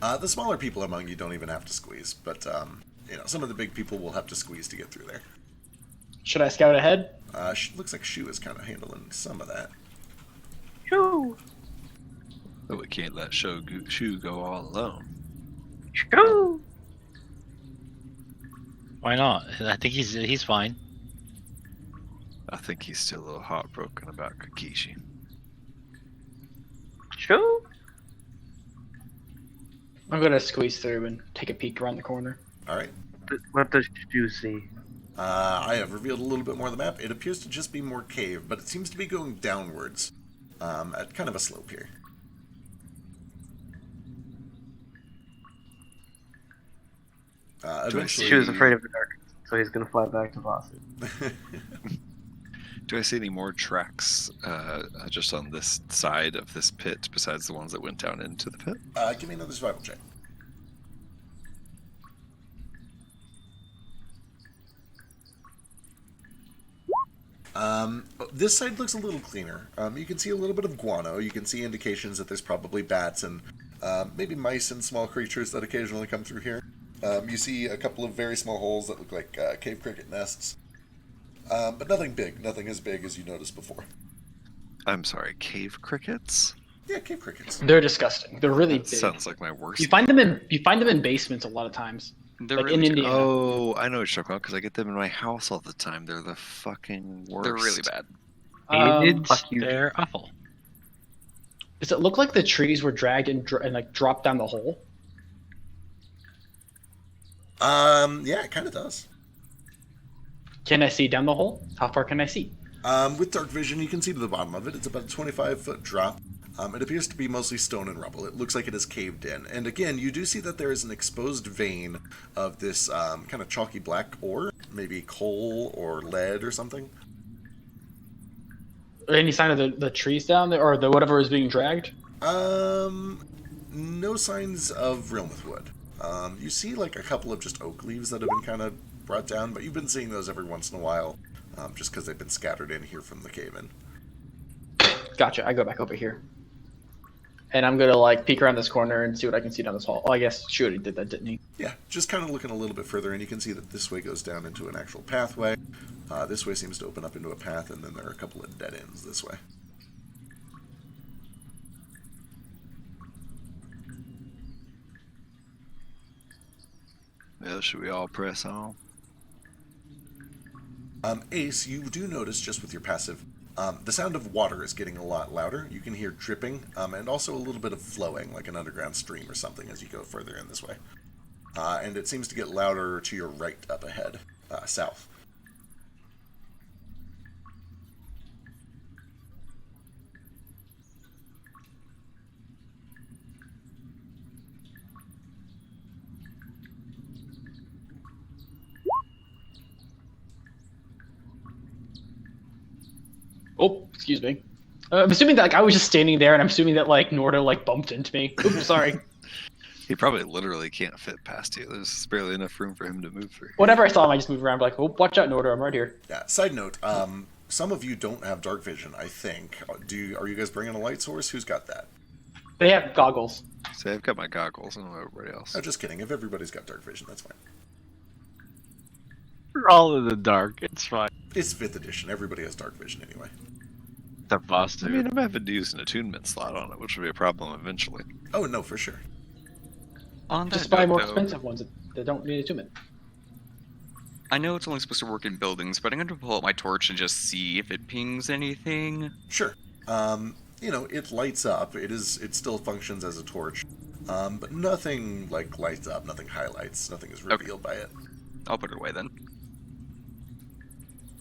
The smaller people among you don't even have to squeeze, but some of the big people will have to squeeze to get through there. Should I scout ahead? Looks like Shu is kind of handling some of that. Shoo! But we can't let Shu go all alone. Shoo! Why not? I think he's fine. I think he's still a little heartbroken about Kakishi. Shoo! I'm gonna squeeze through and take a peek around the corner. All right. What does you see? I have revealed a little bit more of the map. It appears to just be more cave, but it seems to be going downwards at kind of a slope here. Eventually, She was afraid of the dark, so he's gonna fly back to Boston. Do I see any more tracks just on this side of this pit besides the ones that went down into the pit? Give me another survival check. This side looks a little cleaner. You can see a little bit of guano. You can see indications that there's probably bats and maybe mice and small creatures that occasionally come through here. You see a couple of very small holes that look like cave cricket nests. But nothing big. Nothing as big as you noticed before. I'm sorry, cave crickets? Yeah, cave crickets. They're disgusting. They're really That big. sounds like my worst. You find them in basements a lot of times. They're Like really in bad. Indiana. Oh, I know what you're talking about because I get them in my house all the time. They're the fucking worst. They're really bad. Fuck you. They're awful. Does it look like the trees were dragged and like dropped down the hole? Yeah, it kind of does. Can I see down the hole? How far can I see? With dark vision, you can see to the bottom of it. It's about a 25-foot drop. It appears to be mostly stone and rubble. It looks like it is caved in. And again, you do see that there is an exposed vein of this kind of chalky black ore, maybe coal or lead or something. Any sign of the trees down there, or the whatever is being dragged? No signs of Realmouth wood. You see like a couple of just oak leaves that have been kind of brought down, but you've been seeing those every once in a while, just because they've been scattered in here from the cave-in. Gotcha. I go back over here. And I'm gonna like peek around this corner and see what I can see down this hall. Oh, I guess Shu already did that, didn't he? Yeah, just kind of looking a little bit further, and you can see that this way goes down into an actual pathway. This way seems to open up into a path, and then there are a couple of dead ends this way. Well, should we all press on? Ace, you do notice just with your passive, the sound of water is getting a lot louder. You can hear dripping, and also a little bit of flowing, like an underground stream or something as you go further in this way. And it seems to get louder to your right up ahead, south. Oh, excuse me. I'm assuming that like I was just standing there, and I'm assuming that like Nordo like bumped into me. Oops, sorry. He probably literally can't fit past you. There's barely enough room for him to move through. Whenever I saw him, I just moved around, like, oh, watch out, Nordo, I'm right here. Yeah. Side note, some of you don't have dark vision, I think. Are you guys bringing a light source? Who's got that? They have goggles. See, I've got my goggles. I don't know everybody else. Oh, just kidding. If everybody's got dark vision, that's fine. We're all in the dark. It's fine. It's 5th edition. Everybody has dark vision anyway. The boss I mean, I'm having to use an attunement slot on it, which will be a problem eventually. Oh, no, for sure. On that Just buy note, more though, expensive ones that don't need attunement. I know it's only supposed to work in buildings, but I'm going to pull out my torch and just see if it pings anything. Sure. It lights up. It still functions as a torch. But nothing, like, lights up. Nothing highlights. Nothing is revealed by it. I'll put it away then.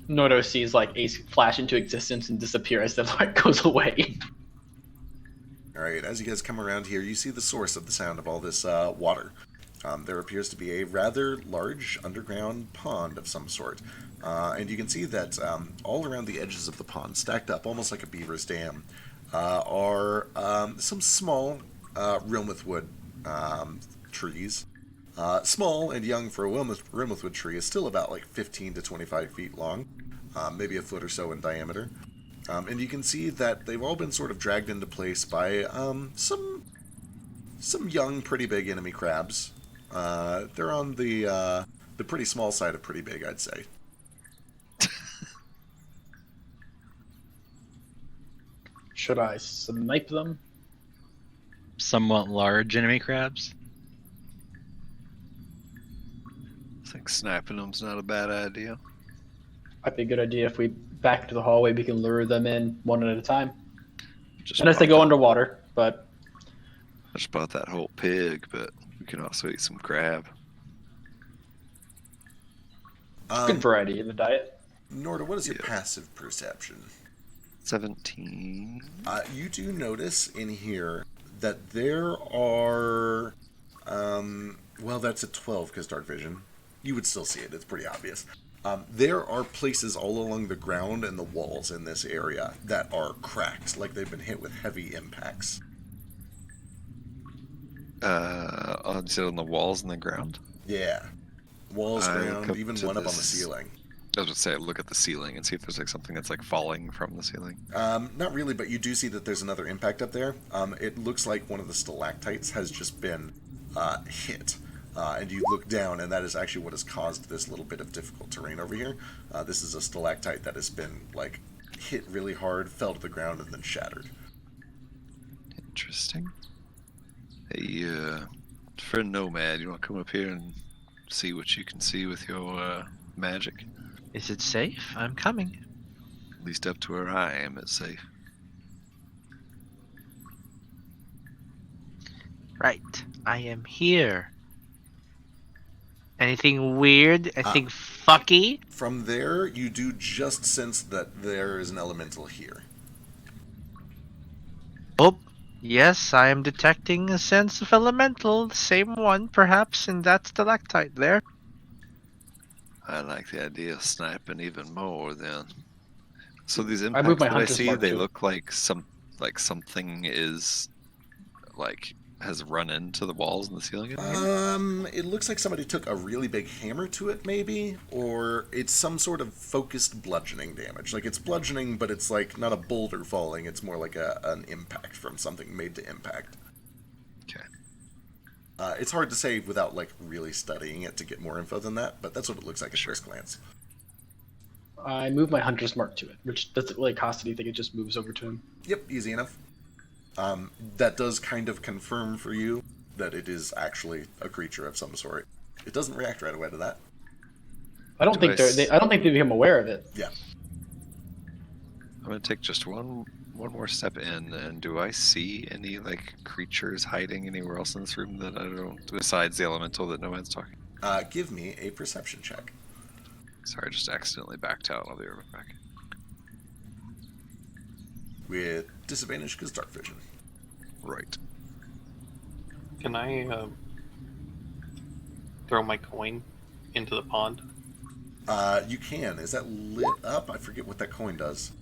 Nordo sees like Ace flash into existence and disappear as the light goes away. All right, as you guys come around here, you see the source of the sound of all this water. There appears to be a rather large underground pond of some sort. And you can see that all around the edges of the pond, stacked up almost like a beaver's dam, are some small Rilmouth wood trees. Small and young for a Rilmouth wood tree is still about like 15 to 25 feet long, maybe a foot or so in diameter. And you can see that they've all been sort of dragged into place by some young, pretty big enemy crabs. They're on the pretty small side of pretty big, I'd say. Should I snipe them? Somewhat large enemy crabs. I think sniping them's not a bad idea. Might be a good idea if we back to the hallway. We can lure them in one at a time, Just unless they bought go that- underwater. But I just bought that whole pig, but we can also eat some crab. good variety in the diet. Norda, what is your Yeah. passive perception? 17. You do notice in here that there are, well, that's a 12 because dark vision. You would still see it. It's pretty obvious. There are places all along the ground and the walls in this area that are cracked, like they've been hit with heavy impacts. On the walls and the ground. Yeah. Walls, I ground, come even to one up on the this- ceiling. I was going to say, look at the ceiling and see if there's like something that's like falling from the ceiling. Not really, but you do see that there's another impact up there. It looks like one of the stalactites has just been hit. And you look down, and that is actually what has caused this little bit of difficult terrain over here. This is a stalactite that has been, like, hit really hard, fell to the ground, and then shattered. Interesting. Hey, friend Nomad, you want to come up here and see what you can see with your magic? Is it safe? I'm coming. At least up to where I am, it's safe. Right. I am here. Anything weird? Anything fucky? From there, you do just sense that there is an elemental here. Oh, yes, I am detecting a sense of elemental. The same one, perhaps, in that stalactite there. I like the idea of sniping even more then. So these moved impacts my that I hunter's see, mark they too. look like something is like has run into the walls and the ceiling in here. It looks like somebody took a really big hammer to it, maybe, or it's some sort of focused bludgeoning damage. Like, it's bludgeoning, but it's like not a boulder falling, it's more like an impact from something made to impact. Okay. It's hard to say without, like, really studying it to get more info than that, but that's what it looks like at Sure. first glance. I move my hunter's mark to it, which doesn't really cost anything. It just moves over to him. Yep, easy enough. That does kind of confirm for you that it is actually a creature of some sort. It doesn't react right away to that. I don't think I don't think they become aware of it. Yeah. I'm gonna take just one more step in, and do I see any like creatures hiding anywhere else in this room that I don't, besides the elemental that Nomad's talking? Give me a perception check. Sorry, I just accidentally backed out. I'll be right back. With disadvantage because dark vision. Right. Can I throw my coin into the pond? You can. Is that lit up? I forget what that coin does.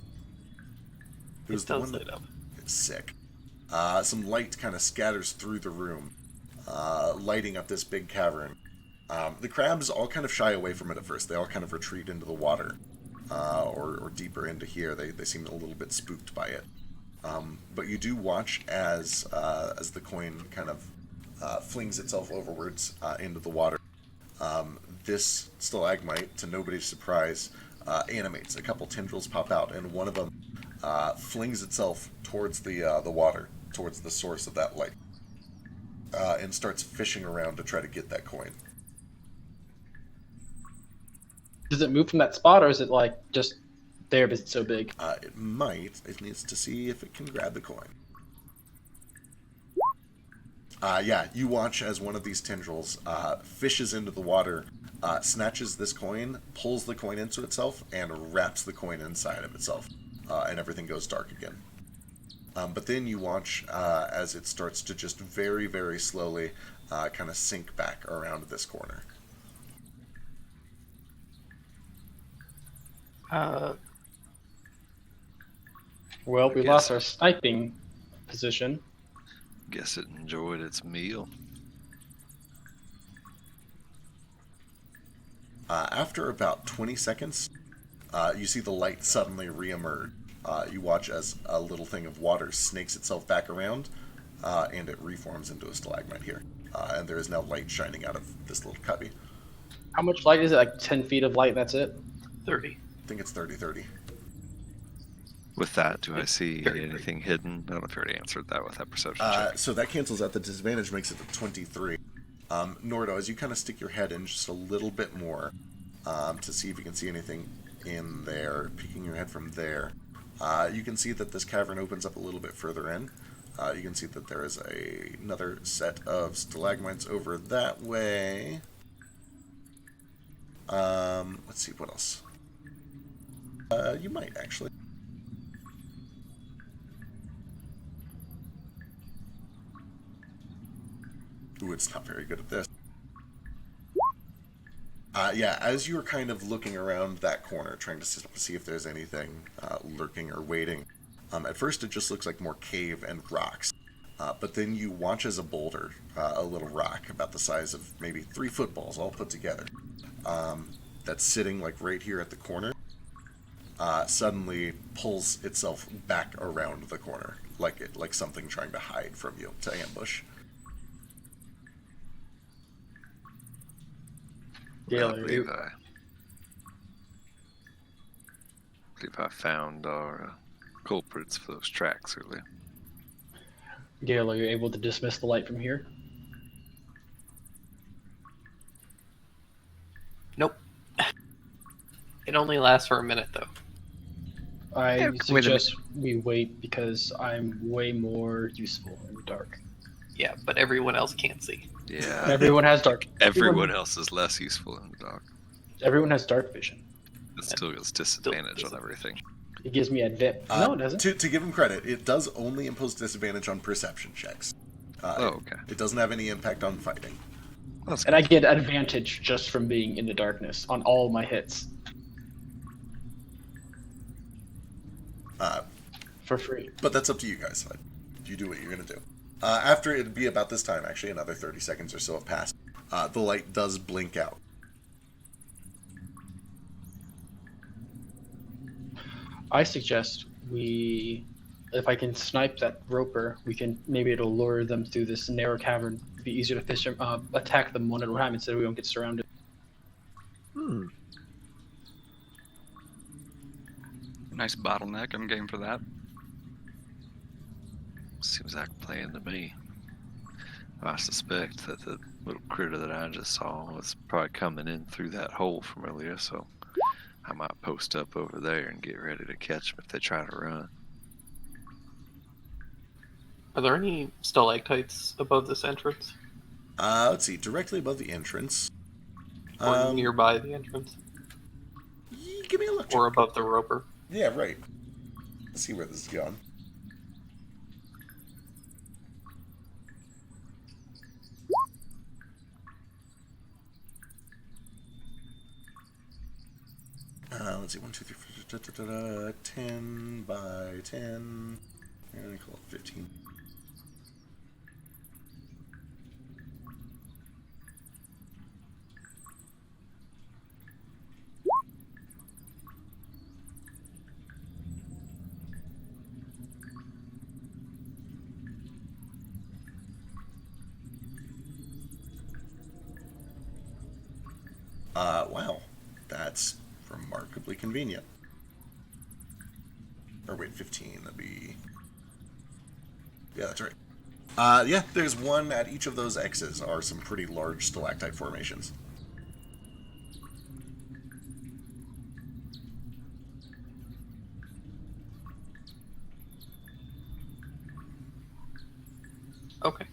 It was It the does one light that... up. It's sick. Some light kind of scatters through the room, lighting up this big cavern. The crabs all kind of shy away from it at first. They all kind of retreat into the water, or deeper into here. They seem a little bit spooked by it. But you do watch as the coin kind of flings itself overwards into the water. This stalagmite, to nobody's surprise, animates. A couple tendrils pop out, and one of them flings itself towards the water, towards the source of that light, and starts fishing around to try to get that coin. Does it move from that spot, or is it like just there because it's so big? It might. It needs to see if it can grab the coin. Yeah, you watch as one of these tendrils fishes into the water, snatches this coin, pulls the coin into itself, and wraps the coin inside of itself. And everything goes dark again. But then you watch as it starts to just very, very slowly kind of sink back around this corner. Well, I we guess- lost our sniping position. Guess it enjoyed its meal. After about 20 seconds, you see the light suddenly reemerge. You watch as a little thing of water snakes itself back around, and it reforms into a stalagmite here. And there is now light shining out of this little cubby. How much light is it? Like 10 feet of light, that's it? 30. I think it's 30-30. With that, do I see Very anything hidden? I don't know if you already answered that with that perception check. So that cancels out the disadvantage, makes it a 23. Nordo, as you kind of stick your head in just a little bit more to see if you can see anything in there, peeking your head from there, you can see that this cavern opens up a little bit further in. You can see that there is another set of stalagmites over that way. Let's see, what else? You might, actually. Ooh, it's not very good at this. Yeah, as you're kind of looking around that corner, trying to see if there's anything lurking or waiting, at first it just looks like more cave and rocks. But then you watch as a boulder, a little rock about the size of maybe 3 footballs all put together, that's sitting like right here at the corner, suddenly pulls itself back around the corner, like something trying to hide from you, to ambush. Gale, I believe I found our culprits for those tracks earlier. Gale, are you able to dismiss the light from here? Nope. It only lasts for a minute, though. I Yeah, wait a suggest we wait because I'm way more useful in the dark. Yeah, but everyone else can't see. Yeah, Everyone has dark. everyone else is less useful in the dark. Everyone has dark vision. It still gives disadvantage on everything. It gives me advantage. No, it doesn't. To give him credit, it does only impose disadvantage on perception checks. Okay. It doesn't have any impact on fighting. That's And I get advantage just from being in the darkness on all my hits for free. But that's up to you guys. You do what you're going to do. After it'd be about this time, actually, another 30 seconds or so have passed. The light does blink out. I suggest if I can snipe that roper, maybe it'll lure them through this narrow cavern. It'd be easier to attack them one at a time instead of we don't get surrounded. Nice bottleneck. I'm game for that. Seems like a plan to me. I suspect that the little critter that I just saw was probably coming in through that hole from earlier, so I might post up over there and get ready to catch them if they try to run. Are there any stalactites above this entrance? Let's see, directly above the entrance. Or nearby the entrance? Give me a look. Or above the roper? Yeah, right. Let's see where this is going. Let's see, 1, 2, 3, 4, 10 by 10. And I call it 15. Wow. That's remarkably convenient. Or wait, 15, that'd be... Yeah, that's right. Yeah, there's one at each of those X's are some pretty large stalactite formations. Okay.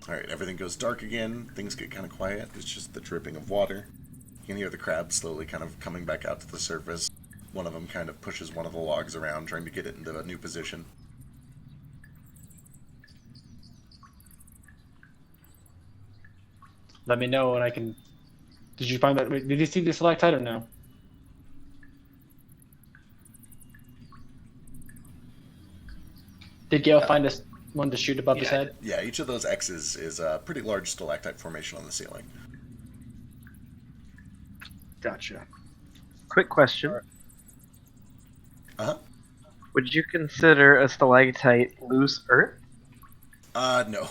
Alright, everything goes dark again. Things get kind of quiet. It's just the dripping of water. You can hear the crabs slowly kind of coming back out to the surface. One of them kind of pushes one of the logs around, trying to get it into a new position. Let me know when I can. Did you find that? Wait, did you see the stalactite or no? Did Gale find us one to shoot above his head? Yeah, each of those X's is a pretty large stalactite formation on the ceiling. Gotcha. Quick question. Uh-huh. Would you consider a stalactite loose earth? No.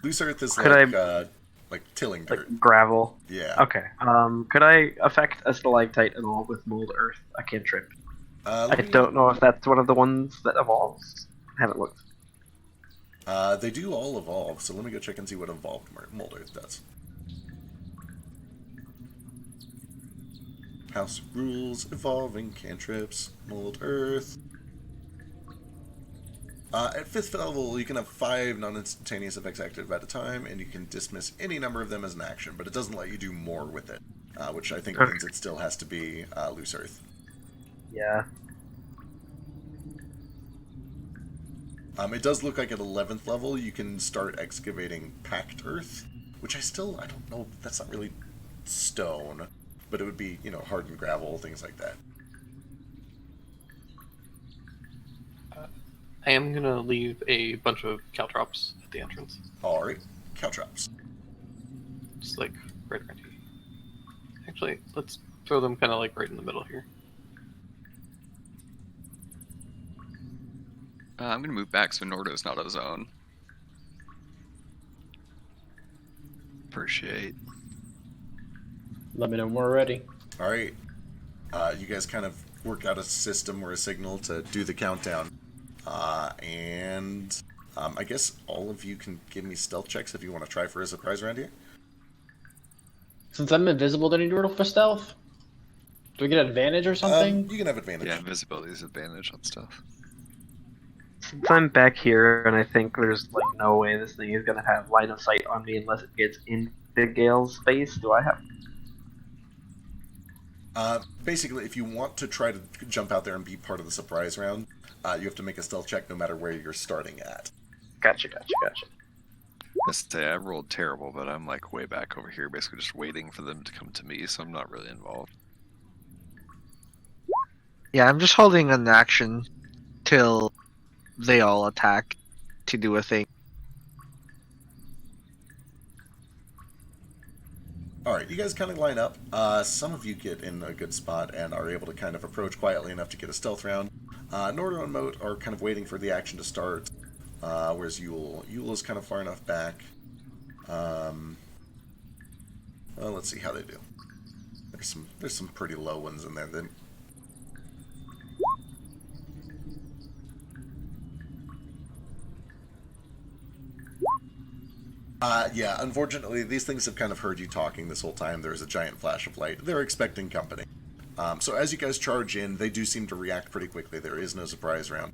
Loose earth is Could like tilling dirt. Like gravel? Yeah. Okay. Could I affect a stalactite at all with mold earth? I can't trip. I don't know if that's one of the ones that evolves. I haven't looked. They do all evolve, so let me go check and see what evolved mold earth does. House rules, evolving cantrips, mold earth. At 5th level, you can have 5 non-instantaneous effects active at a time, and you can dismiss any number of them as an action, but it doesn't let you do more with it, which I think means it still has to be loose earth. Yeah. It does look like at 11th level, you can start excavating packed earth, which I don't know, that's not really stone, but it would be, hardened gravel, things like that. I am gonna leave a bunch of caltrops at the entrance. Alright, caltrops. Just like right around here. Actually, let's throw them kind of like right in the middle here. I'm gonna move back so Nordo's not on his own. Appreciate. Let me know when we're ready. Alright. You guys kind of work out a system or a signal to do the countdown. I guess all of you can give me stealth checks if you want to try for a surprise around here. Since I'm invisible, do I need to roll for stealth? Do we get advantage or something? You can have advantage. Yeah, invisibility is advantage on stuff. Since I'm back here, and I think there's like no way this thing is gonna have line of sight on me unless it gets into Gale's face, do I have? Basically, if you want to try to jump out there and be part of the surprise round, you have to make a stealth check no matter where you're starting at. Gotcha. I rolled terrible, but I'm like way back over here, basically just waiting for them to come to me, so I'm not really involved. Yeah, I'm just holding an action till they all attack to do a thing. Alright, you guys kind of line up. Some of you get in a good spot and are able to kind of approach quietly enough to get a stealth round. Nordo and Moat are kind of waiting for the action to start, whereas Yule is kind of far enough back. Well, let's see how they do. There's some pretty low ones in there. Yeah, unfortunately, these things have kind of heard you talking this whole time. There's a giant flash of light. They're expecting company. So as you guys charge in, they do seem to react pretty quickly. There is no surprise round.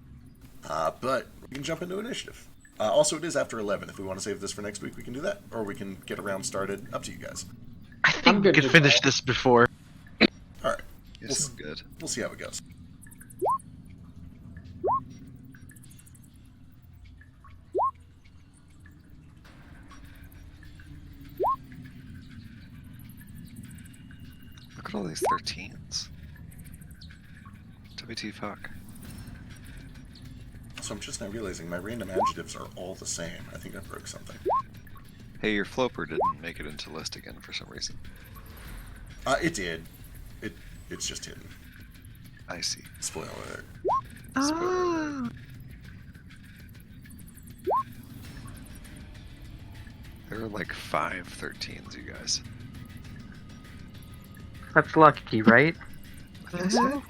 But we can jump into initiative. Also, it is after 11. If we want to save this for next week, we can do that. Or we can get a round started. Up to you guys. I think we could finish this before. Alright. Yes, good. We'll see how it goes. Look at all these 13s. WT fuck. So I'm just now realizing my random adjectives are all the same. I think I broke something. Hey, your floper didn't make it into list again for some reason. It did. It's just hidden. I see. Spoiler alert. Ah. There are like 5 13s, you guys. That's lucky, right? I think so.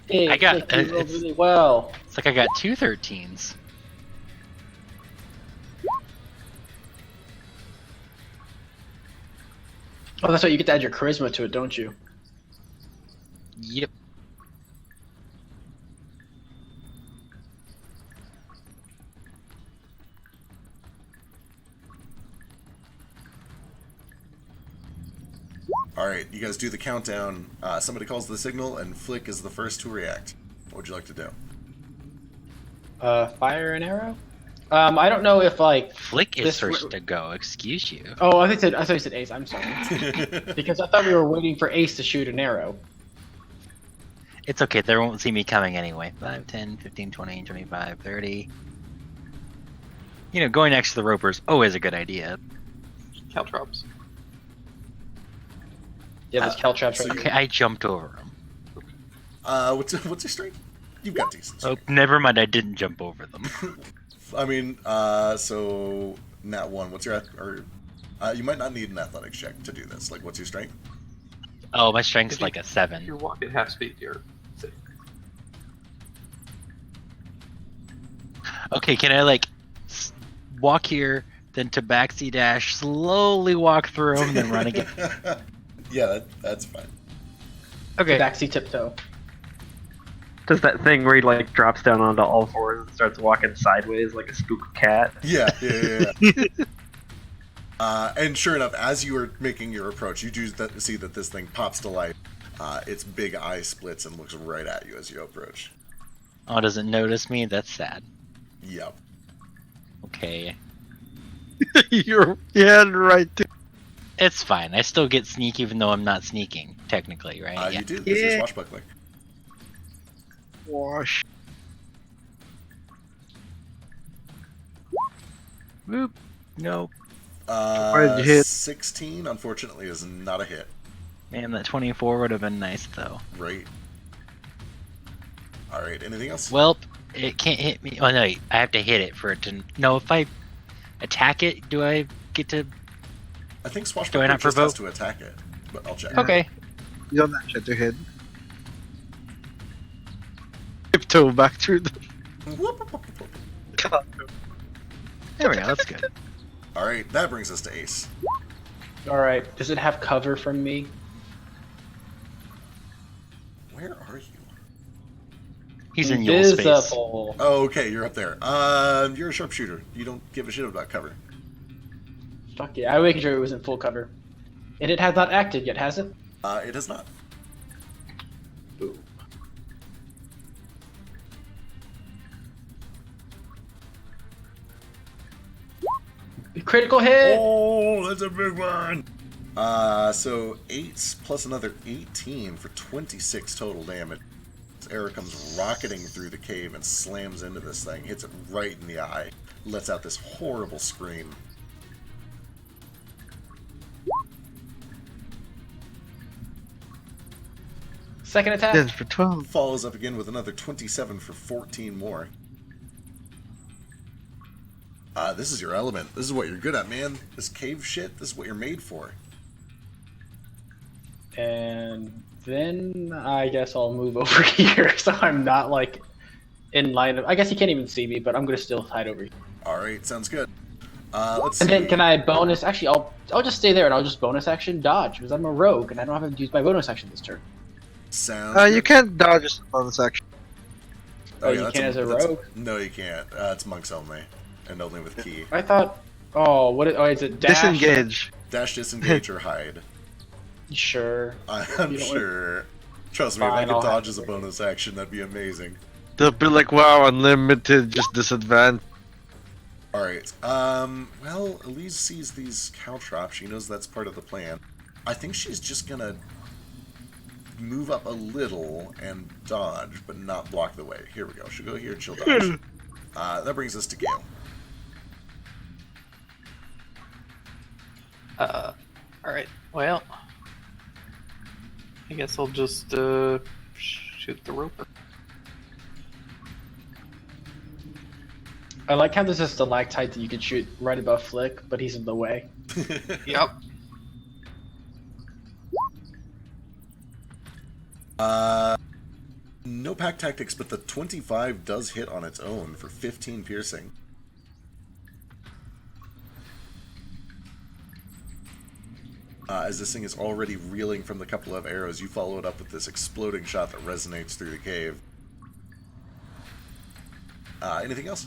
Hey, I got- you rolled it's- really well. It's like I got 2 13s. Oh, that's right. You get to add your charisma to it, don't you? Yep. All right, you guys do the countdown. Somebody calls the signal, and Flick is the first to react. What would you like to do? Fire and arrow. I don't know if like Flick is this first to go. Excuse you. Oh, I thought you said Ace. I'm sorry. Because I thought we were waiting for Ace to shoot an arrow. It's okay. They won't see me coming anyway. 5, 10, 15, 20, 25, 30. You know, going next to the roper is always a good idea. Caltrops. Yeah, there's caltrops so right Okay, I jumped over him. What's your strength? You've got decent Oh, strength. never mind. I didn't jump over them. I mean, so Nat 1. What's your you might not need an athletics check to do this. Like, what's your strength? Oh, my strength's If you- like a 7. If you're walking half speed, you're safe. Okay, can I like walk here, then tabaxi dash, slowly walk through them, then run again? Yeah, that's fine. Okay. Backseat tiptoe. Does that thing where he like drops down onto all fours and starts walking sideways like a spooked cat? Yeah. And sure enough, as you are making your approach, you do see that this thing pops to life. Its big eye splits and looks right at you as you approach. Oh, does it notice me? That's sad. Yep. Okay. You're right. It's fine. I still get sneak even though I'm not sneaking, technically, right? You do. This is swashbuckling. Wash. Boop. Nope. Why did you hit? 16, unfortunately, is not a hit. Man, that 24 would have been nice, though. Right. All right. Anything else? Well, it can't hit me. Oh, no, I have to hit it for it to... No, if I attack it, do I get to... I think Do I swashbuckling not just has provoke? to attack it, but I'll check. Okay. You don't have to hit. Tiptoe back through the. There we go, that's good. All right, that brings us to Ace. Alright, does it have cover from me? Where are you? He's in Yule's space. Invisible. Oh, okay, you're up there. You're a sharpshooter. You don't give a shit about cover. Fuck yeah, I was making sure it was in full cover. And it has not acted yet, has it? It has not. Boom. Critical hit! Oh, that's a big one. So 8 plus another 18 for 26 total damage. This arrow comes rocketing through the cave and slams into this thing, hits it right in the eye, lets out this horrible scream. Second attack. Yes, for 12. Follows up again with another 27 for 14 more. This is your element. This is what you're good at, man. This cave shit, this is what you're made for. And then I guess I'll move over here so I'm not like in line of. I guess he can't even see me, but I'm gonna still hide over here. Alright, sounds good. Let's see. And then can I bonus? Actually, I'll just stay there and I'll just bonus action dodge because I'm a rogue and I don't have to use my bonus action this turn. Sounds You can't dodge a bonus action. Oh, you that's can't as a rogue? No, you can't. It's monks only. And only with key. I thought. Oh, what? Is it dash? Disengage. Dash, disengage, or hide. Sure. I'm You know what? sure. Trust me, if I Fine, could I'll dodge have as a to. bonus action, that'd be amazing. They'll be like, wow, unlimited, just disadvantage. Alright, well, Elise sees these caltrops. She knows that's part of the plan. I think she's just gonna move up a little and dodge, but not block the way. Here we go. She'll go here and she'll dodge. That brings us to Gale. Alright, well, I guess I'll just shoot the roper. I like how there's a stalactite that you can shoot right above Flick, but he's in the way. Yep. No pack tactics, but the 25 does hit on its own for 15 piercing. As this thing is already reeling from the couple of arrows, you follow it up with this exploding shot that resonates through the cave. Anything else?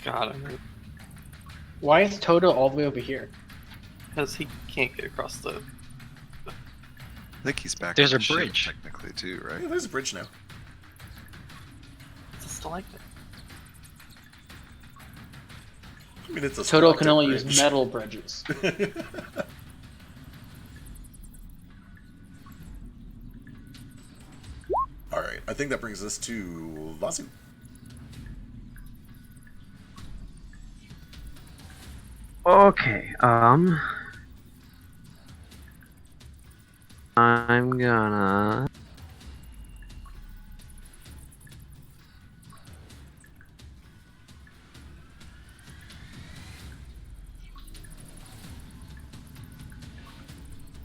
God, Why is Toto all the way over here? because he can't get across the. I think he's back. There's on a the ship bridge. technically too, right? Yeah, there's a bridge now. It's a stalactite. I mean, it's a Toto can stalactite only bridge. use metal bridges. All right, I think that brings us to Vasu. Okay, I'm gonna...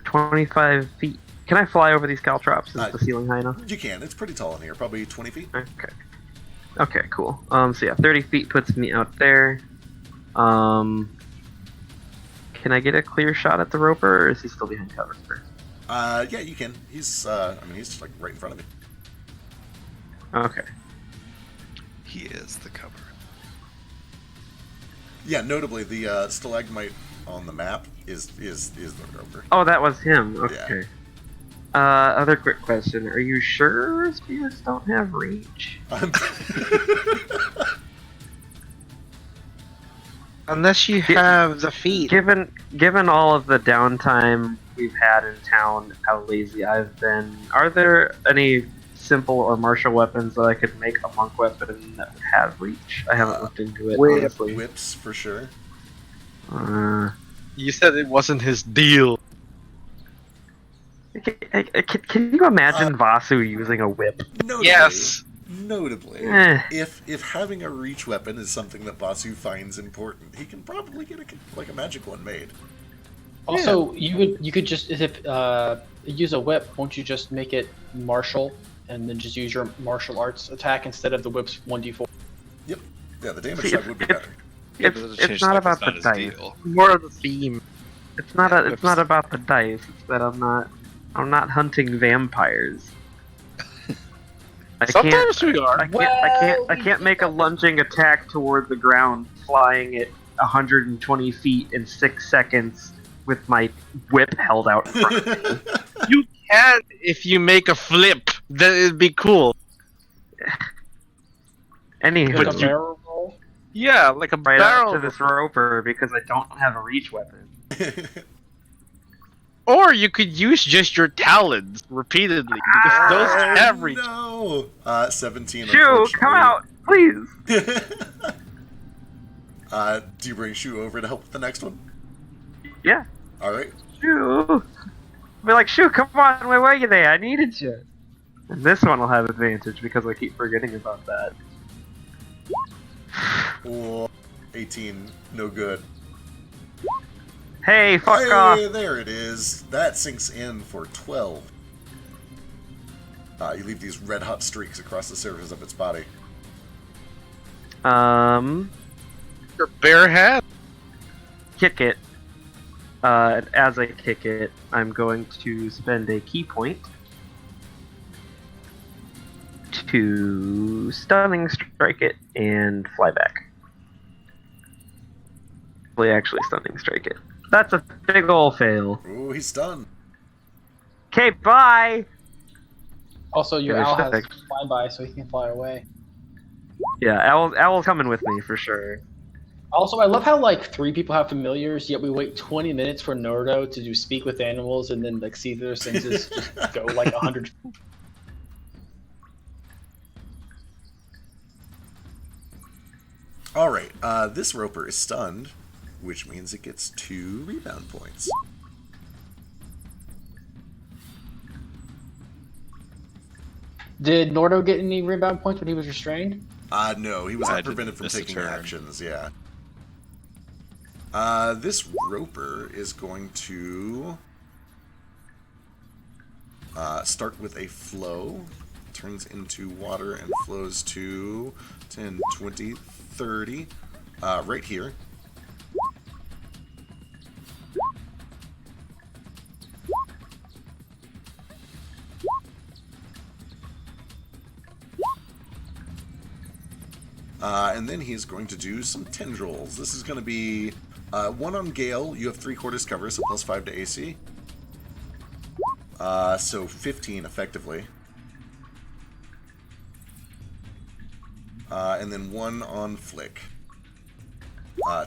"25 feet. Can I fly over these caltrops? Is the ceiling high enough?" You can. It's pretty tall in here, probably 20 feet. Okay. Okay, cool. So yeah, 30 feet puts me out there. Can I get a clear shot at the roper, or is he still behind cover? Yeah, you can. He's, I mean, he's just like right in front of you. Okay. He is the cover. Yeah, notably, the stalagmite on the map is the roper. Oh, that was him. Okay. Other quick question: are you sure spears don't have reach? Unless you have the feet. Given all of the downtime we've had in town, how lazy I've been, are there any simple or martial weapons that I could make a monk weapon that would have reach? I haven't looked into it, honestly. Whips, for sure. You said it wasn't his deal. Can you imagine Vasu using a whip? Notably, Yes. Notably, Eh. if having a reach weapon is something that Vasu finds important, he can probably get a magic one made. Also, you could just use a whip. Won't you just make it martial and then just use your martial arts attack instead of the whip's 1d4? Yep. Yeah, the damage side would be better. It's not about the dice. More of the theme. It's not about the dice. It's that I'm not hunting vampires. Sometimes we are. I can't make a lunging attack toward the ground, flying at 120 feet in 6 seconds with my whip held out in front of me. You can if you make a flip. Then it'd be cool. Anywho, Like a barrel roll? Yeah, like a right barrel. up to this roper because I don't have a reach weapon. Or you could use just your talons repeatedly because those have reach. No! 17. Shu, come out, please. Do you bring Shu over to help with the next one? Yeah. Alright. Shu. Be like, Shu, come on, where were you there? I needed you. And this one will have advantage because I keep forgetting about that. Oh, 18. No good. Hey, fuck Hey, off. there it is. That sinks in for 12. You leave these red hot streaks across the surface of its body. Your bare hand. Kick it. As I kick it, I'm going to spend a key point to stunning strike it and fly back. Actually stunning strike it. That's a big ol' fail. Ooh, he's stunned. Okay, bye! Also, your Yeah, owl there's has that. flyby, so he can fly away. Yeah, Owl's coming with me for sure. Also, I love how like 3 people have familiars, yet we wait 20 minutes for Naruto to do speak with animals, and then like see their senses just go like 100. Alright, this roper is stunned, which means it gets 2 rebound points. Did Naruto get any rebound points when he was restrained? No, he was I not didn't prevented from miss a taking turn. actions, yeah. This roper is going to start with a flow, turns into water and flows to 10, 20, 30, right here. And then he's going to do some tendrils. This is going to be 1 on Gale. You have 3/4 cover, so +5 to AC. So 15 effectively. And then 1 on Flick.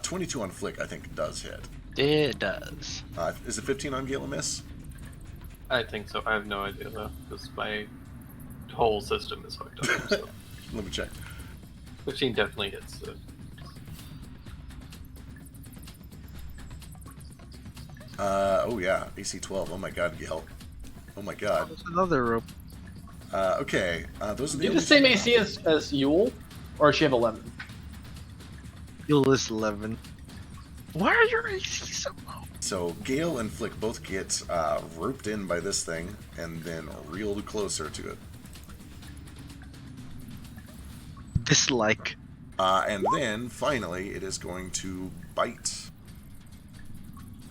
22 on Flick, I think, does hit. It does. Is it 15 on Gale a miss? I think so. I have no idea though, because my whole system is fucked up. So. Let me check. 15 definitely hits. So. Oh yeah, AC 12. Oh my god, Gale. Oh my god. There's another rope. Okay, those are Do you have the same AC as Yule, or does she have 11? You'll list 11. Why are your AC so low? So Gale and Flick both get roped in by this thing and then reeled closer to it. Dislike. And then finally, it is going to bite.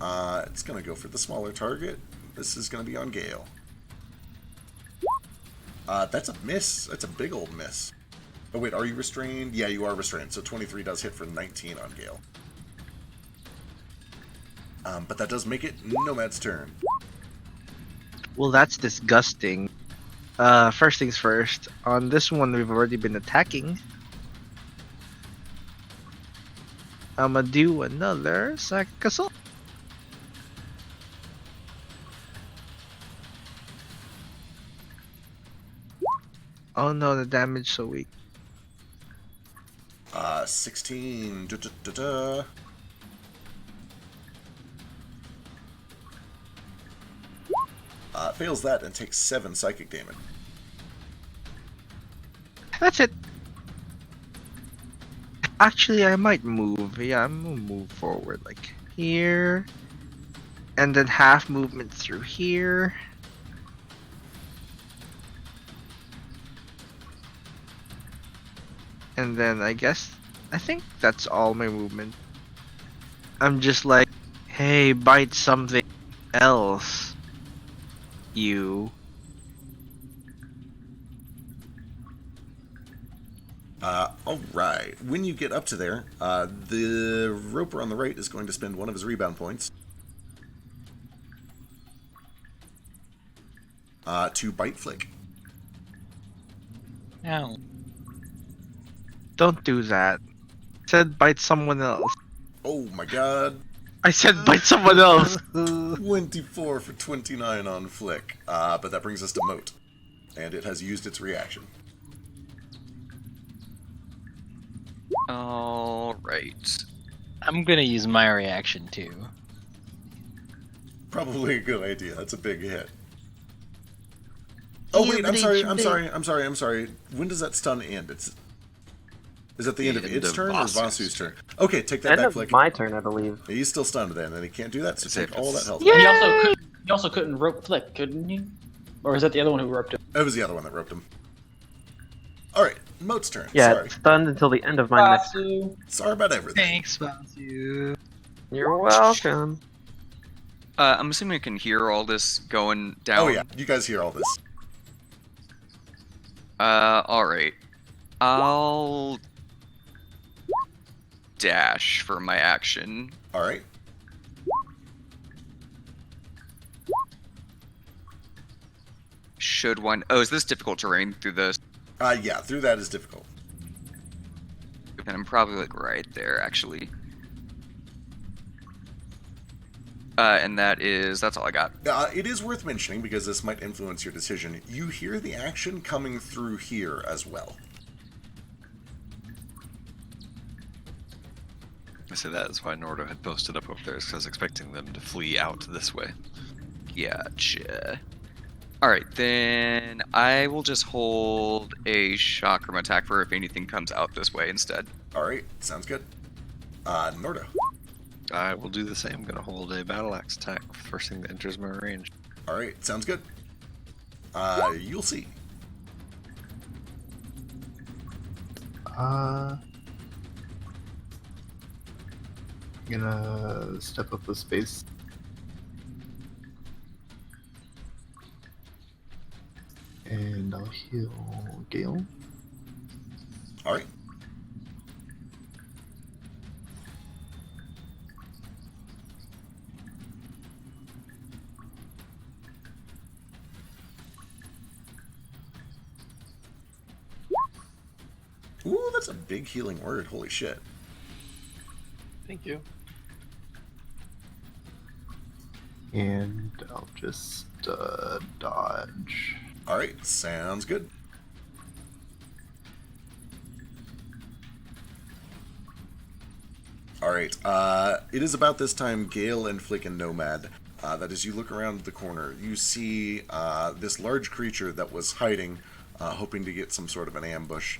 It's going to go for the smaller target. This is going to be on Gale. That's a miss. That's a big old miss. Oh wait, are you restrained? Yeah, you are restrained. So 23 does hit for 19 on Gale. But that does make it Nomad's turn. Well, that's disgusting. First things first. On this one, we've already been attacking. I'm gonna do another Psychic Assault. Oh no, the damage so weak. 16. Da-da-da-da. Fails that and takes 7 psychic damage. That's it. Actually, I might move. Yeah, I'm gonna move forward, like here, and then half movement through here. And then I think that's all my movement. I'm just like, hey, bite something else, you. Alright. When you get up to there, the roper on the right is going to spend 1 of his rebound points to bite Flick. No. Don't do that. I said bite someone else. Oh my god. I said bite someone else. 24 for 29 on Flick. But that brings us to Moat. And it has used its reaction. Alright. I'm gonna use my reaction too. Probably a good idea. That's a big hit. Oh wait, I'm sorry. When does that stun end? Is it the end of its turn or Vasu's turn? Okay, take that End back, of Flick. my turn, I believe. He's still stunned then, and he can't do that, so take all that health. Yeah. He also couldn't rope Flick, couldn't he? Or is that the other one who roped him? It was the other one that roped him. Alright, Moat's turn. Yeah, Sorry. it's stunned until the end of my next turn. Sorry about everything. Thanks, Vasu. You're welcome. I'm assuming you can hear all this going down. Oh yeah, you guys hear all this. Alright. I'll dash for my action. Alright. Should one... Oh, is this difficult terrain through this? Yeah, through that is difficult. And I'm probably like right there, actually. And that's all I got. It is worth mentioning, because this might influence your decision. You hear the action coming through here as well. I say that is why Nordo had posted up over there, because I was expecting them to flee out this way. Gotcha. Alright, then I will just hold a chakram attack for if anything comes out this way instead. Alright, sounds good. Nordo. I will do the same. I'm going to hold a battle axe attack first thing that enters my range. Alright, sounds good. You'll see. I'm gonna step up the space. And I'll heal Gale. Alright. Ooh, that's a big healing word. Holy shit. Thank you. And I'll just dodge. Alright, sounds good. Alright, it is about this time Gale and Flick and Nomad, that as you look around the corner, you see this large creature that was hiding, hoping to get some sort of an ambush,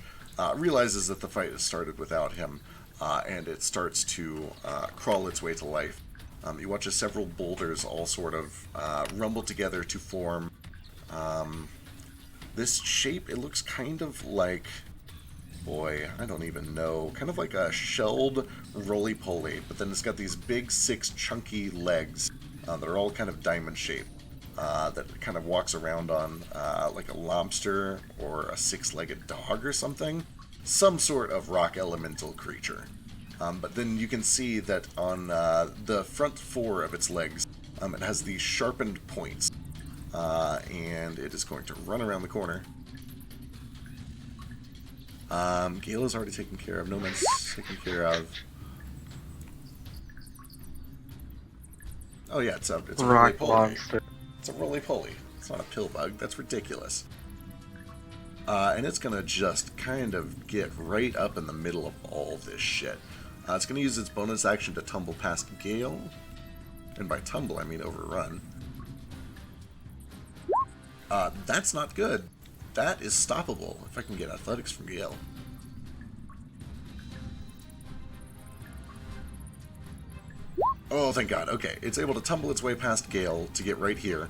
realizes that the fight has started without him, and it starts to crawl its way to life. You watch as several boulders all sort of rumble together to form this shape. It looks kind of like, boy, I don't even know, kind of like a shelled roly-poly, but then it's got these big 6 chunky legs that are all kind of diamond shaped, that kind of walks around on like a lobster or a 6-legged dog or something. Some sort of rock elemental creature. But then you can see that on the front 4 of its legs, it has these sharpened points. And it is going to run around the corner. Gale is already taken care of. Nomad's taken care of. Oh yeah, it's a Rock roly-poly. monster. It's a roly-poly. It's not a pill bug. That's ridiculous. And it's going to just kind of get right up in the middle of all this shit. It's going to use its bonus action to tumble past Gale. And by tumble, I mean overrun. That's not good. That is stoppable, if I can get athletics from Gale. Oh, thank God. Okay, it's able to tumble its way past Gale to get right here.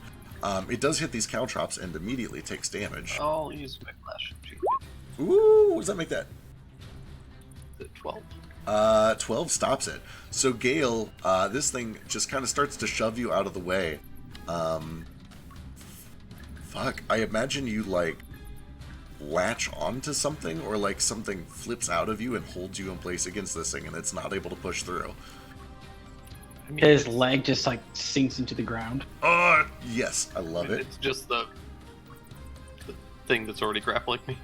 It does hit these caltrops and immediately takes damage. I'll use my flash. Ooh, what does that make that? 12. 12 stops it. So Gale, this thing just kind of starts to shove you out of the way. Fuck, I imagine you, like, latch onto something, or, like, something flips out of you and holds you in place against this thing, and it's not able to push through. I mean, his leg just, like, sinks into the ground. Oh, yes, I love it. It's just the thing that's already grappling me.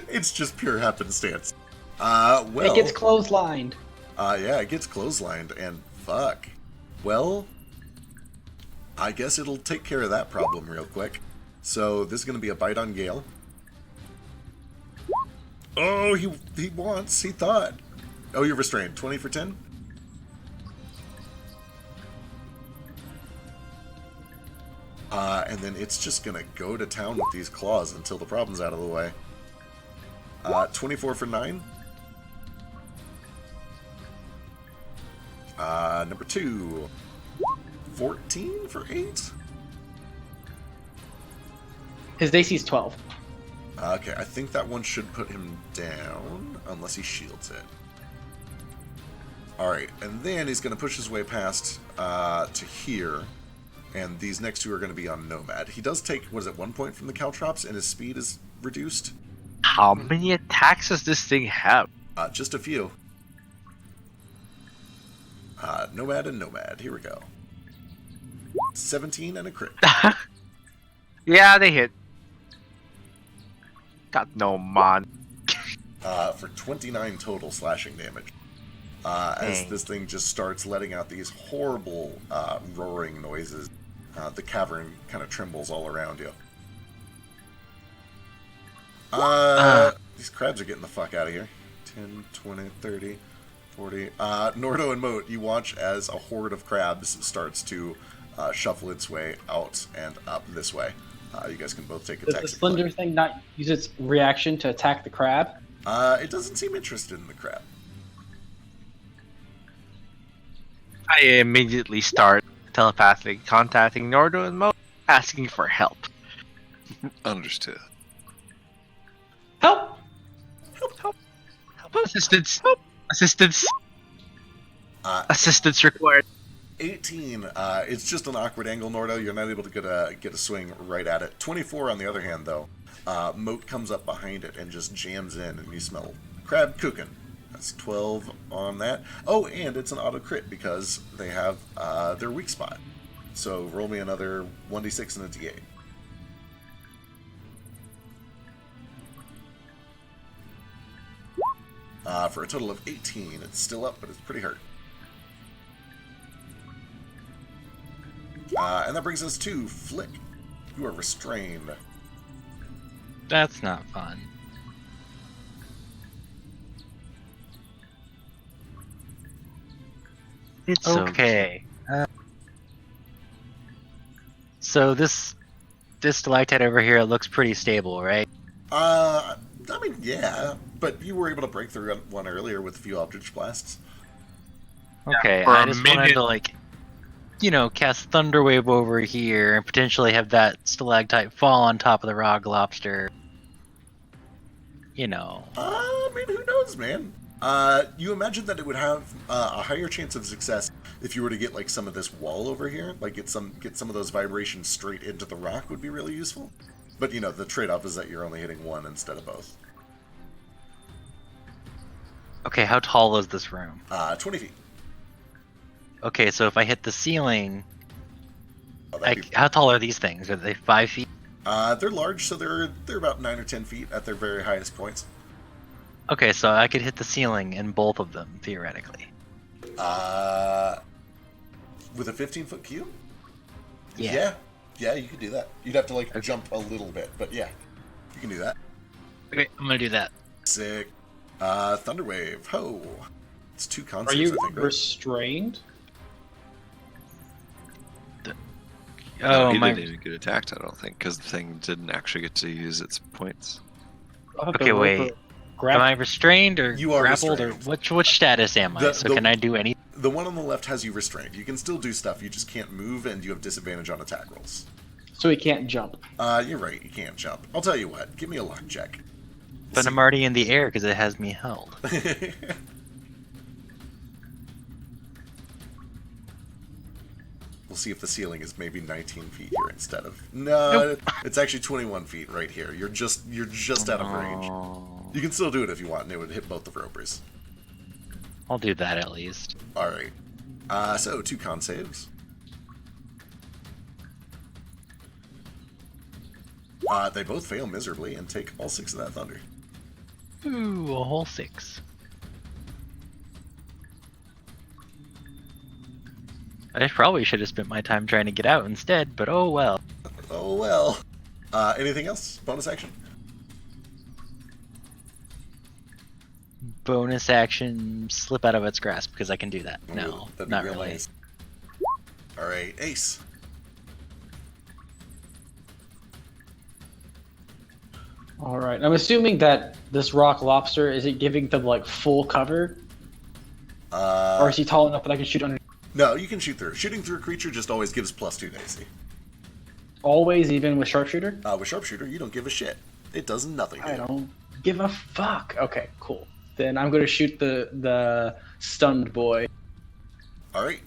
It's just pure happenstance. Well... It gets clotheslined. Yeah, it gets clotheslined, and fuck. Well... I guess it'll take care of that problem real quick. So this is going to be a bite on Gale. Oh, he thought. Oh, you're restrained. 20 for 10? And then it's just going to go to town with these claws until the problem's out of the way. 24 for 9. Number 2. 14 for 8? His AC's 12. Okay, I think that one should put him down, unless he shields it. Alright, and then he's going to push his way past to here, and these next 2 are going to be on Nomad. He does take, what is it, 1 point from the caltrops, and his speed is reduced? How many attacks does this thing have? Just a few. Nomad and Nomad, here we go. 17 and a crit. Yeah, they hit. Got no mod. For 29 total slashing damage. As this thing just starts letting out these horrible roaring noises. The cavern kind of trembles all around you. These crabs are getting the fuck out of here. 10, 20, 30, 40. Nordo and Moat, you watch as a horde of crabs starts to shuffle its way out and up this way. You guys can both take attacks. Does the slender thing not use its reaction to attack the crab? It doesn't seem interested in the crab. I immediately start telepathically contacting Nordo and Mo, asking for help. Understood. Help! Assistance! Assistance! Assistance required. 18. It's just an awkward angle, Nordo. You're not able to get a swing right at it. 24, on the other hand, though. Moat comes up behind it and just jams in, and you smell crab cooking. That's 12 on that. Oh, and it's an auto crit because they have their weak spot. So roll me another 1d6 and a d8. for a total of 18. It's still up, but it's pretty hurt. And that brings us to Flick. You are restrained. That's not fun. It's Okay. So this stalactite over here looks pretty stable, right? I mean, yeah, but you were able to break through one earlier with a few Eldritch Blasts. Okay, for I a just wanted minute. to, like, cast Thunderwave over here and potentially have that stalactite fall on top of the Rock Lobster. I mean, who knows, man? You imagine that it would have a higher chance of success if you were to get like some of this wall over here, like get some of those vibrations straight into the rock would be really useful. But the trade-off is that you're only hitting one instead of both. Okay, how tall is this room? 20 feet. Okay, so if I hit the ceiling, Oh, that'd be- how tall are these things? Are they 5 feet? they're large, so they're about 9 or 10 feet at their very highest points. Okay, so I could hit the ceiling in both of them, theoretically. With a 15-foot cube? Yeah. Yeah, you could do that. You'd have to jump a little bit, but yeah, you can do that. Okay, I'm gonna do that. Sick. Thunderwave. Ho. It's 2 Are concepts, you I think, right? restrained? No, he didn't even get attacked, I don't think, because the thing didn't actually get to use its points. I'll have to Okay, roll wait. for Am I restrained or You are grappled restrained. or which status am I? The- Can I do any? The one on the left has you restrained. You can still do stuff, you just can't move, and you have disadvantage on attack rolls. So he can't jump. You're right, you can't jump. I'll tell you what, give me a luck check. But I'm already in the air because it has me held. We'll see if the ceiling is maybe 19 feet here instead of... No, it's actually 21 feet right here. You're just out of range. You can still do it if you want, and it would hit both the ropers. I'll do that at least. Alright. So, 2 con saves. They both fail miserably and take all 6 of that thunder. Ooh, a whole 6. I probably should have spent my time trying to get out instead, but oh well. Oh well. Anything else? Bonus action? Bonus action, slip out of its grasp, because I can do that. Ooh, No, that'd be not real really. nice. Alright, Ace. All right. I'm assuming that this rock lobster is it giving them like full cover, or is he tall enough that I can shoot under? No, you can shoot through. Shooting through a creature just always gives +2 to AC. Always, even with sharpshooter. With Sharpshooter, you don't give a shit. It does nothing to I you. don't give a fuck. Okay, cool. Then I'm gonna shoot the stunned boy. Alright.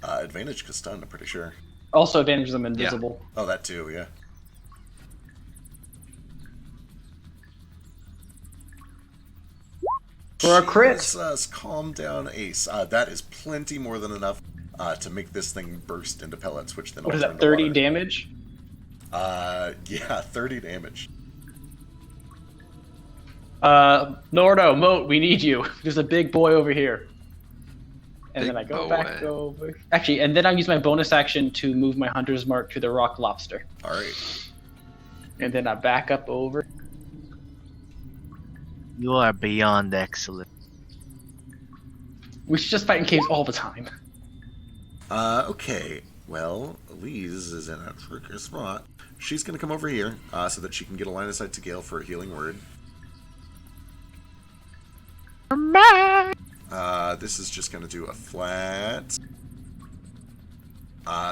Advantage because stunned, I'm pretty sure. Also, advantage them invisible. Oh, that too, yeah. For a crit. Jesus, calm down, Ace. That is plenty more than enough to make this thing burst into pellets, which then What all is turn that? to 30 water. damage. Yeah, 30 damage. Nordo, Moat, we need you. There's a big boy over here. And Big then I go boy. back over. Actually, and then I use my bonus action to move my hunter's mark to the rock lobster. Alright. And then I back up over. You are beyond excellent. We should just fight in caves all the time. Okay. Well, Elise is in a tricky spot. She's going to come over here so that she can get a line of sight to Gale for a healing word. This is just going to do a flat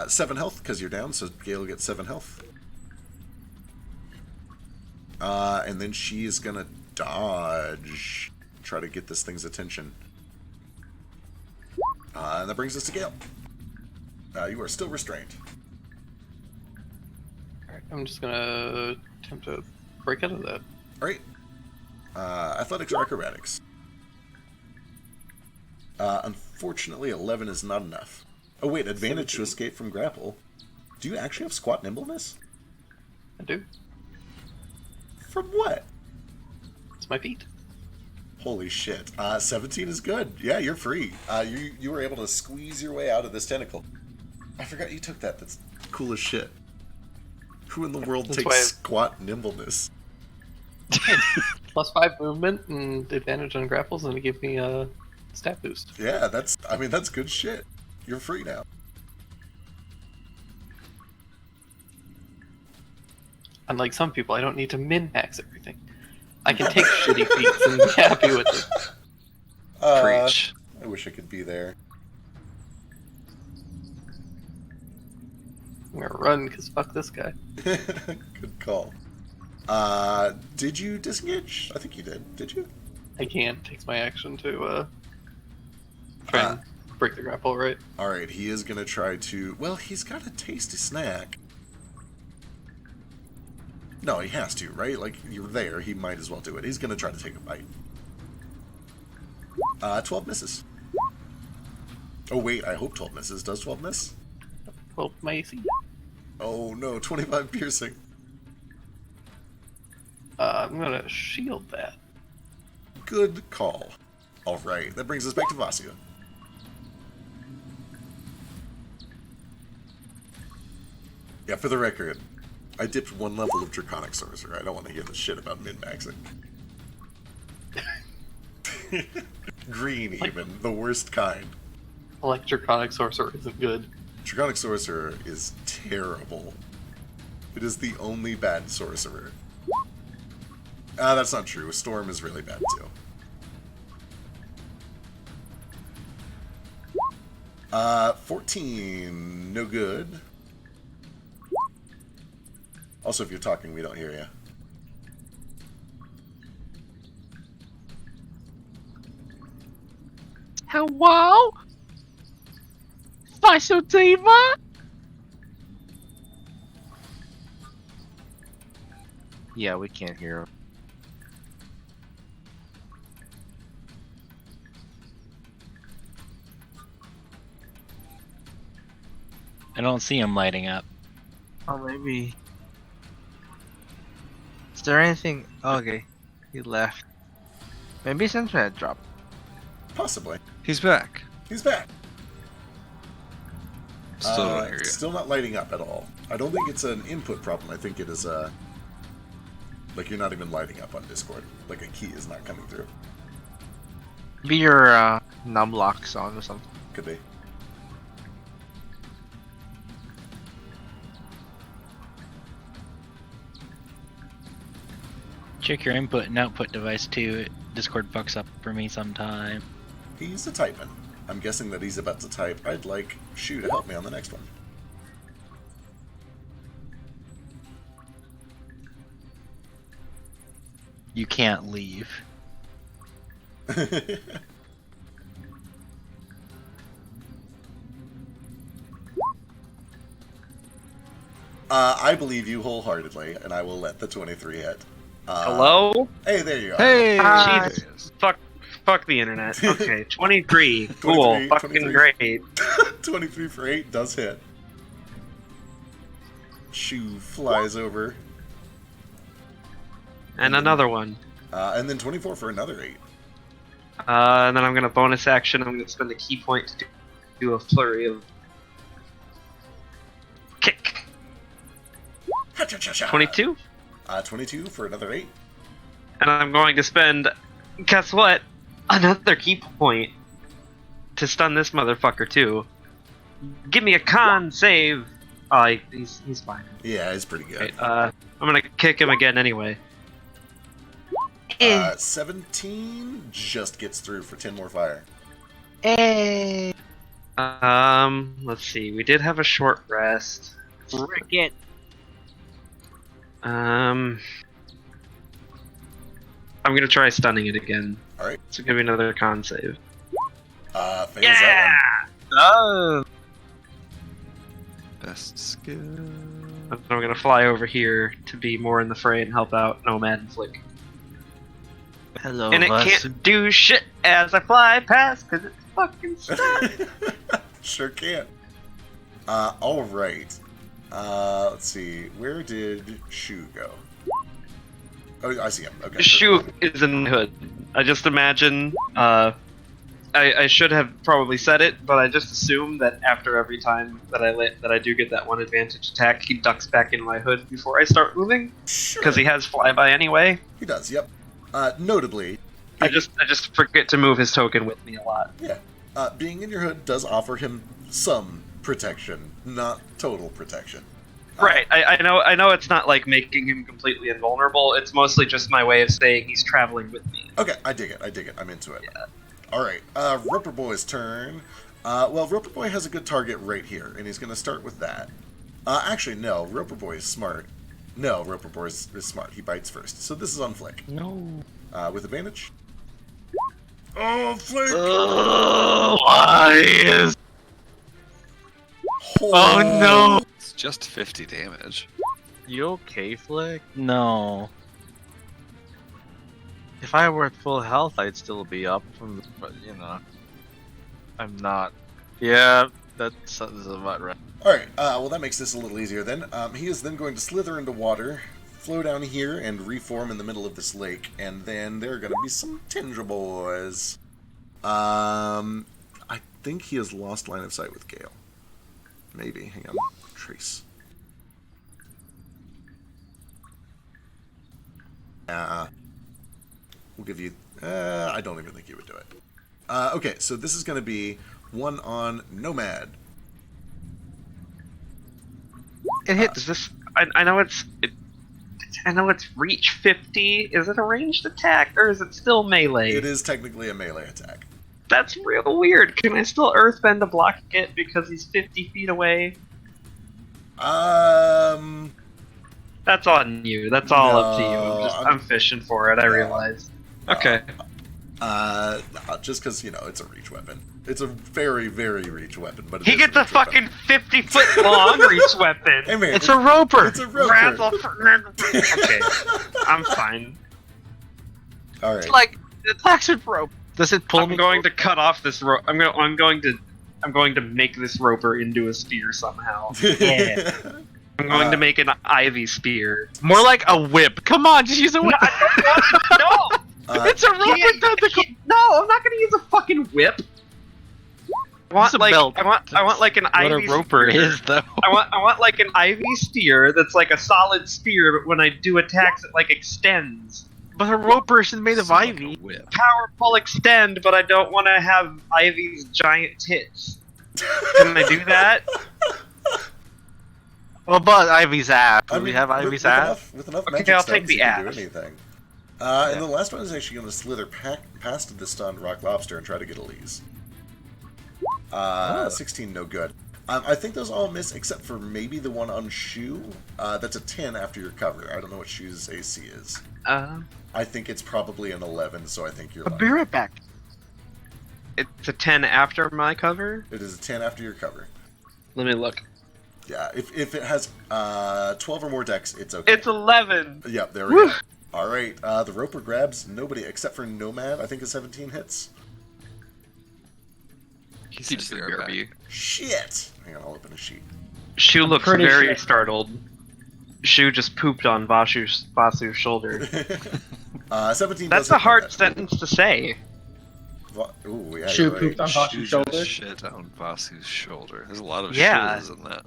7 health because you're down, so Gale gets 7 health. And then she is going to dodge, try to get this thing's attention. And that brings us to Gale. You are still restrained. Alright, I'm just gonna attempt to break out of that. Alright. Athletics or acrobatics? Unfortunately, 11 is not enough. Oh wait, advantage to escape from grapple. Do you actually have squat nimbleness? I do. From what? It's my feet. Holy shit. 17 is good. Yeah, you're free. You were able to squeeze your way out of this tentacle. I forgot you took that. That's cool as shit. Who in the world That's takes why- squat nimbleness? +5 movement and advantage on grapples, and it gave me a stat boost. Yeah, that's good shit. You're free now. Unlike some people, I don't need to min-max everything. I can take shitty feats and be happy with it. Preach. I wish I could be there. I'm gonna run, because fuck this guy. Good call. Did you disengage? I think you did. Did you? I can't. Takes my action to try and break the grapple, right? Alright, he is gonna try to... Well, he's got a tasty snack. No, he has to, right? Like, you're there, he might as well do it. He's gonna try to take a bite. 12 misses. Oh wait, I hope 12 misses. Does 12 miss? Well, my AC. Oh no, 25 piercing. I'm gonna shield that. Good call. Alright, that brings us back to Vasya. Yeah, for the record, I dipped 1 level of Draconic Sorcerer. I don't want to hear the shit about min-maxing. Green, even. The worst kind. Draconic Sorcerer isn't good. Draconic Sorcerer is terrible. It is the only bad sorcerer. That's not true. Storm is really bad, too. 14. No good. Also, if you're talking, we don't hear you. Hello? Special Diva? Yeah, we can't hear him. I don't see him lighting up. Oh, maybe. Is there anything? Oh, okay, he left. Maybe his internet dropped. Possibly. He's back. He's back. Still don't hear you. Still not lighting up at all. I don't think it's an input problem. I think it is like you're not even lighting up on Discord. Like a key is not coming through. Maybe your num lock's on or something. Could be. Check your input and output device too. Discord fucks up for me sometime. He's a typing. I'm guessing that he's about to type, I'd like Shu to help me on the next one. You can't leave. I believe you wholeheartedly, and I will let the 23 hit. Hello? Hey, there you are. Hey! Jesus. Fuck the internet. Okay, 23. Cool. 23, Fucking 23. great. 23 for 8 does hit. Shu flies over. And another one. And then 24 for another 8. And then I'm gonna bonus action. I'm gonna spend a key point to do a flurry of kick. 22. 22 for another 8. And I'm going to spend, guess what? Another key point to stun this motherfucker too. Give me a con save. Oh, he's fine. Yeah, he's pretty good. Okay, I'm gonna kick him again anyway. 17 just gets through for 10 more fire. Hey! Let's see. We did have a short rest. Cricket! I'm gonna try stunning it again. Alright. So give me another con save. Fails Yeah! that Oh! Best skill. I'm gonna fly over here to be more in the fray and help out Nomad and Flick. Hello, And it can't do shit as I fly past because it's fucking stuck. one. Sure can. Alright. Let's see. Where did Shu go? Oh, I see him. Okay. Shu is in the hood. I just imagine. I should have probably said it, but I just assume that after every time that I do get that one advantage attack, he ducks back in my hood before I start moving, because he has flyby anyway. He does. Yep. Notably, I just forget to move his token with me a lot. Yeah. Being in your hood does offer him some protection, not total protection. Right. I know it's not like making him completely invulnerable. It's mostly just my way of saying he's traveling with me. Okay, I dig it. I'm into it. Yeah. All right, Roper Boy's turn. Well, Roper Boy has a good target right here, and he's going to start with that. Actually, no, Roper Boy is smart. No, Roper Boy is smart. He bites first. So this is on Flick. No. With advantage. Oh, Flick! Why is... Oh no! It's just 50 damage. You okay, Flick? No. If I were at full health, I'd still be up from the, but you know, I'm not. Yeah, that's about right. All right. Well, that makes this a little easier then. He is then going to slither into water, flow down here, and reform in the middle of this lake. And then there are going to be some Tindra boys. I think he has lost line of sight with Gale. Maybe. Hang on. Trace. We'll give you... I don't even think you would do it. Okay, so this is going to be one on Nomad. It hits this. I know it's. I know it's reach 50. Is it a ranged attack or is it still melee? It is technically a melee attack. That's real weird. Can I still earthbend to block it because he's 50 feet away? That's on you. That's all up to you. I'm fishing for it. I realize. Okay. Just because, you know, it's a reach weapon. It's a very, very reach weapon. But he gets a fucking 50-foot long reach weapon. Hey, man, It's a roper. It's a roper. Okay, I'm fine. All right. It's like it attacks with rope. Does it pull me? I'm going to cut off this rope. I'm going to make this roper into a spear somehow. Yeah. I'm going to make an ivy spear. More like a whip. Come on, just use a whip. No. It's a roper tentacle. No, I'm not going to use a fucking whip. I want a like belt. I want like an What ivy a roper spear. is, though. I want like an ivy spear that's like a solid spear, but when I do attacks, it like extends. But a roper isn't made of It's like a ivy. whip. Powerful extend, but I don't want to have Ivy's giant tits. Can I do that? Well, but Ivy's ass. Do I we mean, have Ivy's ass? With enough Okay, magic I'll stuns, take the you can ass. do anything. And the last one is actually going to slither past the stunned rock lobster and try to get Elise. 16, no good. I think those all miss except for maybe the one on Shoe. That's a 10 after your cover. I don't know what Shoe's AC is. I think it's probably an 11, so I think you're I'll lucky. be right back. It's a 10 after my cover. It is a 10 after your cover. Let me look. Yeah, if it has 12 or more decks, it's okay. It's 11. Yep, there we go. All right, the Roper grabs nobody except for Nomad. I think is 17 hits. He's He just in BRB. BRB. Shit! Hang on, I'll open a sheet. Shu looks pretty very sure- startled. Shu just pooped on Vasu's shoulder. 17. That's does a hit hard that. sentence to say. Ooh, yeah, Shoe you're right. pooped on Shoe Vasu's shoulder. just shit on Vasu's shoulder. There's a lot of Yeah. shoes in that.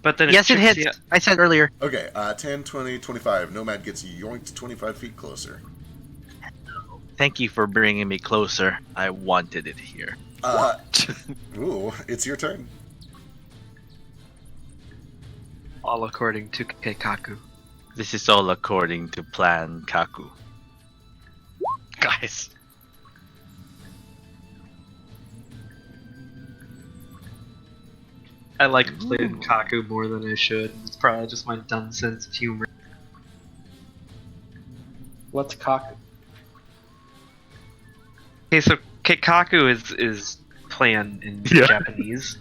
But then Yes, it chips hits. you- I said earlier. Okay, 10, 20, 25. Nomad gets yoinked 25 feet closer. Thank you for bringing me closer. I wanted it here. Ooh, it's your turn. All according to Keikaku. This is all according to Plan Kaku. Guys. I like playing Kaku more than I should. It's probably just my dumb sense of humor. What's cock? Okay, so Keikaku is plan in Yeah. Japanese,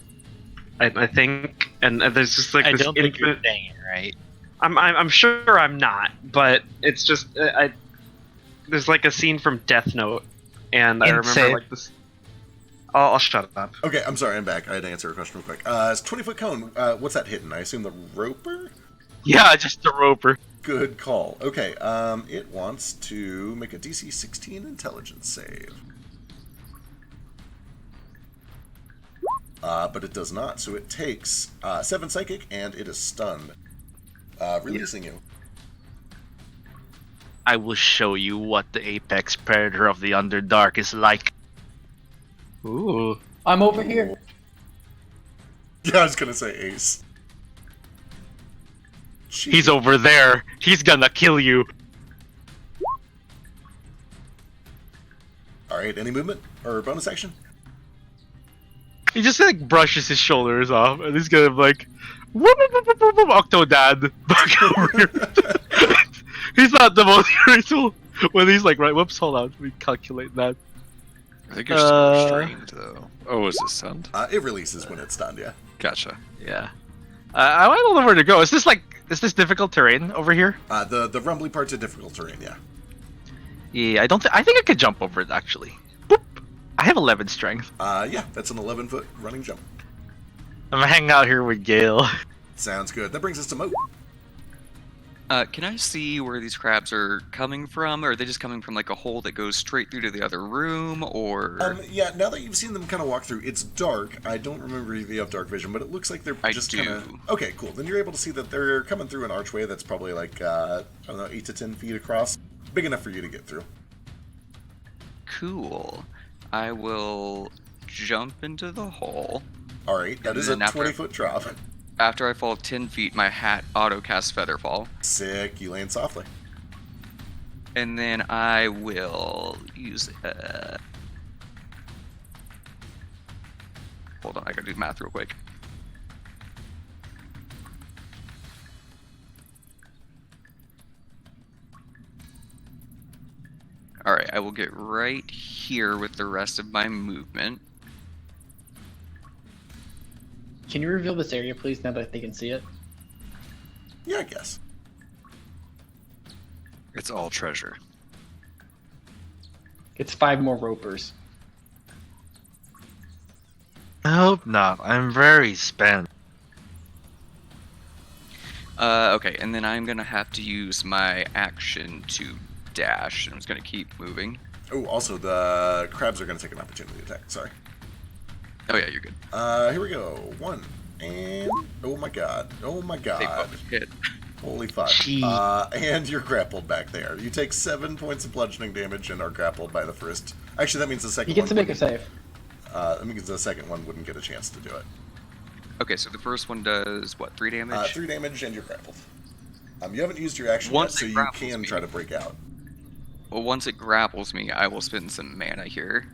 I think, and there's just like I this don't think you're infinite. saying it right. I'm sure I'm not, but it's just there's like a scene from Death Note, and I remember Insane. like this. I'll shut up. Okay, I'm sorry, I'm back. I had to answer a question real quick. It's 20-foot cone. What's that hitting? I assume the Roper? Yeah, just a roper. Good call. Okay, it wants to make a DC 16 intelligence save. But it does not, so it takes 7 psychic, and it is stunned, releasing you. I will show you what the apex predator of the Underdark is like. Ooh. I'm over here. Yeah, I was gonna say Ace. He's over there. He's gonna kill you. Alright, any movement? Or bonus action? He just like brushes his shoulders off, and he's gonna be like, whoop, whoop, whoop, whoop, whoop, Octodad back over here. He's not the most graceful when he's like, right, whoops, hold on, let me calculate that. I think you're still restrained, though. Oh, is it stunned? It releases when it's stunned, yeah. Gotcha. Yeah. I don't know where to go. Is this difficult terrain over here? The rumbly part's a difficult terrain, yeah. Yeah, I think I could jump over it, actually. Boop. I have 11 strength. Yeah, that's an 11-foot running jump. I'm hanging out here with Gale. Sounds good. That brings us to Moat. Can I see where these crabs are coming from? Or are they just coming from like a hole that goes straight through to the other room, or? Yeah, now that you've seen them kind of walk through, it's dark. I don't remember if you have dark vision, but it looks like they're just kind of... Okay, cool. Then you're able to see that they're coming through an archway that's probably like, I don't know, 8 to 10 feet across. Big enough for you to get through. Cool. I will jump into the hole. Alright, that is a 20-foot drop. After I fall 10 feet, my hat auto-casts Featherfall. Sick, you land softly. And then I will use... Hold on, I gotta do math real quick. Alright, I will get right here with the rest of my movement. Can you reveal this area, please, now that they can see it? Yeah, I guess. It's all treasure. It's 5 more ropers. I hope not. I'm very spent. Okay, and then I'm gonna have to use my action to dash. I'm just gonna keep moving. Oh, also, the crabs are going to take an opportunity attack. Sorry. Oh yeah, you're good. Here we go. 1. And... Oh my god. Oh my god. They both hit. Holy fuck. And you're grappled back there. You take 7 points of bludgeoning damage and are grappled by the first... Actually, that means the second one... You get to make a save. That means the second one wouldn't get a chance to do it. Okay, so the first one does, what, 3 damage? 3 damage and you're grappled. You haven't used your action Once yet, so you can try to break out. Well, once it grapples me, I will spend some mana here.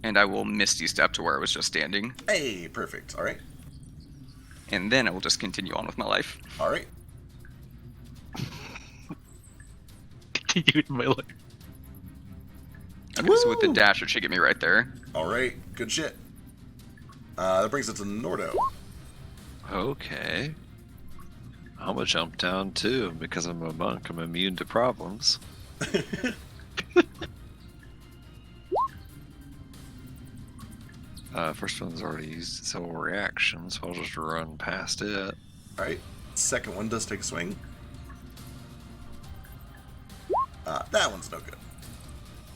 And I will Misty Step to where I was just standing. Hey, perfect. Alright. And then I will just continue on with my life. Alright. Continue with my life. Okay, so with the dash, it should get me right there. Alright, good shit. That brings us to Nordo. Okay. I'm gonna jump down too, because I'm a monk. I'm immune to problems. First one's already used its whole reaction, so I'll just run past it. Alright. Second one does take a swing. That one's no good.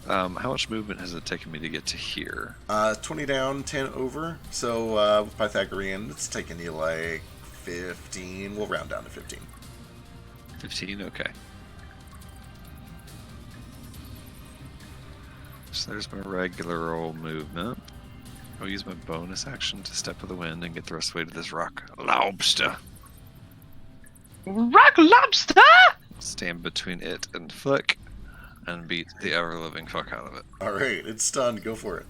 How much movement has it taken me to get to here? 20 down, 10 over. So with Pythagorean, it's taking you like 15. We'll round down to 15. 15? Okay. So there's my regular old movement. I'll use my bonus action to step of the wind and get the rest of the way to this rock lobster. Rock lobster! Stand between it and Flick and beat the ever-living fuck out of it. Alright, it's stunned. Go for it.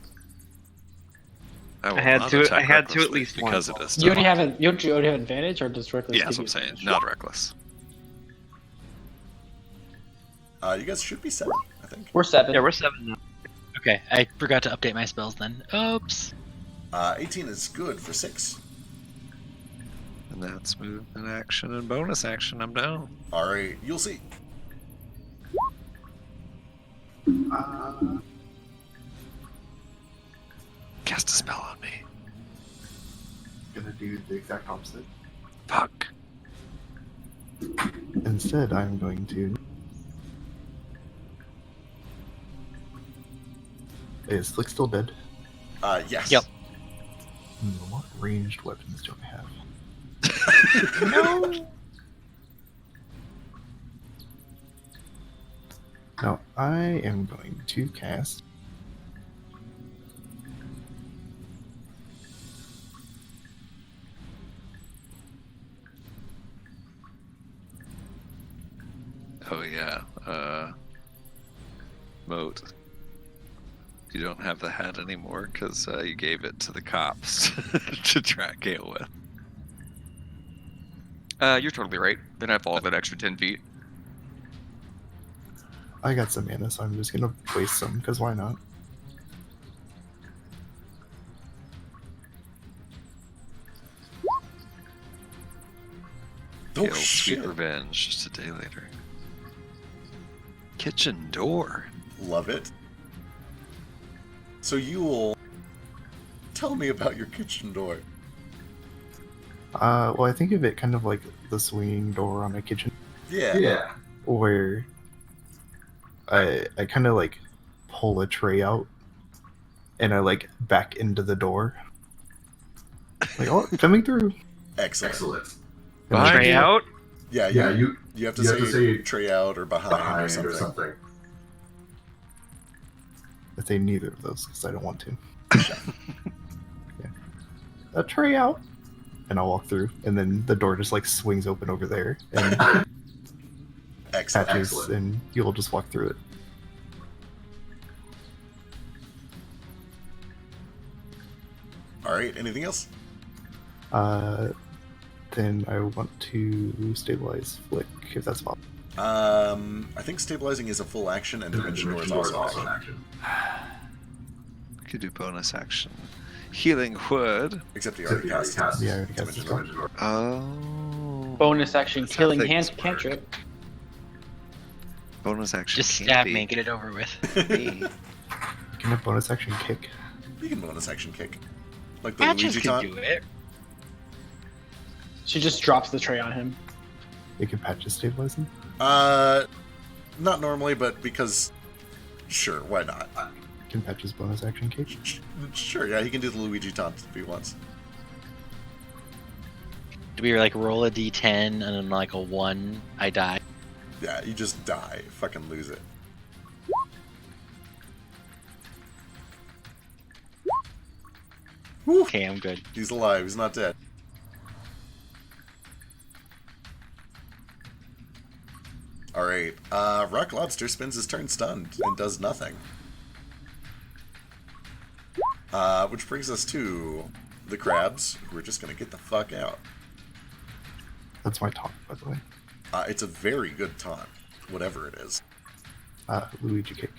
I had to at least because once. it is You already have advantage, or does reckless? Yeah, that's give what I'm you saying. advantage? Not reckless. You guys should be 7, I think. We're 7. Yeah, we're 7 now. Okay, I forgot to update my spells then. Oops. 18 is good for 6. And that's movement action and bonus action. I'm down. Alright, you'll see. Cast a spell on me. Gonna do the exact opposite. Fuck. Instead, I'm going to. Is Flick still dead? Yes. Yep. What ranged weapons do I have? No. No, I am going to cast. Oh yeah. Moat. You don't have the hat anymore because you gave it to the cops to track Gale with. You're totally right. Then I fall that extra 10 feet. I got some mana, so I'm just gonna waste some, because why not? Oh, Gale's shit. sweet revenge just a day later. Kitchen door. Love it. So you will tell me about your kitchen door. Well, I think of it kind of like the swinging door on a kitchen, Yeah. where I kind of like pull a tray out, and I like back into the door. Like, oh, coming through. Excellent. And I- Tray out? Yeah, you have to say tray out or behind or something. I say neither of those because I don't want to. Yeah. A tray out, and I'll walk through, and then the door just like swings open over there, and patches, and you'll just walk through it. All right. Anything else? Then I want to stabilize Flick, if that's possible. I think stabilizing is a full action, and dimension door is also an action. We could do bonus action. Healing word. Except he already cast. Yeah, I already cast dimension it. door. Oh. Bonus action, That's how killing things hand work. cantrip. Bonus action. Just can't stab be me and get it over with. me. You can have bonus action kick. You can bonus action kick, like the Patches Luigi could taunt. do it. She just drops the tray on him. You can patches stabilize him. Not normally, but because, sure, why not? Can patches bonus action kick. Sure, yeah, he can do the Luigi taunt if he wants. Do we like roll a d10 and then like a 1, I die? Yeah, you just die. Fucking lose it. Whew. Okay, I'm good. He's alive. He's not dead. Alright. Rock Lobster spends his turn stunned and does nothing. Which brings us to the crabs. We're just gonna get the fuck out. That's my taunt, by the way. It's a very good taunt, whatever it is. Luigi kick.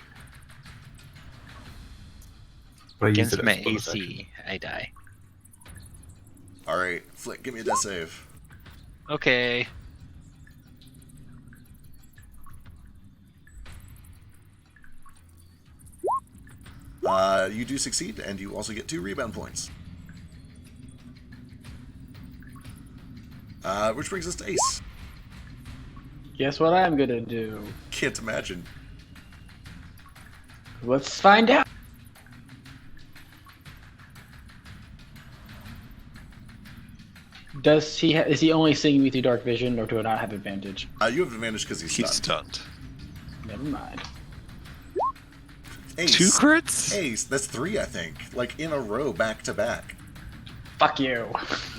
But I used Against it my as bonus action. AC, I die. Alright, Flick, give me a death save. Okay. You do succeed, and you also get 2 rebound points. Which brings us to Ace. Guess what I'm gonna do? Can't imagine. Let's find out. Does he? Is he only seeing me through dark vision, or do I not have advantage? You have advantage because he's He's stunned. stunned. Never mind. Ace. 2 crits? Ace. That's 3, I think. Like, in a row, back to back. Fuck you.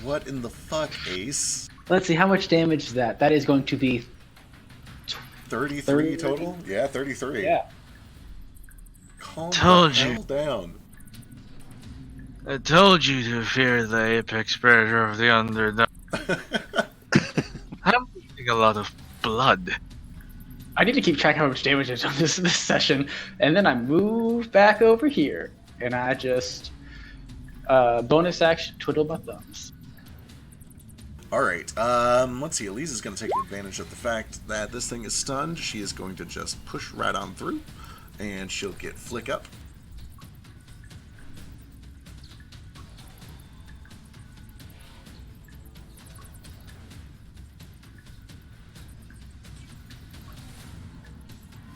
What in the fuck, Ace? Let's see how much damage is that. That is going to be 33 total? Yeah, 33. yeah. Calm Told the you. hell down. I told you to fear the apex predator of the underdog. I'm losing a lot of blood. I need to keep track of how much damage is on this session, and then I move back over here, and I just bonus action twiddle my thumbs. Alright, let's see. Elise is going to take advantage of the fact that this thing is stunned. She is going to just push right on through, and she'll get Flick up.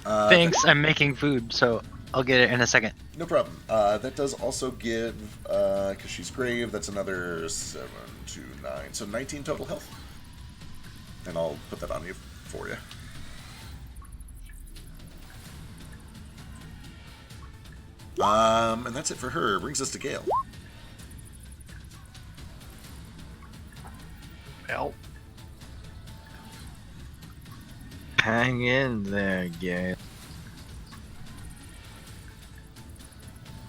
Thanks, I'm making food, so I'll get it in a second. No problem. That does also give, because she's grave, that's another 7, 2, 9. So 19 total health. And I'll put that on you for you. And that's it for her. Brings us to Gale. Well, Hang in there, Gale.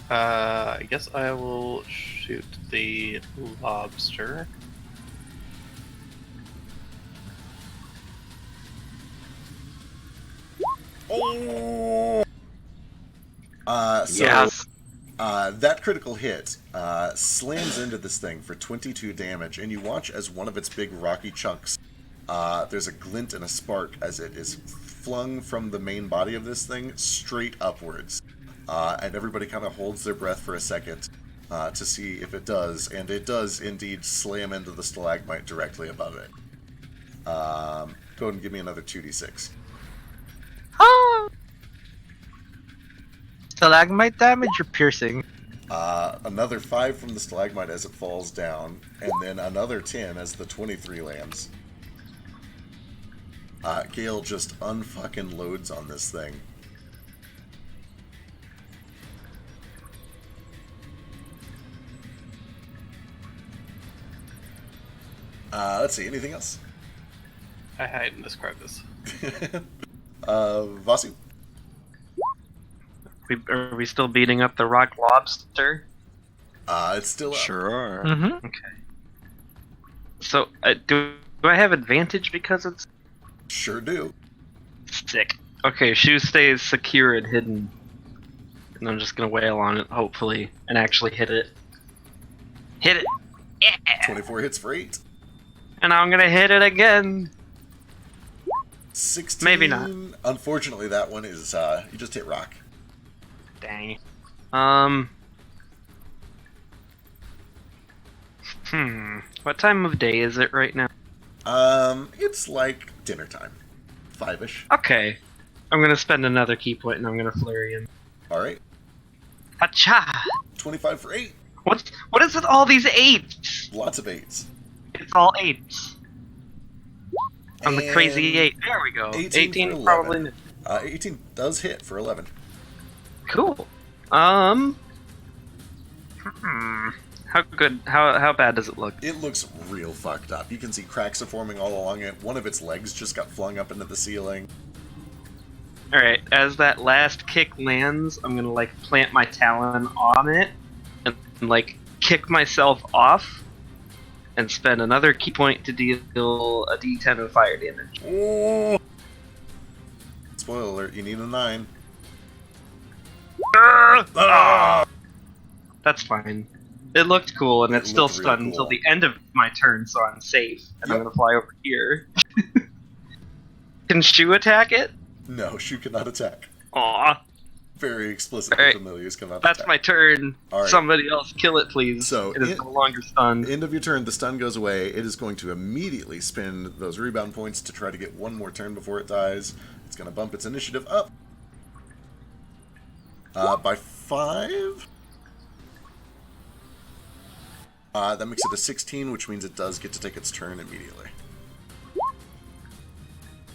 I guess I will shoot the lobster. Oh! Yes. That critical hit slams into this thing for 22 damage, and you watch as one of its big rocky chunks, there's a glint and a spark as it is flung from the main body of this thing straight upwards. And everybody kind of holds their breath for a second to see if it does, and it does indeed slam into the stalagmite directly above it. Go ahead and give me another 2d6. Stalagmite damage or piercing? Another 5 from the stalagmite as it falls down, and then another 10 as the 23 lands. Gale just unfucking loads on this thing. Let's see, anything else? I hide in this crevice. Vasi? Are we still beating up the rock lobster? It's still up. Sure are. Mm-hmm. Okay. So, do I have advantage because it's Sure do. sick? Okay, shoe stays secure and hidden. And I'm just gonna wail on it, hopefully, and actually hit it. Hit it! Yeah! 24 hits for 8. And I'm gonna hit it again! 16. Maybe not. Unfortunately, that one is, you just hit rock. Dang. What time of day is it right now? It's like dinner time. 5-ish. Okay. I'm gonna spend another key point and I'm gonna flurry him. Alright. Hacha! 25 for 8. What is with all these 8s? Lots of 8s. It's all 8s. I'm the And crazy 8. There we go. 18 for 11. Probably. 18 does hit for 11. Cool. How bad does it look? It looks real fucked up. You can see cracks are forming all along it. One of its legs just got flung up into the ceiling. Alright, as that last kick lands, I'm gonna like plant my talon on it and like kick myself off and spend another key point to deal a d10 of fire damage. Oh! Spoiler alert, you need a 9. Ah! That's fine. It looked cool, and It it's still looked real stunned cool. until the end of my turn, so I'm safe. And I'm Yep. gonna fly over here. Can Shu attack it? No, Shu cannot attack. Aw, Very explicitly Alright. familiars cannot that's attack. my turn. Alright. Somebody else kill it, please. So, it is it- no longer stunned. End of your turn, the stun goes away. It is going to immediately spend those rebound points to try to get one more turn before it dies. It's going to bump its initiative up by 5. That makes it a 16, which means it does get to take its turn immediately.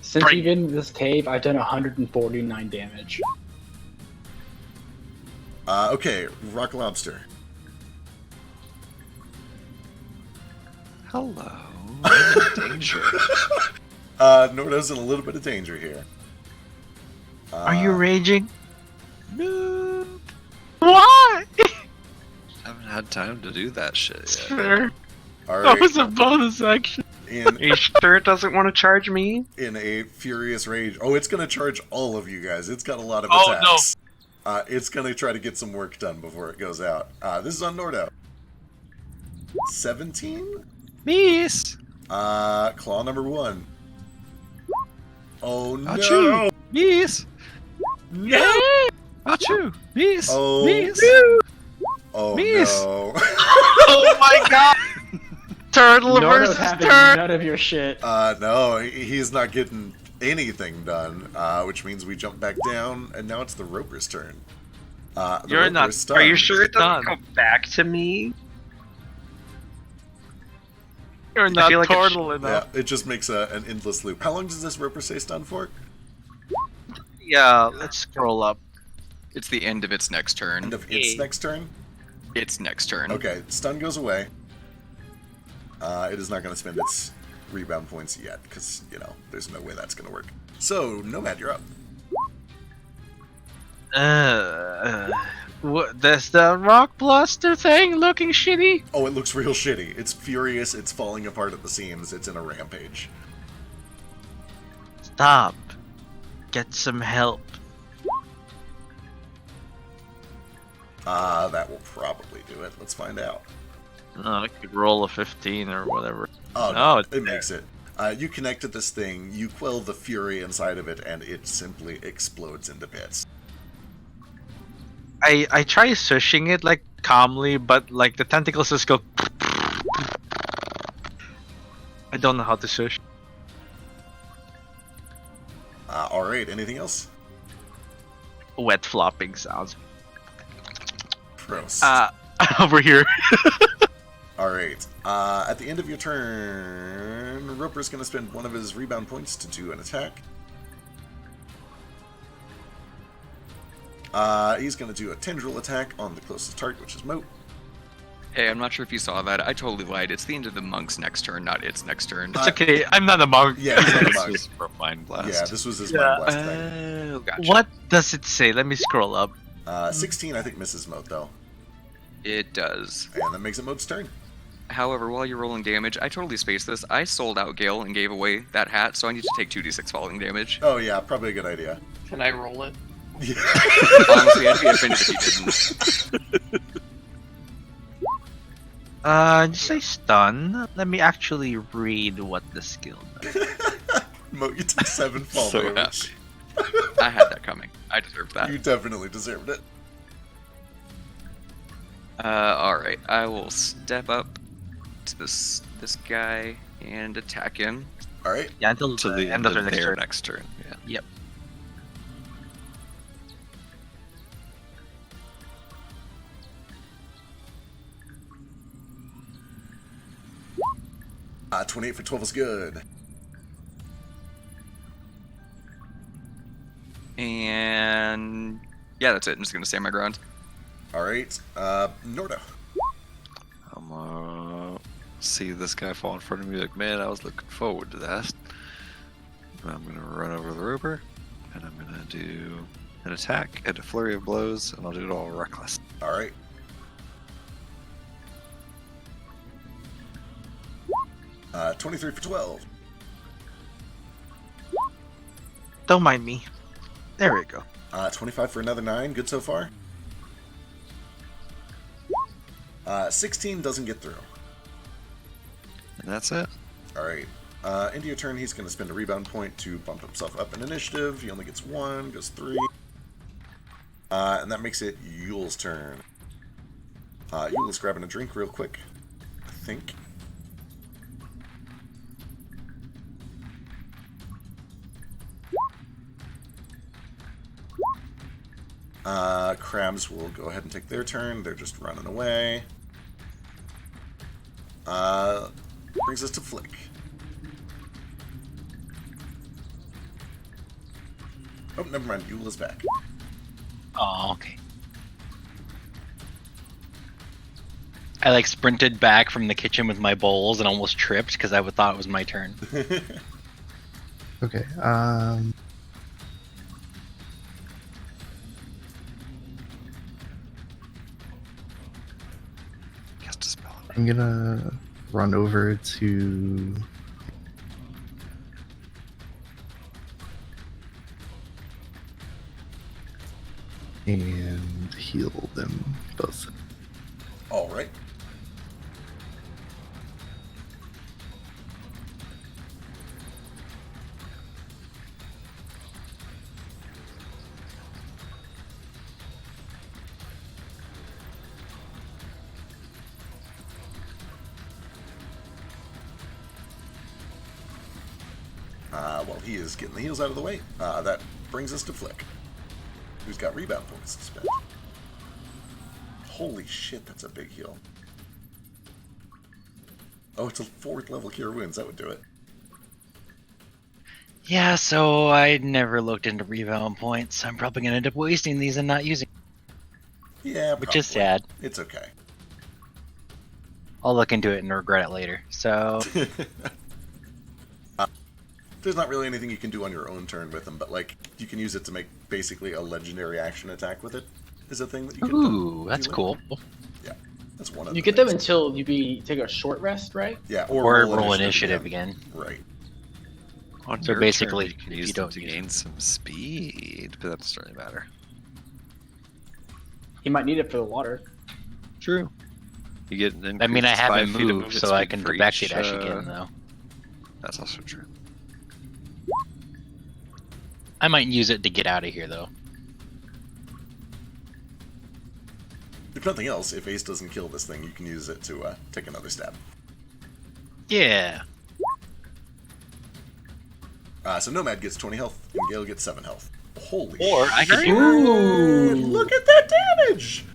Since Right. you've been in this cave, I've done 149 damage. Okay, Rock Lobster. Hello. I'm in danger. Nordo's in a little bit of danger here. Are you raging? No. Why? Haven't had time to do that shit yet. Sure. All That right. was a bonus action. Are you sure it doesn't want to charge me? In a furious rage. Oh, it's going to charge all of you guys. It's got a lot of Oh, attacks. It's going to try to get some work done before it goes out. This is on Nordo. 17? Miss. Claw number 1. Oh, no! Achoo. Miss. No! Achoo. Miss. Oh, Miss. oh Miss. no. Oh my god! Turtle Nordo's versus having turtle! none of your shit. No, he's not getting anything done, which means we jump back down, and now it's the Roper's turn. The You're Roper not- is stunned. Are you sure it Done. doesn't come back to me? You're not feel like it's- turtle Yeah, enough. it just makes an endless loop. How long does this Roper stay stunned for? Yeah, let's scroll up. It's the end of its next turn. End of its next turn? Its next turn. Okay, stun goes away. It is not going to spend its rebound points yet, because, you know, there's no way that's going to work. So, Nomad, you're up. What? Does the rock blaster thing looking shitty? Oh, it looks real shitty. It's furious, it's falling apart at the seams, it's in a rampage. Stop. Get some help. That will probably do it. Let's find out. I could roll a 15 or whatever. Oh, No, no, it's it makes it. You connect to this thing, you quell the fury inside of it, and it simply explodes into bits. I try swishing it like calmly, but like the tentacles just go. I don't know how to swish. Alright, anything else? Wet flopping sounds. Gross. Over here. Alright, at the end of your turn, Roper's going to spend one of his rebound points to do an attack. He's going to do a tendril attack on the closest target, which is Moat. Hey, I'm not sure if you saw that. I totally lied. It's the end of the monk's next turn, not its next turn. It's okay, I'm not a monk. Yeah, he's not a This monk. was from Mind Blast. Yeah, this was his Yeah. Mind Blast thing. Oh, gotcha. What does it say? Let me scroll up. 16, I think, misses Moat, though. It does. And that makes it Moat's turn. However, while you're rolling damage, I totally spaced this. I sold out Gale and gave away that hat, so I need to take 2d6 falling damage. Oh, yeah, probably a good idea. Can I roll it? Yeah. Honestly, I'd be offended if you didn't. Just say stun. Let me actually read what the skill does. Moat, you took 7 fall So damage. I had that coming. I deserved that. You definitely deserved it. Alright. I will step up to this guy and attack him. Alright. Yeah, until To the end of of the next their turn. next turn. Yeah. Yep. Uh, 28 for 12 is good. And yeah, that's it. I'm just gonna stand my ground. Alright. Norda. I'm see this guy fall in front of me like, man, I was looking forward to that. I'm gonna run over the Roper, and I'm gonna do an attack and a flurry of blows, and I'll do it all reckless. Alright. Uh, 23 for 12. Don't mind me. There we go. 25 for another 9. Good so far. 16 doesn't get through. And that's it. Alright. Into your turn, he's going to spend a rebound point to bump himself up in initiative. He only gets 1, goes 3. And that makes it Yule's turn. Yule is grabbing a drink real quick, I think. Crabs will go ahead and take their turn. They're just running away. Brings us to Flick. Oh, never mind. Yule is back. Oh, okay. I like sprinted back from the kitchen with my bowls and almost tripped because I thought it was my turn. Okay. Cast a spell. I'm gonna run over to and heal them both. Alright. While he is getting the heals out of the way, that brings us to Flick, who's got rebound points to spend. Holy shit, that's a big heal. Oh, it's a 4th level Cure Wounds. That would do it. Yeah, so I never looked into rebound points. I'm probably going to end up wasting these and not using Yeah, which is probably. sad. It's okay. I'll look into it and regret it later. So, There's not really anything you can do on your own turn with them, but like you can use it to make basically a legendary action attack with it. Is a thing that you can do. ooh, that's cool. Yeah, that's one of You the get them things. until you take a short rest, right? Yeah, Or roll initiative again. Right. On So your basically, turn, you can if use you them don't to use gain some speed, but that doesn't really matter. You might need it for the water. True. You get an I mean, I increased haven't 5 feet of moved, movement so I speed can for back each, dash again, though. That's also true. I might use it to get out of here, though. If nothing else, if Ace doesn't kill this thing, you can use it to take another stab. Yeah. So Nomad gets 20 health, and Gale gets 7 health. Holy Or I could shit! do- Look at that damage!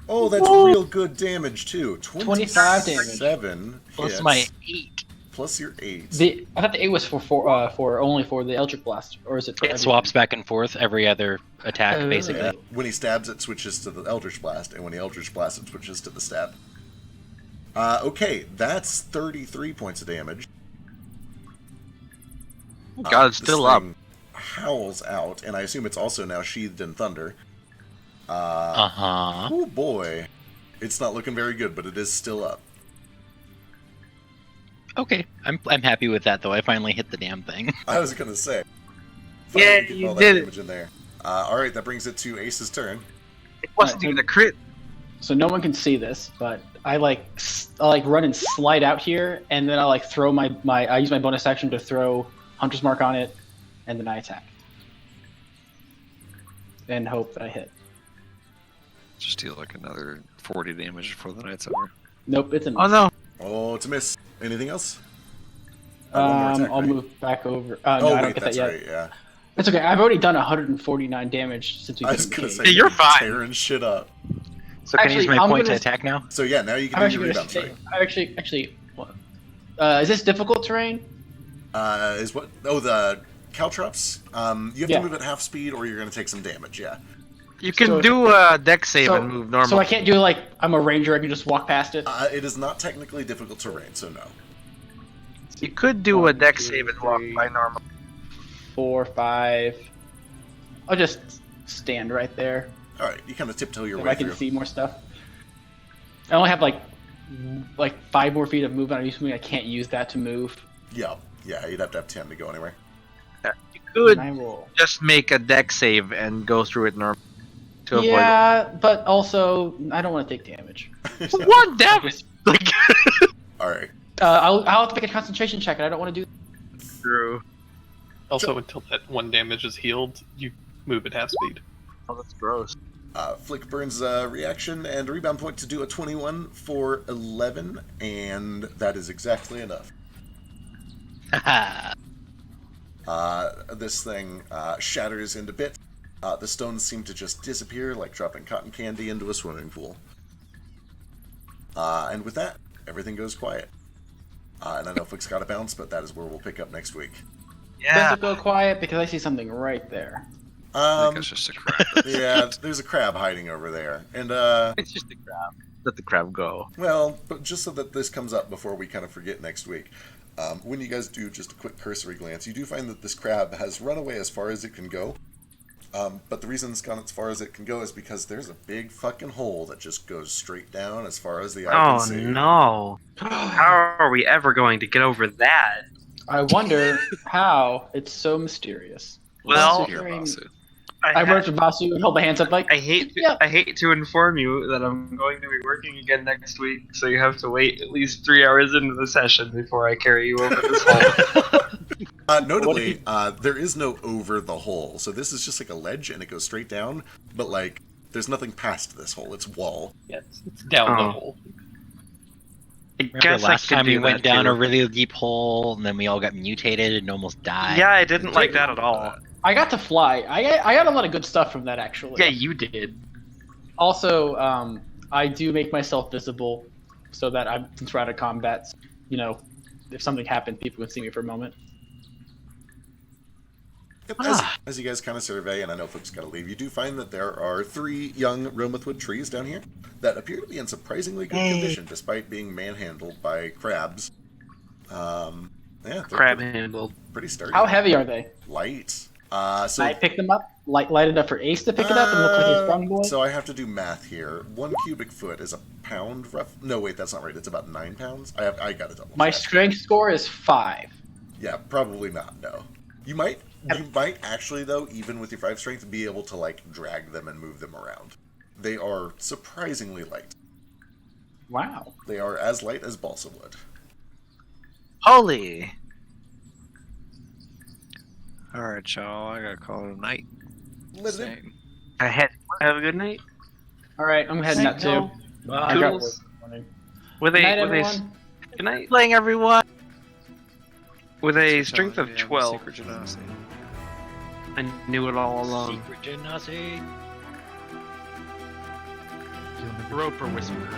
Oh, that's real good damage, too. 25 damage. 7 Plus hits, my 8. plus your 8. I thought the 8 was for only for the Eldritch Blast, or is it for It everything? swaps back and forth every other attack, Oh. basically. Yeah. When he stabs, it switches to the Eldritch Blast, and when he Eldritch Blasts, it switches to the stab. Okay, that's 33 points of damage. God, it's This still up. thing howls out, and I assume it's also now sheathed in thunder. Uh-huh. Oh boy. It's not looking very good, but it is still up. Okay, I'm happy with that, though. I finally hit the damn thing. I was gonna say. Yeah, Finally getting you all that did it. damage in there. Alright, that brings it to Ace's turn. It wasn't even a crit. So no one can see this, but I like run and slide out here, and then I like throw I use my bonus action to throw Hunter's Mark on it, and then I attack. And hope that I hit. Just deal like another 40 damage before the night's over. Nope, it's a miss. Oh no. Oh, it's a miss. Anything else? One more attack, I'll right? move back over. Oh, No, I don't wait, get that's that yet. right, yeah. It's okay. I've already done 149 damage since we I got was gonna engaged. say, Hey, you're fine. tearing shit up. So can I use Actually, my I'm point to gonna- attack now? So yeah, now you can I'm do your actually rebound gonna strike. actually. Is this difficult terrain? Is what? Oh, the caltrops. You have Yeah. to move at half speed, or you're gonna take some damage. Yeah. You can So- do a deck save so, and move normal. So I can't do like I'm a ranger. I can just walk past it. It is not technically difficult terrain, so no. You could do a 1, deck 2, save and walk 3, by normal. 4, 5. I'll just stand right there. All right, you kind of tiptoe your If way I can through. see more stuff. I only have like 5 more feet of movement. I can't use that to move. Yeah, you'd have to have 10 to go anywhere. You could And I roll. just make a deck save and go through it normal to avoid Yeah, but also I don't want to take damage. one damage. Like All right. I'll have to make a concentration check, and I don't want to do. true. Also, until that 1 damage is healed, you move at half speed. Oh, that's gross. Flick burns a reaction and a rebound point to do a 21 for 11, and that is exactly enough. Haha. This thing shatters into bits. The stones seem to just disappear like dropping cotton candy into a swimming pool. And with that, everything goes quiet. And I know Flick's got to bounce, but that is where we'll pick up next week. Yeah. Does it go quiet because I see something right there? I think it's just a crap. Yeah, there's a crab hiding over there. And, It's just a crab. Let the crab go. well, but just so that this comes up before we kind of forget next week, when you guys do just a quick cursory glance, you do find that this crab has run away as far as it can go. But the reason it's gone as far as it can go is because there's a big fucking hole that just goes straight down as far as the eye can Oh see. no! How are we ever going to get over that? I wonder how it's so mysterious. Well, Here, Basu. I worked with Basu and hold my hands up like, I hate Yeah. I hate to inform you that I'm going to be working again next week, so you have to wait at least 3 hours into the session before I carry you over this hole. Notably, there is no over the hole, so this is just like a ledge and it goes straight down, but like, there's nothing past this hole, it's wall. Yeah, it's down the Oh. hole. I Remember guess last I could time we do went that down too. a really deep hole and then we all got mutated and almost died? Yeah, I didn't like that at all. I got to fly. I got a lot of good stuff from that actually. Yeah, you did. Also, I do make myself visible so that since we're out of combat, you know, if something happens, people can see me for a moment. Yep, as you guys kind of survey, and I know folks got to leave, you do find that there are 3 young Romethwood trees down here that appear to be in surprisingly good condition, despite being manhandled by crabs. Yeah, they're Crab handled. pretty sturdy. How heavy are they? Light. Can So I pick them up? Light enough for Ace to pick it up and look like a strong boy? So I have to do math here. 1 cubic foot is a pound rough. No, wait, that's not right. It's about 9 pounds. I got to double. My check. strength score is 5. Yeah, probably not. No, you might actually though, even with your 5 strength, be able to like drag them and move them around. They are surprisingly light. Wow. They are as light as balsa wood. Holy! Alright, y'all, I gotta call it a night. Same. Have a good night. All right, I'm heading out too. I got work Toodles. in the morning. With Good night, a everyone. good night. Playing everyone! With a So strength telling of me I'm 12. Secret generosity. I knew it all along. Secret genasi. Roper Whisperer.